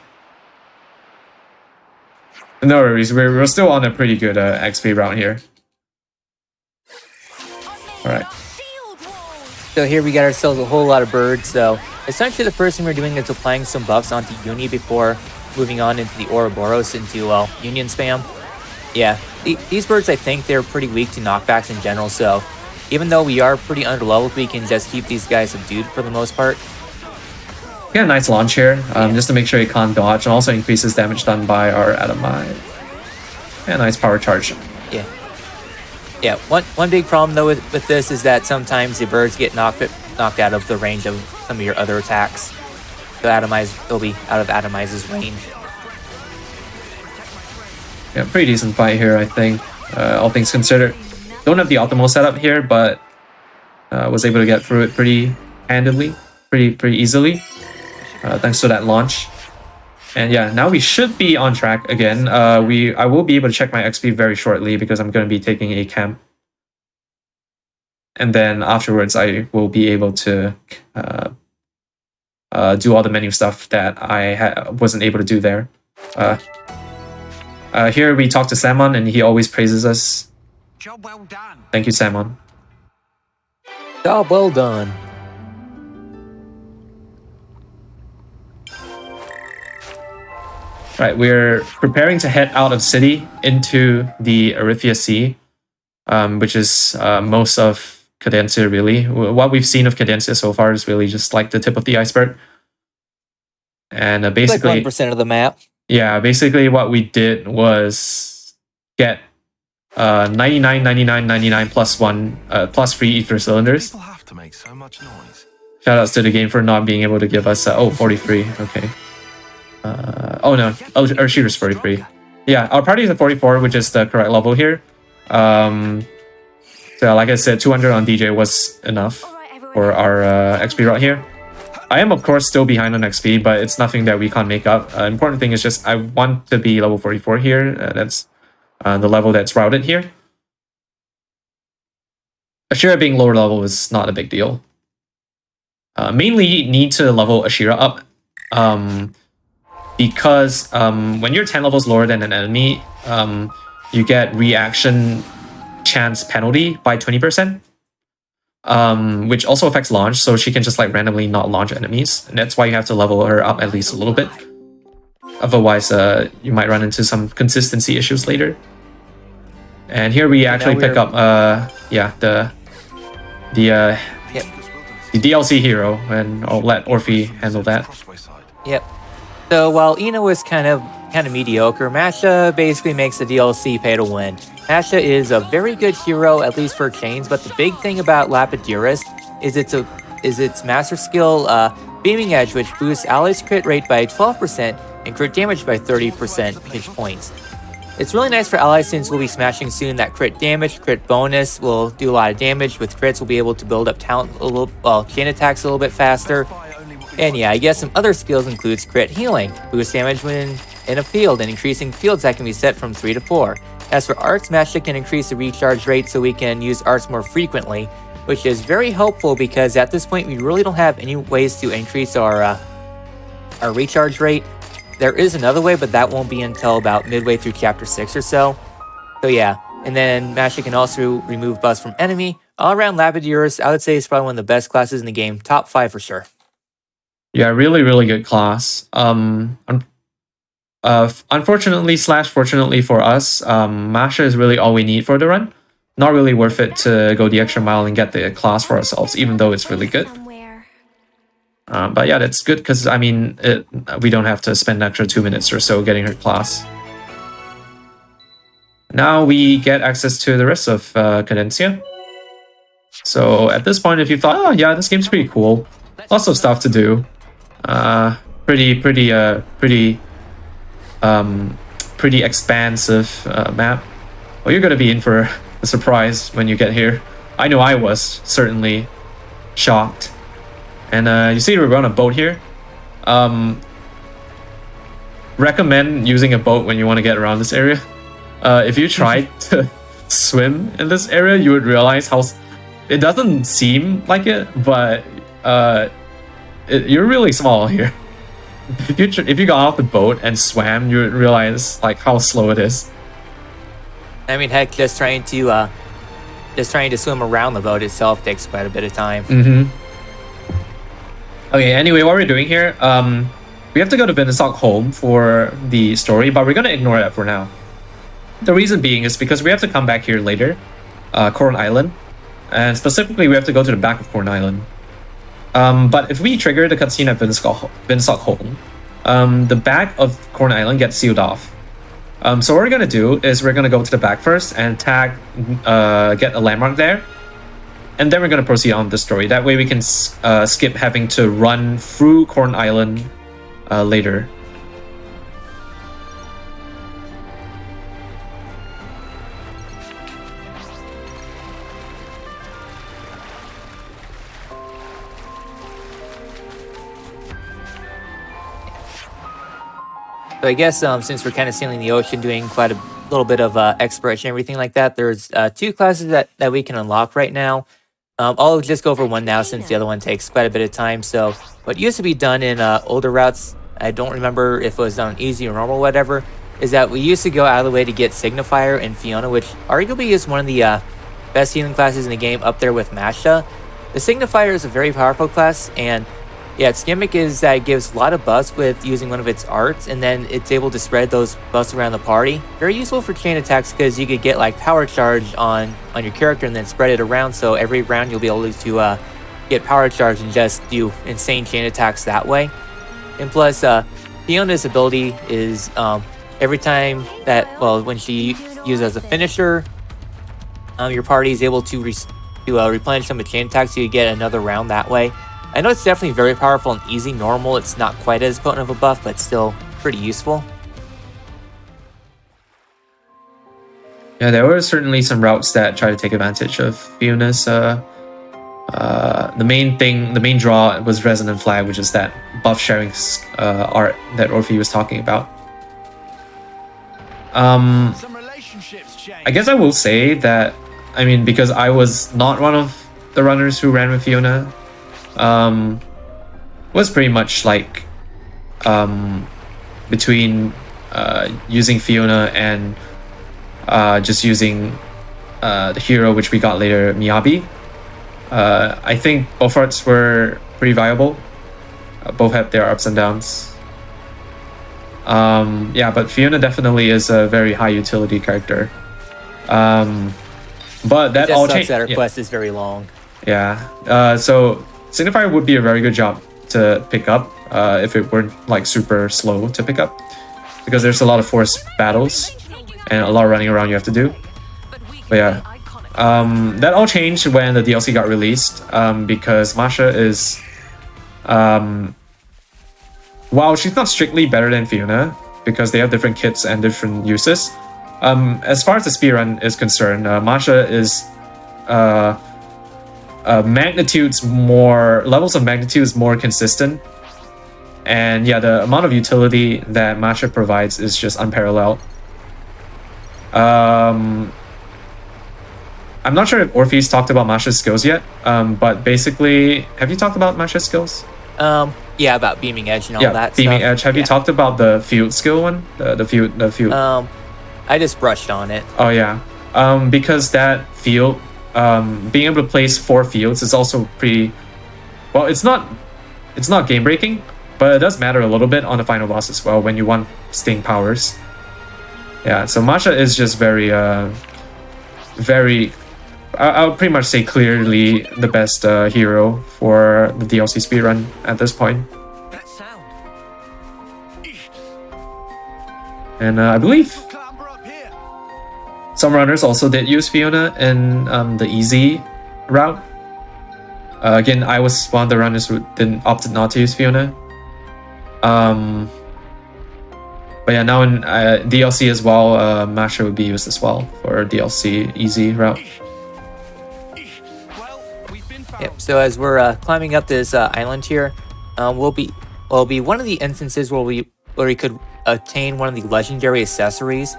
No worries, we're still on a pretty good XP route here. Alright. Shield wall. So here we got ourselves a whole lot of birds. So essentially the first thing we're doing is applying some buffs onto Uni before moving on into the Ouroboros into, well, Union spam. Yeah, these birds, I think they're pretty weak to knockbacks in general, so even though we are pretty underleveled, we can just keep these guys subdued for the most part. Get a nice launch here, just to make sure he can't dodge, and also increases damage done by our Atomite. Yeah, nice power charge. Yeah. Yeah, one big problem though with this is that sometimes the birds get knocked out of the range of some of your other attacks. So they'll be out of Atomize's range. Yeah, pretty decent fight here, I think. All things considered. Don't have the optimal setup here, but was able to get through it pretty handedly, pretty easily, thanks to that launch. And yeah, now we should be on track again. I will be able to check my XP very shortly because I'm going to be taking a camp. And then afterwards, I will be able to do all the menu stuff that I wasn't able to do there. Here we talk to Salmon, and he always praises us. Job well done. Thank you, Salmon. Job well done. Right, we're preparing to head out of city into the Erythia Sea, which is most of Cadencia, really. What we've seen of Cadencia so far is really just like the tip of the iceberg. And basically... like 1% of the map. Yeah, basically what we did was get 99, 99, 99 plus 1, plus 3 ether cylinders. People have to make so much noise. Shoutouts to the game for not being able to give us... 43, okay. Oh no, our shooter's 43. Yeah, our party is at 44, which is the correct level here. So like I said, 200 on DJ was enough for our XP route here. I am, of course, still behind on XP, but it's nothing that we can't make up. Important thing is just I want to be level 44 here. That's the level that's routed here. Ashira being lower level is not a big deal. Mainly need to level Ashira up. Because when you're 10 levels lower than an enemy, you get reaction chance penalty by 20%. Which also affects launch, so she can just like randomly not launch enemies, and that's why you have to level her up at least a little bit. Otherwise, you might run into some consistency issues later. And here we actually pick up, the DLC hero, and I'll let Orphe handle that. Yep. So while Ina is kind of mediocre, Masha basically makes the DLC pay to win. Masha is a very good hero, at least for chains, but the big thing about Lapidaris is its master skill, Beaming Edge, which boosts allies' crit rate by 12% and crit damage by 30% pinch points. It's really nice for allies since we'll be smashing soon that crit damage, crit bonus will do a lot of damage. With crits, we'll be able to build up talent chain attacks a little bit faster. And yeah, I guess some other skills includes crit healing, boost damage when in a field, and increasing fields that can be set from 3 to 4. As for arts, Masha can increase the recharge rate so we can use arts more frequently, which is very helpful because at this point we really don't have any ways to increase our recharge rate. There is another way, but that won't be until about midway through chapter 6 or so. So yeah, and then Masha can also remove buffs from enemy. All around Lapidaris, I would say it's probably one of the best classes in the game, top 5 for sure. Yeah, really good class. Unfortunately / fortunately for us, Masha is really all we need for the run. Not really worth it to go the extra mile and get the class for ourselves, even though it's really good. But yeah, that's good because, I mean, we don't have to spend an extra 2 minutes or so getting her class. Now we get access to the rest of Cadencia. So at this point, if you thought, oh yeah, this game's pretty cool, lots of stuff to do, pretty expansive map, well, you're gonna be in for a surprise when you get here. I know I was certainly shocked. And you see we're on a boat here. Recommend using a boat when you want to get around this area. If you try to swim in this area, you would realize how it doesn't seem like it, but you're really small here. If you got off the boat and swam, you would realize like how slow it is. I mean, heck, just trying to swim around the boat itself takes quite a bit of time. Okay, anyway, what we're doing here, we have to go to Beanstalk Home for the story, but we're gonna ignore that for now. The reason being is because we have to come back here later, Corn Island, and specifically we have to go to the back of Corn Island. But if we trigger the cutscene at Beanstalk Home, the back of Corn Island gets sealed off. So what we're gonna do is we're gonna go to the back first and get a landmark there, and then we're gonna proceed on the story. That way we can skip having to run through Corn Island later. So I guess since we're kind of sailing the ocean, doing quite a little bit of exploration, everything like that, there's 2 classes that we can unlock right now. I'll just go over one now since the other one takes quite a bit of time. So what used to be done in older routes, I don't remember if it was done easy or normal or whatever, is that we used to go out of the way to get Signifier and Fiona, which arguably is one of the best healing classes in the game, up there with Masha. The Signifier is a very powerful class, and yeah, its gimmick is that it gives a lot of buffs with using one of its arts, and then it's able to spread those buffs around the party. Very useful for chain attacks because you could get like power charge on your character and then spread it around, so every round you'll be able to get power charge and just do insane chain attacks that way. And plus, Fiona's ability is every time that, well, when she uses as a finisher, your party is able to replenish some of the chain attacks, so you get another round that way. I know it's definitely very powerful and easy. Normal, it's not quite as potent of a buff, but still pretty useful. Yeah, there were certainly some routes that try to take advantage of Fiona's. The main draw was Resonant Flag, which is that buff sharing art that Orphe was talking about. Some relationships change. I guess I will say that, I mean, because I was not one of the runners who ran with Fiona, was pretty much like between using Fiona and just using the hero which we got later, Miyabi. I think both arts were pretty viable. Both have their ups and downs. Yeah, but Fiona definitely is a very high utility character. But that all changed. That her quest is very long. Yeah. So Signifier would be a very good job to pick up if it weren't like super slow to pick up, because there's a lot of forced battles and a lot of running around you have to do. But yeah, that all changed when the DLC got released, because Masha is, while she's not strictly better than Fiona, because they have different kits and different uses, as far as the speedrun is concerned, Masha is levels of magnitude is more consistent, and yeah, the amount of utility that Masha provides is just unparalleled. I'm not sure if Orphe's talked about Masha's skills yet, but basically, have you talked about Masha's skills? Yeah, about beaming edge and all that beaming stuff. edge. Have you talked about the field skill one? The field. I just brushed on it. Oh yeah, because that field, being able to place 4 fields is also pretty. Well, it's not game breaking, but it does matter a little bit on the final boss as well when you want sting powers. Yeah, so Masha is just very, very. I would pretty much say clearly the best hero for the DLC speedrun at this point. That sound. And I believe Clamber up here. some runners also did use Fiona in the easy route. Again, I was one of the runners who opted not to use Fiona. But yeah, now in DLC as well, Masha would be used as well for DLC easy route. Well, we've been found. Yep. So as we're climbing up this island here, will be one of the instances where we could obtain one of the legendary accessories.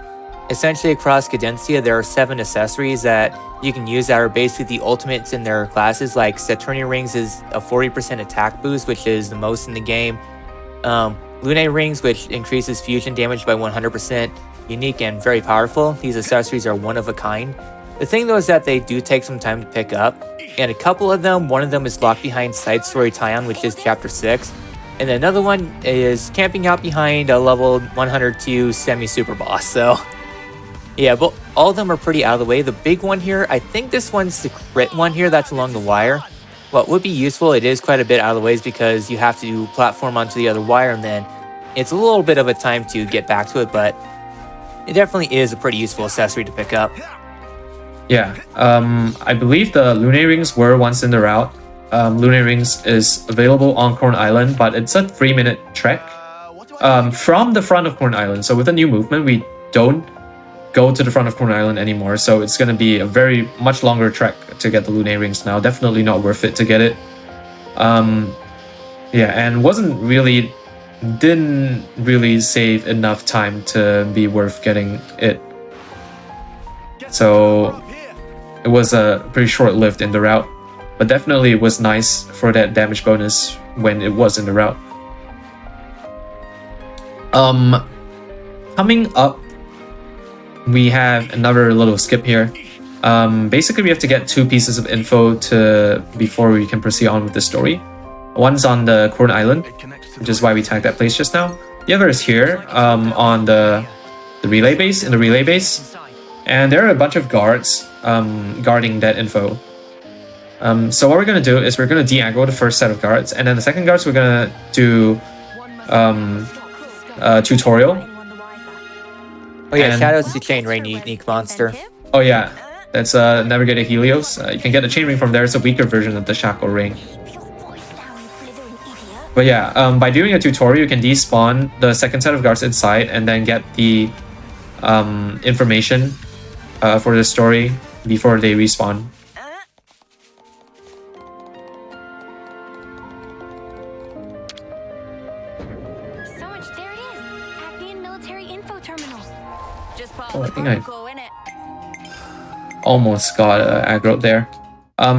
Essentially, across Cadencia, there are 7 accessories that you can use that are basically the ultimates in their classes. Like Saturnian Rings is a 40% attack boost, which is the most in the game. Lunae Rings, which increases fusion damage by 100%, unique and very powerful. These accessories are one of a kind. The thing though is that they do take some time to pick up, and a couple of them, one of them is locked behind Side Story Tyon, which is Chapter 6, and another one is camping out behind a level 102 semi-super boss, so... Yeah, but all of them are pretty out of the way. The big one here, I think this one's the crit one here that's along the wire. What would be useful, it is quite a bit out of the ways because you have to platform onto the other wire and then it's a little bit of a time to get back to it, but it definitely is a pretty useful accessory to pick up. Yeah, I believe the Lunae Rings were once in the route. Lunae Rings is available on Corn Island, but it's a 3-minute trek from the front of Corn Island. So with the new movement, we don't go to the front of Corn Island anymore, so it's going to be a very much longer trek to get the Lunae Rings now. Definitely not worth it to get it. Yeah, and didn't really save enough time to be worth getting it. So it was a pretty short-lived in the route, but definitely it was nice for that damage bonus when it was in the route. Coming up, we have another little skip here. Basically, we have to get 2 pieces of info before we can proceed on with the story. One's on the Corn Island, which is why we tagged that place just now. The other is here on the relay base, in the relay base. And there are a bunch of guards guarding that info. So what we're going to do is we're going to de-aggro the first set of guards, and then the second guards we're going to do a tutorial. Oh yeah, And- Shadows to Chain Ring, unique monster. Oh yeah, that's Navigator Helios. You can get a chain ring from there. It's a weaker version of the Shackle Ring. But yeah, by doing a tutorial, you can despawn the second set of guards inside and then get the information for the story before they respawn. So much, there it is. Actian Military Info Terminal. Just Oh, follow I the think I- protocol, innit? Almost got aggroed there.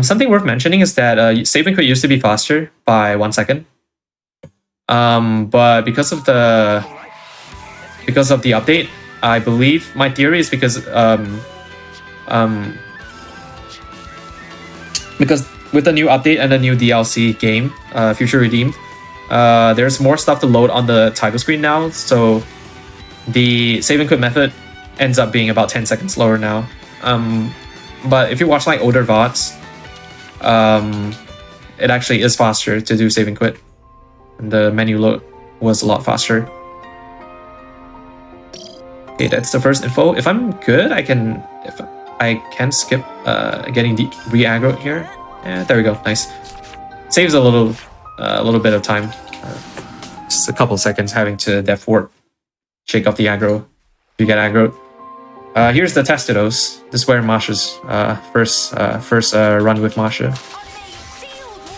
Something worth mentioning is that save and quit used to be faster by 1 second. But because of the update, I believe my theory is because with the new update and the new DLC game, Future Redeemed, there's more stuff to load on the title screen now, so the save and quit method ends up being about 10 seconds slower now. But if you watch like older VODs, it actually is faster to do save and quit. And the menu load was a lot faster. Okay, that's the first info. If I'm good, I can skip getting re-aggroed here. Yeah, there we go. Nice. Saves a little bit of time. Just a couple seconds having to death warp, shake off the aggro. You get aggroed. Here's the Testidos. This is where Masha's first run with Masha.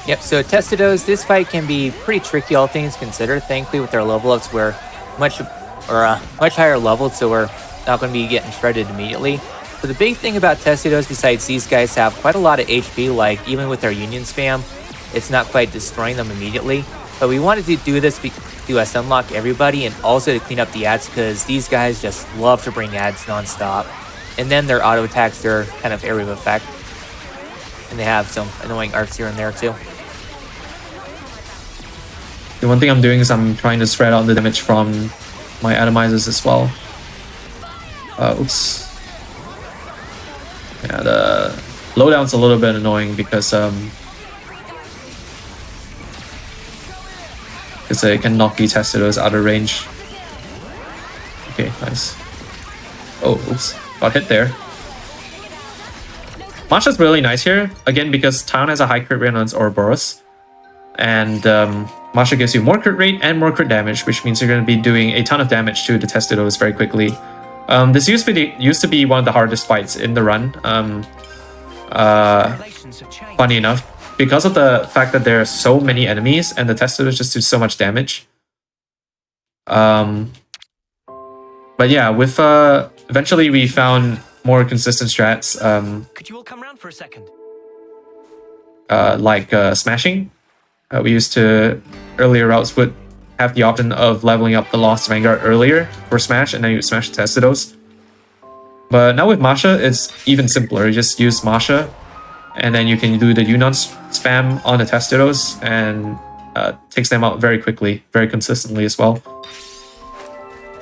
Yep, so Testidos, this fight can be pretty tricky, all things considered. Thankfully, with their level ups, we're much higher leveled, so we're not going to be getting shredded immediately. But the big thing about Testidos, besides these guys have quite a lot of HP, like even with their union spam, it's not quite destroying them immediately. But we wanted to do this to unlock everybody and also to clean up the ads, because these guys just love to bring ads non-stop. And then their auto attacks, they're kind of area of effect. And they have some annoying arts here and there too. The one thing I'm doing is I'm trying to spread out the damage from my atomizers as well. Oops. Yeah, the loadout's a little bit annoying because it can knock the Testidos out of range. Okay, nice. Oh, oops. Got hit there. Masha's really nice here, again, because Town has a high crit rate on its Ouroboros. And Masha gives you more crit rate and more crit damage, which means you're going to be doing a ton of damage to the Testidos very quickly. This used to be one of the hardest fights in the run. Funny enough, because of the fact that there are so many enemies and the Testidos just do so much damage. But yeah, with eventually we found more consistent strats, Could you all come round for a second? like smashing. We used to, earlier routes would have the option of leveling up the Lost Vanguard earlier for smash, and then you smash Testidos. But now with Masha, it's even simpler. You just use Masha, and then you can do the Yunnan spam on the Testidos, and takes them out very quickly, very consistently as well.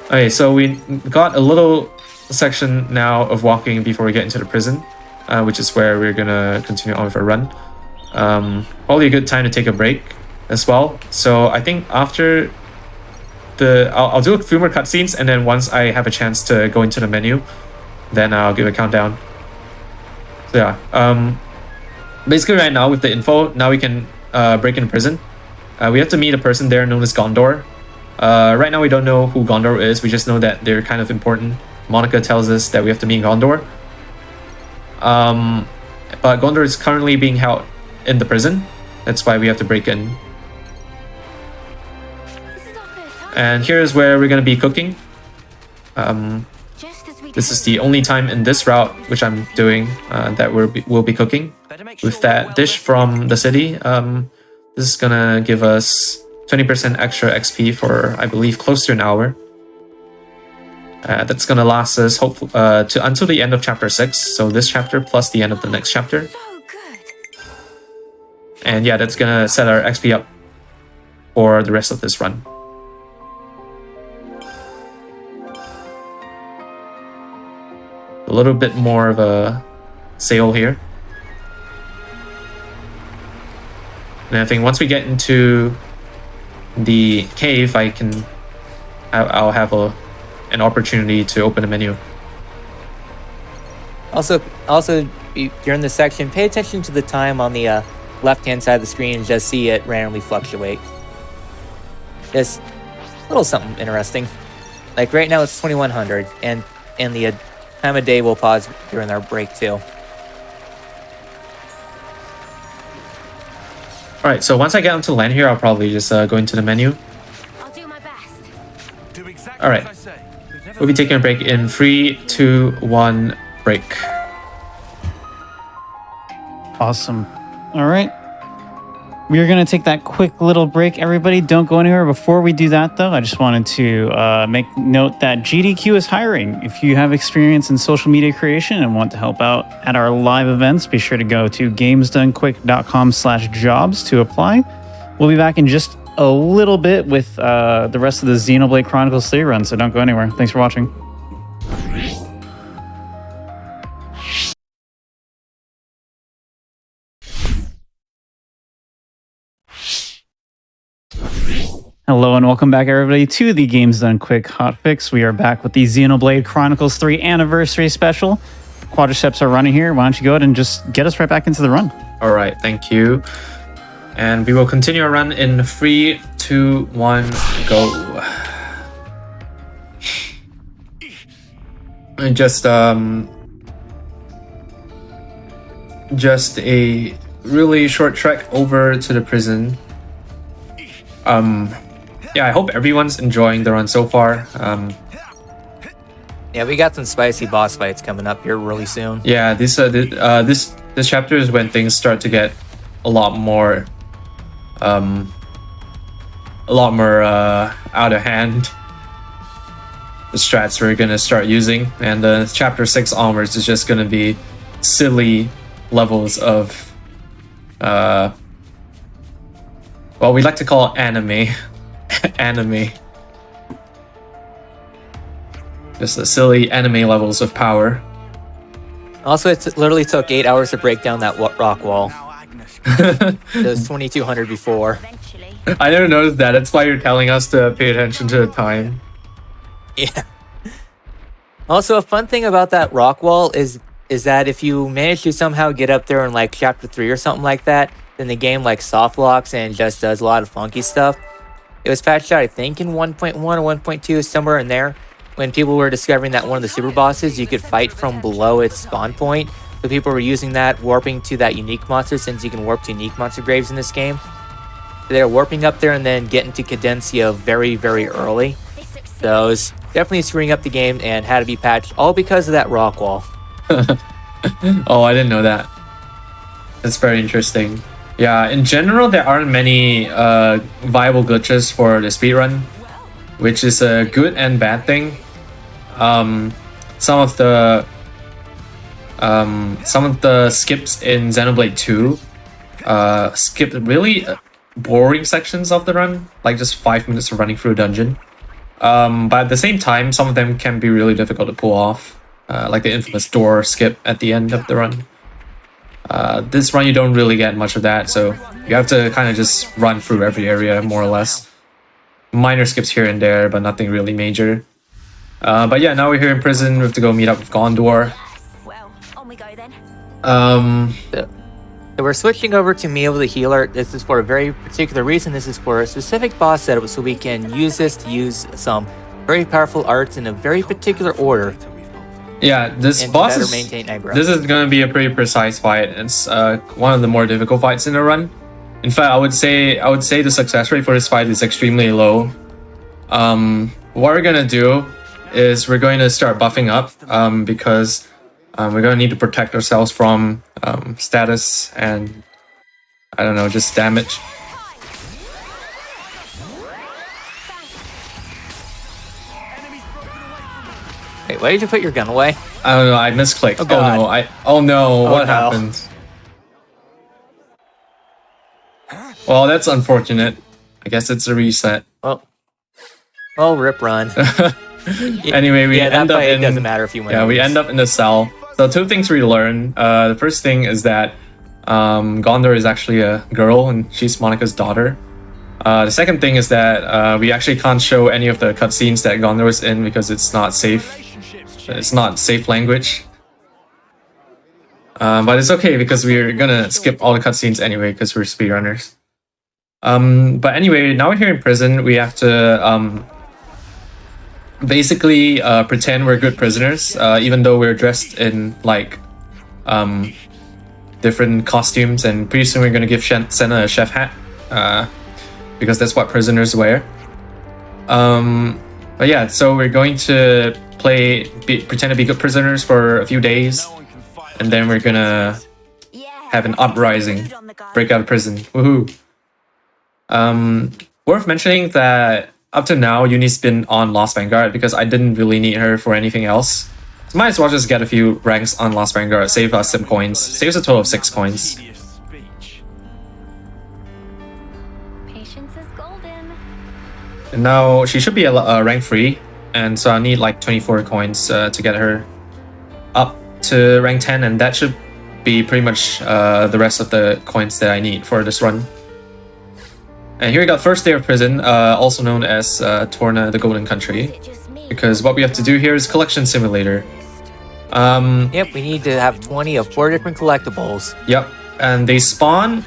Okay, so we got a little section now of walking before we get into the prison, which is where we're gonna continue on with our run. Probably a good time to take a break as well. So I think after I'll do a few more cutscenes, and then once I have a chance to go into the menu, then I'll give a countdown. So yeah, basically right now with the info, now we can break into prison. We have to meet a person there known as Gondor. Right now we don't know who Gondor is, we just know that they're kind of important. Monica tells us that we have to meet Gondor. But Gondor is currently being held in the prison. That's why we have to break in. And here's where we're gonna be cooking. This is the only time in this route, which I'm doing, that we'll be cooking. With that dish from the city, this is gonna give us 20% extra XP for, I believe, close to an hour. That's gonna last us until the end of chapter 6. So this chapter plus the end of the next chapter. And yeah, that's gonna set our XP up for the rest of this run. A little bit more of a sail here. And I think once we get into the cave, I'll have an opportunity to open the menu. Also, during this section, pay attention to the time on the left-hand side of the screen and just see it randomly fluctuate. Just a little something interesting. Like right now it's 2100, and the time of day will pause during our break too. Alright, so once I get onto land here, I'll probably just go into the menu. I'll do my best. Do exactly Alright, as I say. We've never we'll be taking a break in 3, 2, 1, break. Awesome. All right. We are going to take that quick little break. Everybody, don't go anywhere. Before we do that, though, I just wanted to make note that GDQ is hiring. If you have experience in social media creation and want to help out at our live events, be sure to go to gamesdonequick.com/jobs to apply. We'll be back in just a little bit with the rest of the Xenoblade Chronicles 3 run, so don't go anywhere. Thanks for watching. Hello and welcome back, everybody, to the Games Done Quick Hotfix. We are back with the Xenoblade Chronicles 3 Anniversary Special. Quadriceps are running here. Why don't you go ahead and just get us right back into the run? All right, thank you. And we will continue our run in 3, 2, 1, go. And just a really short trek over to the prison. Yeah, I hope everyone's enjoying the run so far. Yeah, we got some spicy boss fights coming up here really soon. Yeah, this chapter is when things start to get a lot more out of hand. The strats we're gonna start using, and chapter 6 onwards is just gonna be silly levels of well, we like to call it anime. Anime. Just the silly anime levels of power. Also, it literally took 8 hours to break down that rock wall. Now, Agnes. It was 2200 before. Eventually. I never noticed that. That's why you're telling us to pay attention to the time. Yeah. Also, a fun thing about that rock wall is that if you manage to somehow get up there in like chapter 3 or something like that, then the game like soft locks and just does a lot of funky stuff. It was patched out, I think, in 1.1 or 1.2, somewhere in there, when people were discovering that one of the super bosses you could fight from below its spawn point. So people were using that, warping to that unique monster, since you can warp to unique monster graves in this game. So they were warping up there and then getting to Cadencia very, very early. So it was definitely screwing up the game and had to be patched, all because of that rock wall. Oh, I didn't know that. That's very interesting. Yeah, in general, there aren't many viable glitches for the speedrun, which is a good and bad thing. Some of the skips in Xenoblade 2 skip really boring sections of the run, like just 5 minutes of running through a dungeon. But at the same time, some of them can be really difficult to pull off, like the infamous door skip at the end of the run. This run you don't really get much of that, so you have to kind of just run through every area more or less. Minor skips here and there, but nothing really major. But yeah, now we're here in prison. We have to go meet up with Gondor. Well, on we go then. So we're switching over to Meow the Healer. This is for a very particular reason. This is for a specific boss setup, so we can use this to use some very powerful arts in a very particular order. Yeah, this and boss better is maintain aggro. this is going to be a pretty precise fight. It's one of the more difficult fights in the run. In fact, I would say the success rate for this fight is extremely low. What we're gonna do is we're going to start buffing up because we're gonna need to protect ourselves from status and I don't know, just damage. Wait, why did you put your gun away? I don't know, I misclicked. Oh, God. Oh no, what no. happened? Well, that's unfortunate. I guess it's a reset. Well, rip run. Anyway, we yeah, end that up fight in doesn't matter if you win. yeah, or we lose. end up in the cell. So two things we learn. The first thing is that Gondor is actually a girl and she's Monica's daughter. The second thing is that we actually can't show any of the cutscenes that Gondor is in because it's not safe. It's not safe language. But it's okay because we're gonna skip all the cutscenes anyway because we're speedrunners. But anyway, now we're here in prison. We have to basically pretend we're good prisoners, even though we're dressed in like different costumes, and pretty soon we're gonna give Senna a chef hat because that's what prisoners wear. But yeah, so we're going to pretend to be good prisoners for a few days, and then we're gonna have an uprising, break out of prison. Woohoo! Worth mentioning that up to now, Uni's been on Lost Vanguard because I didn't really need her for anything else. So might as well just get a few ranks on Lost Vanguard, save us some coins. Saves a total of 6 coins. Patience is golden. And now she should be a rank 3, and so I need like 24 coins to get her up to rank 10, and that should be pretty much the rest of the coins that I need for this run. And here we got first day of prison, also known as Torna, the Golden Country, because what we have to do here is collection simulator. Yep, we need to have 20 of 4 different collectibles. Yep, and they spawn.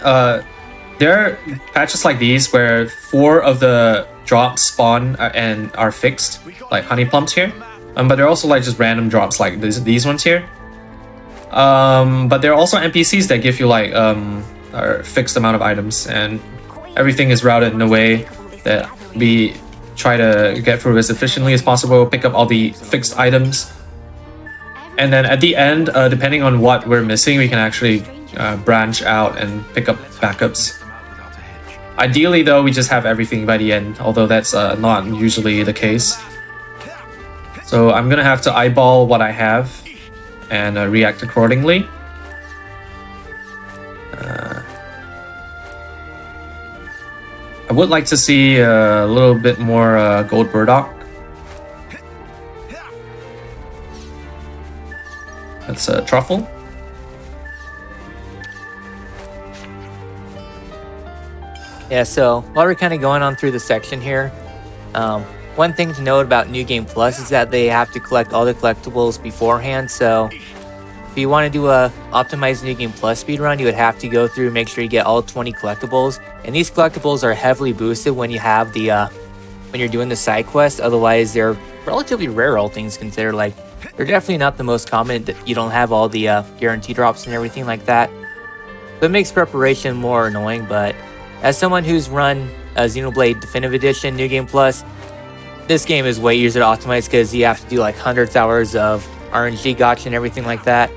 There are patches like these where 4 of the drops spawn and are fixed, like honey plums here. But they're also like just random drops like these ones here. But there are also NPCs that give you like a fixed amount of items, and everything is routed in a way that we try to get through as efficiently as possible, pick up all the fixed items. And then at the end, depending on what we're missing, we can actually branch out and pick up backups. Ideally though, we just have everything by the end, although that's not usually the case. So I'm gonna have to eyeball what I have and react accordingly. I would like to see a little bit more gold burdock. That's a truffle. Yeah, so while we're kind of going on through the section here, one thing to note about New Game Plus is that they have to collect all the collectibles beforehand. So if you want to do a optimized New Game Plus speedrun, you would have to go through and make sure you get all 20 collectibles. And these collectibles are heavily boosted when you have the when you're doing the side quest. Otherwise, they're relatively rare, all things considered. Like, they're definitely not the most common. You don't have all the guarantee drops and everything like that. So it makes preparation more annoying. But as someone who's run Xenoblade Definitive Edition, New Game Plus, this game is way easier to optimize because you have to do like hundreds of hours of RNG gotcha and everything like that.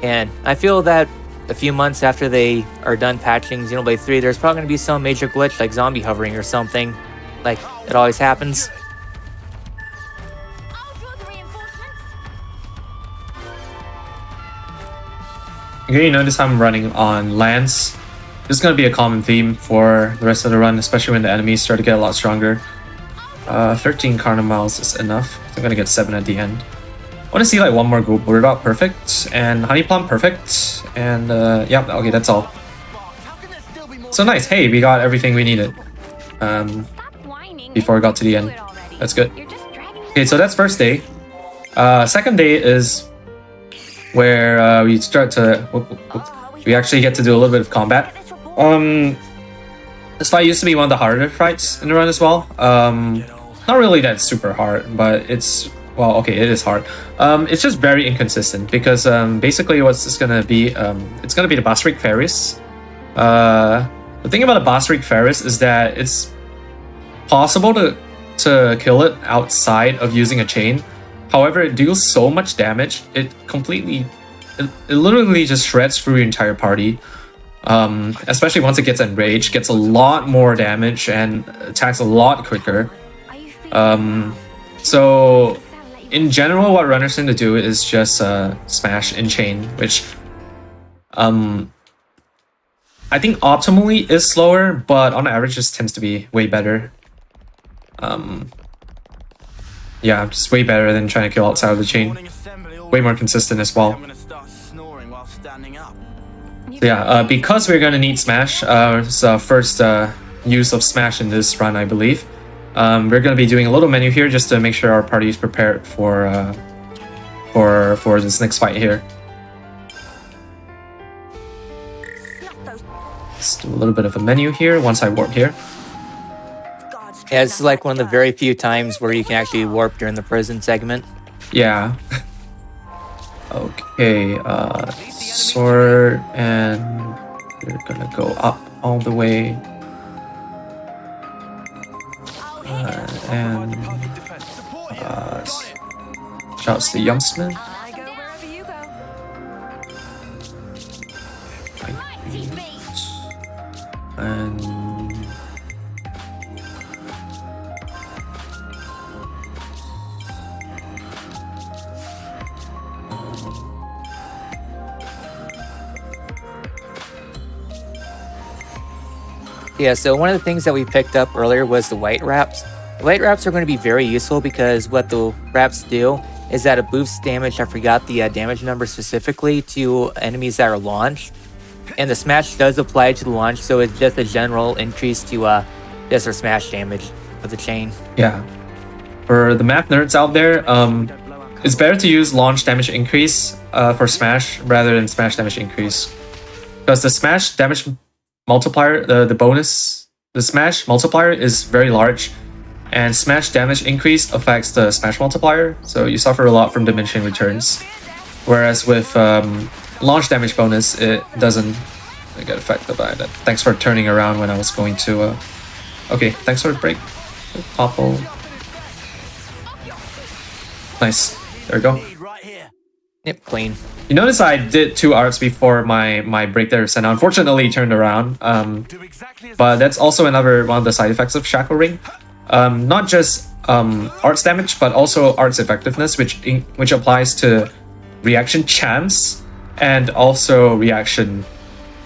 And I feel that a few months after they are done patching Xenoblade 3, there's probably going to be some major glitch like zombie hovering or something. Like, it always happens. I'll draw the reinforcements. Okay, you notice I'm running on lands. This is going to be a common theme for the rest of the run, especially when the enemies start to get a lot stronger. 13 Karna miles is enough. I'm going to get 7 at the end. I want to see like one more group. We're about perfect. And Honey Plum perfect. And yeah, okay, that's all. So nice. Hey, we got everything we needed. Stop whining. Before we got to the end. Do it already. That's good. You're just dragging. Okay, so that's first day. Second day is where we start to... we actually get to do a little bit of combat. This fight used to be one of the harder fights in the run as well. Not really that super hard, but it's... Well, okay, it is hard. It's just very inconsistent because basically what's this gonna be? It's gonna be the Bastaric Ferris. The thing about the Bastaric Ferris is that it's possible to kill it outside of using a chain. However, it deals so much damage, it literally just shreds through your entire party. Especially once it gets enraged, gets a lot more damage and attacks a lot quicker. So in general, what runners tend to do is just smash in chain, which I think optimally is slower, but on average just tends to be way better. Yeah, just way better than trying to kill outside of the chain. Way more consistent as well. So yeah, because we're gonna need smash, it's the first use of smash in this run, I believe. We're gonna be doing a little menu here just to make sure our party is prepared for this next fight here. Let's do a little bit of a menu here once I warp here. Yeah, this is like one of the very few times where you can actually warp during the prison segment. Yeah. Okay, sword, and we're gonna go up all the way. And shouts to Youngsmith. I go wherever you go. And Yeah, so one of the things that we picked up earlier was the white wraps. The white wraps are going to be very useful because what the wraps do is that it boosts damage. I forgot the damage number specifically to enemies that are launched. And the smash does apply to the launch, so it's just a general increase to just our smash damage with the chain. yeah, for the math nerds out there, it's better to use launch damage increase for smash rather than smash damage increase, because the smash damage multiplier, the bonus, the smash multiplier is very large, and smash damage increase affects the smash multiplier, so you suffer a lot from diminishing returns. Whereas with launch damage bonus, it doesn't get affected by that. Thanks for turning around when I was going to... Okay, thanks for the break. Topple. Nice. There we go. Yep, clean. You notice I did 2 arts before my break there, and unfortunately it turned around. But that's also another one of the side effects of Shackle Ring. Not just arts damage, but also arts effectiveness, which applies to reaction chance and also reaction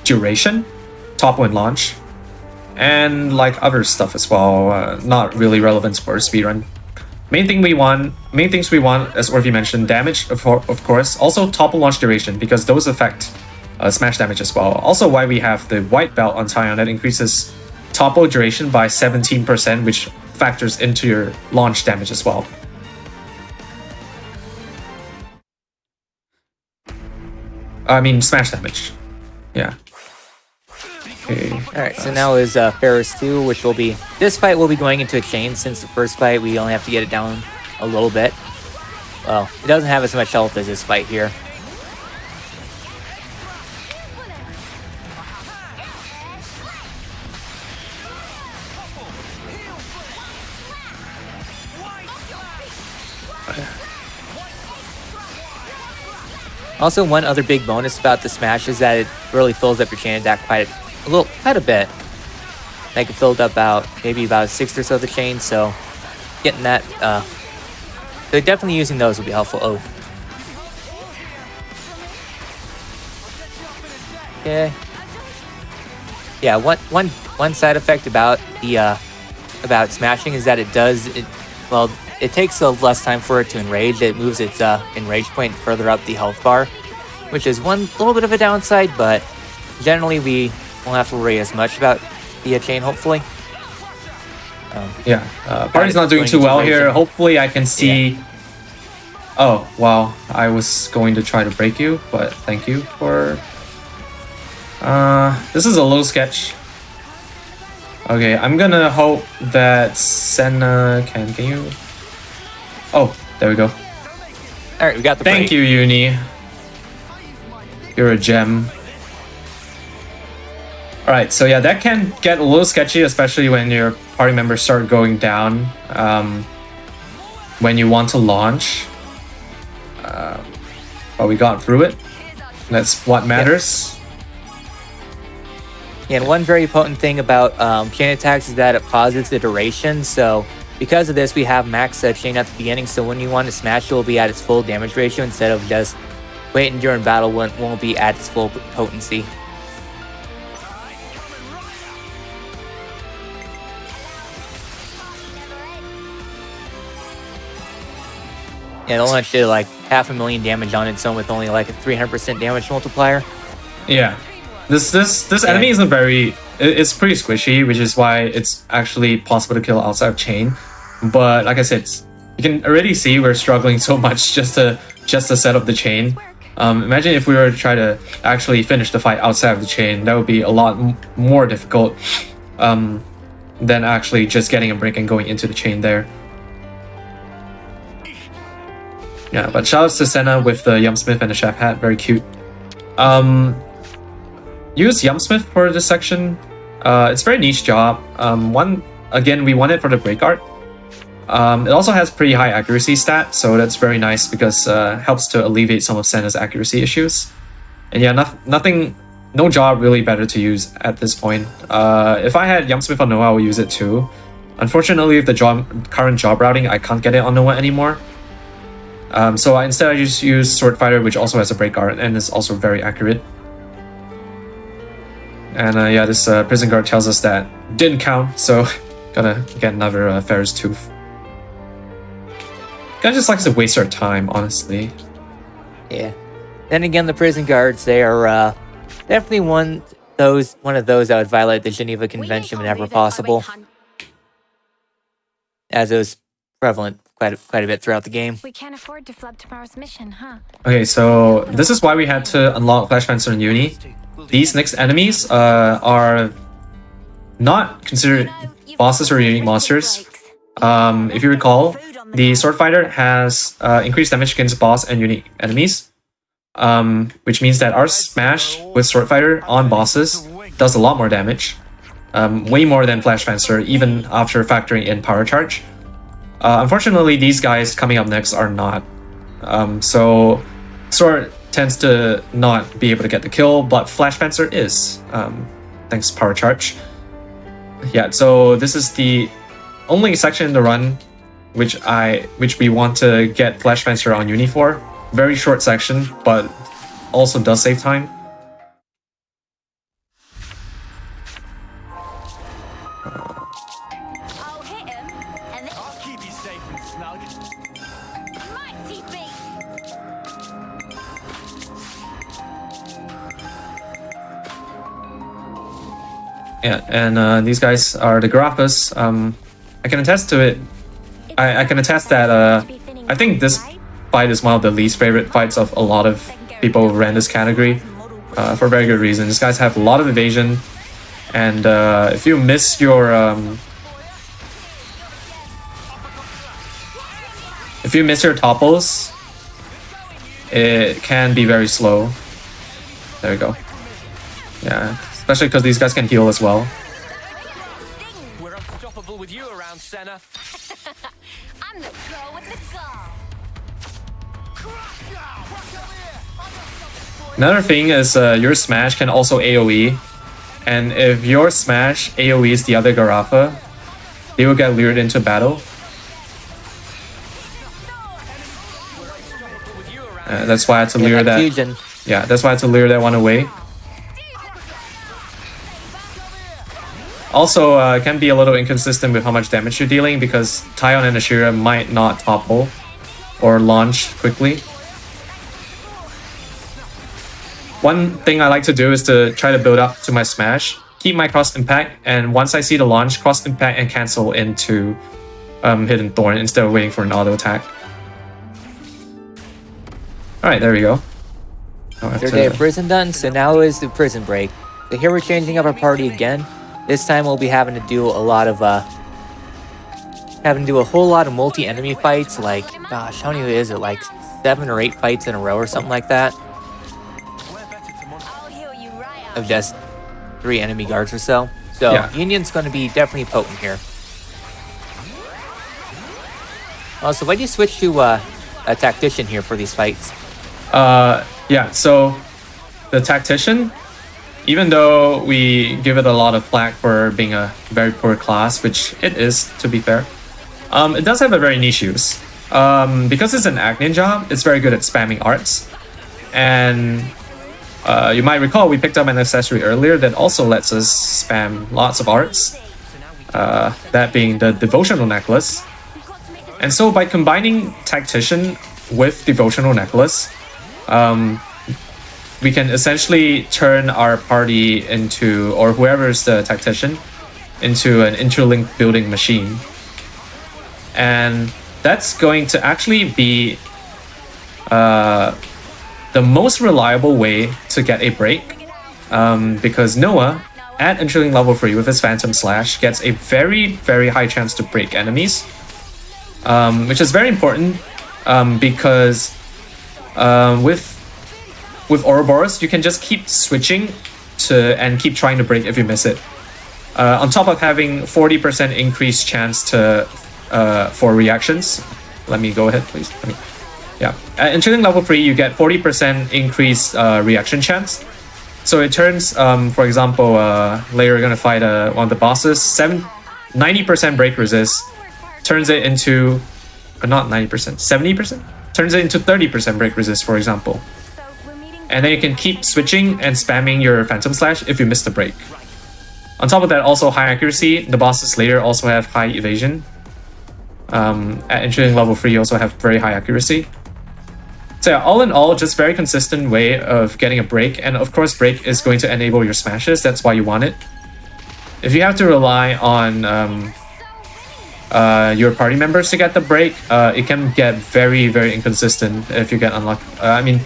duration, top when launch, and like other stuff as well. Not really relevant for speedrun. Main things we want, as Orphe mentioned, damage of course, also topple launch duration, because those affect smash damage as well. Also why we have the white belt on Taion that increases topple duration by 17%, which factors into your launch damage as well. I mean smash damage. Yeah. Okay. Alright, so now is Ferris 2, which will be... This fight will be going into a chain, since the first fight we only have to get it down a little bit. Well, it doesn't have as much health as this fight here. Also, one other big bonus about the smash is that it really fills up your chain attack quite a bit. Like it filled up maybe about 6th or so of the chain, so getting that, so definitely using those will be helpful. Oh. Okay. Yeah, one side effect about the about smashing is that it takes less time for it to enrage. It moves its enrage point further up the health bar, which is one little bit of a downside, but generally we won't have to worry as much about the chain, hopefully. Yeah, party's not doing too well here. Hopefully I can see... Yeah. Oh, wow. I was going to try to break you, but thank you for... this is a little sketch. Okay, I'm gonna hope that Senna can you... Oh, there we go. Alright, we got the Thank break. you, Uni. You're a gem. Alright, so yeah, that can get a little sketchy, especially when your party members start going down when you want to launch. But we got through it. That's what matters. Yeah, and one very potent thing about chain attacks is that it pauses the duration. So because of this, we have max chain at the beginning. So when you want to smash, it will be at its full damage ratio instead of just waiting during battle when it won't be at its full potency. Yeah, it only actually like 500,000 damage on its own with only like a 300% damage multiplier. Yeah. This enemy isn't very... It's pretty squishy, which is why it's actually possible to kill outside of chain. But like I said, you can already see we're struggling so much just to set up the chain. Imagine if we were to try to actually finish the fight outside of the chain. That would be a lot more difficult than actually just getting a break and going into the chain there. Yeah, but shoutouts to Senna with the Yumsmith and the chef hat, very cute. Use Yumsmith for this section. It's a very niche job. Again, we want it for the break art. It also has pretty high accuracy stat, so that's very nice because helps to alleviate some of Senna's accuracy issues. And yeah, no job really better to use at this point. If I had Yumsmith on Noah, I would use it too. Unfortunately, with the current job routing, I can't get it on Noah anymore. So instead I just use Sword Fighter, which also has a break art and is also very accurate. And yeah, this prison guard tells us that didn't count, so gotta get another Ferris Tooth. Guy just likes to waste our time, honestly. Yeah. Then again, the prison guards, they are definitely one of those that would violate the Geneva Convention whenever possible, as it was prevalent quite a bit throughout the game. We can't afford to flub tomorrow's mission, huh? Okay, so this is why we had to unlock Flash Fencer in Uni. These next enemies are not considered bosses or unique monsters. If you recall, the Sword Fighter has increased damage against boss and unique enemies, which means that our smash with Sword Fighter on bosses does a lot more damage, way more than Flash Fencer, even after factoring in Power Charge. Unfortunately, these guys coming up next are not. So Sword tends to not be able to get the kill, but Flash Fencer is, thanks to Power Charge. Yeah, so this is the only section in the run which we want to get Flash Fencer on Uni for. Very short section, but also does save time. I'll hit him, and then I'll keep you safe and snug. mighty beat. Yeah, and these guys are the Grappas. I can attest to it. I can attest that I think this fight is one of the least favorite fights of a lot of people who ran this category, for very good reason. These guys have a lot of evasion, and if you miss your topples, it can be very slow. There we go. Yeah, especially because these guys can heal as well. We're unstoppable with you around, Senna. I'm the girl with the gall. Crash now! Crash over here! I got Another thing is your smash can also AoE, and if your smash AoEs the other Garafa, they will get lured into battle. That's why I had to lure that. Fusion. Yeah, that's why I had to lure that one away. Also, it can be a little inconsistent with how much damage you're dealing because Taion and Ashira might not topple or launch quickly. One thing I like to do is to try to build up to my smash, keep my cross impact, and once I see the launch, cross impact and cancel into Hidden Thorn instead of waiting for an auto attack. Alright, there we go. Third day of prison done, so now is the prison break. So here we're changing up our party again. This time we'll be having to do a lot of a whole lot of multi-enemy fights, like gosh, how many is it? Like 7 or 8 fights in a row or something like that. I'll heal you right out. Of just 3 enemy guards or so. So Yeah. Union's gonna be definitely potent here. Also, why do you switch to a tactician here for these fights? Yeah, so the Tactician, even though we give it a lot of flack for being a very poor class, which it is, to be fair, it does have a very niche use. Because it's an admin job, it's very good at spamming arts. And you might recall we picked up an accessory earlier that also lets us spam lots of arts, that being the Devotional Necklace. And so by combining Tactician with Devotional Necklace, we can essentially turn our party into, or whoever's the tactician, into an interlinked building machine. And that's going to actually be the most reliable way to get a break, because Noah, at interlink level 3 with his Phantom Slash, gets a very, very high chance to break enemies, which is very important, because with Ouroboros, you can just keep switching and keep trying to break if you miss it. On top of having 40% increased chance to for reactions. Let me go ahead, please. Yeah, at interlink level 3, you get 40% increased reaction chance. So it turns, for example, later we're gonna fight one of the bosses. 90% break resist turns it into, not 90%, 70%. Turns it into 30% break resist, for example. So we're meeting. And then you can keep switching and spamming your Phantom Slash if you miss the break. On top of that, also high accuracy. The bosses later also have high evasion. At interlink level 3, you also have very high accuracy. So yeah, all in all, just very consistent way of getting a break. And of course, break is going to enable your smashes. That's why you want it. If you have to rely on your party members to get the break, it can get very, very inconsistent if you get unlucky. I mean,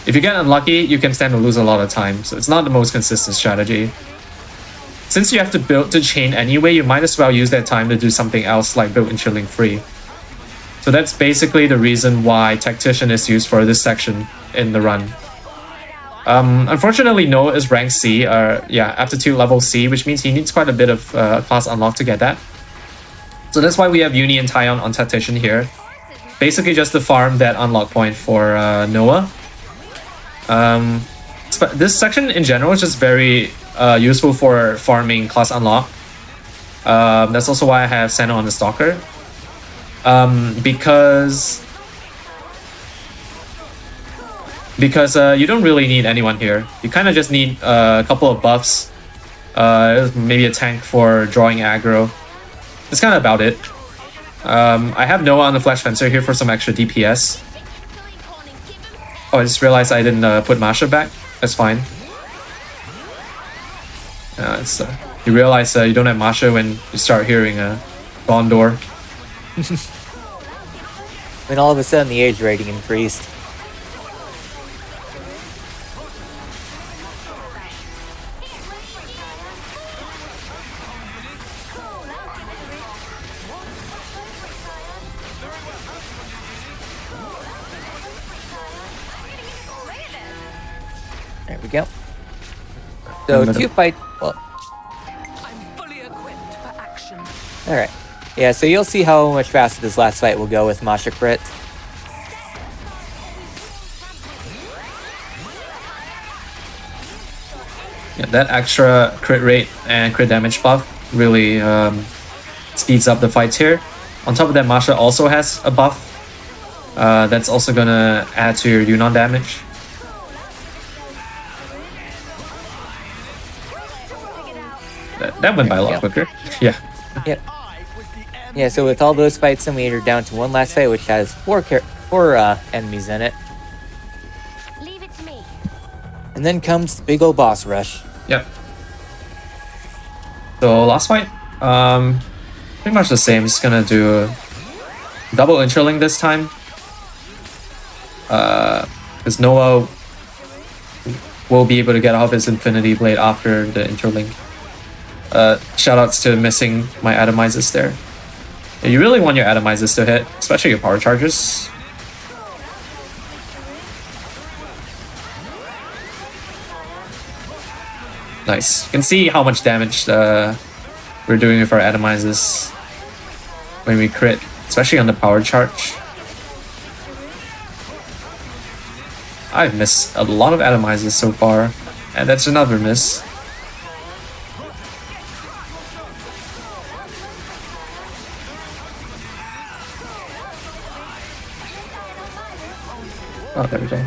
if you get unlucky, you can stand to lose a lot of time. So it's not the most consistent strategy. Since you have to build to chain anyway, you might as well use that time to do something else like build interlink 3. So that's basically the reason why Tactician is used for this section in the run. Unfortunately, Noah is rank C, yeah, aptitude level C, which means he needs quite a bit of class unlock to get that. So that's why we have Uni and Taion on Tactician here. Basically just to farm that unlock point for Noah. This section in general is just very useful for farming class unlock. That's also why I have Senna on the Stalker. Because you don't really need anyone here. You kind of just need a couple of buffs, maybe a tank for drawing aggro. That's kind of about it. I have Noah on the Flash Fencer here for some extra DPS. Oh, I just realized I didn't put Masha back. That's fine. You realize you don't have Masha when you start hearing Gondor. Then all of a sudden the age rating increased. There we go. So 2 fight. Well, I'm fully equipped for action. all right. Yeah, so you'll see how much faster this last fight will go with Masha crit. Yeah, that extra crit rate and crit damage buff really speeds up the fights here. On top of that, Masha also has a buff that's also gonna add to your Yunnan damage. That went by a lot quicker. Yeah. Yep. Yeah, so with all those fights simulator down to one last fight, which has four enemies in it. Leave it to me. And then comes the big old boss rush. Yep. So last fight, pretty much the same. Just gonna do double interlink this time. Because Noah will be able to get off his Infinity Blade after the interlink. Shoutouts to missing my atomizers there. Yeah, you really want your atomizers to hit, especially your power charges. Nice. You can see how much damage we're doing with our atomizers when we crit, especially on the power charge. I've missed a lot of atomizers so far, and that's another miss. Oh, there we go.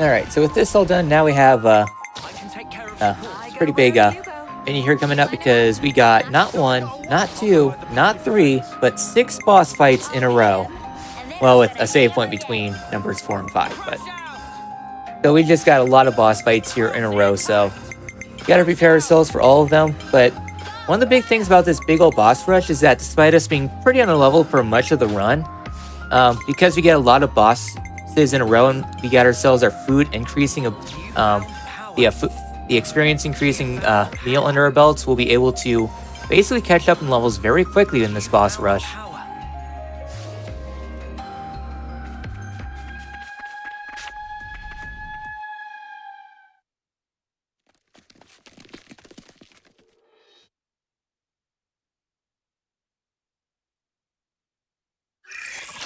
Alright, so with this all done, now we have pretty big menu here coming up because we got not one, not two, not three, but 6 boss fights in a row. Well, with a save point between numbers 4 and 5, but... So we just got a lot of boss fights here in a row, so... We gotta prepare ourselves for all of them, but... One of the big things about this big old boss rush is that despite us being pretty on a level for much of the run, because we get a lot of bosses in a row and we got ourselves our food increasing, the experience increasing meal under our belts, we'll be able to basically catch up in levels very quickly in this boss rush.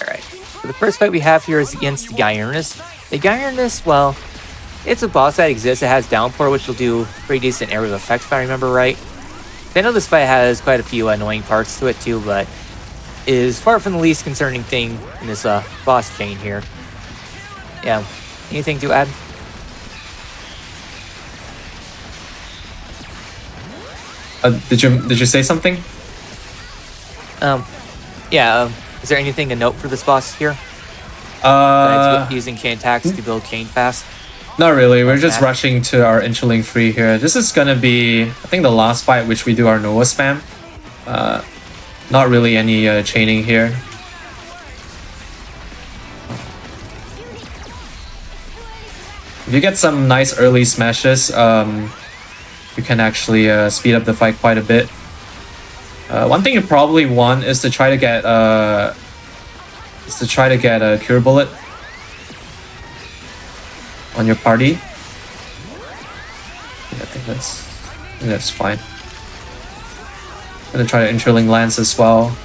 Alright, so the first fight we have here is against the Guyernus. The Guyernus, well, it's a boss that exists. It has downpour, which will do pretty decent area of effect if I remember right. I know this fight has quite a few annoying parts to it too, but is far from the least concerning thing in this boss chain here. Yeah, anything to add? Did you say something? Yeah, is there anything to note for this boss here? Besides using chain attacks to build chain fast? Not really, we're just rushing to our interlink free here. This is gonna be, I think, the last fight which we do our Noah spam. Not really any chaining here. If you get some nice early smashes, you can actually speed up the fight quite a bit. One thing you probably want is to try to get a Cure Bullet on your party. Yeah, I think that's fine. I'm gonna try to interlink Lance as well.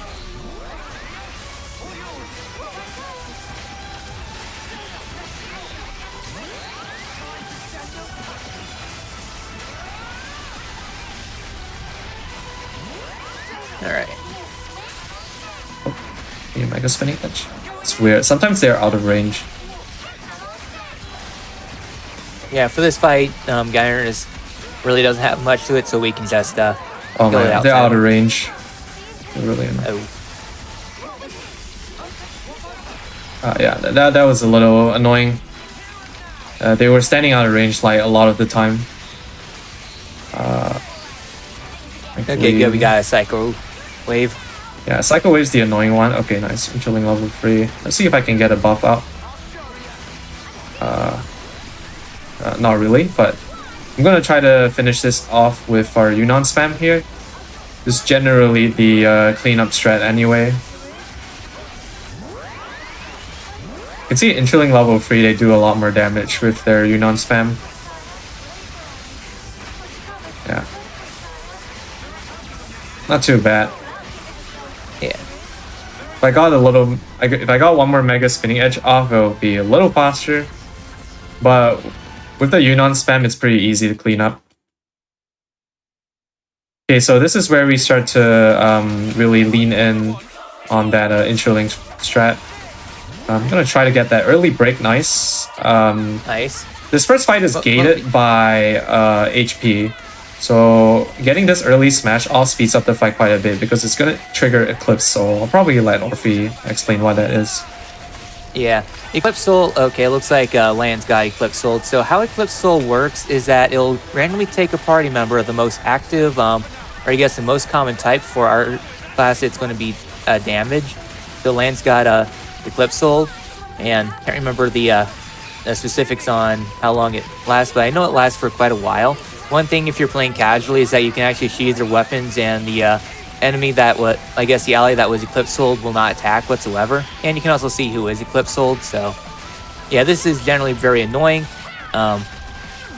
Alright. You Mega Spinning Edge. It's weird. Sometimes they're out of range. Yeah, for this fight, Guyernus really doesn't have much to it, so we can just Oh kill it man, outside. they're out of range. They're really annoying. Oh. Yeah, that was a little annoying. They were standing out of range like a lot of the time. Okay, good. We got a Psycho Wave. Yeah, Psycho Wave's the annoying one. Okay, nice. Interlink level 3. Let's see if I can get a buff out. Not really, but I'm gonna try to finish this off with our Yunnan spam here. This is generally the cleanup strat anyway. You can see interlink level 3, they do a lot more damage with their Yunnan spam. Yeah. Not too bad. Yeah. If I got one more Mega Spinning Edge off, it will be a little faster. But with the Yunnan spam, it's pretty easy to clean up. Okay, so this is where we start to really lean in on that interlink strat. I'm gonna try to get that early break. Nice. Nice. This first fight is gated by HP. So getting this early smash all speeds up the fight quite a bit because it's gonna trigger Eclipse Soul. I'll probably let Orphe explain why that is. Yeah, Eclipse Soul, okay, looks like Land's got Eclipse Soul. So how Eclipse Soul works is that it'll randomly take a party member of the most active, or I guess the most common type. For our class, it's going to be damage. So Land's got Eclipse Soul, and can't remember the specifics on how long it lasts, but I know it lasts for quite a while. One thing if you're playing casually is that you can actually sheathe their weapons, and the enemy that the ally that was Eclipse Souled will not attack whatsoever. And you can also see who is Eclipse Souled, so yeah, this is generally very annoying. Yeah,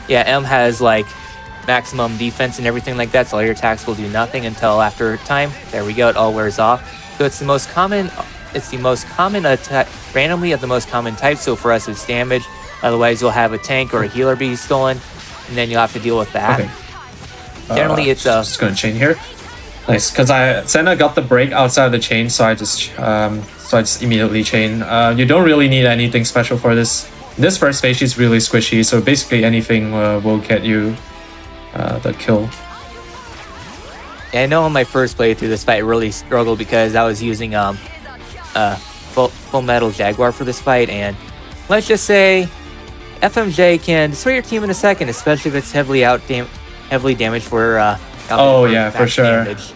M has like maximum defense and everything like that, so all your attacks will do nothing until after time. There we go, it all wears off. So it's the most common attack randomly of the most common type, so for us it's damage. Otherwise you'll have a tank or a healer be stolen, and then you'll have to deal with that. Okay. Generally it's just gonna chain here. Nice, because Senna got the break outside of the chain, so I just immediately chain. You don't really need anything special for this. This first phase she's really squishy, so basically anything will get you the kill. Yeah, I know on my first playthrough this fight I really struggled because I was using Full Metal Jaguar for this fight, and let's just say FMJ can destroy your team in a second, especially if it's heavily damaged for oh yeah, for sure. Damage.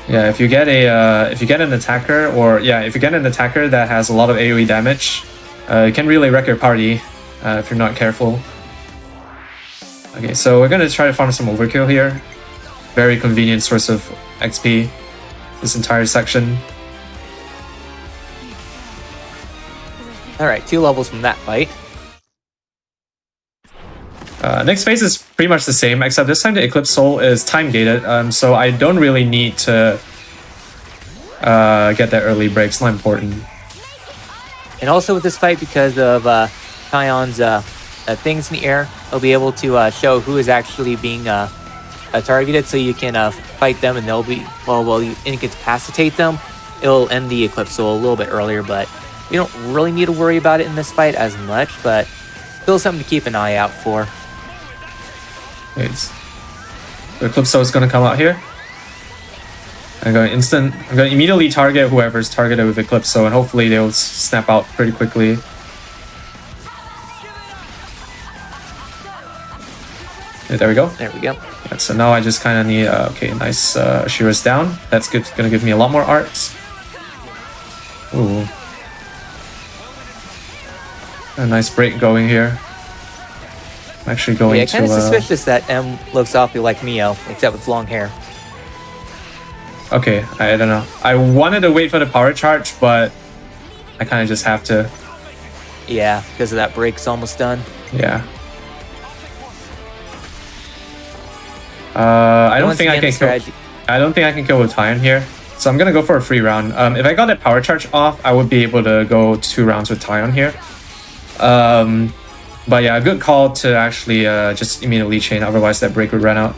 Yeah, if you get an attacker, or yeah, if you get an attacker that has a lot of AoE damage, it can really wreck your party if you're not careful. Okay, so we're gonna try to farm some overkill here. Very convenient source of XP. This entire section. All right, 2 levels from that fight. Next phase is pretty much the same, except this time the Eclipse Soul is time gated, so I don't really need to get that early break. It's not important. And also with this fight, because of Kion's things in the air, it'll be able to show who is actually being targeted, so you can fight them, and they'll be while you incapacitate them, it'll end the Eclipse Soul a little bit earlier. But you don't really need to worry about it in this fight as much, but still something to keep an eye out for. The Eclipse Soul is gonna come out here. I'm gonna immediately target whoever's targeted with Eclipse Soul, and hopefully they'll snap out pretty quickly. Yeah, there we go. There we go. Yeah, so now I just kind of need okay, nice. Ashira's down. That's good. Gonna give me a lot more arts. Ooh, a nice break going here. I'm actually going yeah, to. kind of suspicious that M looks awfully like Mio, except with long hair. Okay, I don't know. I wanted to wait for the power charge, but I kind of just have to. Yeah, because of that break's almost done. Yeah. I don't think I can kill. I don't think I can kill with Tyon here, so I'm gonna go for a free round. If I got that power charge off, I would be able to go 2 rounds with Tyon here. But yeah, a good call to actually just immediately chain, otherwise that break would run out.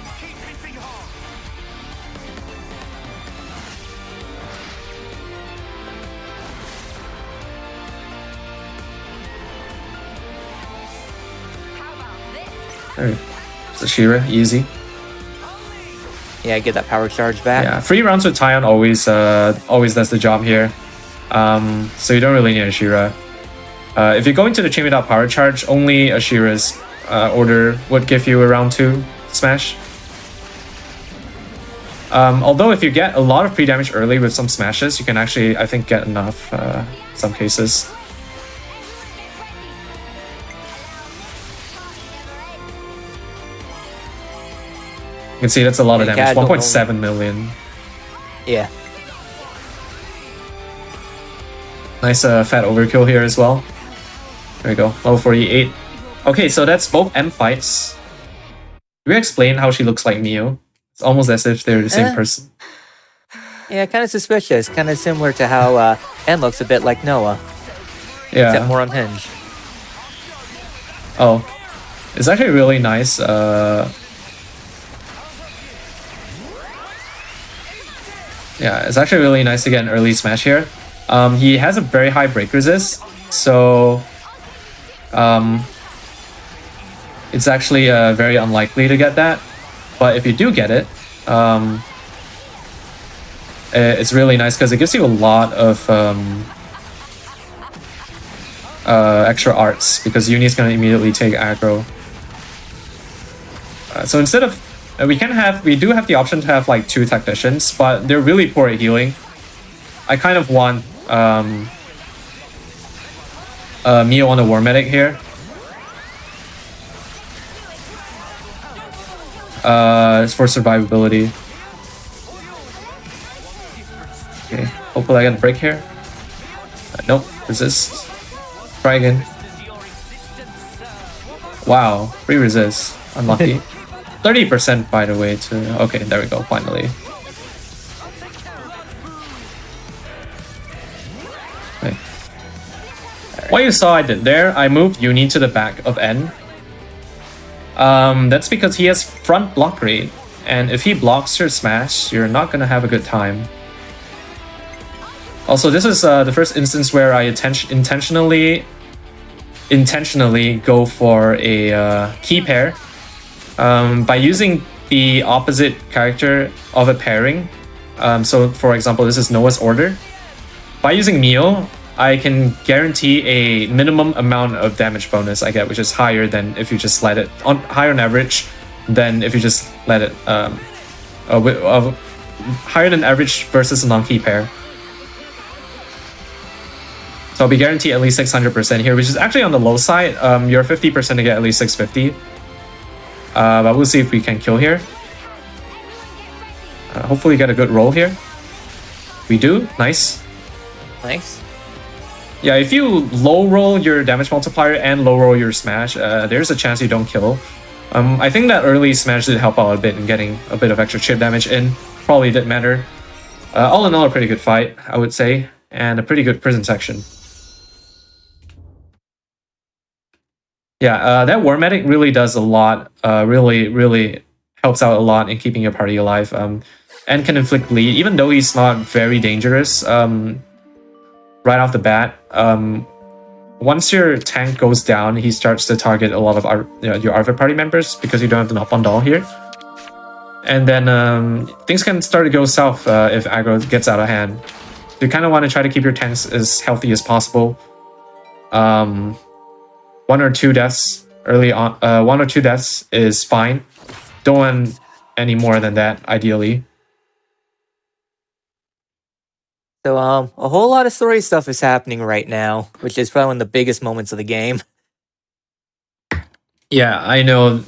Alright, so Shira, easy. Yeah, get that power charge back. Yeah, free rounds with Tyon always does the job here. So you don't really need Ashira. If you're going to the chain without power charge, only Ashira's order would give you a round 2 smash. Although if you get a lot of pre-damage early with some smashes, you can actually, I think, get enough in some cases. You can see that's a lot of damage, 1.7 million. Yeah. Nice fat overkill here as well. There we go, level 48. Okay, so that's both M fights. Can we explain how she looks like Mio? It's almost as if they're the same person. Yeah, kind of suspicious. Kind of similar to how N looks a bit like Noah. Yeah. except more unhinged. Oh, it's actually really nice. Yeah, it's actually really nice to get an early smash here. He has a very high break resist, so it's actually very unlikely to get that. But if you do get it, it's really nice because it gives you a lot of extra arts because Uni's gonna immediately take aggro. So instead of we do have the option to have like 2 technicians, but they're really poor at healing. I kind of want Mio on the War Medic here. It's for survivability. Okay, hopefully I get a break here. Nope, resist. Try again. Wow, free resist. Unlucky. 30% by the way to... Okay, there we go, finally. Okay. What you saw I did there, I moved Uni to the back of N. That's because he has front block rate, and if he blocks your smash, you're not gonna have a good time. Also, this is the first instance where I intentionally go for a key pair. By using the opposite character of a pairing. So for example, this is Noah's Order. By using Mio, I can guarantee a minimum amount of damage bonus I get, which is higher than if you just let it higher on average than if you just let it higher than average versus a non-key pair. So I'll be guaranteed at least 600% here, which is actually on the low side. You're 50% to get at least 650. But we'll see if we can kill here. Hopefully get a good roll here. We do. Nice. Nice. Yeah, if you low roll your damage multiplier and low roll your smash, there's a chance you don't kill. I think that early smash did help out a bit in getting a bit of extra chip damage in. Probably didn't matter. All in all, a pretty good fight, I would say. And a pretty good prison section. Yeah, that War Medic really does a lot. Really helps out a lot in keeping your party alive. And can inflict bleed, even though he's not very dangerous. Right off the bat, once your tank goes down, he starts to target a lot of your other party members because you don't have the knock on doll here. And then things can start to go south if aggro gets out of hand. You kind of want to try to keep your tanks as healthy as possible. 1 or 2 deaths early on. 1 or 2 deaths is fine. Don't want any more than that, ideally. So a whole lot of story stuff is happening right now, which is probably one of the biggest moments of the game. Yeah, I know.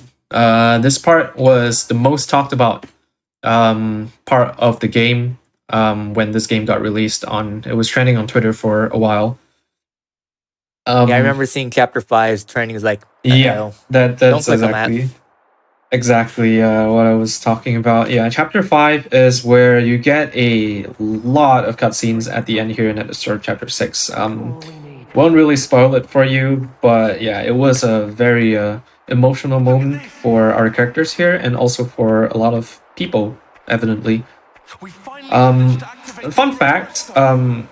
This part was the most talked about part of the game when this game got released. It was trending on Twitter for a while. Yeah, I remember seeing Chapter 5's trending is like, yeah, that's exactly what I was talking about. Yeah, Chapter 5 is where you get a lot of cutscenes at the end here and at the start of Chapter 6. Won't really spoil it for you, but yeah, it was a very emotional moment for our characters here and also for a lot of people, evidently. Fun fact, the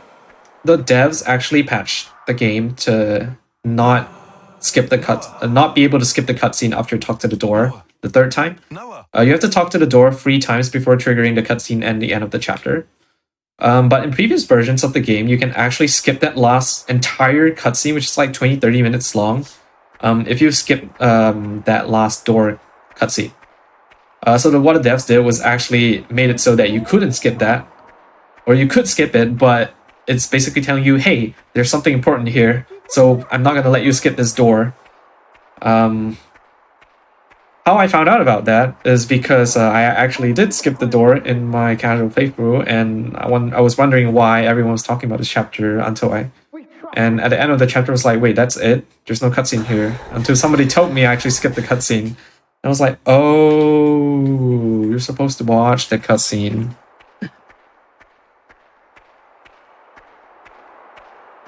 devs actually patched the game to not be able to skip the cutscene after you talk to the door the 3rd time. You have to talk to the door 3 times before triggering the cutscene and the end of the chapter. But in previous versions of the game, you can actually skip that last entire cutscene, which is like 20-30 minutes long, if you skip that last door cutscene. So what the devs did was actually made it so that you couldn't skip that, or you could skip it, but it's basically telling you, hey, there's something important here, so I'm not going to let you skip this door. How I found out about that is because I actually did skip the door in my casual playthrough, and I was wondering why everyone was talking about this chapter and at the end of the chapter I was like, wait, that's it? There's no cutscene here. Until somebody told me I actually skipped the cutscene. I was like, oh, you're supposed to watch the cutscene.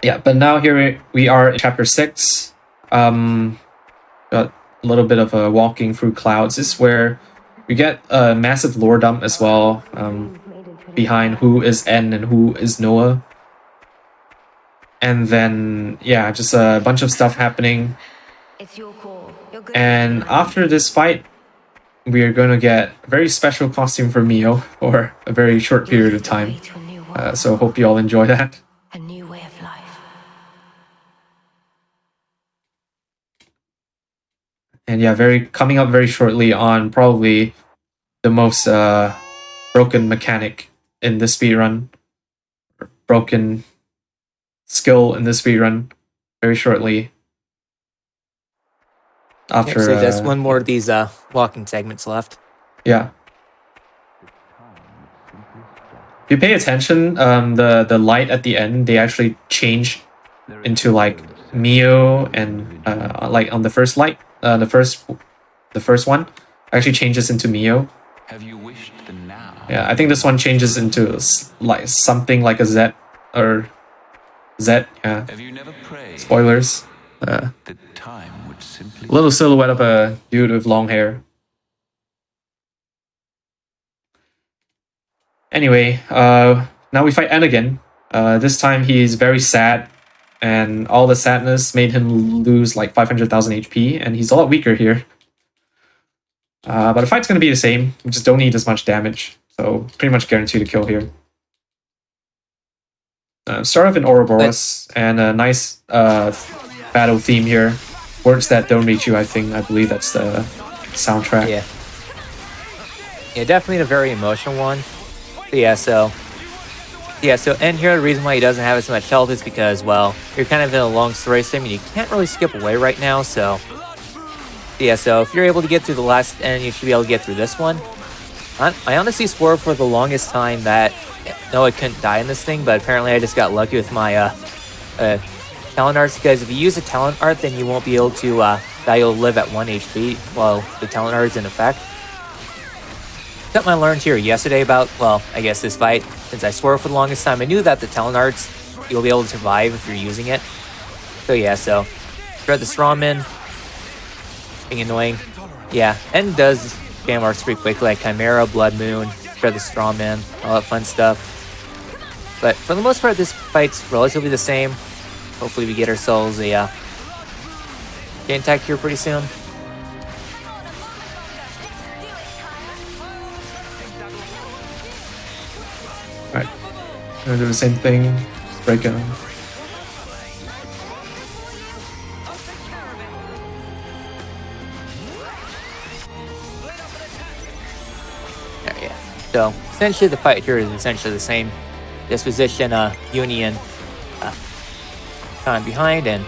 Yeah, but now here we are in chapter 6. Got a little bit of a walking through clouds. This is where we get a massive lore dump as well, behind who is N and who is Noah. And then, yeah, just a bunch of stuff happening. It's your call. You're good. And after this fight, we are going to get a very special costume for Mio for a very short period of time. So hope you all enjoy that. A new way of life. And yeah, coming up very shortly on probably the most broken mechanic in the speedrun. Broken skill in the speedrun very shortly. After So just one more of these walking segments left. yeah. If you pay attention, the light at the end, they actually change into like Mio and like on the first light, the first one actually changes into Mio. Have you wished the now? Yeah, I think this one changes into like something like a Z or Z. Yeah. Have you never prayed Spoilers. that time would simply Little silhouette of a dude with long hair. Anyway, now we fight N again. This time he's very sad, and all the sadness made him lose like 500,000 HP, and he's a lot weaker here. But the fight's gonna be the same. We just don't need as much damage, so pretty much guaranteed to kill here. Start off in Ouroboros, and a nice battle theme here. Words that don't reach you, I believe that's the soundtrack. Yeah, definitely a very emotional one. But so and here the reason why he doesn't have as much health is because, well, you're kind of in a long story sim and you can't really skip away right now, so so if you're able to get through the last end, you should be able to get through this one. I honestly swore for the longest time that Noah couldn't die in this thing, but apparently I just got lucky with my talent arts, because if you use a talent art, then you won't be able to that you'll live at 1 HP while the talent art is in effect. Something I learned here yesterday about, well, I guess this fight, since I swore for the longest time, I knew that the talent arts, you'll be able to survive if you're using it. So yeah, so Dread the Strawman, being annoying. Yeah, and does spam arts pretty quickly, like Chimera, Blood Moon, Dread the Strawman, all that fun stuff. But for the most part, this fight's relatively the same. Hopefully we get ourselves a chain attack here pretty soon. Alright. Gonna do the same thing. Just break it. Yeah. So essentially the fight here is essentially the same. Disposition, Union, time behind and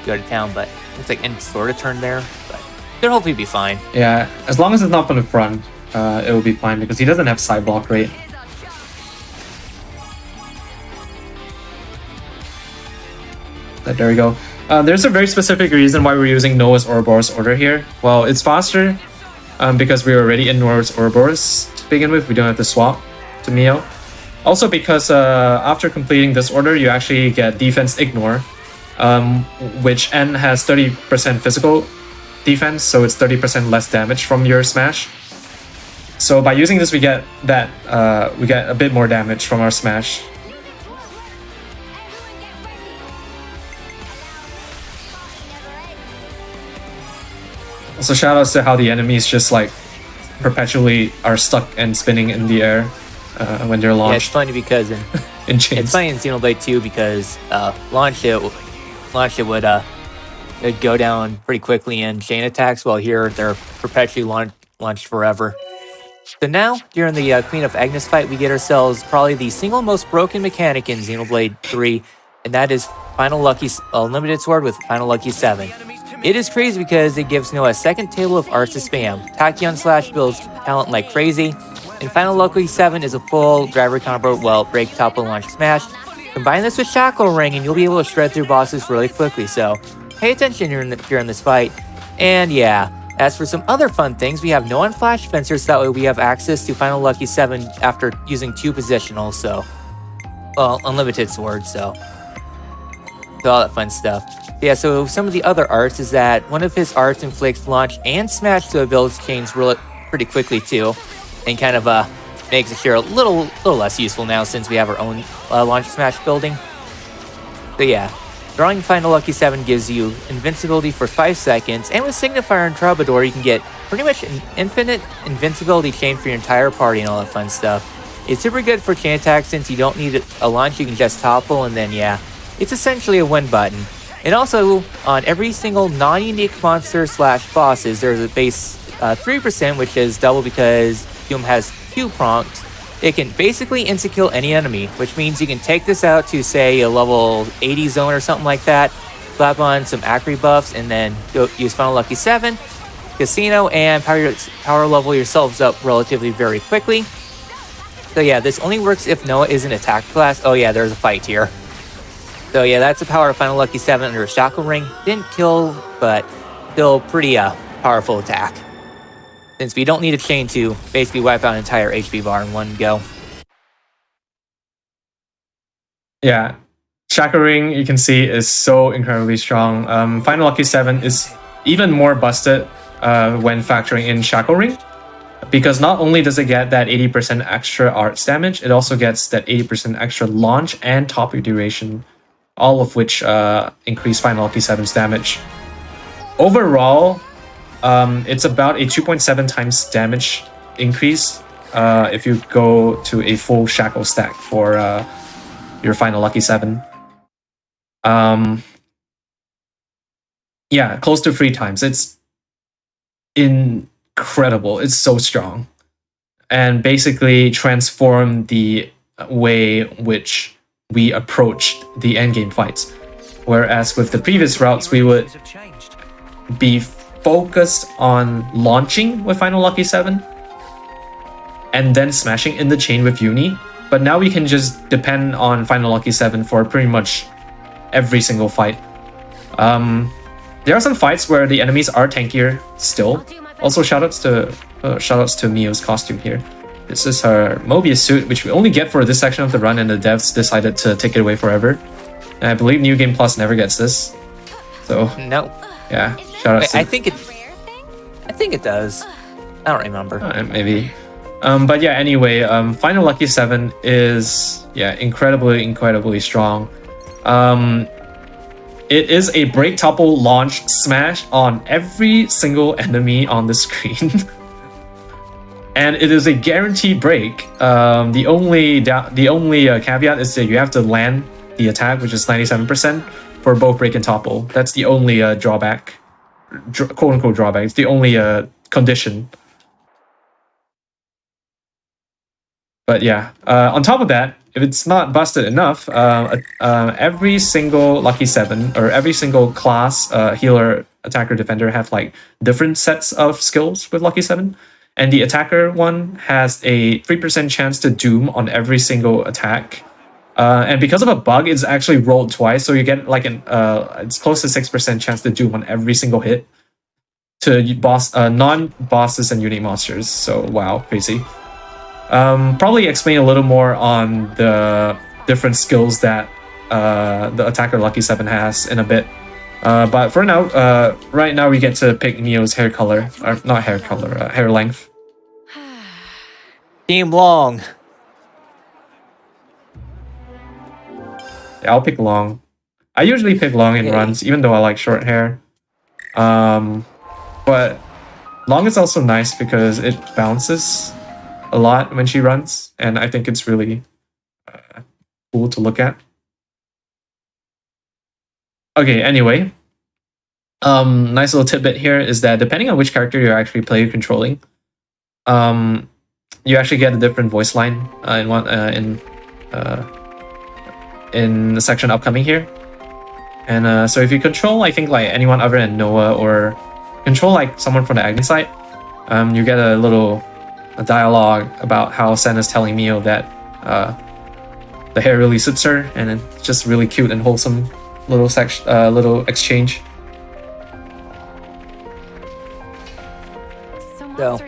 go to town, but looks like N sort of turned there, but they'll hopefully be fine. Yeah, as long as it's not from the front, it will be fine because he doesn't have side block rate. There we go. There's a very specific reason why we're using Noah's Ouroboros order here. Well, it's faster because we're already in Noah's Ouroboros to begin with. We don't have to swap to Mio. Also because after completing this order, you actually get defense ignore, which N has 30% physical defense, so it's 30% less damage from your smash. So by using this, we get that we get a bit more damage from our smash. Also, shoutouts to how the enemies just like perpetually are stuck and spinning in the air when they're launched. Yeah, it's funny because in chains. it's funny in Xenoblade 2 because launch it would it'd go down pretty quickly in chain attacks, while here they're perpetually launched forever. So now, during the Queen of Agnes fight, we get ourselves probably the single most broken mechanic in Xenoblade 3, and that is Final Lucky Unlimited Sword with Final Lucky 7. It is crazy because it gives Noah a second table of arts to spam. Tachyon Slash builds talent like crazy, and Final Lucky 7 is a full driver combo, well, break, topple, launch, smash. Combine this with Shackle Ring and you'll be able to shred through bosses really quickly, so pay attention during this fight. And yeah, as for some other fun things, we have Noah and Flash Fencers, so that way we have access to Final Lucky 7 after using 2 positionals, so, well, unlimited swords, so. So all that fun stuff. Yeah, so some of the other arts is that one of his arts inflicts launch and smash to ability chains pretty quickly too, and kind of makes it here a little less useful now since we have our own launch smash building. So yeah, drawing Final Lucky 7 gives you invincibility for 5 seconds, and with Signifier and Troubadour you can get pretty much an infinite invincibility chain for your entire party and all that fun stuff. It's super good for chain attacks since you don't need a launch, you can just topple, and then yeah, it's essentially a win button. And also, on every single non-unique monster / bosses, there's a base 3%, which is double because Doom has 2 prongs. It can basically insta-kill any enemy, which means you can take this out to, say, a level 80 zone or something like that, slap on some Acri buffs, and then go use Final Lucky 7, Casino, and power level yourselves up relatively very quickly. So yeah, this only works if Noah is an attack class. Oh yeah, there's a fight here. So yeah, that's the power of Final Lucky 7 under a Shackle Ring. Didn't kill, but still pretty powerful attack. Since we don't need a chain to basically wipe out an entire HP bar in one go. Yeah, Shackle Ring, you can see, is so incredibly strong. Final Lucky 7 is even more busted when factoring in Shackle Ring, because not only does it get that 80% extra arts damage, it also gets that 80% extra launch and topic duration, all of which increase Final Lucky 7's damage. Overall, it's about a 2.7 times damage increase if you go to a full Shackle stack for your Final Lucky 7. Yeah, close to 3 times. It's incredible. It's so strong. And basically transform the way which we approached the endgame fights. Whereas with the previous routes, we would be focused on launching with Final Lucky 7 and then smashing in the chain with Uni. But now we can just depend on Final Lucky 7 for pretty much every single fight. There are some fights where the enemies are tankier still. Also, shoutouts to Mio's costume here. This is her Mobius suit, which we only get for this section of the run, and the devs decided to take it away forever. And I believe New Game Plus never gets this. So No. yeah, shoutouts. I think it does. I don't remember. Maybe. But yeah, anyway, Final Lucky 7 is incredibly strong. It is a break, topple, launch, smash on every single enemy on the screen. And it is a guaranteed break. The only caveat is that you have to land the attack, which is 97% for both break and topple. That's the only drawback, quote unquote drawback. It's the only condition. But yeah, on top of that, if it's not busted enough, every single Lucky 7 or every single class, healer, attacker, defender have like different sets of skills with Lucky 7. And the attacker one has a 3% chance to doom on every single attack. And because of a bug, it's actually rolled twice. So you get like it's close to 6% chance to doom on every single hit to non-bosses and unique monsters. So wow, crazy. Probably explain a little more on the different skills that the attacker Lucky 7 has in a bit. But for now, right now we get to pick Neo's hair color, or not hair color, hair length. Team long. Yeah, I'll pick long. I usually pick long in runs, even though I like short hair. But long is also nice because it bounces a lot when she runs, and I think it's really cool to look at. Okay, anyway. Nice little tidbit here is that depending on which character you're actually controlling, you actually get a different voice line in the section upcoming here. And so if you control, I think, like anyone other than Noah, or control like someone from the Agni side, you get a little dialogue about how Sen is telling Mio that the hair really suits her, and it's just really cute and wholesome little exchange. So,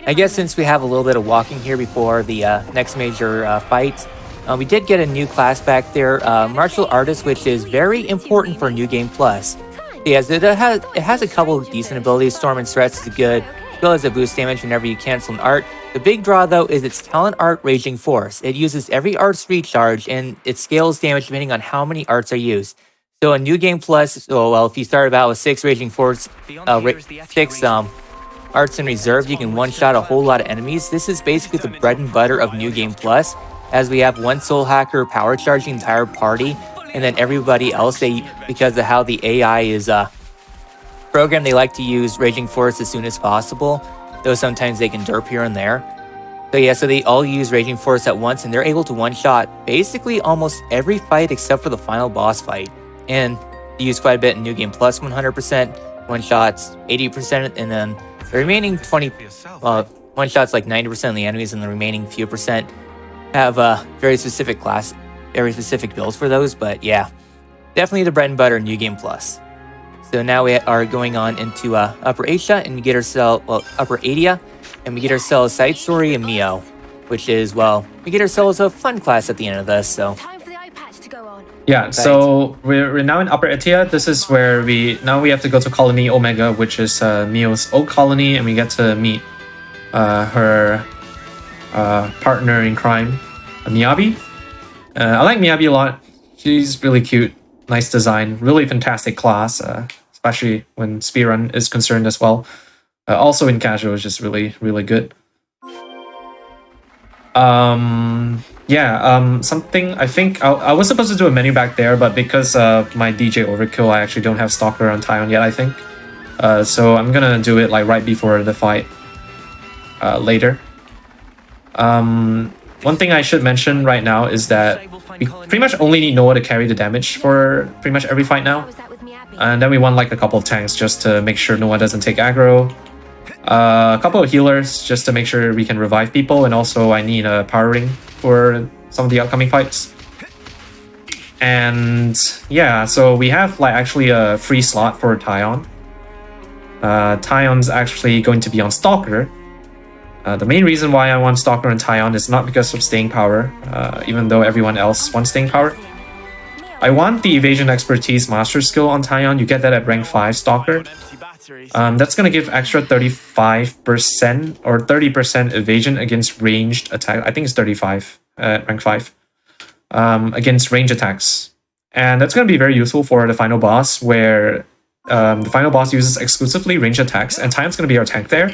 I guess since we have a little bit of walking here before the next major fight, We did get a new class back there, Martial Artist, which is very important for New Game Plus. Yes, it has a couple of decent abilities. Storm and Stress is good, as well as it boosts damage whenever you cancel an art. The big draw, though, is its talent art, Raging Force. It uses every art's recharge, and it scales damage depending on how many arts are used. So in New Game Plus, if you start about with 6 Raging Force, 6 arts in reserve, you can one-shot a whole lot of enemies. This is basically the bread and butter of New Game Plus, as we have one Soul Hacker power charge the entire party, and then everybody else, because of how the AI is programmed, they like to use Raging Force as soon as possible, though sometimes they can derp here and there. So yeah, so they all use Raging Force at once, and they're able to one-shot basically almost every fight except for the final boss fight. And they use quite a bit in New Game Plus, 100%, one-shots 80%, and then the remaining 20 one-shots like 90% of the enemies, and the remaining few percent have very specific builds for those. But yeah, definitely the bread and butter in New Game Plus. So now we are going on into Upper Asia, and we get ourselves Upper Adia, and we get ourselves Side Story and Mio, which is we get ourselves a fun class at the end of this. So Time for the eye patch to go on. Yeah, so we're now in Upper Atia. This is where we have to go to Colony Omega, which is Mio's old colony, and we get to meet her partner in crime, Miyabi. I like Miyabi a lot. She's really cute, nice design, really fantastic class, especially when Speedrun is concerned as well. Also in casual is just really, really good. Something I think I was supposed to do a menu back there, but because of my DJ overkill, I actually don't have Stalker on Tyon yet, I think. So I'm gonna do it like right before the fight later. One thing I should mention right now is that we pretty much only need Noah to carry the damage for pretty much every fight now. And then we want like a couple of tanks just to make sure Noah doesn't take aggro. A couple of healers just to make sure we can revive people, and also I need a power ring for some of the upcoming fights. And yeah, so we have like actually a free slot for Tyon. Tyon's actually going to be on Stalker. The main reason why I want Stalker and Tyon is not because of staying power, even though everyone else wants staying power. I want the evasion expertise master skill on Tyon. You get that at rank 5 Stalker. That's going to give extra 35% or 30% evasion against ranged attack. I think it's 35 at rank 5 against range attacks. And that's going to be very useful for the final boss, where the final boss uses exclusively range attacks, and Tyon's going to be our tank there.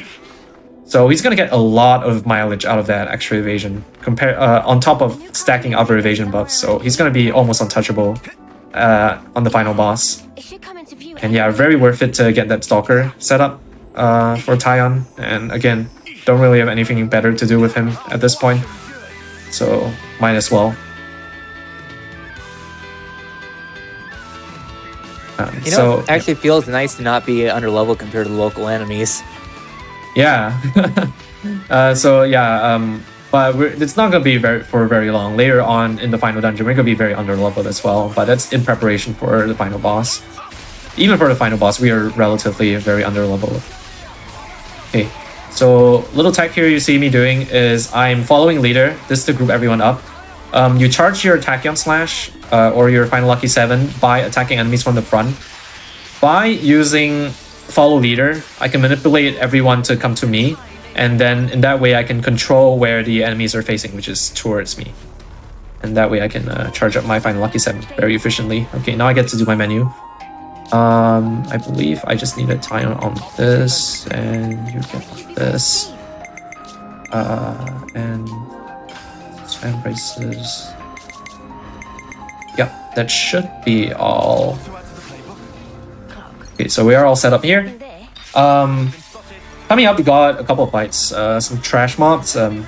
So he's going to get a lot of mileage out of that extra evasion on top of stacking other evasion buffs. So he's going to be almost untouchable on the final boss. And yeah, very worth it to get that Stalker set up for Tyon. And again, don't really have anything better to do with him at this point, so might as well. it actually feels nice to not be under level compared to the local enemies. Yeah. But it's not going to be for very long. Later on in the final dungeon, we're going to be very under leveled as well, but that's in preparation for the final boss. Even for the final boss, we are relatively very under leveled. Okay, so little tech here you see me doing is I'm following leader. This is to group everyone up. You charge your Tachyon Slash or your Final Lucky 7 by attacking enemies from the front. By using follow leader, I can manipulate everyone to come to me, and then in that way I can control where the enemies are facing, which is towards me. And that way I can charge up my Final Lucky 7 very efficiently. Okay, now I get to do my menu. I believe I just need a Tyon on this, and you get this. And Slam braces. Yep, that should be all. Okay, so we are all set up here. Coming up, we got a couple of fights. Some trash mobs. Got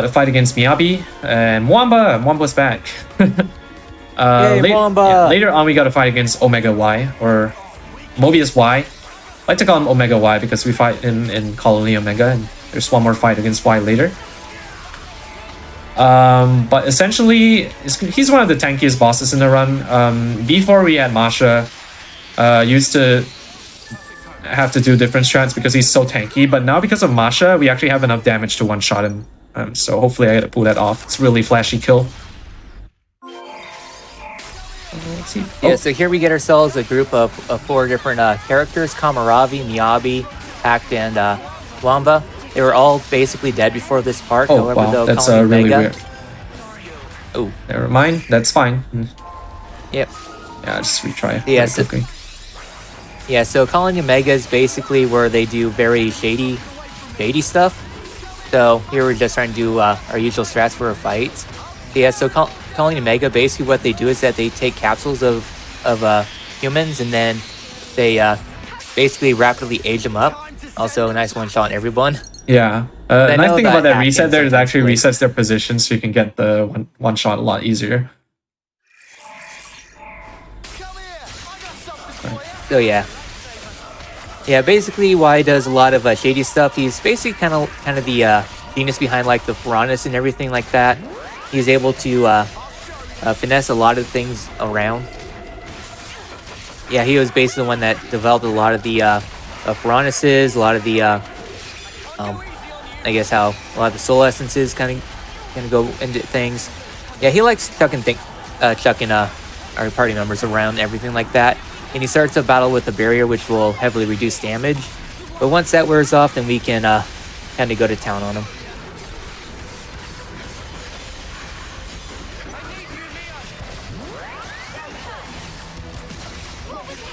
a fight against Miyabi and Mwamba. Mwamba's back. Later on, we got a fight against Omega Y, or Mobius Y. I like to call him Omega Y because we fight him in Colony Omega, and there's one more fight against Y later. But essentially, he's one of the tankiest bosses in the run. Before we had Masha, used to have to do different strats because he's so tanky, but now because of Masha, we actually have enough damage to one-shot him So hopefully I get to pull that off. It's really flashy kill. Let's see. Yeah, so here we get ourselves a group of 4 different characters: Kamaravi, Miyabi, Pact, and Wamba. They were all basically dead before this part. Oh, wow, that's really weird. Oh, never mind. That's fine. Yep. Yeah, just retry. Yeah, very quickly. Yeah, so Colony Omega is basically where they do very shady stuff. So here we're just trying to do our usual strats for our fights. Yeah, so Colony Omega, basically what they do is that they take capsules of humans and then they basically rapidly age them up. Also, a nice one-shot on everyone. Yeah. Nice thing about that reset there is actually sometimes resets their position so you can get the one shot a lot easier. So yeah. Yeah, basically why he does a lot of shady stuff. He's basically kind of the genius behind like the piranhas and everything like that. He's able to finesse a lot of things around. Yeah, he was basically the one that developed a lot of the piranhas, a lot of the I guess how a lot of the soul essences kind of go into things. Yeah, he likes chucking our party members around and everything like that. And he starts a battle with the barrier, which will heavily reduce damage. But once that wears off, then we can kind of go to town on him.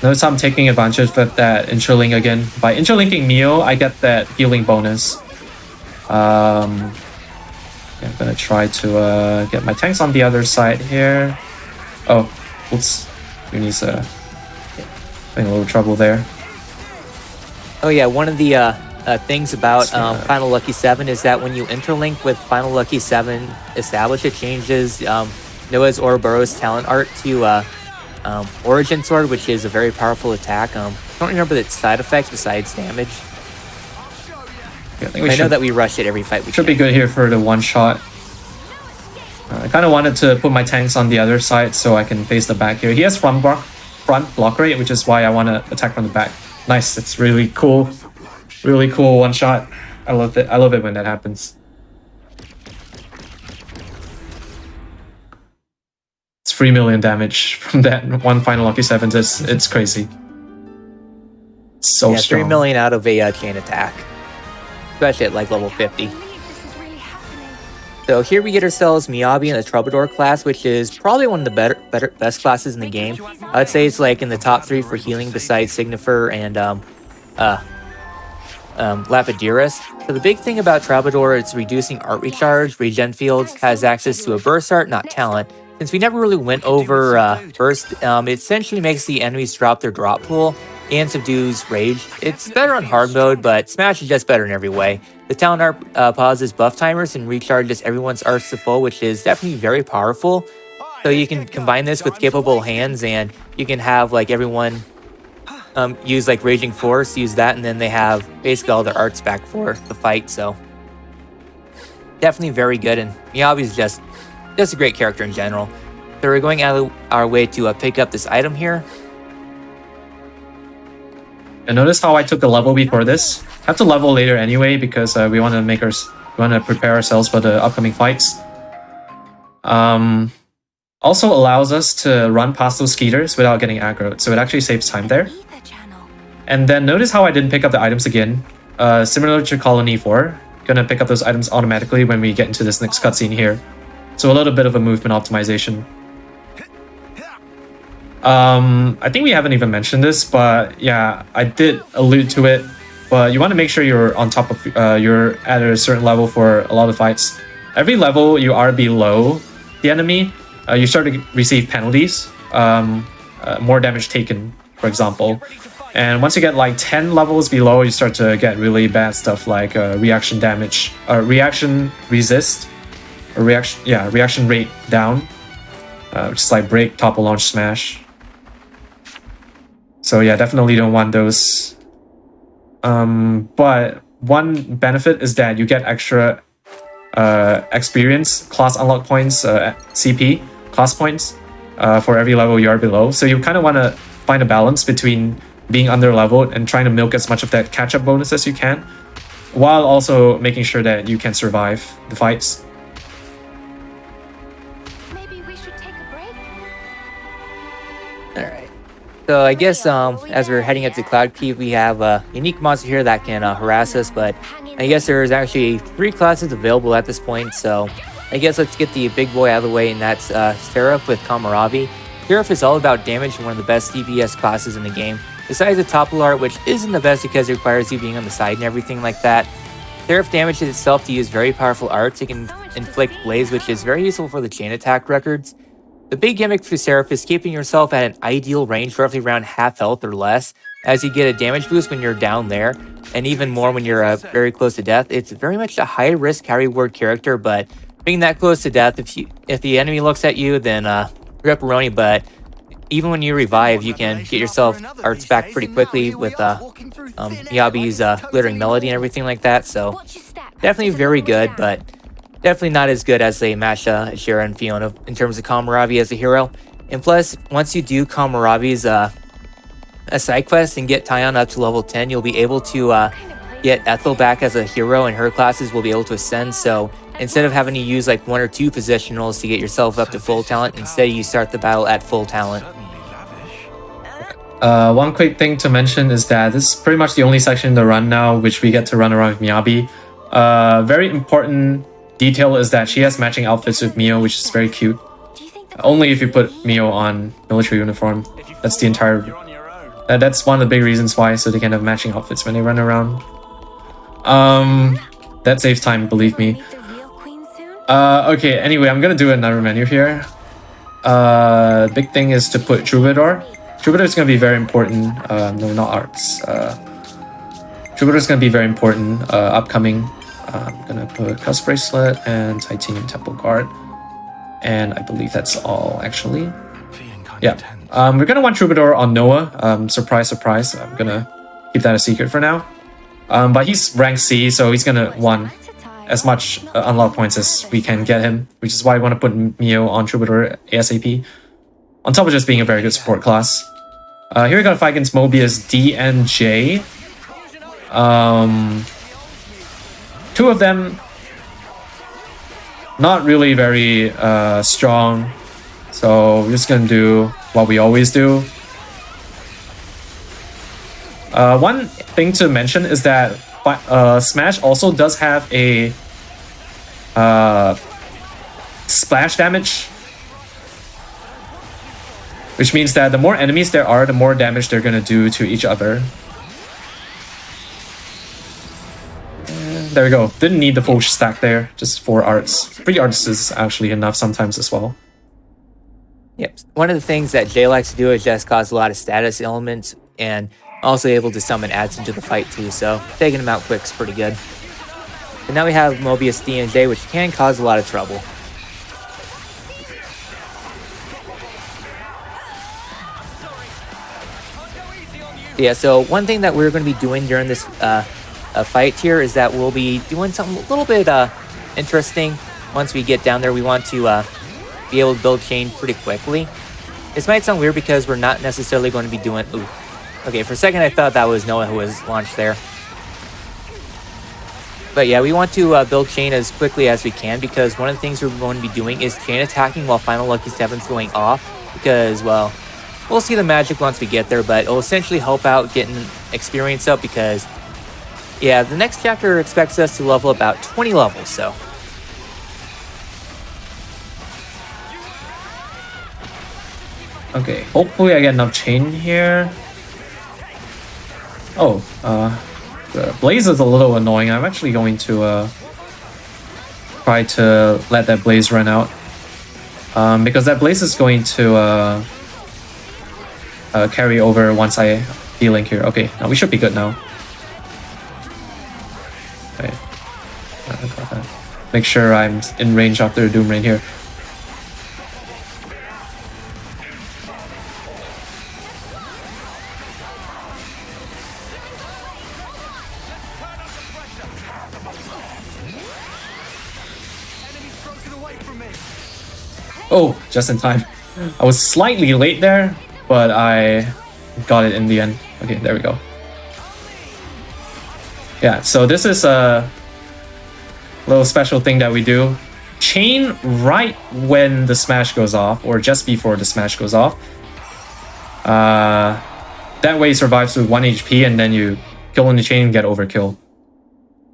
Notice I'm taking advantage of that interlink again. By interlinking Mio, I get that healing bonus. I'm gonna try to get my tanks on the other side here. Oh, oops. Uni's having a little trouble there. Oh yeah, one of the things about Final Lucky 7 is that when you interlink with Final Lucky 7 established, it changes Noah's Ouroboros talent art to Origin Sword, which is a very powerful attack. I don't remember its side effects besides damage. Yeah, I know that we rush it every fight we should be good here for the one shot. I kind of wanted to put my tanks on the other side so I can face the back here. He has front block rate, which is why I want to attack from the back. Nice, it's really cool. Really cool one shot. I love it. I love it when that happens. It's 3 million damage from that one Final Lucky 7. It's crazy. It's so strong. 3 million out of a chain attack. Especially at like level 50. So here we get ourselves Miyabi in the Troubadour class, which is probably one of the best classes in the game. I'd say it's like in the top 3 for healing besides Signifer and Lapidaris. So the big thing about Troubadour is reducing art recharge, regen fields, has access to a burst art, not talent. Since we never really went over burst, it essentially makes the enemies drop their drop pool and subdues rage. It's better on hard mode, but Smash is just better in every way. The talent art pauses buff timers and recharges everyone's arts to full, which is definitely very powerful. So you can combine this with capable hands, and you can have like everyone use like Raging Force, use that, and then they have basically all their arts back for the fight. So definitely very good, and Miyabi's just a great character in general. So we're going out of our way to pick up this item here. And notice how I took a level before this. I have to level later anyway because we want to prepare ourselves for the upcoming fights. Also allows us to run past those skeeters without getting aggroed, so it actually saves time there. And then notice how I didn't pick up the items again. Similar to Colony 4, gonna pick up those items automatically when we get into this next cutscene here. So a little bit of a movement optimization. I think we haven't even mentioned this, but yeah, I did allude to it. But you want to make sure you're on top of, you're at a certain level for a lot of fights. Every level you are below the enemy, you start to receive penalties, more damage taken, for example. And once you get like 10 levels below, you start to get really bad stuff like reaction damage, reaction resist, or reaction rate down, which is like break, topple, launch, smash. So yeah, definitely don't want those. But one benefit is that you get extra experience, class unlock points, CP, class points for every level you are below. So you kind of want to find a balance between being under leveled and trying to milk as much of that catch-up bonus as you can. while also making sure that you can survive the fights. Maybe we should take a break. Alright. So I guess as we're heading up to Cloud Keep, we have a unique monster here that can harass us, but I guess there's actually 3 classes available at this point, so I guess let's get the big boy out of the way, and that's Seraph with Kamaravi. Seraph is all about damage and one of the best DPS classes in the game. Besides the topple art, which isn't the best because it requires you being on the side and everything like that, Seraph damages itself to use very powerful arts. It can inflict blaze, which is very useful for the chain attack records. The big gimmick for Seraph is keeping yourself at an ideal range, roughly around half health or less, as you get a damage boost when you're down there, and even more when you're very close to death. It's very much a high risk, high reward character, but being that close to death, if the enemy looks at you, then ripperoni, but even when you revive, you can get yourself arts back pretty quickly with Miyabi's glittering melody and everything like that, so Watch your step. definitely very good, but definitely not as good as, say, Masha, Ashira, and Fiona in terms of Kamaravi as a hero. And plus, once you do Kamaravi's a side quest and get Tyon up to level 10, you'll be able to get Ethel back as a hero, and her classes will be able to ascend, so instead of having to use like 1 or 2 positionals to get yourself up to full talent, instead you start the battle at full talent. One quick thing to mention is that this is pretty much the only section in the run now which we get to run around with Miyabi. Very important detail is that she has matching outfits with Mio, which is very cute. Only if you put Mio on military uniform. That's the entire... that's one of the big reasons why, so they can have matching outfits when they run around. That saves time, believe me. Meet the real queen soon? Okay, anyway, I'm gonna do another menu here. Big thing is to put Troubadour. Troubadour is gonna be very important. No, not arts. Troubadour is gonna be very important. Upcoming. I'm gonna put Cusp Bracelet and Titanium Temple Guard. And I believe that's all, actually. Yeah. We're gonna want Troubadour on Noah. Surprise, surprise. I'm gonna keep that a secret for now. But he's rank C, so he's gonna want as much unlock points as we can get him, which is why I want to put Mio on Troubadour ASAP. On top of just being a very good support class. Here we got to fight against Mobius D and J. 2 of them not really very strong, so we're just gonna do what we always do. One thing to mention is that Smash also does have a splash damage, which means that the more enemies there are, the more damage they're gonna do to each other. And there we go. Didn't need the full stack there, just 4 arts. 3 arts is actually enough sometimes as well. Yep. One of the things that Jay likes to do is just cause a lot of status elements, and also able to summon ads into the fight too, so taking them out quick is pretty good. And now we have Mobius D and J, which can cause a lot of trouble. Yeah, so one thing that we're going to be doing during this fight here is that we'll be doing something a little bit interesting. Once we get down there, we want to be able to build chain pretty quickly. This might sound weird because we're not necessarily going to be doing... Ooh. Okay, for a second I thought that was Noah who was launched there. But yeah, we want to build chain as quickly as we can, because one of the things we're going to be doing is chain attacking while Final Lucky 7's going off. Because, well, we'll see the magic once we get there, but it'll essentially help out getting experience up because, yeah, the next chapter expects us to level about 20 levels, so... Okay, hopefully I get enough chain here. Oh, the blaze is a little annoying. I'm actually going to try to let that blaze run out. Because that blaze is going to carry over once I de-link here. Okay, now we should be good now. Okay. Make sure I'm in range after Doom Rain here. Oh, just in time. I was slightly late there, but I got it in the end. Okay, there we go. Yeah, so this is a little special thing that we do. Chain right when the smash goes off, or just before the smash goes off. That way it survives with 1 HP, and then you kill in the chain and get overkill.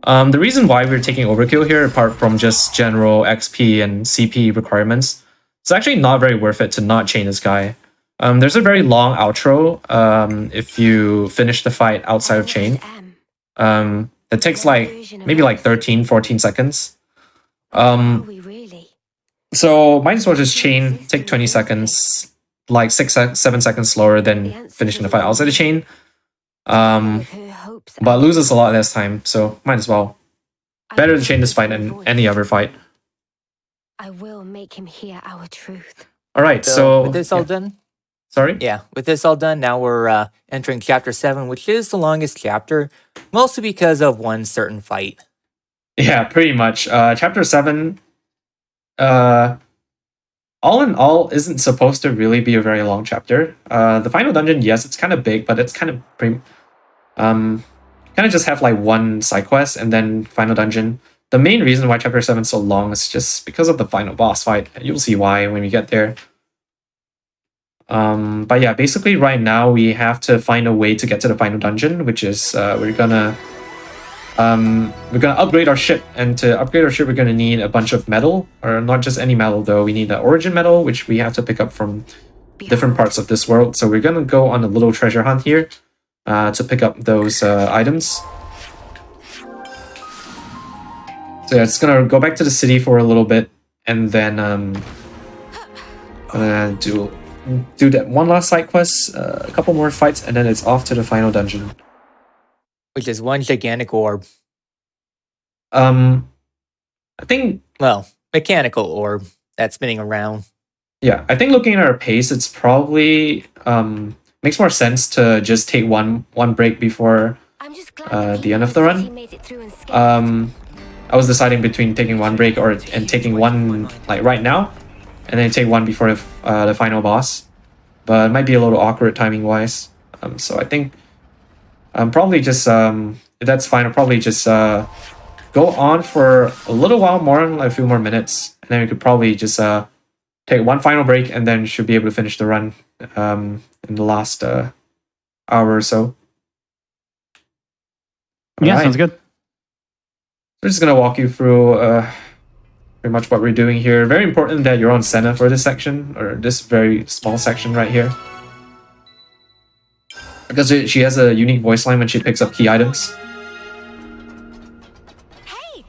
The reason why we're taking overkill here, apart from just general XP and CP requirements, it's actually not very worth it to not chain this guy. There's a very long outro if you finish the fight outside of chain. It takes like maybe like 13-14 seconds. So might as well just chain, take 20 seconds, like 6-7 seconds slower than finishing the fight outside the chain. But loses a lot less time, so might as well. Better to chain this fight than any other fight. I will make him hear our truth. Alright, so with this all done, sorry? yeah, with this all done, now we're entering chapter 7, which is the longest chapter, mostly because of one certain fight. Yeah, pretty much. Chapter 7, all in all, isn't supposed to really be a very long chapter. The final dungeon, yes, it's kind of big, but it's kind of pretty... kind of just have like one side quest and then final dungeon. The main reason why chapter 7 is so long is just because of the final boss fight. You'll see why when we get there. But yeah, basically right now we have to find a way to get to the final dungeon, which is we're gonna upgrade our ship, and to upgrade our ship we're gonna need a bunch of metal, or not just any metal though. We need the origin metal, which we have to pick up from different parts of this world. So we're gonna go on a little treasure hunt here to pick up those items. So yeah, it's gonna go back to the city for a little bit, and then do that one last side quest, a couple more fights, and then it's off to the final dungeon. Which is one gigantic orb. I think, Well, mechanical orb that's spinning around. yeah, I think looking at our pace, it's probably makes more sense to just take one break before I'm just glad the end of the run. he made it through unscathed. I was deciding between taking one break and taking one like right now, and then take one before the final boss. But it might be a little awkward timing wise. So I think probably just if that's fine, I'll probably just go on for a little while more, like a few more minutes, and then we could probably just take one final break, and then should be able to finish the run in the last hour or so. Yeah, Alright. sounds good. We're just going to walk you through pretty much what we're doing here. Very important that you're on Senna for this section, or this very small section right here. Because she has a unique voice line when she picks up key items. Hey,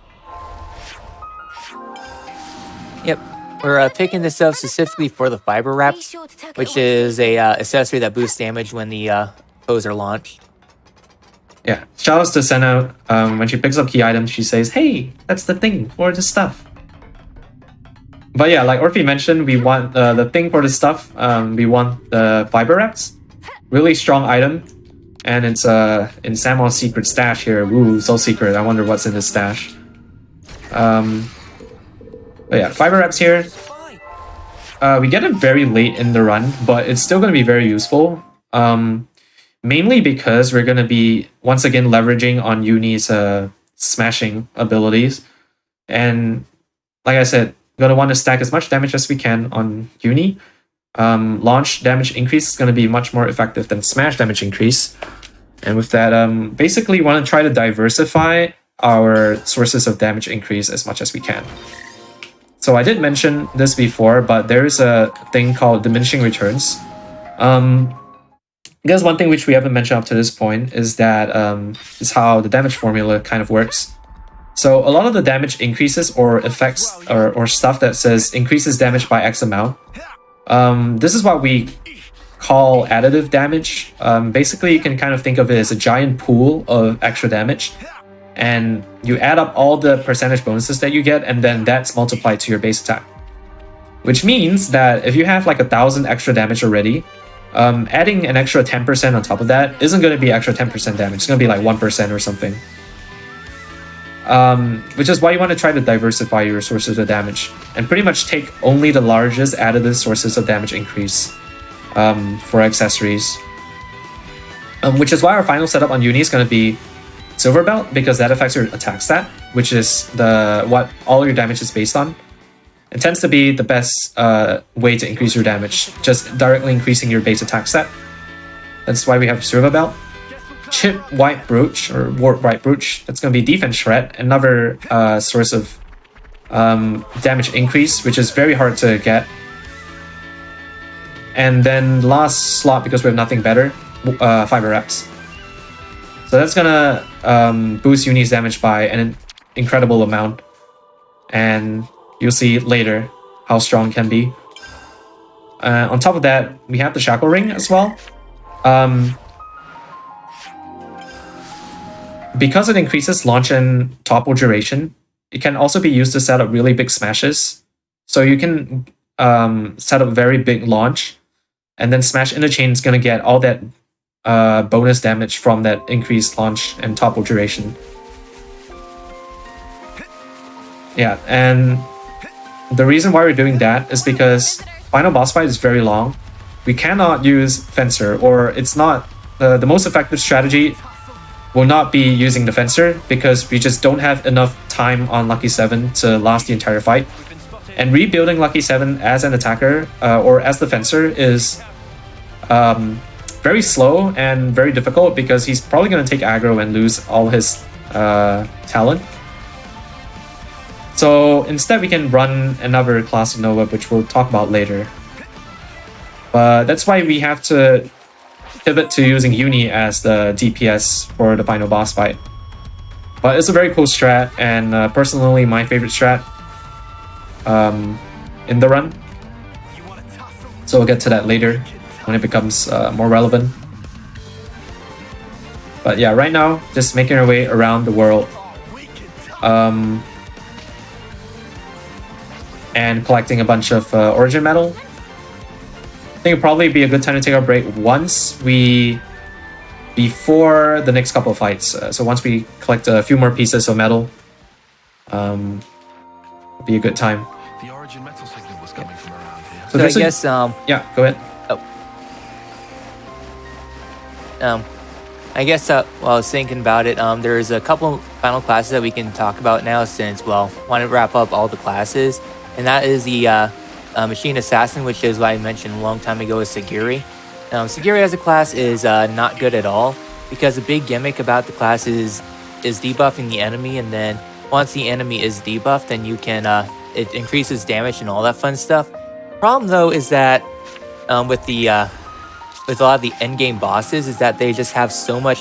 Yep. We're picking this up specifically for the fiber be wraps, sure to tuck it which away. is a accessory that boosts damage when the foes are launched. Yeah, shoutouts to Senna. When she picks up key items, she says, "Hey, that's the thing for the stuff." But yeah, like Orphe mentioned, we want the thing for the stuff. We want the fiber wraps. Really strong item. And it's in Samuel's secret stash here. Ooh, so secret. I wonder what's in his stash. But yeah, fiber wraps here. We get it very late in the run, but it's still going to be very useful. Mainly because we're going to be, once again, leveraging on Uni's smashing abilities. And like I said, going to want to stack as much damage as we can on Uni. Launch damage increase is going to be much more effective than smash damage increase. And with that, basically want to try to diversify our sources of damage increase as much as we can. So I did mention this before, but there's a thing called diminishing returns. I guess one thing which we haven't mentioned up to this point is that is how the damage formula kind of works. So a lot of the damage increases or effects or stuff that says increases damage by X amount. This is what we call additive damage. Basically, you can kind of think of it as a giant pool of extra damage. And you add up all the percentage bonuses that you get, and then that's multiplied to your base attack. Which means that if you have like 1,000 extra damage already, adding an extra 10% on top of that isn't going to be extra 10% damage. It's going to be like 1% or something. Which is why you want to try to diversify your sources of damage and pretty much take only the largest additive sources of damage increase for accessories. Which is why our final setup on Uni is going to be silver belt because that affects your attack stat, which is what all your damage is based on. It tends to be the best way to increase your damage, just directly increasing your base attack stat. That's why we have silver belt. Chip white brooch or warp white brooch. That's going to be defense shred, another source of damage increase, which is very hard to get. And then last slot, because we have nothing better, fiber reps. So that's gonna boost Uni's damage by an incredible amount, and you'll see later how strong it can be. On top of that, we have the shackle ring as well. Because it increases launch and topple duration, it can also be used to set up really big smashes. So you can set up very big launch, and then smash in the chain is going to get all that bonus damage from that increased launch and topple duration. Yeah, and the reason why we're doing that is because final boss fight is very long. We cannot use Fencer, or it's not the most effective strategy will not be using the Fencer because we just don't have enough time on Lucky 7 to last the entire fight. And rebuilding Lucky 7 as an attacker or as the Fencer is very slow and very difficult because he's probably going to take aggro and lose all his talent. So instead we can run another class of Nova, which we'll talk about later. But that's why we have to pivot to using Uni as the DPS for the final boss fight. But it's a very cool strat, and personally my favorite strat in the run. So we'll get to that later when it becomes more relevant. But yeah, right now, just making our way around the world. And collecting a bunch of origin metal. I think it'd probably be a good time to take our break before the next couple of fights. So once we collect a few more pieces of metal, it'll be a good time. The origin metal signal was coming from around here. So I guess yeah, go ahead. I guess while I was thinking about it, there's a couple final classes that we can talk about now since, well, I want to wrap up all the classes. And that is the Machine Assassin, which is what I mentioned a long time ago is Sagiri. Sagiri as a class is not good at all because the big gimmick about the class is debuffing the enemy, and then once the enemy is debuffed, then you can it increases damage and all that fun stuff. Problem though is that with a lot of the endgame bosses is that they just have so much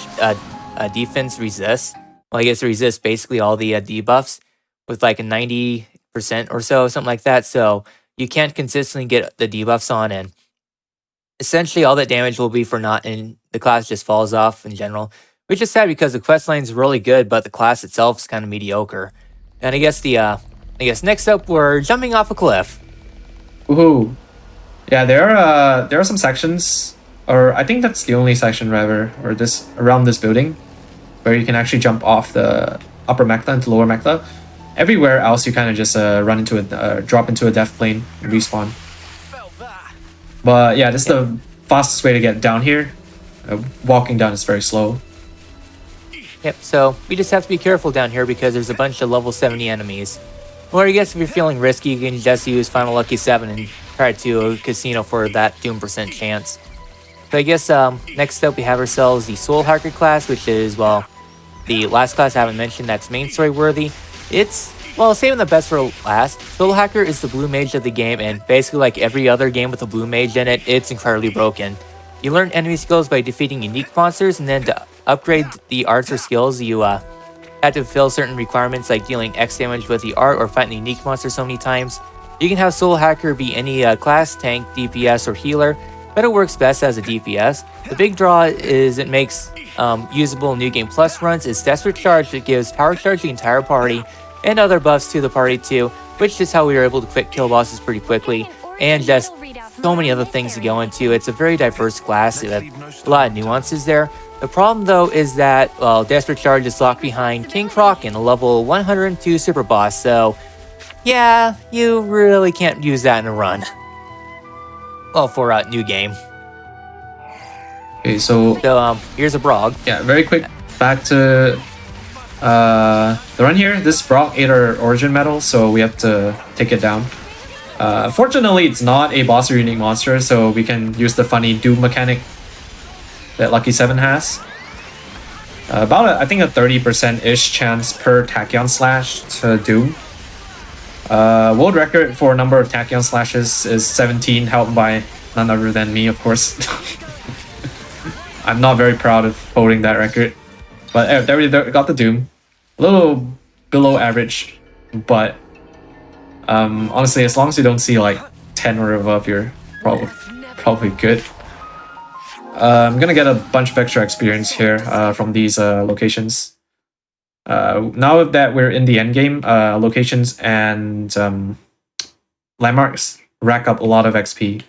defense resist. Well, I guess resist basically all the debuffs with like a 90% or so, something like that. So you can't consistently get the debuffs on, and essentially all that damage will be for naught, and the class just falls off in general, which is sad because the quest line is really good, but the class itself is kind of mediocre. And I guess next up we're jumping off a cliff. Woohoo! Yeah, there are some sections, or I think that's the only section rather, or this around this building, where you can actually jump off the upper mecta into lower mecta. Everywhere else, you kind of just drop into a death plane and respawn. But yeah, this is the fastest way to get down here. Walking down is very slow. Yep, so we just have to be careful down here because there's a bunch of level 70 enemies. Or I guess if you're feeling risky, you can just use Final Lucky 7 and try to casino for that doom % chance. So I guess next up we have ourselves the Soul Hacker class, which is, well, the last class I haven't mentioned that's main story worthy. It's, well, saving the best for last. Soul Hacker is the blue mage of the game, and basically like every other game with a blue mage in it, it's incredibly broken. You learn enemy skills by defeating unique monsters, and then to upgrade the arts or skills, you have to fulfill certain requirements like dealing X damage with the art or fighting the unique monster so many times. You can have Soul Hacker be any class, tank, DPS, or healer, but it works best as a DPS. The big draw is it makes usable New Game Plus runs. It's Desperate Charge that gives power charge to the entire party, and other buffs to the party too, which is how we were able to quick kill bosses pretty quickly, and just so many other things to go into. It's a very diverse class with a lot of nuances there. The problem though is that, well, Desperate Charge is locked behind King Kraken, a level 102 super boss, so yeah, you really can't use that in a run. Well, for a new game. Okay, so here's a Brog. yeah, very quick back to The run here, this Brock ate our origin medal, so we have to take it down. Fortunately, it's not a boss or unique monster, so we can use the funny Doom mechanic that Lucky 7 has. About, I think, a 30%-ish chance per Tachyon Slash to Doom. World record for number of Tachyon Slashes is 17, helped by none other than me, of course. I'm not very proud of holding that record. But there we got the Doom. A little below average, but honestly, as long as you don't see like 10 or above, you're probably good. I'm gonna get a bunch of extra experience here from these locations. Now that we're in the end game, locations and landmarks rack up a lot of XP.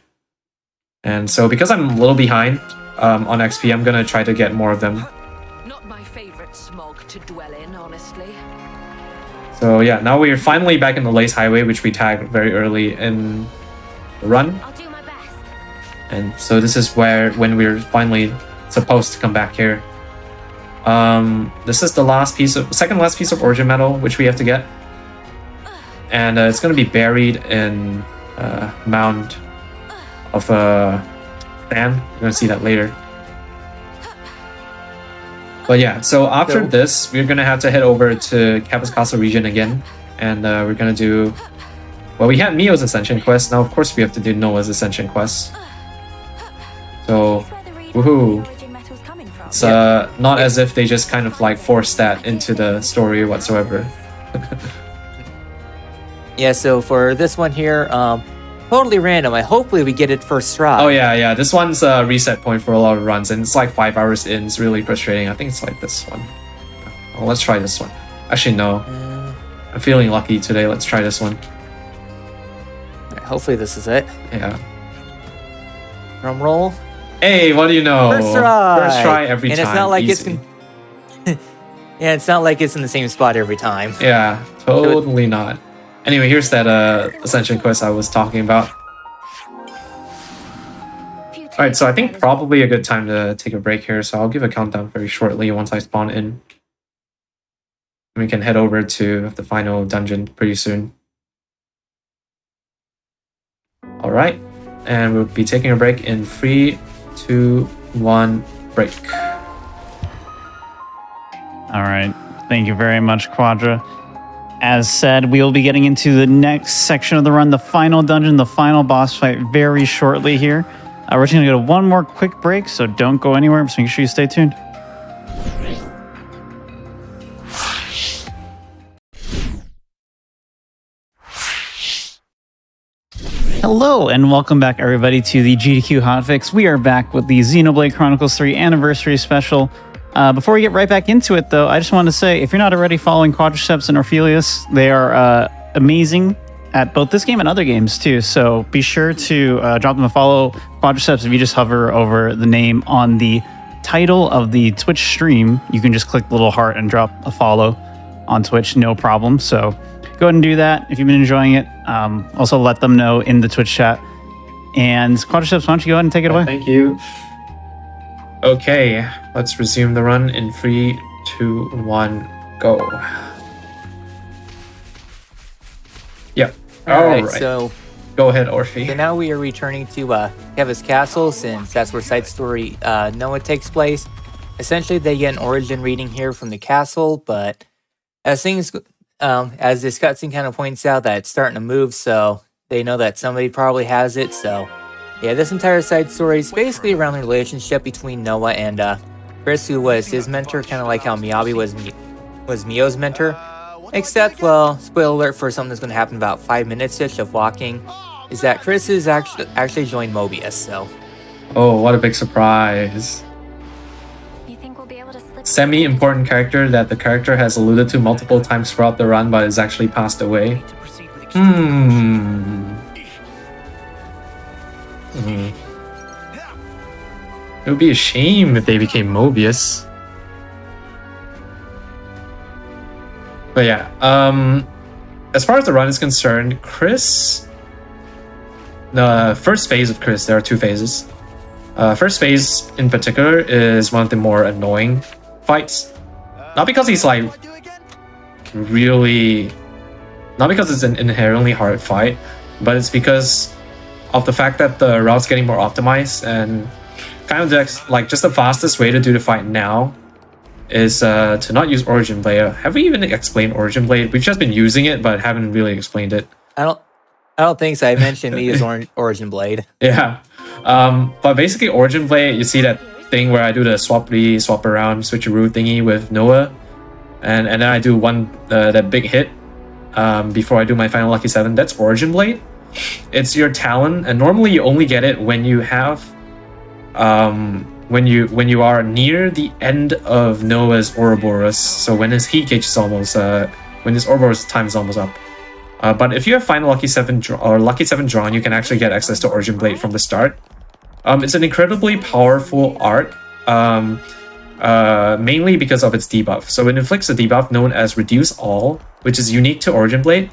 And so because I'm a little behind on XP, I'm gonna try to get more of them. Not my favorite smog to dwell in, honestly. So yeah, now we're finally back in the Lace Highway, which we tagged very early in the run. I'll do my best. And so this is when we're finally supposed to come back here. This is the second last piece of origin metal, which we have to get. And it's going to be buried in a mound of sand. You're going to see that later. But yeah, so after this, we're going to have to head over to Kevis Castle region again. And we're going to do... Well, we had Mio's Ascension quest. Now, of course, we have to do Noah's Ascension quest. So, woohoo. It's not as if they just kind of like forced that into the story whatsoever. Yeah, so for this one here, totally random. Hopefully we get it first try. Oh yeah, this one's a reset point for a lot of runs, and it's like 5 hours in. It's really frustrating. I think it's like this one. Oh, let's try this one. Actually, no. I'm feeling lucky today. Let's try this one. Right, hopefully this is it. Yeah. Drum roll. Hey, what do you know? First try. First try every time. And it's not like easy. yeah, it's not like it's in the same spot every time. Yeah, totally not. Anyway, here's that Ascension quest I was talking about. Alright, so I think probably a good time to take a break here, so I'll give a countdown very shortly once I spawn in. We can head over to the final dungeon pretty soon. Alright, and we'll be taking a break in 3, 2, 1, break. All right. Thank you very much, Quadra. As said, we will be getting into the next section of the run, the final dungeon, the final boss fight very shortly here. We're just going to go to one more quick break, so don't go anywhere. Just make sure you stay tuned. Hello and welcome back everybody to the GDQ Hotfix. We are back with the Xenoblade Chronicles 3 Anniversary Special. Before we get right back into it though, I just wanted to say, if you're not already following Quadriceps and Orphelius, they are amazing at both this game and other games too. So be sure to drop them a follow. Quadriceps, if you just hover over the name on the title of the Twitch stream, you can just click the little heart and drop a follow on Twitch, no problem. So go ahead and do that if you've been enjoying it. Also let them know in the Twitch chat. And Quadriceps, why don't you go ahead and take it away? Thank you. Okay, let's resume the run in 3, 2, 1, go. Yep. All right. So go ahead, Orphe. So now we are returning to Kevis Castle, since that's where side story Noah takes place. Essentially, they get an origin reading here from the castle, but as things, as this cutscene kind of points out, that it's starting to move, so they know that somebody probably has it. So yeah, this entire side story is basically around the relationship between Noah and Chris, who was his mentor, kind of like how Miyabi was Mio's mentor. Except, well, spoiler alert for something that's going to happen in about 5 minutes-ish of walking, is that Chris is actually joined Mobius, so. Oh, what a big surprise. You think we'll be able to slip Semi-important character that the character has alluded to multiple times throughout the run, but is actually passed away. It would be a shame if they became Mobius. But yeah, as far as the run is concerned, Chris... The first phase of Chris, there are 2 phases. First phase in particular is one of the more annoying fights. Not because he's like really, not because it's an inherently hard fight, but it's because of the fact that the route's getting more optimized, and kind of just the fastest way to do the fight now is to not use Origin Blade. Have we even explained Origin Blade? We've just been using it, but haven't really explained it. I don't think so. I mentioned me as Origin Blade. Yeah. But basically Origin Blade, you see that thing where I do the swap around switcheroo thingy with Noah, and then I do that big hit before I do my final Lucky 7. That's Origin Blade. It's your talent, and normally you only get it when you have when you are near the end of Noah's Ouroboros. So when his heat gauge is almost when his Ouroboros time is almost up. But if you have final Lucky 7 or Lucky 7 drawn, you can actually get access to Origin Blade from the start. It's an incredibly powerful art, mainly because of its debuff. So it inflicts a debuff known as Reduce All, which is unique to Origin Blade.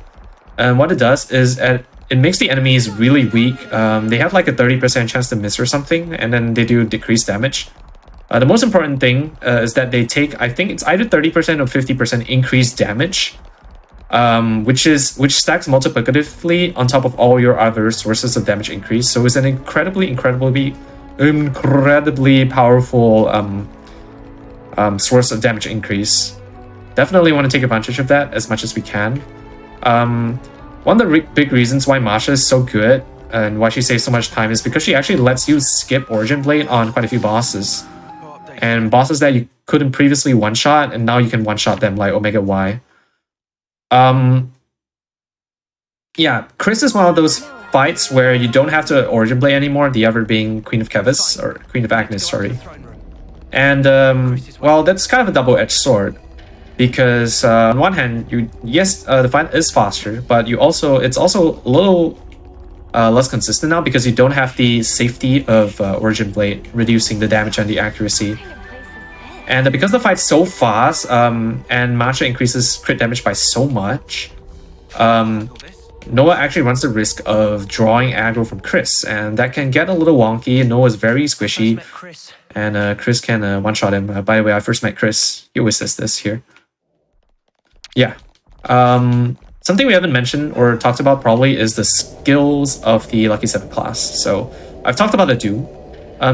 And what it does is it makes the enemies really weak. They have like a 30% chance to miss or something, and then they do decreased damage. The most important thing is that they take, I think it's either 30% or 50% increased damage, which stacks multiplicatively on top of all your other sources of damage increase. So it's an incredibly powerful source of damage increase. Definitely want to take advantage of that as much as we can. One of the big reasons why Masha is so good and why she saves so much time is because she actually lets you skip Origin Blade on quite a few bosses. And bosses that you couldn't previously one-shot, and now you can one-shot them, like Omega Y. Yeah, Chris is one of those fights where you don't have to Origin Blade anymore, the other being Queen of Kevis, or Queen of Agnes, sorry. And, well, that's kind of a double-edged sword. Because on one hand, the fight is faster, but it's also a little less consistent now because you don't have the safety of Origin Blade reducing the damage and the accuracy. And because the fight's so fast, and Masha increases crit damage by so much, Noah actually runs the risk of drawing aggro from Chris, and that can get a little wonky. Noah's very squishy, and Chris can one-shot him. By the way, I first met Chris. He always says this here. Yeah. Something we haven't mentioned or talked about probably is the skills of the Lucky 7 class. So I've talked about the Doom.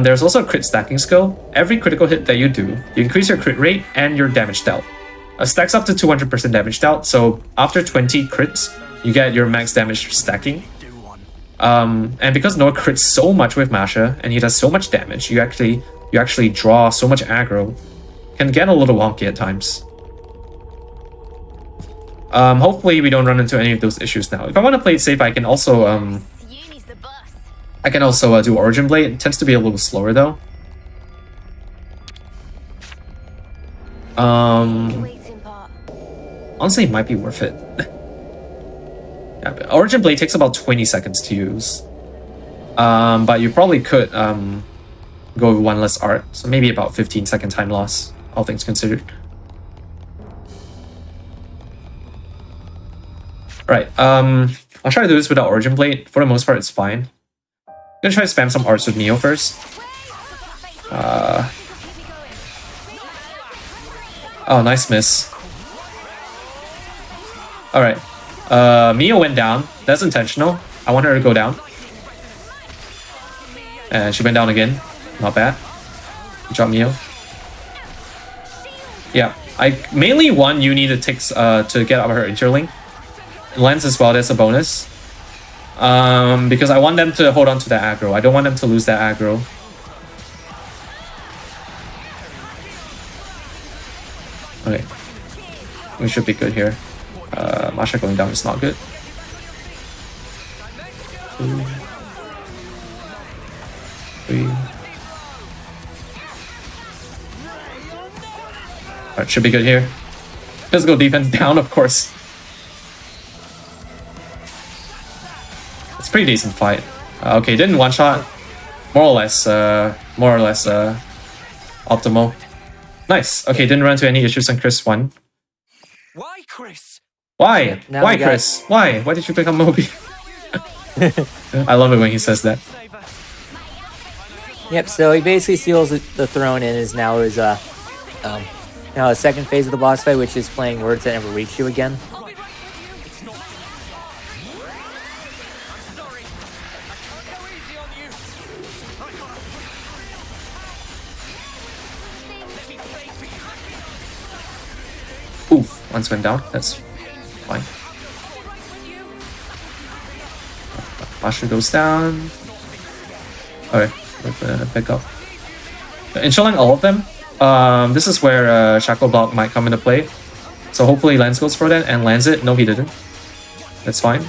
There's also a crit stacking skill. Every critical hit that you do, you increase your crit rate and your damage dealt. Stacks up to 200% damage dealt, so after 20 crits, you get your max damage stacking. And because Noah crits so much with Masha, and he does so much damage, you actually draw so much aggro, can get a little wonky at times. Hopefully we don't run into any of those issues now. If I want to play it safe, I can also do Origin Blade. It tends to be a little slower though. Honestly, it might be worth it. Yeah, but Origin Blade takes about 20 seconds to use. But you probably could go with one less art, so maybe about 15-second time loss, all things considered. Right, I'll try to do this without Origin Blade. For the most part, it's fine. I'm gonna try to spam some arts with Neo first. Oh, nice miss. Alright. Mio went down. That's intentional. I want her to go down. And she went down again. Not bad. Good job, Mio. Yeah, I mainly want Uni to take to get out of her interlink. Lens as well, that's a bonus. Because I want them to hold on to that aggro. I don't want them to lose that aggro. Okay. We should be good here. Masha going down is not good. 2, 3. Alright, should be good here. Physical defense down, of course. It's a pretty decent fight. Okay, didn't one shot. More or less optimal. Nice. Okay, didn't run into any issues on Chris 1. Why, Chris? Why? Now Why, we got- Chris? Why? Why did you become Moby? I love it when he says that. Yep, so he basically steals the throne and is now his now the second phase of the boss fight, which is playing words that never reach you again. Oof, once went down. That's fine. Masha goes down. Okay, let's pick up. Installing all of them. This is where Shackle Block might come into play. So hopefully Lance goes for that and lands it. No, he didn't. That's fine.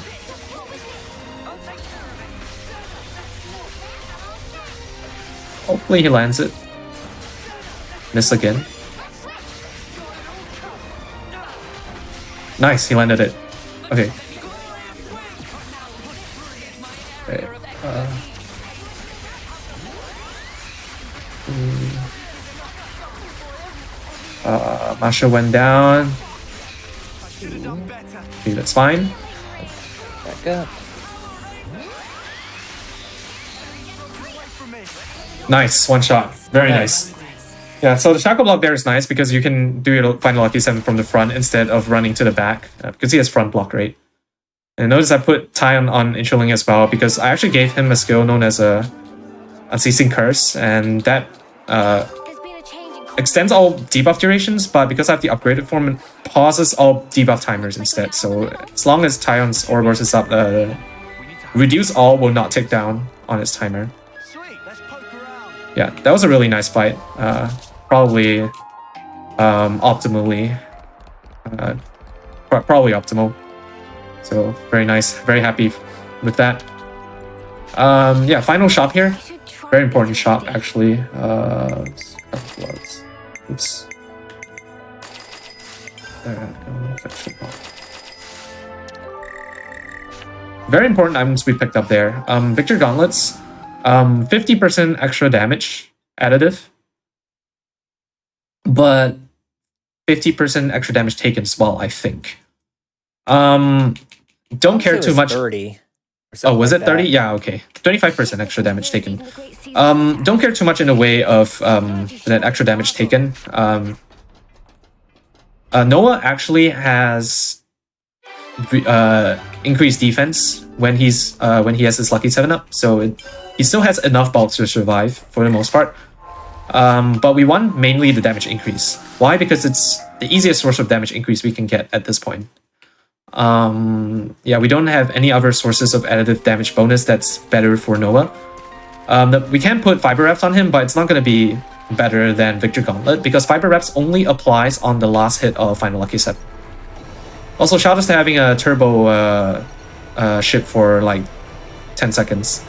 Hopefully he lands it. Miss again. Nice, he landed it. Okay. Okay. Masha went down. Okay, that's fine. Back up. Nice, one shot. Very nice. Yeah, so the Shackle Block there is nice because you can do your final lucky 7 from the front instead of running to the back because he has front block rate. And notice I put Tyon on Inchling as well because I actually gave him a skill known as a Unceasing Curse, and that extends all debuff durations, but because I have the upgraded form, it pauses all debuff timers instead. So as long as Tyon's Ouroboros is up, reduce all will not tick down on its timer. Yeah, that was a really nice fight. Probably optimally, probably optimal. So very nice, very happy with that. Yeah, final shop here. Very important shop actually. Oops. There we go. Very important items we picked up there. Victor Gauntlets. 50% extra damage additive, but 50% extra damage taken as well, I think. Don't care too much. 30. Oh, was like it 30? that. Yeah, okay. 25% extra damage taken. Don't care too much in the way of that extra damage taken. Noah actually has increased defense when he has his lucky 7-up, so he still has enough bulk to survive for the most part. But we want mainly the damage increase. Why? Because it's the easiest source of damage increase we can get at this point. Yeah, we don't have any other sources of additive damage bonus that's better for Noah. We can put Fiber Reps on him, but it's not going to be better than Victor Gauntlet because Fiber Reps only applies on the last hit of Final Lucky 7. Also, shout out to having a turbo ship for like 10 seconds.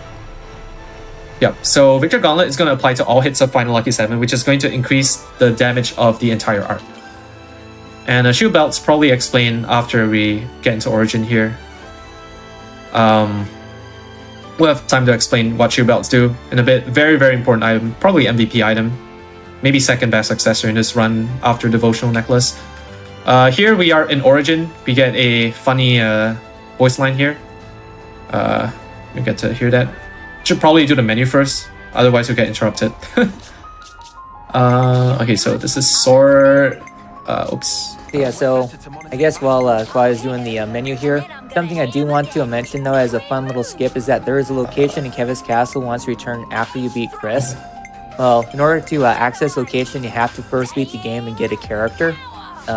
Yep, so Victor Gauntlet is going to apply to all hits of Final Lucky 7, which is going to increase the damage of the entire arc. And Shield Belts probably explain after we get into Origin here. We'll have time to explain what Shield Belts do in a bit. Very, very important item, probably MVP item. Maybe second best accessory in this run after Devotional Necklace. Here we are in Origin. We get a funny voice line here. You get to hear that. Should probably do the menu first, otherwise you'll get interrupted. Okay, so this is Sword. Oops. Yeah, so I guess while Claude is doing the menu here, something I do want to mention though as a fun little skip is that there is a location in Kevis Castle once you return after you beat Chris. Well, in order to access location, you have to first beat the game and get a character,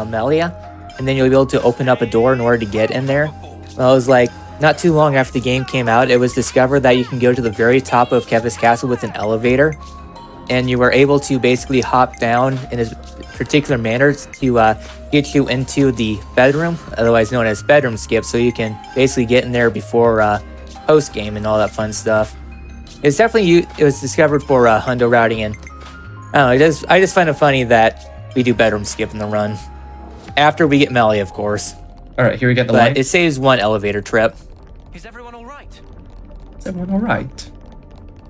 Melia, and then you'll be able to open up a door in order to get in there. Well, it was like not too long after the game came out, it was discovered that you can go to the very top of Kevis Castle with an elevator, and you were able to basically hop down in a particular manner to get you into the bedroom, otherwise known as bedroom skip, so you can basically get in there before post game and all that fun stuff. It's definitely it was discovered for hundo routing, and I don't know, I just find it funny that we do bedroom skip in the run after we get Melly, of course. All right, here we get the But line. it saves one elevator trip. Is everyone all right? Is everyone all right?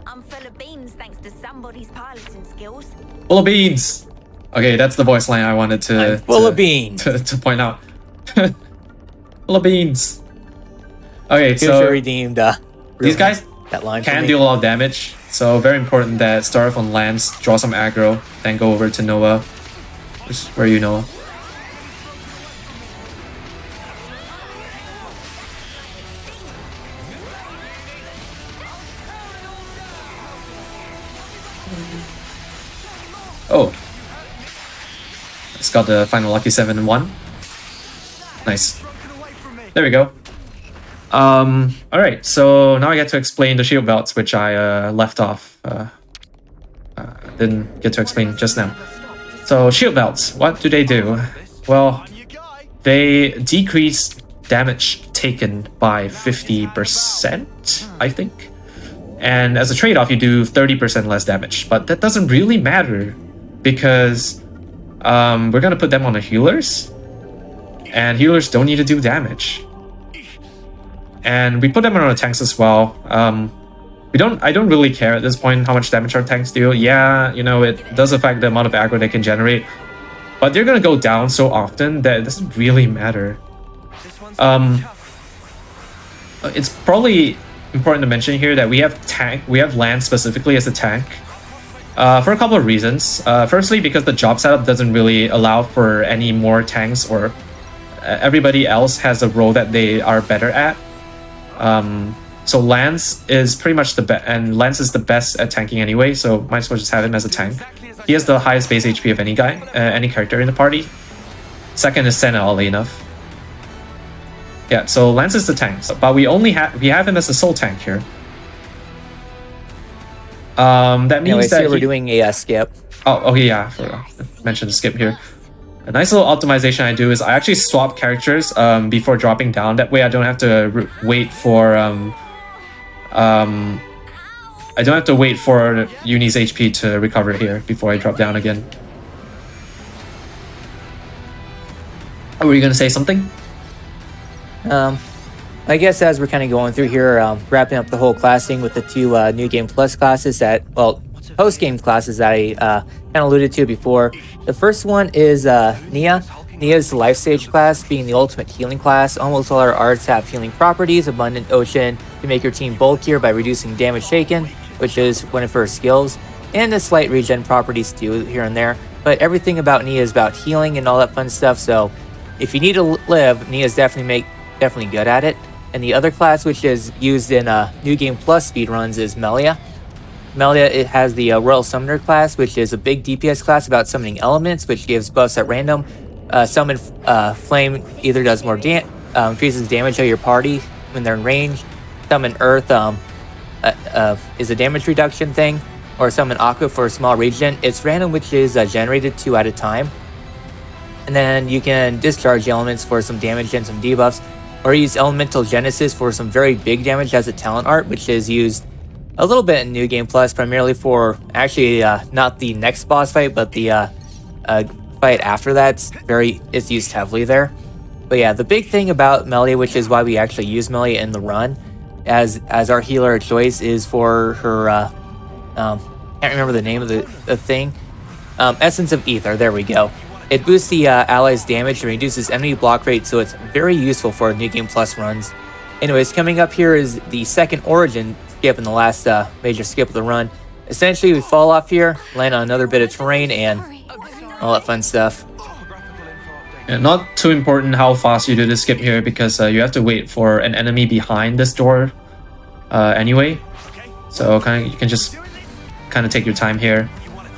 I'm full of beans thanks to somebody's piloting skills. Full of beans. Okay, that's the voice line I wanted to Full of beans. to point out. Full of beans. Okay, Future so redeemed. these guys that line for can me. deal a lot of damage, so very important that start off on Lance, draw some aggro, then go over to Noah. Where you know. Oh. It's got the final lucky 7 and 1. Nice. There we go. Alright, so now I get to explain the shield belts, which I left off. Didn't get to explain just now. So shield belts, what do they do? Well, they decrease damage taken by 50%, I think. And as a trade-off, you do 30% less damage. But that doesn't really matter because we're gonna put them on the healers, and healers don't need to do damage. And we put them on our tanks as well. I don't really care at this point how much damage our tanks do. Yeah, you know, it does affect the amount of aggro they can generate, but they're gonna go down so often that it doesn't really matter. It's probably important to mention here that we have land specifically as a tank for a couple of reasons. Firstly, because the job setup doesn't really allow for any more tanks, or everybody else has a role that they are better at. So Lance is pretty much the best, and Lance is the best at tanking anyway, so might as well just have him as a tank. He has the highest base HP of any guy, any character in the party. Second is Senna, oddly enough. Yeah, so Lance is the tank, but we have him as a soul tank here. That means that we're doing a skip. Oh yeah, I mentioned the skip here. A nice little optimization I do is I actually swap characters before dropping down. That way I don't have to wait for Uni's HP to recover here before I drop down again. Oh, were you gonna say something? I guess as we're kind of going through here, wrapping up the whole classing with the two New Game Plus classes that, well, post-game classes that I kind of alluded to before. The first one is Nia. Nia is the life stage class, being the ultimate healing class. Almost all our arts have healing properties. Abundant Ocean can make your team bulkier by reducing damage taken, which is one of her skills, and a slight regen properties too here and there. But everything about Nia is about healing and all that fun stuff. So if you need to live, Nia is definitely good at it. And the other class, which is used in New Game Plus speedruns, is Melia. Melia, it has the Royal Summoner class, which is a big DPS class about summoning elements, which gives buffs at random. Summon Flame either does more increases damage of your party when they're in range. Summon Earth is a damage reduction thing, or Summon Aqua for a small regen. It's random, which is generated 2 at a time. And then you can discharge elements for some damage and some debuffs, or use Elemental Genesis for some very big damage as a talent art, which is used a little bit in New Game Plus, primarily for actually not the next boss fight, but the fight after that. It's used heavily there. But yeah, the big thing about Melia, which is why we actually use Melia in the run as our healer of choice, is for her can't remember the name of the thing. Essence of Ether. There we go. It boosts the allies' damage and reduces enemy block rate, so it's very useful for New Game Plus runs. Anyways, coming up here is the second origin skip in the last major skip of the run. Essentially, we fall off here, land on another bit of terrain, and all that fun stuff. Yeah, not too important how fast you do this skip here, because you have to wait for an enemy behind this door anyway. So you can just kind of take your time here.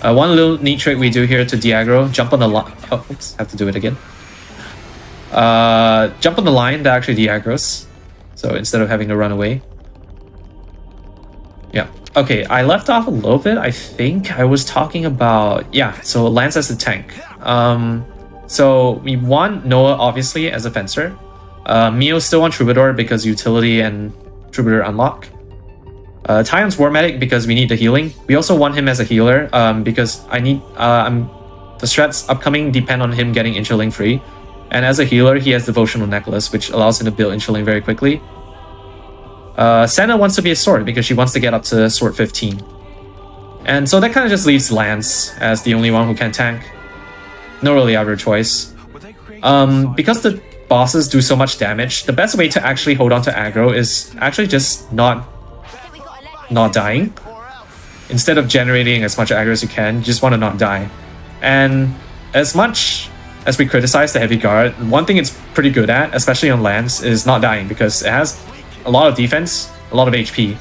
One little neat trick we do here to de-aggro, jump on the line. Oh, oops, have to do it again. Jump on the line that actually de-aggros. So instead of having to run away. Yeah. Okay, I left off a little bit. I think I was talking about, yeah, so Lance as a tank. So we want Noah obviously as a fencer. Mio still want Troubadour because utility and Troubadour unlock. Tyon's War Medic because we need the healing. We also want him as a healer because I need the strats upcoming depend on him getting Interling free. And as a healer, he has Devotional Necklace, which allows him to build Interling very quickly. Senna wants to be a sword because she wants to get up to sword 15. And so that kind of just leaves Lance as the only one who can tank. No really other choice. Because the bosses do so much damage, the best way to actually hold on to aggro is actually just not dying. Instead of generating as much aggro as you can, you just want to not die. And as much as we criticize the heavy guard, one thing it's pretty good at, especially on lands, is not dying, because it has a lot of defense, a lot of HP.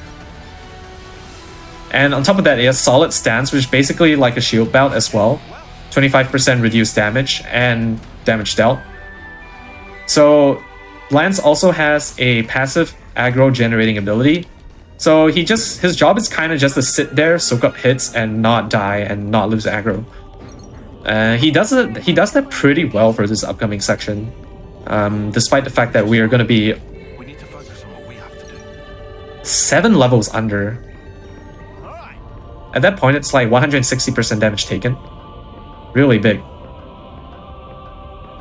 And on top of that, it has solid stance, which is basically like a shield belt as well. 25% reduced damage and damage dealt. So Lance also has a passive aggro generating ability. So his job is kind of just to sit there, soak up hits, and not die and not lose aggro. He does that pretty well for this upcoming section, despite the fact that we are going to be 7 levels under. At that point, it's like 160% damage taken. Really big.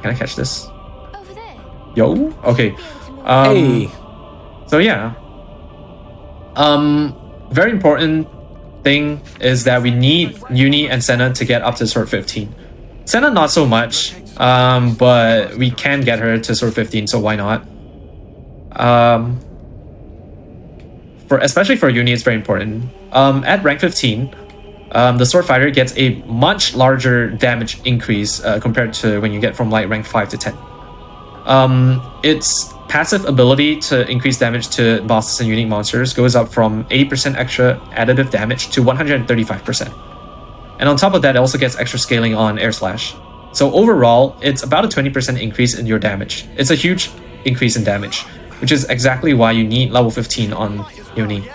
Can I catch this? Over there. Yo? Okay. Hey. So yeah. Very important thing is that we need Uni and Senna to get up to Sword 15. Senna not so much, but we can get her to Sword 15, so why not? Especially for Uni, it's very important. At rank 15, the Sword Fighter gets a much larger damage increase compared to when you get from like rank 5 to 10. Its passive ability to increase damage to bosses and unique monsters goes up from 80% extra additive damage to 135%. And on top of that, it also gets extra scaling on Air Slash. So overall, it's about a 20% increase in your damage. It's a huge increase in damage, which is exactly why you need level 15 on Uni.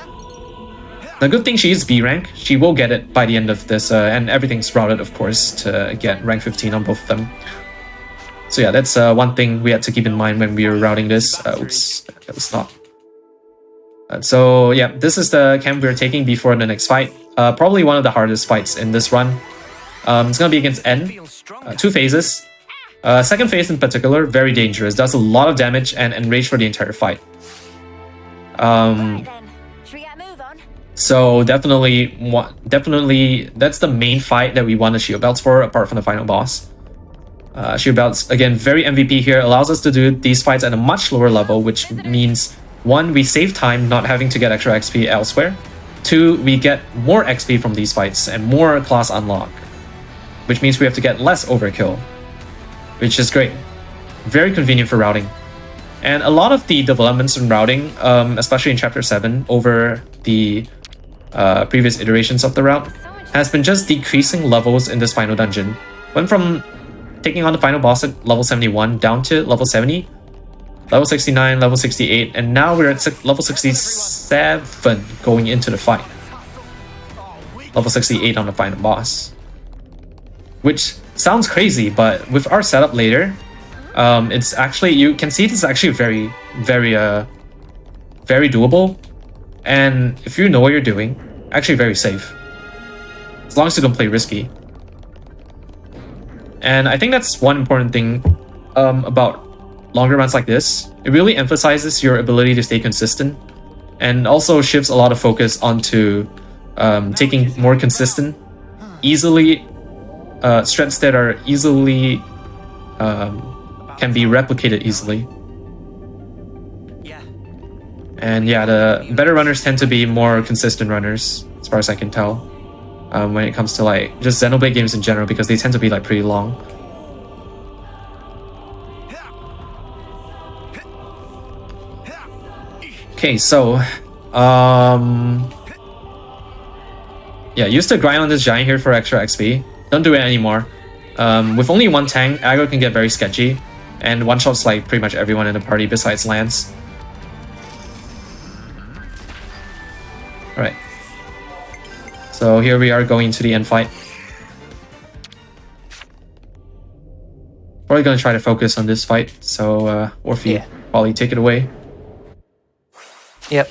The good thing, she is B rank. She will get it by the end of this, and everything's routed, of course, to get rank 15 on both of them. So yeah, that's one thing we had to keep in mind when we were routing this. Oops, that was not. So yeah, this is the camp we're taking before the next fight. Probably one of the hardest fights in this run. It's gonna be against N. 2 phases. Second phase in particular, very dangerous. Does a lot of damage and enrage for the entire fight. So definitely, that's the main fight that we want the shield belts for, apart from the final boss. Shield belts, again, very MVP here, allows us to do these fights at a much lower level, which means 1, we save time not having to get extra XP elsewhere. 2, we get more XP from these fights and more class unlock, which means we have to get less overkill, which is great. Very convenient for routing. And a lot of the developments in routing, especially in Chapter 7, over the previous iterations of the route, has been just decreasing levels in this final dungeon. Went from taking on the final boss at level 71 down to level 70, level 69, level 68, and now we're at level 67 going into the fight. Level 68 on the final boss. Which sounds crazy, but with our setup later, it's actually, you can see this is actually very, very doable. And if you know what you're doing, actually very safe. As long as you don't play risky. And I think that's one important thing about longer runs like this. It really emphasizes your ability to stay consistent, and also shifts a lot of focus onto taking more consistent, easily strats that are easily can be replicated easily. And yeah, the better runners tend to be more consistent runners, as far as I can tell. When it comes to like just Xenoblade games in general, because they tend to be like pretty long. Okay, so yeah, used to grind on this giant here for extra XP. Don't do it anymore. With only one tank, aggro can get very sketchy, and one shots like pretty much everyone in the party besides Lance. Alright. So here we are going to the end fight. Probably gonna try to focus on this fight, so Orphe, probably take it away. Yep.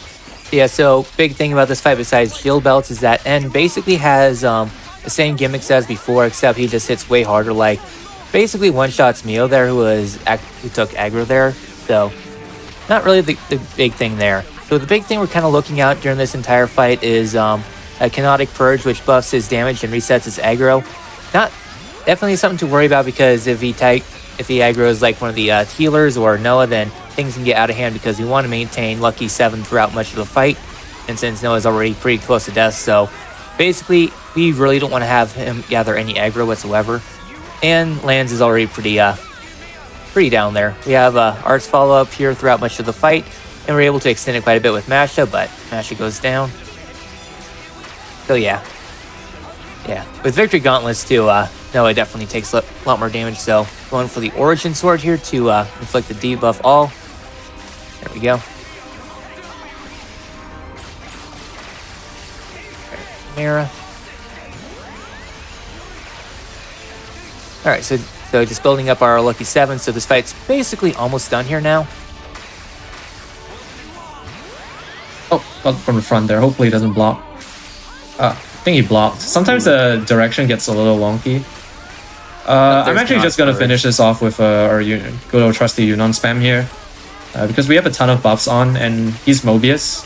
Yeah, so big thing about this fight besides shield belts is that N basically has the same gimmicks as before, except he just hits way harder. Like, basically one-shots Mio there, who took aggro there. So, not really the big thing there. So the big thing we're kind of looking at during this entire fight is a Canonic Purge, which buffs his damage and resets his aggro. Not definitely something to worry about, because if he aggro's like one of the healers or Noah, then things can get out of hand, because we want to maintain Lucky 7 throughout much of the fight. And since Noah's already pretty close to death, so basically we really don't want to have him gather any aggro whatsoever. And lands is already pretty down there. We have Art's follow-up here throughout much of the fight, and we're able to extend it quite a bit with Masha, but Masha goes down. So yeah. With Victory Gauntlets too, Noah definitely takes a lot more damage, so going for the Origin Sword here to inflict the debuff all. There we go. Mira. Alright, so just building up our lucky 7, so this fight's basically almost done here now. Oh, got from the front there. Hopefully he doesn't block. I think he blocked. Sometimes the direction gets a little wonky. I'm actually just gonna finish this off with our good old trusty Yunnan spam here. Because we have a ton of buffs on, and he's Mobius.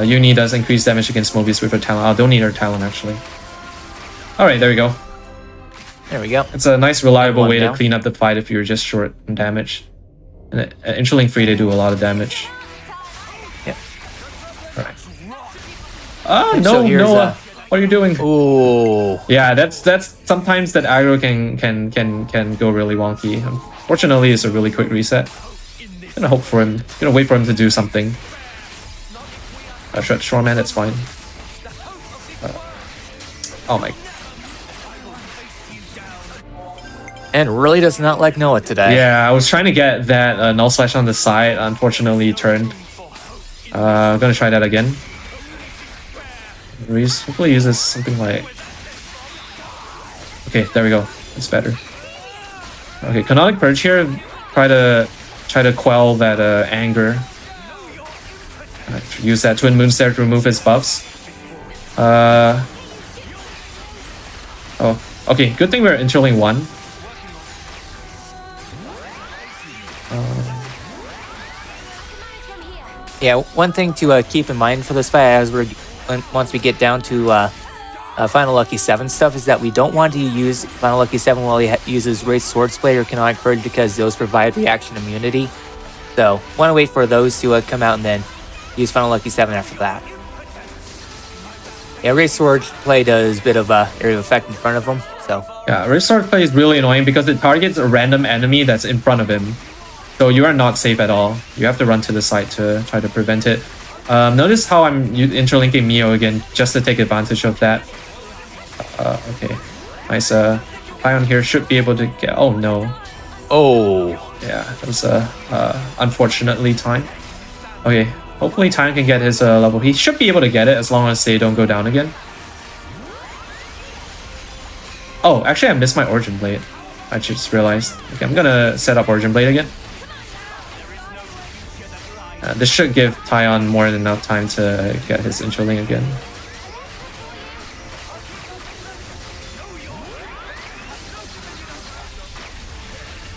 Uni does increase damage against Mobius with her talent. I don't need her talent, actually. Alright, there we go. There we go. It's a nice, reliable way down. to clean up the fight if you're just short on damage. And Interlink 3, they do a lot of damage. Yep. Alright. And No, so here's, Noah. What are you doing? Ooh. Yeah, that's sometimes that aggro can go really wonky. Fortunately, it's a really quick reset. Gonna hope for him. Gonna wait for him to do something. Shoreman, that's fine. Oh my. And really does not like Noah today. Yeah, I was trying to get that null slash on the side. Unfortunately, it turned. I'm gonna try that again. Hopefully uses something like... Okay, there we go. It's better. Okay, Canonic Purge here. Try to quell that anger. Use that Twin Moonstare to remove his buffs. Oh, okay. Good thing we're interling 1. Yeah, one thing to keep in mind for this fight as once we get down to Final Lucky 7 stuff is that we don't want to use Final Lucky 7 while he uses Wraith Swordsblade or Canonic Purge because those provide reaction immunity. So, want to wait for those to come out and then use Final Lucky 7 after that. Yeah, Wraith Swordblade does a bit of area of effect in front of him, so... Yeah, Wraith Swordblade is really annoying because it targets a random enemy that's in front of him. So you are not safe at all. You have to run to the side to try to prevent it. Notice how I'm interlinking Mio again, just to take advantage of that. Okay. Nice. Ion here should be able to get... Oh, no. Oh. Yeah, that was unfortunately timed. Okay, hopefully Time can get his level. He should be able to get it as long as they don't go down again. Oh, actually I missed my Origin Blade. I just realized. Okay, I'm gonna set up Origin Blade again. This should give Tyon more than enough time to get his Interling again.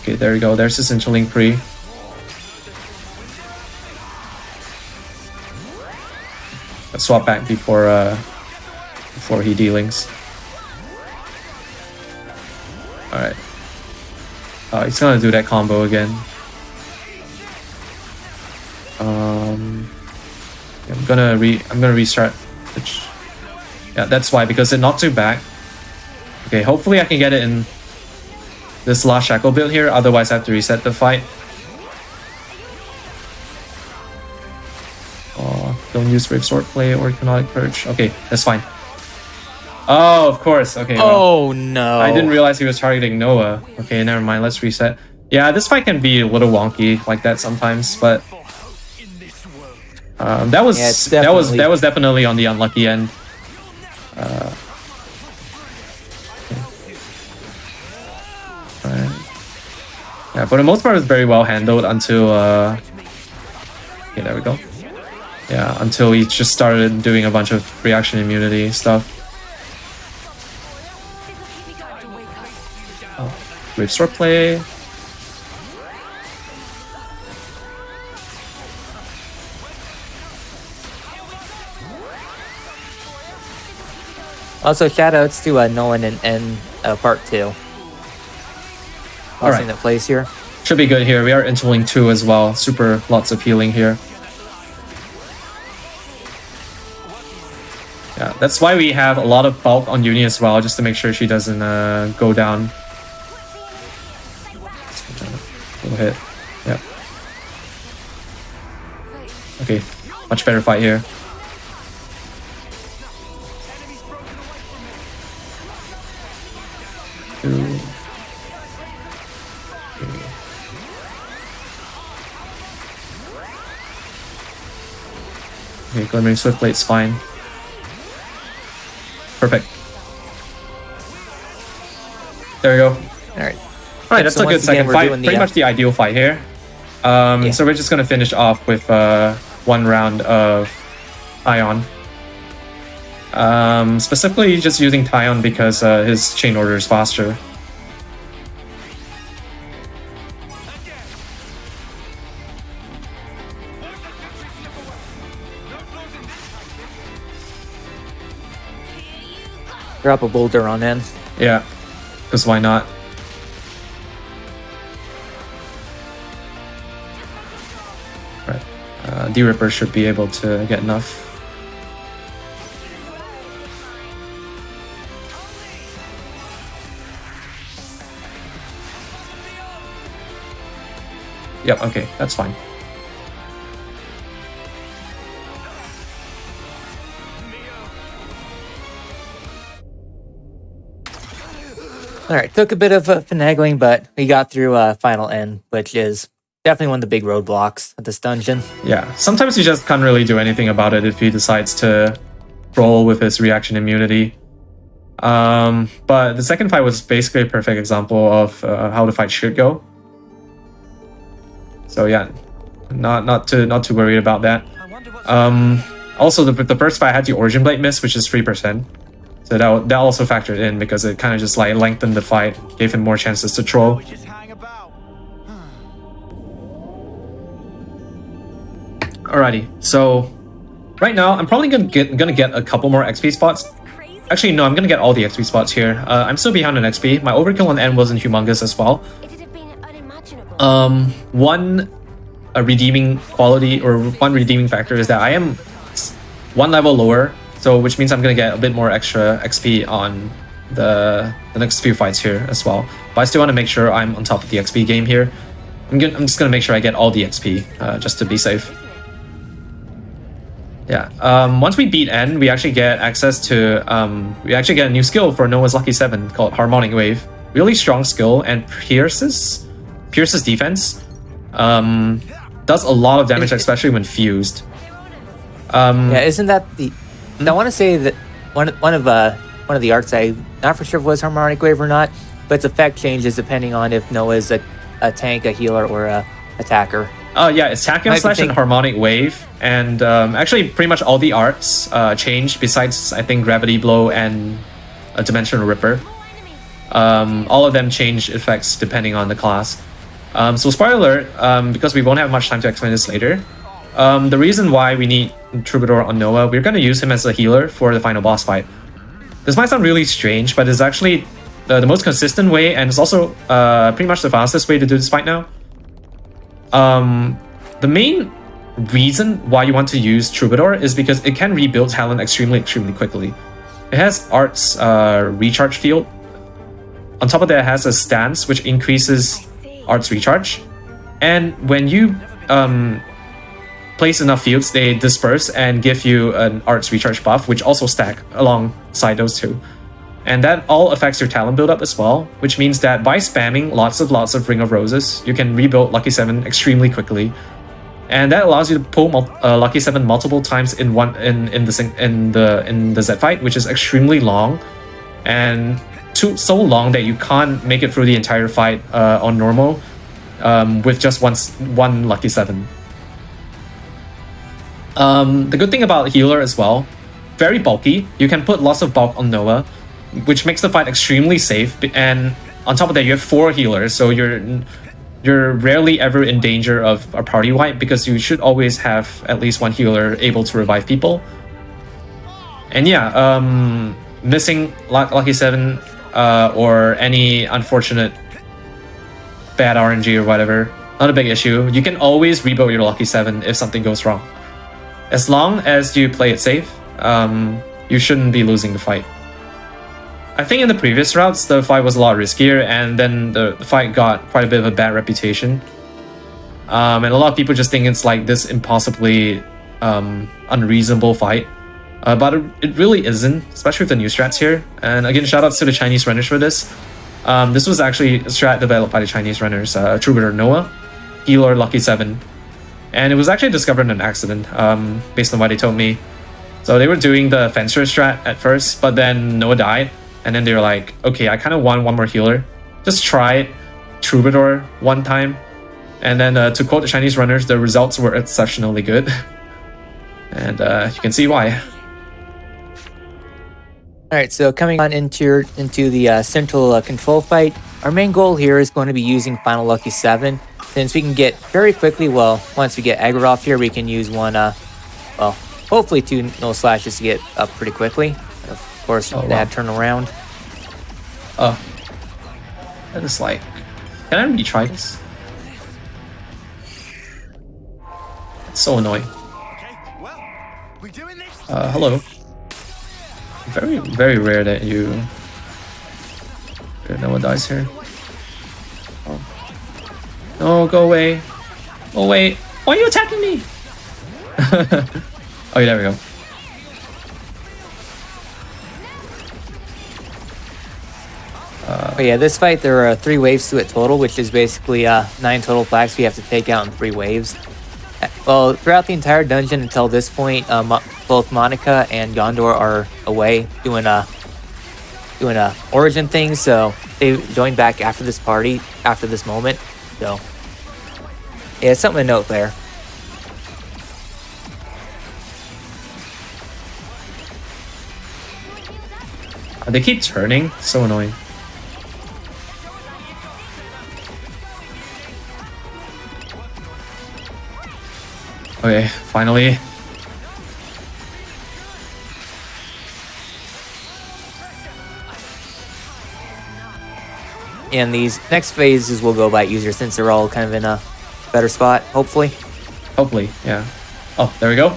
Okay, there we go. There's his Interling pre. Let's swap back before he dealings. All right. Oh, he's gonna do that combo again. I'm gonna restart. Yeah, that's why, because it knocked you back. Okay, hopefully I can get it in this last shackle build here. Otherwise, I have to reset the fight. Oh, don't use Brave Swordplay or Canonic Purge. Okay, that's fine. Oh, of course. Okay. Oh no! I didn't realize he was targeting Noah. Okay, never mind. Let's reset. Yeah, this fight can be a little wonky like that sometimes, but that was definitely on the unlucky end. Right. Yeah, for the most part, it's very well handled until okay, there we go. Yeah, until he just started doing a bunch of reaction immunity stuff. Oh, Brave Swordplay. Also, shoutouts to Nolan and Part 2. Alright. That plays here. Should be good here. We are interling 2 as well. Super lots of healing here. Yeah, that's why we have a lot of bulk on Uni as well, just to make sure she doesn't go down Little hit. Yep. Okay, much better fight here. Two. Okay, Glimmering Swiftblade's fine. Perfect. There we go. Alright. Alright, that's So a good once again, second we're fight. doing the, Pretty much the ideal fight here. So we're just gonna finish off with one round of Ion. Specifically just using Tyon because his chain order is faster. Drop a boulder on in. Yeah, because why not? Right, D-Ripper should be able to get enough. Yep, okay, that's fine. Alright, took a bit of finagling, but we got through final end, which is definitely one of the big roadblocks at this dungeon. Yeah, sometimes you just can't really do anything about it if he decides to roll with his reaction immunity. But the second fight was basically a perfect example of how the fight should go. So yeah, not too worried about that. Also, the first fight had the Origin Blade miss, which is 3%. So that also factored in because it kind of just like lengthened the fight, gave him more chances to troll. Just hang about. Alrighty, so right now I'm probably gonna get a couple more XP spots. Actually, no, I'm gonna get all the XP spots here. I'm still behind on XP. My overkill on end wasn't humongous as well. It'd have been unimaginable. One redeeming quality or one redeeming factor is that I am one level lower, so which means I'm gonna get a bit more extra XP on the next few fights here as well. But I still want to make sure I'm on top of the XP game here. I'm just gonna make sure I get all the XP just to be safe. Yeah. Once we beat N, we actually get access to we actually get a new skill for Noah's Lucky 7 called Harmonic Wave. Really strong skill and pierces defense. Does a lot of damage, especially when fused. Yeah, isn't that the? I want to say that one of the arts, I'm not for sure if it was Harmonic Wave or not, but its effect changes depending on if Noah's a tank, a healer, or a attacker. Oh yeah, it's Tachyon Slash and Harmonic Wave, and actually pretty much all the arts changed besides I think Gravity Blow and a Dimensional Ripper. All of them change effects depending on the class. So spoiler alert, because we won't have much time to explain this later, the reason why we need Troubadour on Noah, we're going to use him as a healer for the final boss fight. This might sound really strange, but it's actually the most consistent way, and it's also pretty much the fastest way to do this fight now. The main reason why you want to use Troubadour is because it can rebuild talent extremely quickly. It has Art's recharge field. On top of that, it has a stance which increases Art's recharge. And when you place enough fields, they disperse and give you an Art's recharge buff, which also stack alongside those two. And that all affects your talent buildup as well, which means that by spamming lots of Ring of Roses, you can rebuild Lucky 7 extremely quickly. And that allows you to pull Lucky 7 multiple times in the Z fight, which is extremely long, and so long that you can't make it through the entire fight on normal with just one Lucky 7. The good thing about Healer as well, very bulky. You can put lots of bulk on Noah, which makes the fight extremely safe. And on top of that, you have 4 healers, so you're rarely ever in danger of a party wipe because you should always have at least one healer able to revive people. And yeah, missing Lucky 7 or any unfortunate bad RNG or whatever, not a big issue. You can always rebuild your Lucky 7 if something goes wrong. As long as you play it safe, you shouldn't be losing the fight. I think in the previous routes, the fight was a lot riskier, and then the fight got quite a bit of a bad reputation. and a lot of people just think it's like this impossibly unreasonable fight. But it really isn't, especially with the new strats here. And again, shoutouts to the Chinese runners for this. This was actually a strat developed by the Chinese runners, Troubadour Noah, Healer Lucky 7. And it was actually discovered in an accident, based on what they told me. So they were doing the Fencer strat at first, but then Noah died. And then they were like, okay, I kind of want one more healer. Just try Troubadour one time. And then to quote the Chinese runners, the results were exceptionally good. And you can see why. Alright, so coming on into the central control fight, our main goal here is going to be using Final Lucky 7. Since we can get very quickly, well, once we get Aggro off here, we can use one, well, hopefully 2 no slashes to get up pretty quickly. Of course, that turn around. Oh. That is like... Can I retry this? It's so annoying. Hello. Very, very rare that no one dies here. Oh. No, go away. Oh wait, why are you attacking me? Oh, there we go. But yeah, this fight, there are 3 waves to it total, which is basically 9 total flags we have to take out in 3 waves. Well, throughout the entire dungeon until this point, both Monica and Gondor are away doing origin things, so they joined back after this party, after this moment. So yeah, something to note there. They keep turning, so annoying. Okay, finally. And these next phases will go by easier since they're all kind of in a better spot, hopefully. Hopefully, yeah. Oh, there we go.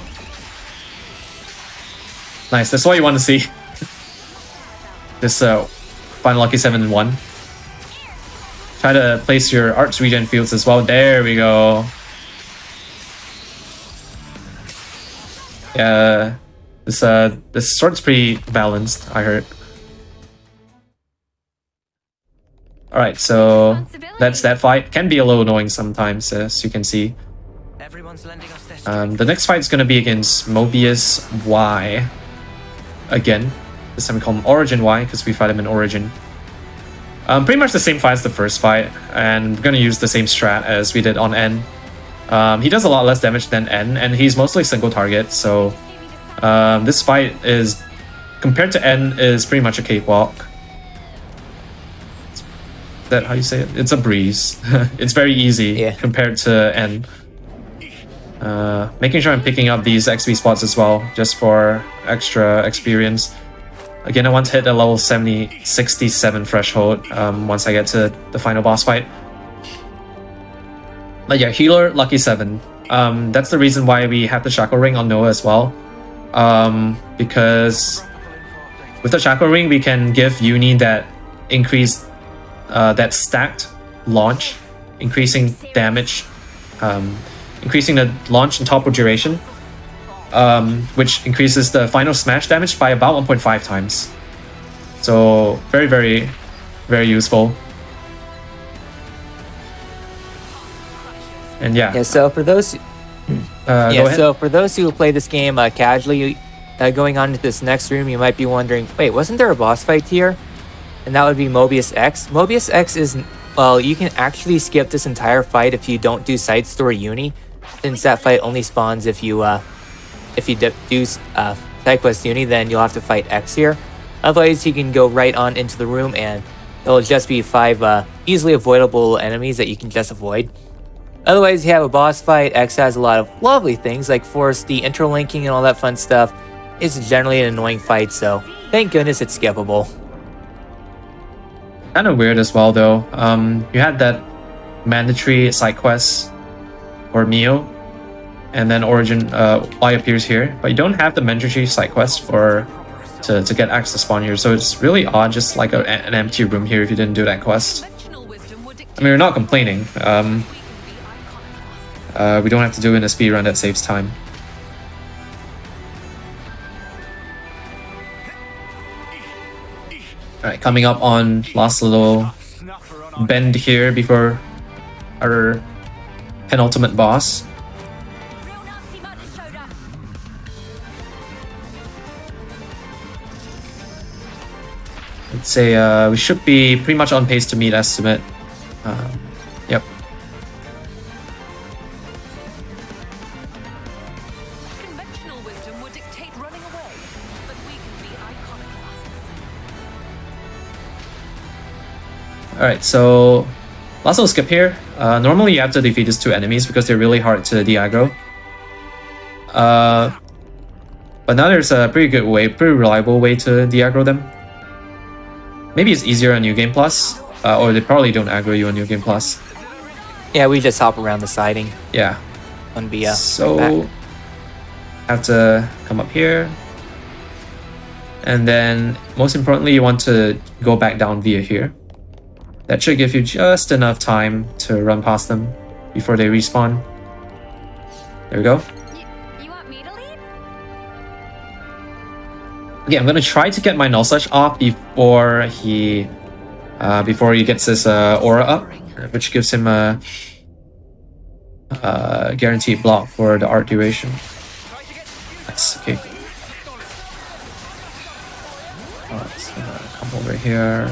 Nice, that's what you want to see. This Final Lucky 7 in 1. Try to place your arts regen fields as well. There we go. Yeah, this sword's pretty balanced, I heard. Alright, so that's that fight. Can be a little annoying sometimes, as you can see. Everyone's lending us their The next fight is going to be against Mobius Y. Again, this time we call him Origin Y, because we fight him in Origin. Pretty much the same fight as the first fight, and we're going to use the same strat as we did on N. He does a lot less damage than N, and he's mostly single target, so this fight is, compared to N, is pretty much a cakewalk. Is that how you say it? It's a breeze. It's very easy compared to N. Making sure I'm picking up these XP spots as well, just for extra experience. Again, I want to hit the level 67 threshold once I get to the final boss fight. But yeah, Healer, Lucky 7. That's the reason why we have the Shackle Ring on Noah as well. Because with the Shackle Ring, we can give Uni that increased, that stacked launch, increasing damage, increasing the launch and topple duration, which increases the final smash damage by about 1.5 times. So very, very, very useful. And yeah. So for those, so for those who play this game casually, going on to this next room, you might be wondering, wait, wasn't there a boss fight here? And that would be Mobius X. Mobius X is, well, you can actually skip this entire fight if you don't do side story Uni, since that fight only spawns if you do side quest Uni, then you'll have to fight X here. Otherwise, you can go right on into the room, and it'll just be 5 easily avoidable enemies that you can just avoid. Otherwise, you have a boss fight. X has a lot of lovely things like force, the interlinking, and all that fun stuff. It's generally an annoying fight, so thank goodness it's skippable. Kind of weird as well, though. You had that mandatory side quest for Mio, and then Origin Y appears here, but you don't have the mandatory side quest to get X to spawn here. So it's really odd, just like an empty room here if you didn't do that quest. I mean, we're not complaining. We don't have to do it in a speedrun that saves time. Alright, coming up on last little bend here before our penultimate boss. Real nasty mud has showed up. I'd say we should be pretty much on pace to meet estimate. Yep. Conventional wisdom would dictate running away, but we can be iconoclasts. Alright, so last little skip here. Normally you have to defeat these two enemies because they're really hard to de-aggro. But now there's a pretty good way, pretty reliable way to de-aggro them. Maybe it's easier on New Game Plus, or they probably don't aggro you on New Game Plus. Yeah, we just hop around the siding Yeah. on via. So have to come up here. And then most importantly, you want to go back down via here. That should give you just enough time to run past them before they respawn. There we go. You want me to lead? Okay, I'm gonna try to get my null slash off before he gets his aura up, which gives him a guaranteed block for the art duration. Nice. Okay. Let's come over here.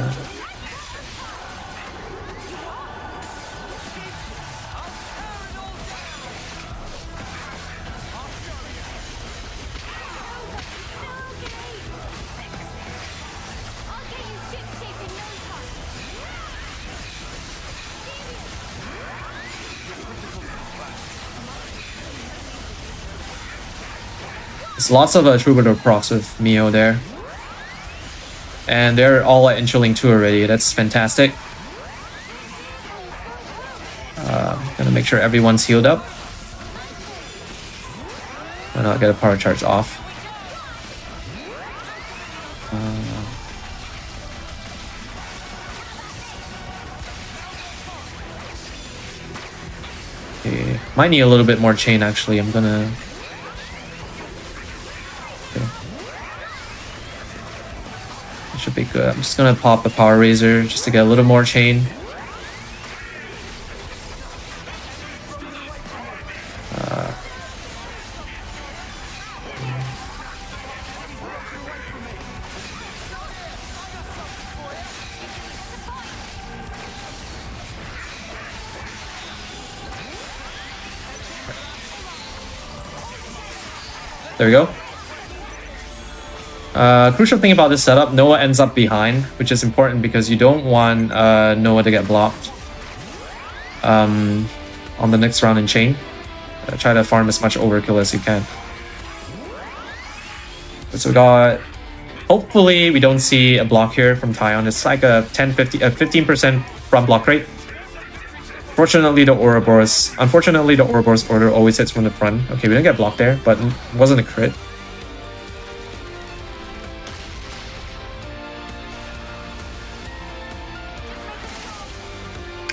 I'll get you ship safe in no time. There's lots of troubadour procs with Mio there. And they're all at Interlink 2 already. That's fantastic. Gonna make sure everyone's healed up. Why not get a power charge off? Okay. Might need a little bit more chain actually. I'm gonna... Okay. That should be good. I'm just gonna pop a power razor just to get a little more chain. There we go. Crucial thing about this setup, Noah ends up behind, which is important because you don't want Noah to get blocked on the next round in chain. Try to farm as much overkill as you can. So we got... Hopefully we don't see a block here from Tyon. It's like a 15% front block rate. Unfortunately, the Ouroboros order always hits from the front. Okay, we didn't get blocked there, but it wasn't a crit.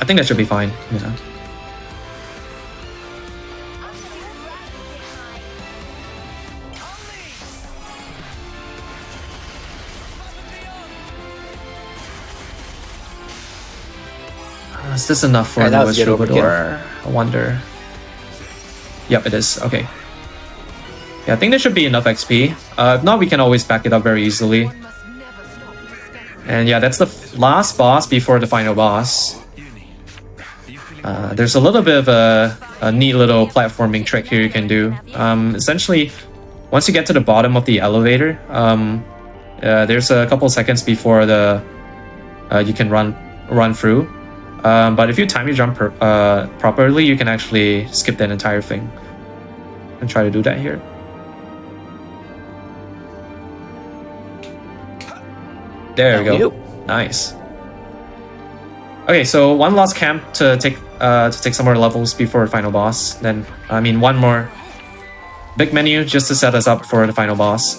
I think that should be fine. Yeah. Is this enough for that Noah's was a good Troubadour? I wonder. Yep, it is. Okay. Yeah, I think there should be enough XP. If not, we can always back it up very easily. And yeah, that's the last boss before the final boss. There's a little bit of a neat little platforming trick here you can do. Essentially, once you get to the bottom of the elevator, there's a couple seconds before the you can run through. But if you time your jump properly, you can actually skip that entire thing. And try to do that here. There we go. Nice. Okay, so one last camp to take some more levels before the final boss. Then, I mean, one more big menu just to set us up for the final boss.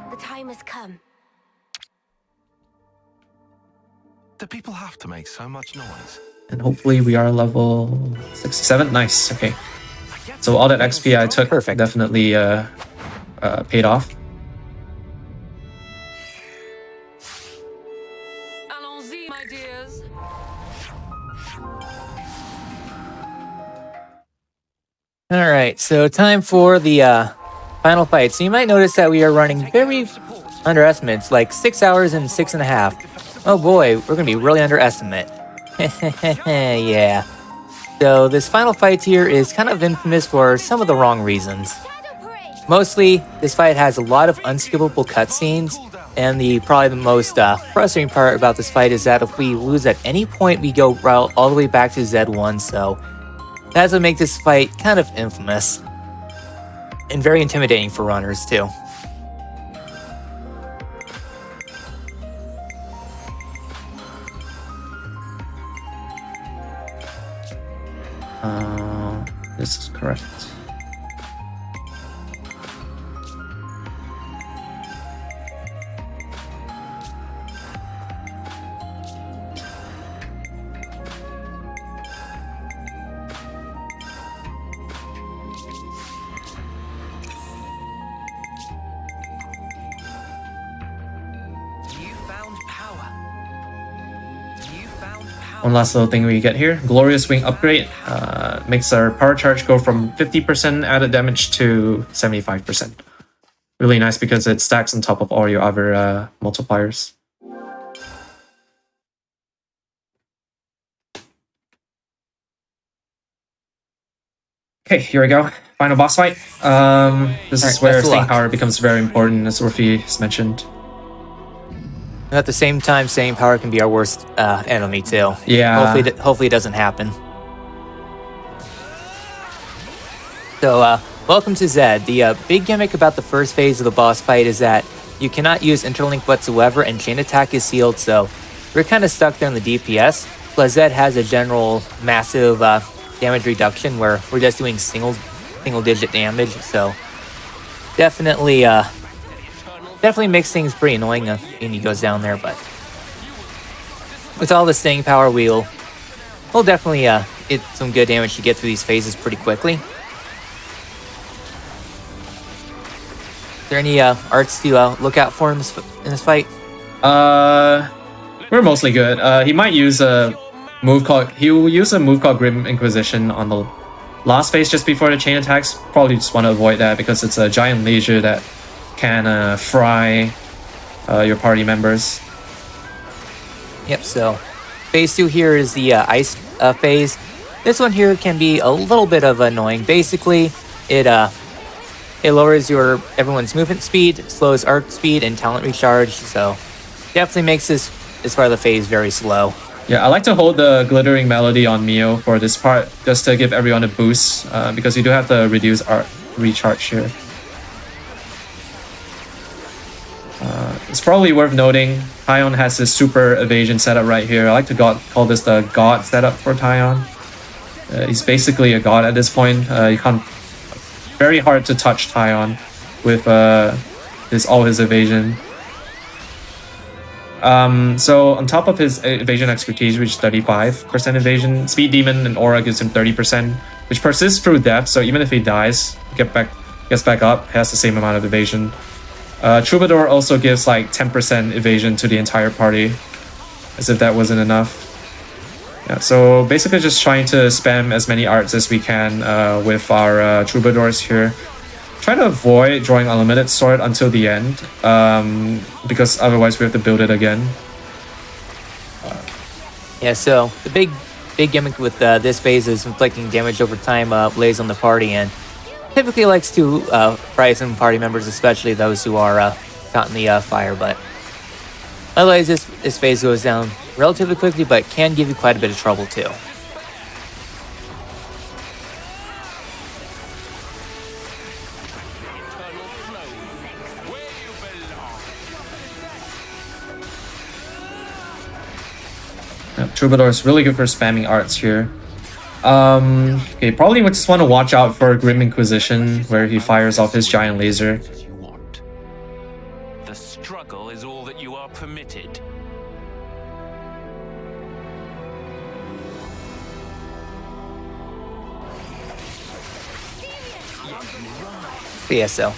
The time has come. Do people have to make so much noise? And hopefully we are level 67. Nice. Okay. So all that XP I took Perfect. definitely paid off. Allons-y, my dears. All right, so time for the final fight. So you might notice that we are running very underestimates, like 6 hours and 6.5. Oh boy, we're gonna be really underestimate. Yeah. So this final fight here is kind of infamous for some of the wrong reasons. Mostly, this fight has a lot of unskippable cutscenes, and probably the most frustrating part about this fight is that if we lose at any point, we go all the way back to Z1, so that's what makes this fight kind of infamous. And very intimidating for runners, too. This is correct. You found power. You found power. One last little thing we get here. Glorious Wing upgrade. Makes our power charge go from 50% added damage to 75%. Really nice because it stacks on top of all your other multipliers. Okay, here we go. Final boss fight. This is Alright, where best of staying luck. power becomes very important, as Orphe has mentioned. And at the same time, staying power can be our worst enemy, too. Yeah. Hopefully it doesn't happen. So, welcome to Zed. The big gimmick about the first phase of the boss fight is that you cannot use interlink whatsoever, and chain attack is sealed, so we're kind of stuck there in the DPS. Plus, Zed has a general massive damage reduction where we're just doing single-digit damage, so definitely makes things pretty annoying when he goes down there. But with all the staying power, we'll definitely get some good damage to get through these phases pretty quickly. Is there any arts to look out for in this fight? We're mostly good. He might use a move called Grim Inquisition on the last phase just before the chain attacks. Probably just want to avoid that because it's a giant laser that can fry your party members. Yep, so phase 2 here is the ice phase. This one here can be a little bit of annoying. Basically, it lowers everyone's movement speed, slows art speed, and talent recharge, so definitely makes this part of the phase very slow. Yeah, I like to hold the Glittering Melody on Mio for this part, just to give everyone a boost, because you do have to reduce art recharge here. It's probably worth noting, Taion has this super evasion setup right here. I like to call this the god setup for Taion. He's basically a god at this point. You can't... Very hard to touch Taion with all his evasion. So on top of his evasion expertise, which is 35% evasion, Speed Demon and Aura gives him 30%, which persists through death. So even if he dies, gets back up, has the same amount of evasion. Troubadour also gives like 10% evasion to the entire party, as if that wasn't enough. Yeah, so basically just trying to spam as many arts as we can with our Troubadours here. Try to avoid drawing Unlimited Sword until the end, because otherwise we have to build it again. Yeah, so the big gimmick with this phase is inflicting damage over time lays on the party, and typically likes to fry some party members, especially those who are caught in the fire. But otherwise, this phase goes down relatively quickly, but can give you quite a bit of trouble too. Troubadour is really good for spamming arts here. Okay, probably we just want to watch out for Grim Inquisition, where he fires off his giant laser. You want. The struggle is all that you are permitted. But yeah, so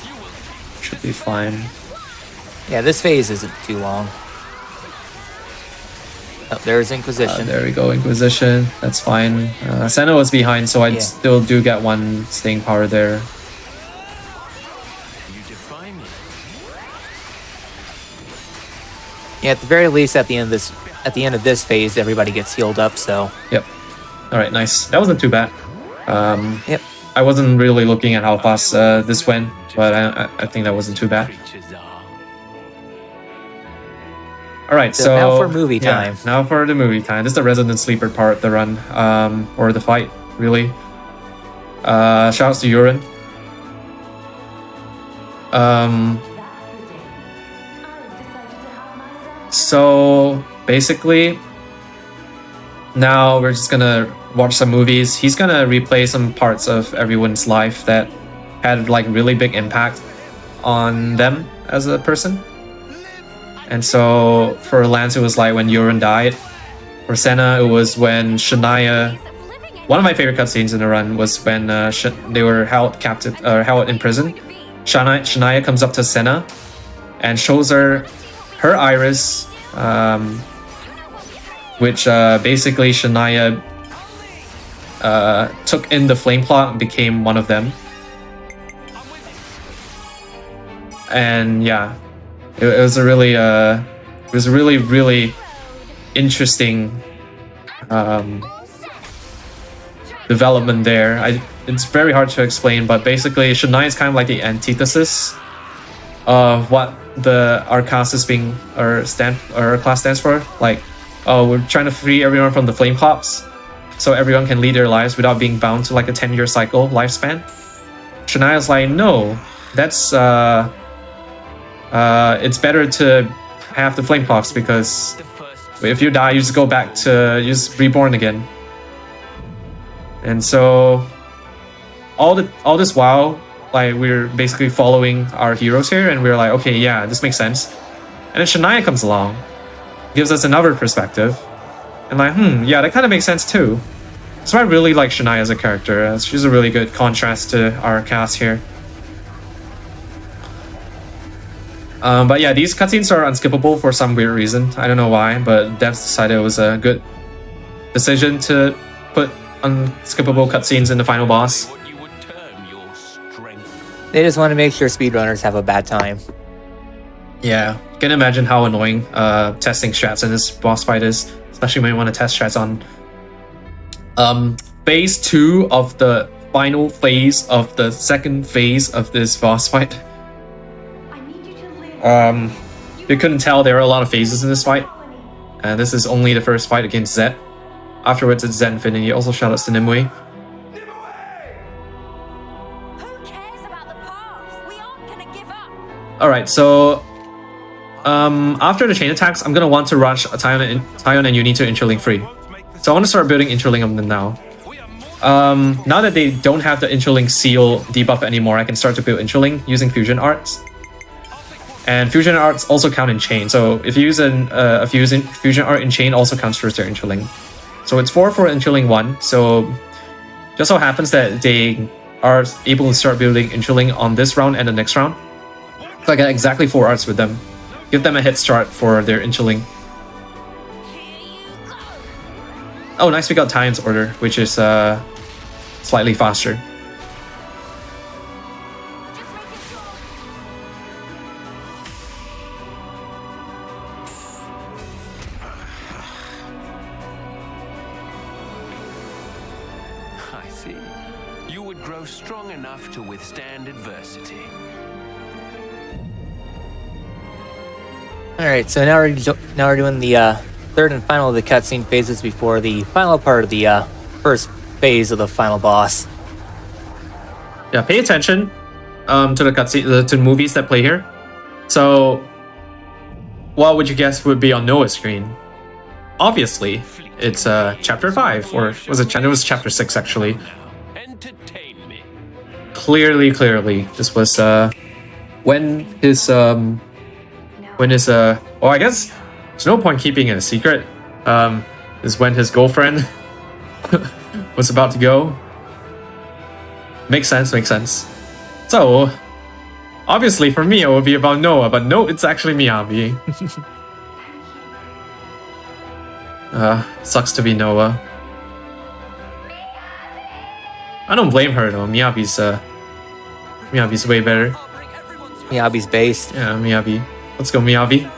Should be fine. yeah, this phase isn't too long. Oh, there's Inquisition. There we go, Inquisition. That's fine. Senna was behind, so I Yeah. still do get one staying power there. You defy me. Yeah, at the very least, at the end of this phase, everybody gets healed up. So Yep. All right, nice. That wasn't too bad. yep. I wasn't really looking at how fast this went, but I think that wasn't too bad. Creatures are. All right, So so now for movie yeah, time. now for the movie time. This is the resident sleeper part of the run, or the fight, really. Shouts to Urine. So basically, now we're just gonna watch some movies. He's gonna replay some parts of everyone's life that had like really big impact on them as a person. And so for Lance, it was like when Euron died. For Senna, it was when Shania. One of my favorite cutscenes in the run was when they were held captive, or held in prison. Shania comes up to Senna and shows her iris, which basically Shania took in the flame plot and became one of them. And yeah, it was a really, really interesting development there. It's very hard to explain, but basically Shania is kind of like the antithesis of what our class is being our class stands for. Like, oh, we're trying to free everyone from the flame clops, so everyone can lead their lives without being bound to like a 10-year cycle lifespan. Shania's like, no, that's it's better to have the flame clops, because if you die, you just go back to just reborn again. And so all this while, like, we're basically following our heroes here, and we're like, okay, yeah, this makes sense. And then Shania comes along, gives us another perspective, and like, yeah, that kind of makes sense too. So I really like Shania as a character. She's a really good contrast to our cast here. But yeah, these cutscenes are unskippable for some weird reason. I don't know why, but devs decided it was a good decision to put unskippable cutscenes in the final boss. What you would term your strength. They just want to make sure speedrunners have a bad time. Yeah, can imagine how annoying testing strats in this boss fight is, especially when you want to test strats on phase 2 of the final phase of the second phase of this boss fight. You couldn't tell there are a lot of phases in this fight. This is only the first fight against Zed. Afterwards, it's Zed Infinity. Also, shoutouts to Nimue. Who cares about the past? We aren't gonna give up. Alright, so after the chain attacks, I'm gonna want to rush Tyon and Uni to Interlink free. So I want to start building Interlink on them now. Now that they don't have the Interlink seal debuff anymore, I can start to build Interlink using Fusion Arts. And Fusion Arts also count in chain, so if you use a Fusion Art in chain, also counts towards their Interlink. So it's 4 for Interlink 1, so just so happens that they are able to start building Interlink on this round and the next round. So I got exactly 4 arts with them. Give them a head start for their Interlink. Oh, nice, we got Tion's Order, which is slightly faster. I see. You would grow strong enough to withstand adversity. All right, so now we're doing the third and final of the cutscene phases before the final part of the first phase of the final boss. Yeah, pay attention to the cutscene, to the movies that play here. So, what would you guess would be on Noah's screen? Obviously, it's chapter 5, or it was chapter 6 actually. Entertain me. Clearly, this was when his well, I guess there's no point keeping it a secret. Is when his girlfriend was about to go. Makes sense. So, obviously for me it would be about Noah, but no, it's actually Miyabi. Sucks to be Noah. I don't blame her though. Miyabi's way better. Miyabi's based. Yeah, Miyabi. Let's go Miyabi.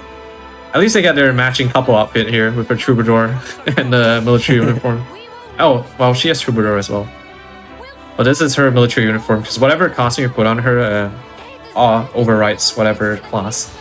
At least they got their matching couple outfit here with a troubadour and the military uniform. Oh, well, she has troubadour as well. But this is her military uniform, because whatever costume you put on her overwrites whatever class.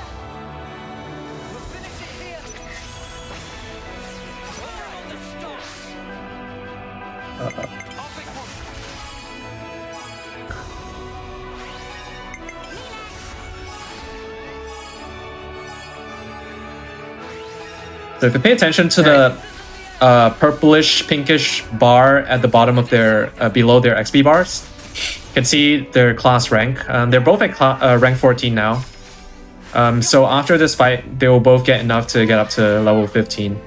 So if you pay attention to the purplish, pinkish bar at the bottom of their below their XP bars, you can see their class rank. They're both at rank 14 now. So after this fight, they will both get enough to get up to level 15.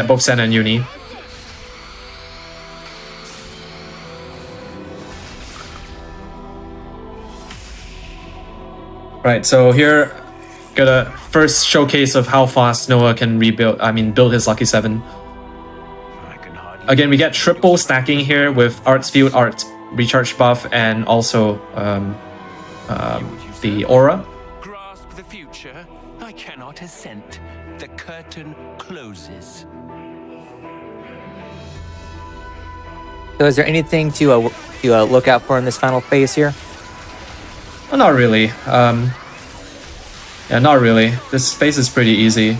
Both Sen and Uni. Right. So here. Got a first showcase of how fast Noah can build his Lucky 7. Again, we get triple stacking here with Art's Field, Art's Recharge buff, and also the Aura. Grasp the future. I cannot assent. The curtain closes. So is there anything to look out for in this final phase here? Well, not really. Yeah, not really. This phase is pretty easy.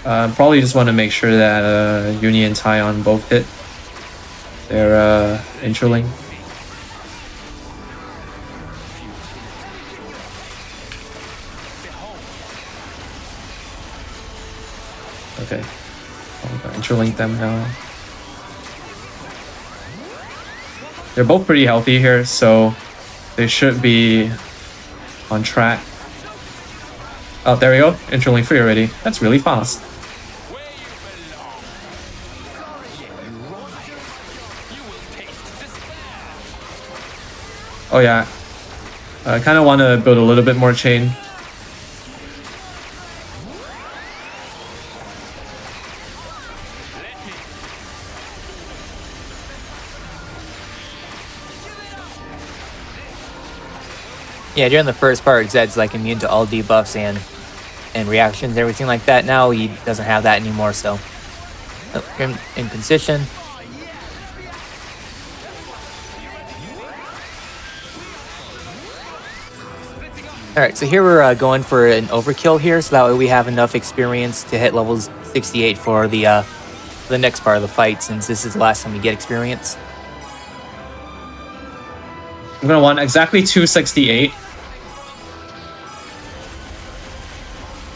Probably just want to make sure that Uni and Taion both hit their Interling. Okay. I'll Interlink them now. They're both pretty healthy here, so they should be on track. Oh, there we go. Interlink free already. That's really fast. Oh yeah. I kind of want to build a little bit more chain. Yeah, during the first part, Zed's like immune to all debuffs and reactions, everything like that. Now he doesn't have that anymore, so in position. Alright, so here we're going for an overkill here, so that way we have enough experience to hit levels 68 for the next part of the fight, since this is the last time we get experience. I'm gonna want exactly 268.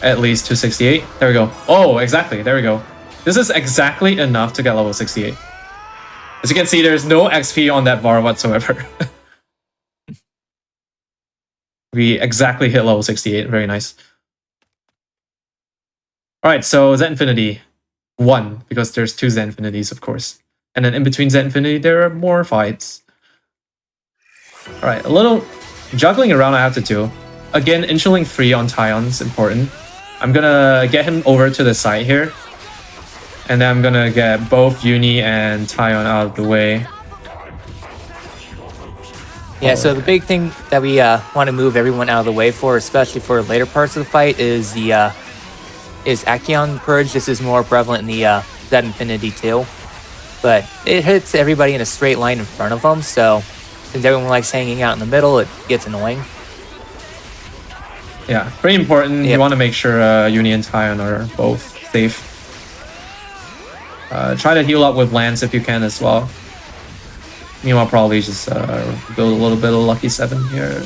At least 268. There we go. Oh, exactly. There we go. This is exactly enough to get level 68. As you can see, there's no XP on that bar whatsoever. We exactly hit level 68. Very nice. Alright, so Z Infinity 1, because there's 2 Z Infinities, of course. And then in between Z Infinity, there are more fights. Alright, a little juggling around I have to do. Again, Interlink 3 on Taion is important. I'm gonna get him over to the side here. And then I'm gonna get both Uni and Taion out of the way. Yeah, so the big thing that we want to move everyone out of the way for, especially for later parts of the fight, is the Acheon Purge. This is more prevalent in the Z Infinity too. But it hits everybody in a straight line in front of them, so since everyone likes hanging out in the middle, it gets annoying. Yeah, pretty important. Yep. You want to make sure Uni and Taion are both safe. Try to heal up with Lance if you can as well. Meanwhile, probably just build a little bit of Lucky 7 here.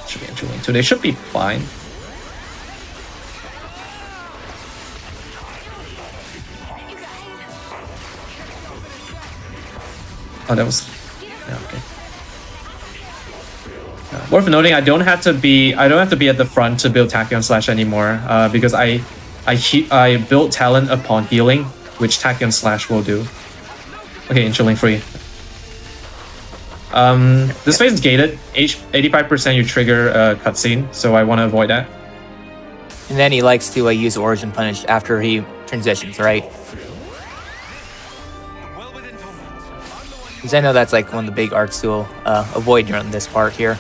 Should be Interlink 2. They should be fine. Oh, that was... Yeah, okay. Worth noting, I don't have to be at the front to build Tachyon Slash anymore, because I built talent upon healing, which Tachyon Slash will do. Okay, Interlink free. This phase is gated. 85% you trigger a cutscene, so I want to avoid that. And then he likes to use Origin Punish after he transitions, right? Because I know that's like one of the big arts to avoid during this part here.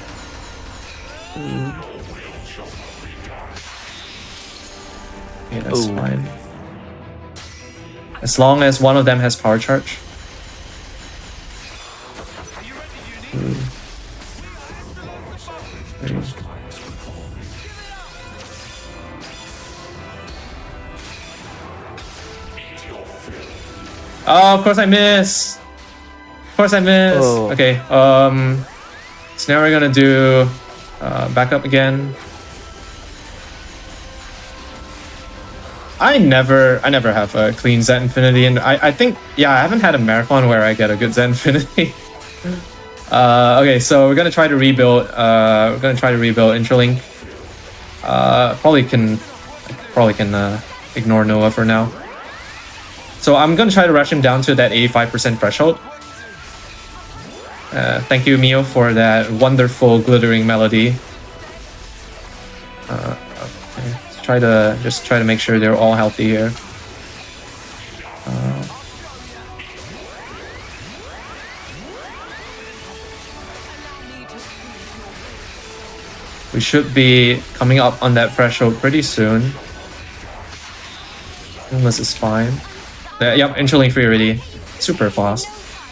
Okay, that's Ooh. fine. As long as one of them has power charge. Oh, of course I miss. Of course I miss. Oh. Okay. So now we're gonna do back up again. I never have a clean Z Infinity, and I think, yeah, I haven't had a marathon where I get a good Z Infinity. Okay, so we're gonna try to rebuild. We're gonna try to rebuild Interlink. Probably can ignore Noah for now. So I'm gonna try to rush him down to that 85% threshold. Thank you, Mio, for that wonderful glittering melody. Okay. Just try to make sure they're all healthy here. We should be coming up on that threshold pretty soon. Unless it's fine. Yep, Interlink free already. Super fast.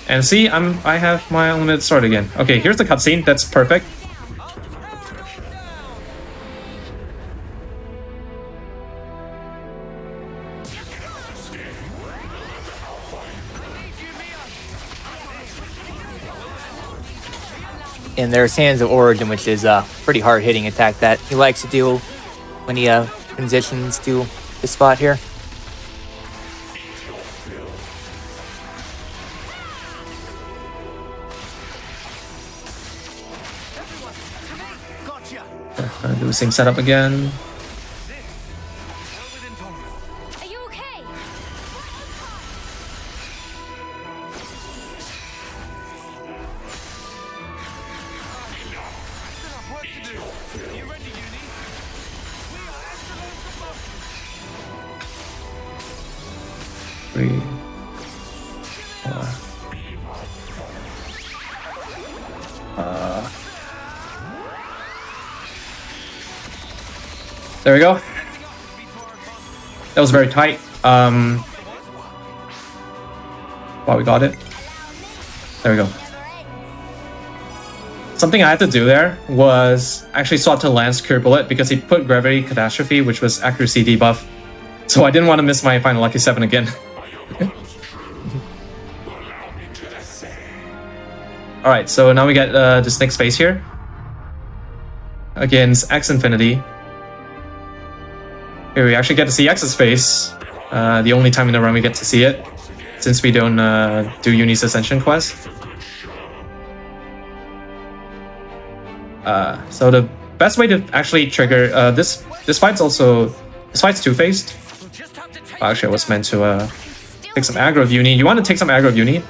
And see, I have my unlimited sword again. Okay, here's the cutscene. That's perfect. And there's Hands of Origin, which is a pretty hard-hitting attack that he likes to do when he transitions to this spot here. Do the same setup again. Are you okay? Three, four. There we go. That was very tight. Wow, we got it. There we go. Something I had to do there was actually swap to Lance Cure Bullet because he put Gravity Catastrophe, which was accuracy debuff. So I didn't want to miss my final Lucky 7 again. Alright, so now we get this next phase here. Against X Infinity. Here we actually get to see X's face. The only time in the run we get to see it. Since we don't do Uni's Ascension quest. So the best way to actually trigger this fight's two-phased. Actually, I was meant to take some aggro of Uni. You want to take some aggro of Uni?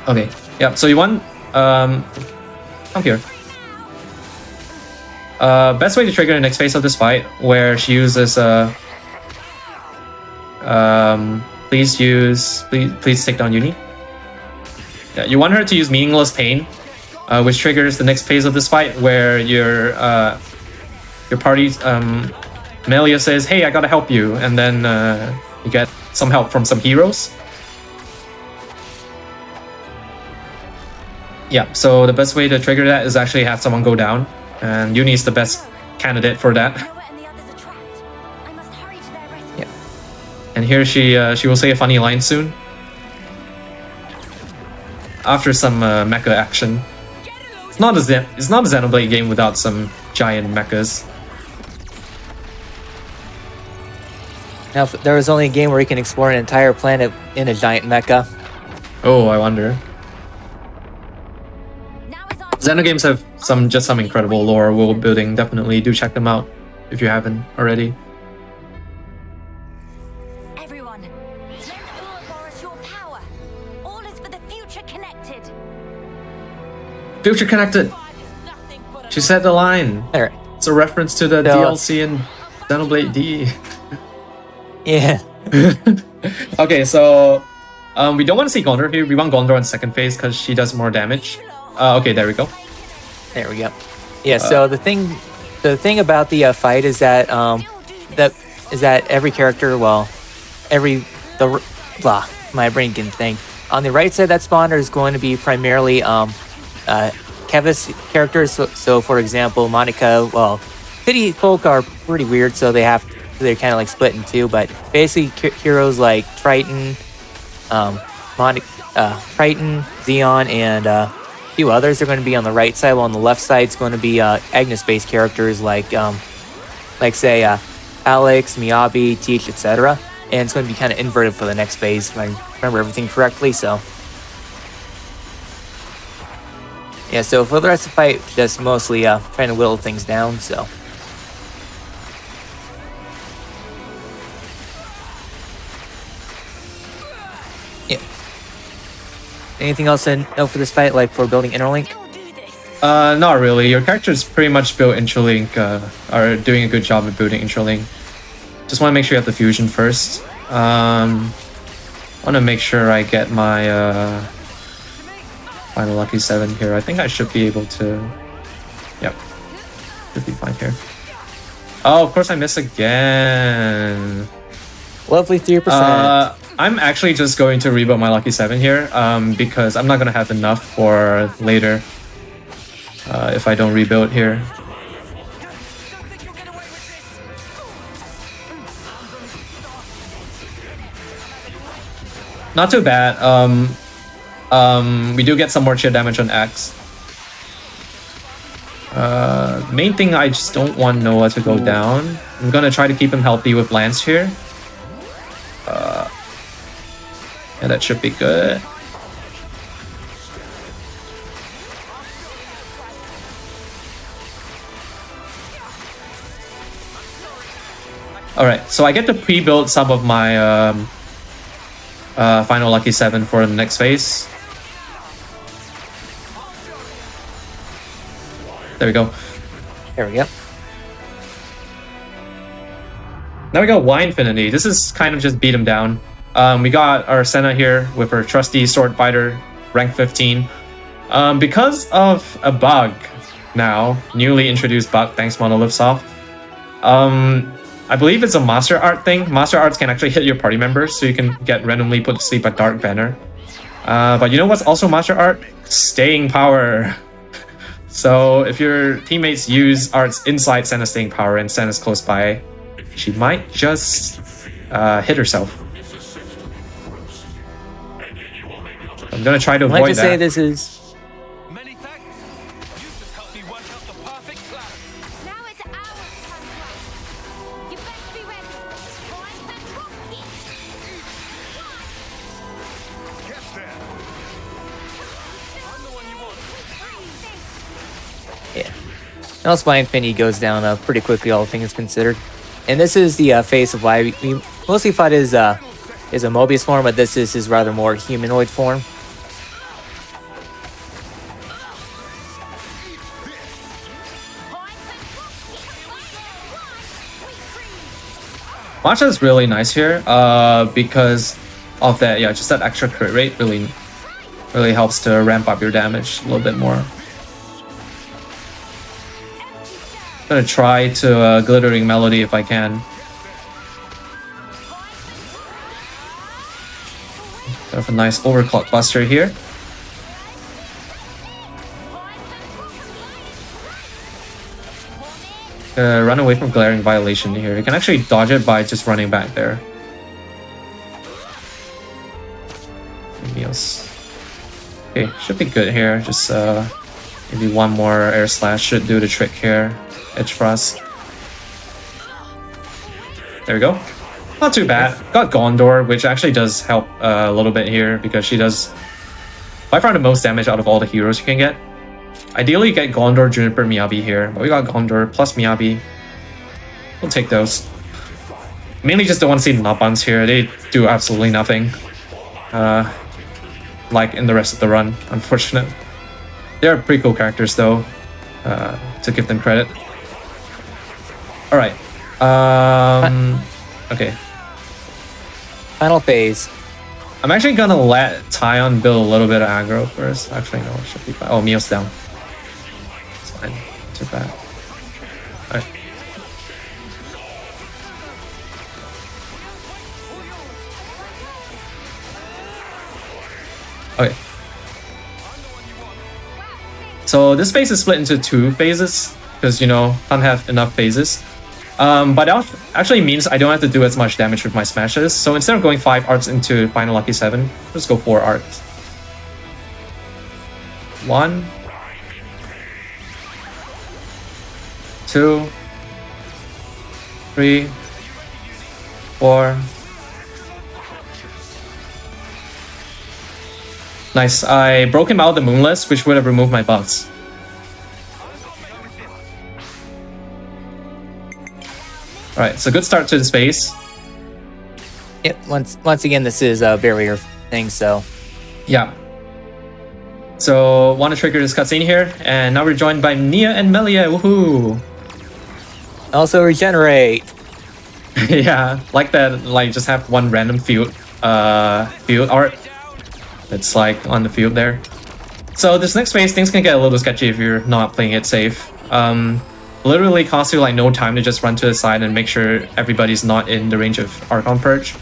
Okay. Yep. So you want come here. Best way to trigger the next phase of this fight, where she uses please take down Uni. Yeah, you want her to use Meaningless Pain, which triggers the next phase of this fight, where your party's Melia says, "Hey, I gotta help you," and then you get some help from some heroes. Yeah, so the best way to trigger that is actually have someone go down, and Uni is the best candidate for that. Noah and the others are trapped. I must hurry to their rescue. Yeah, and here she will say a funny line soon. After some mecha action. It's not a Xenoblade game without some giant mechas. Now, if there was only a game where you can explore an entire planet in a giant mecha. Oh, I wonder. Now is our Xeno games have some incredible lore, world building. Definitely do check them out if you haven't already. everyone. Lend Ouroboros your power. All is Future connected. She said the line. All right. It's a reference to the So- DLC in Xenoblade D. Yeah. Okay, so we don't want to see Gondor here. We want Gondor in second phase because she does more damage. Okay, there we go. There we go. Yeah. So the thing about the fight is that every character, well, my brain can think. On the right side of that spawner is going to be primarily Kevis characters. So for example, Monica. Well, city folk are pretty weird, so they're kind of like split in two. But basically, heroes like Triton, Triton, Xeon, and a few others are going to be on the right side. While on the left side is going to be Agnes-based characters like say Alex, Miyabi, Teach, etc. And it's going to be kind of inverted for the next phase, if I remember everything correctly. So yeah, so for the rest of the fight, just mostly trying to whittle things down. So yeah. Anything else to know for this fight, like for building interlink? Not really. Your character's pretty much built interlink, are doing a good job of building interlink. Just want to make sure you have the fusion first. Want to make sure I get my final lucky 7 here. I think I should be able to. Yep, should be fine here. Oh, of course I miss again. Lovely 3%. I'm actually just going to rebuild my lucky 7 here, because I'm not gonna have enough for later. If I don't rebuild here. Not too bad. We do get some more cheer damage on X. Main thing, I just don't want Noah to go down. I'm gonna try to keep him healthy with Lance here. Yeah, that should be good. Alright, so I get to pre-build some of my final lucky 7 for the next phase. There we go. There we go. Now we got Y Infinity. This is kind of just beat him down. We got our Senna here with her trusty sword fighter, rank 15. Because of a bug now, newly introduced bug, thanks Monolith Soft. I believe it's a Master Art thing. Master Arts can actually hit your party members, so you can get randomly put to sleep by Dark Banner. But you know what's also Master Art? Staying Power. So if your teammates use arts inside Senna's staying power and Senna's close by, she might just hit herself. I'm gonna try to avoid that. I'd like to say this is... Many thanks. You just helped me work out the perfect plan. Now it's our turn. You best be ready. Time to rock it. Get there. I'm the one you want. Yeah. Now Spy Infinity goes down pretty quickly, all things considered. And this is the face of why we mostly fought is a Mobius form, but this is his rather more humanoid form. Matcha is really nice here, because of that, yeah, just that extra crit rate really helps to ramp up your damage a little bit more. I'm gonna try to Glittering Melody if I can. Have a nice overclock buster here. Run away from Glaring Violation here. You can actually dodge it by just running back there. Meals. Okay, should be good here. Just maybe one more air slash should do the trick here. Edge Frost. There we go. Not too bad. Got Gondor, which actually does help a little bit here because she does by far the most damage out of all the heroes you can get. Ideally, you get Gondor, Juniper, Miyabi here, but we got Gondor plus Miyabi. We'll take those. Mainly just don't want to see the Nopans here. They do absolutely nothing. Like in the rest of the run, unfortunately. They're pretty cool characters though, to give them credit. All right. Okay. Final phase. I'm actually gonna let Tyon build a little bit of aggro first. Actually, no, it should be fine. Oh, Mio's down. It's fine. Too bad. Alright. Okay. So this phase is split into 2 phases because, you know, can't have enough phases. But that actually means I don't have to do as much damage with my smashes. So instead of going 5 arcs into Final Lucky 7, just go 4 arcs. 1, 2, 3, 4. Nice. I broke him out of the Moonless, which would have removed my buffs. Alright, so good start to this phase. Yep. Once again, this is a barrier thing. So Yeah. So want to trigger this cutscene here, and now we're joined by Nia and Melia. Woohoo! also regenerate. Yeah, like that. Like just have one random field art. It's like on the field there. So this next phase, things can get a little sketchy if you're not playing it safe. Literally costs you like no time to just run to the side and make sure everybody's not in the range of Archon Purge.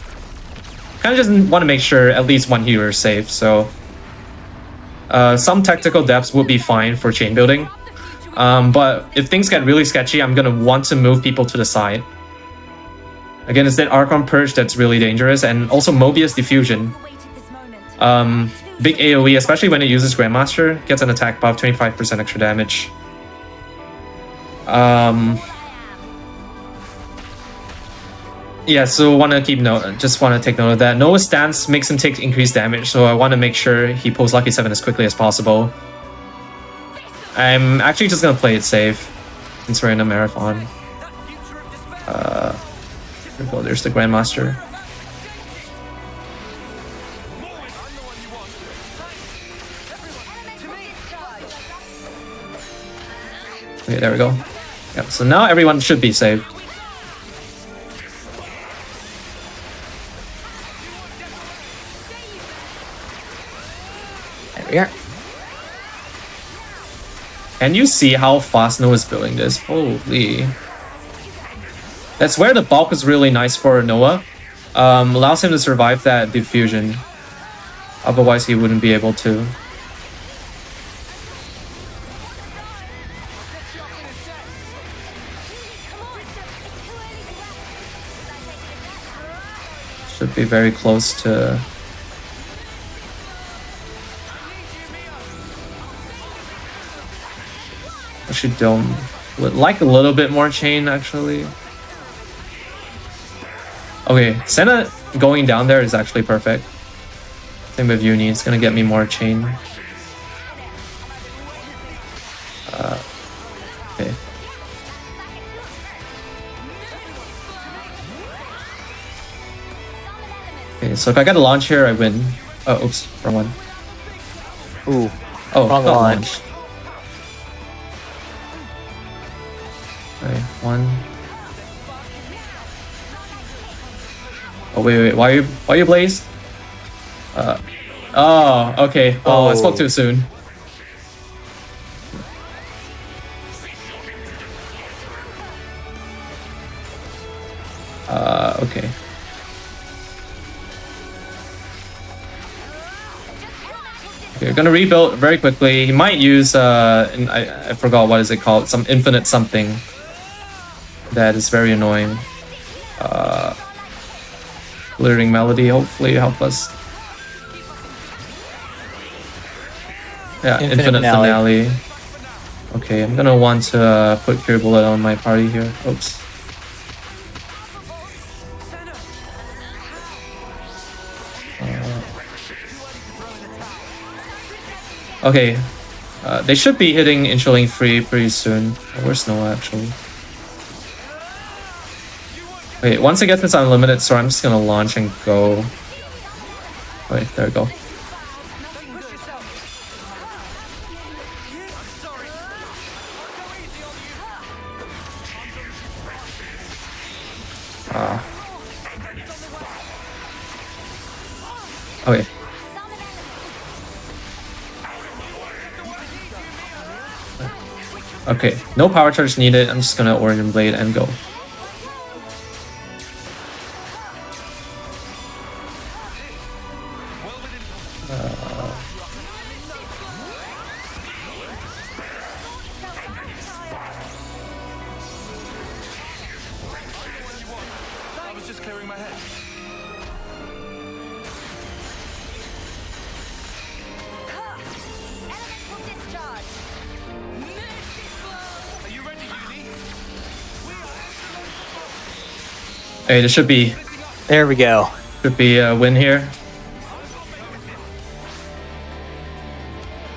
Kind of just want to make sure at least one healer is safe. So some tactical depths would be fine for chain building. But if things get really sketchy, I'm gonna want to move people to the side. Again, it's that Archon Purge that's really dangerous, and also Mobius Diffusion. Big AoE, especially when it uses Grandmaster, gets an attack buff, 25% extra damage. Yeah, so want to keep note. Just want to take note of that. Noah's stance makes him take increased damage, so I want to make sure he pulls Lucky 7 as quickly as possible. I'm actually just gonna play it safe since we're in a marathon. Here we go. There's the Grandmaster. Okay, there we go. Yep, so now everyone should be safe. There we are. Can you see how fast Noah's building this? Holy. That's where the bulk is really nice for Noah. Allows him to survive that diffusion. Otherwise he wouldn't be able to. Should be very close to... Actually don't... Would like a little bit more chain actually. Okay, Senna going down there is actually perfect. Same with Uni, it's gonna get me more chain. Okay. Okay, so if I get a launch here, I win. Oh, oops, wrong one. Ooh. Oh, Wrong got launch. Okay, 1. Oh wait, why are you Blaze? Oh, okay. Oh, I spoke too soon. Okay. Okay, we're gonna rebuild very quickly. He might use I forgot what is it called, some infinite something. That is very annoying. Glittering Melody, hopefully help us. Yeah, Infinite Finale. Okay, I'm gonna want to put Cure Bullet on my party here. Oops. Okay, they should be hitting Inchling free pretty soon. Oh, where's Noah actually? Wait, once I get this unlimited, so I'm just gonna launch and go. Wait, there we go. Okay. Okay, no power charge needed. I'm just gonna Origin Blade and go. I was just clearing my head. Elemental discharge. Are you ready, Uni? Hey, there should be There we go. a win here.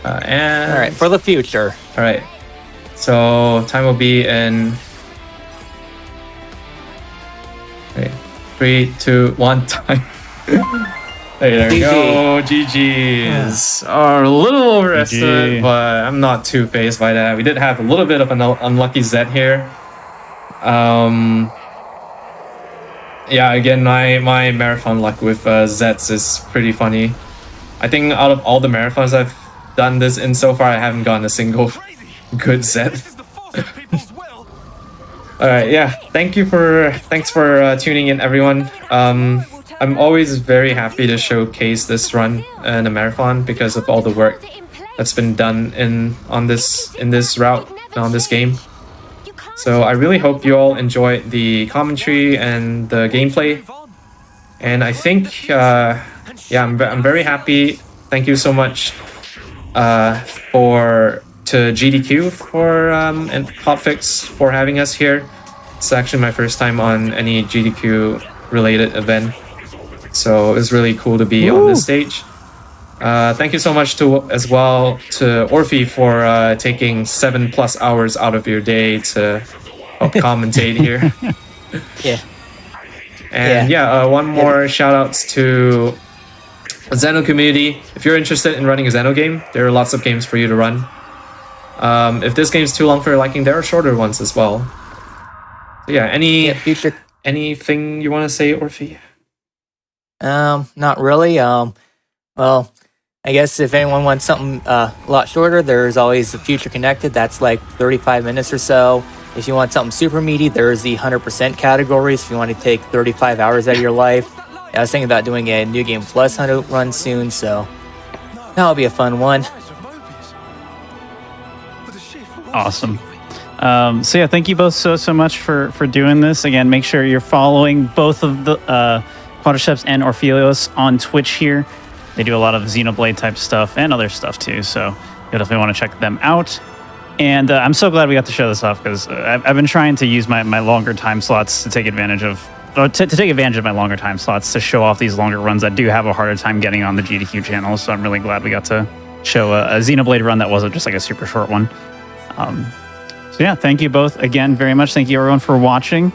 And All right, for the future. all right. So time will be in. Okay, 3, 2, 1 time. Hey, there we go. GG's are a little overestimated, GG. but I'm not too phased by that. We did have a little bit of an unlucky Zed here. Yeah, again, my marathon luck with Zeds is pretty funny. I think out of all the marathons I've done this in so far, I haven't gotten a single good Zed. This is the force of people's will. All right, yeah. Thanks for tuning in, everyone. I'm always very happy to showcase this run in a marathon because of all the work that's been done in this route on this game. So I really hope you all enjoyed the commentary and the gameplay. And I think, yeah, I'm very happy. Thank you so much to GDQ and Hotfix for having us here. It's actually my first time on any GDQ related event, so it was really cool to be on this stage. Thank you so much as well to Orphe for taking 7+ hours out of your day to help commentate here. Yeah. And one more shout outs to the Xeno community. If you're interested in running a Xeno game, there are lots of games for you to run. If this game is too long for your liking, there are shorter ones as well. So yeah, anything you want to say, Orphe? Not really. Well, I guess if anyone wants something a lot shorter, there's always the Future Connected. That's like 35 minutes or so. If you want something super meaty, there's the 100% categories. If you want to take 35 hours out of your life. I was thinking about doing a New Game Plus 100 run soon, so that'll be a fun one. Awesome. So yeah, thank you both so much for doing this. Again, make sure you're following both of the Quadriceps and Orpheos on Twitch here. They do a lot of Xenoblade type stuff and other stuff too, so you'll definitely want to check them out. And I'm so glad we got to show this off because I've been trying to use my longer time slots to take advantage of, or to take advantage of my longer time slots to show off these longer runs that do have a harder time getting on the GDQ channel. So I'm really glad we got to show a Xenoblade run that wasn't just like a super short one. So yeah, thank you both again very much. Thank you everyone for watching.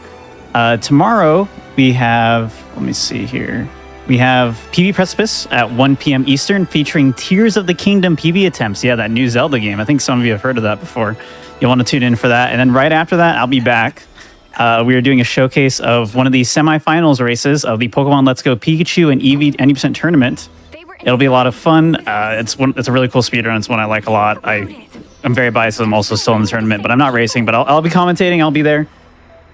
Tomorrow we have, let me see here. We have PB Precipice at 1 p.m. Eastern featuring Tears of the Kingdom PB attempts. Yeah, that new Zelda game. I think some of you have heard of that before. You'll want to tune in for that. And then right after that, I'll be back. We are doing a showcase of one of the semifinals races of the Pokemon Let's Go Pikachu and Eevee 90% tournament. It'll be a lot of fun. It's a really cool speedrun. It's one I like a lot. I'm very biased. I'm also still in the tournament, but I'm not racing. But I'll be commentating. I'll be there.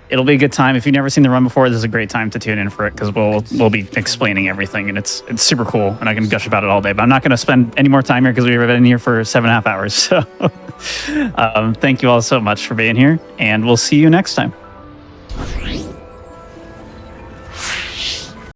It'll be a good time. If you've never seen the run before, this is a great time to tune in for it because we'll be explaining everything, and it's super cool. And I can gush about it all day. But I'm not going to spend any more time here because we've been here for 7.5 hours. So thank you all so much for being here, and we'll see you next time.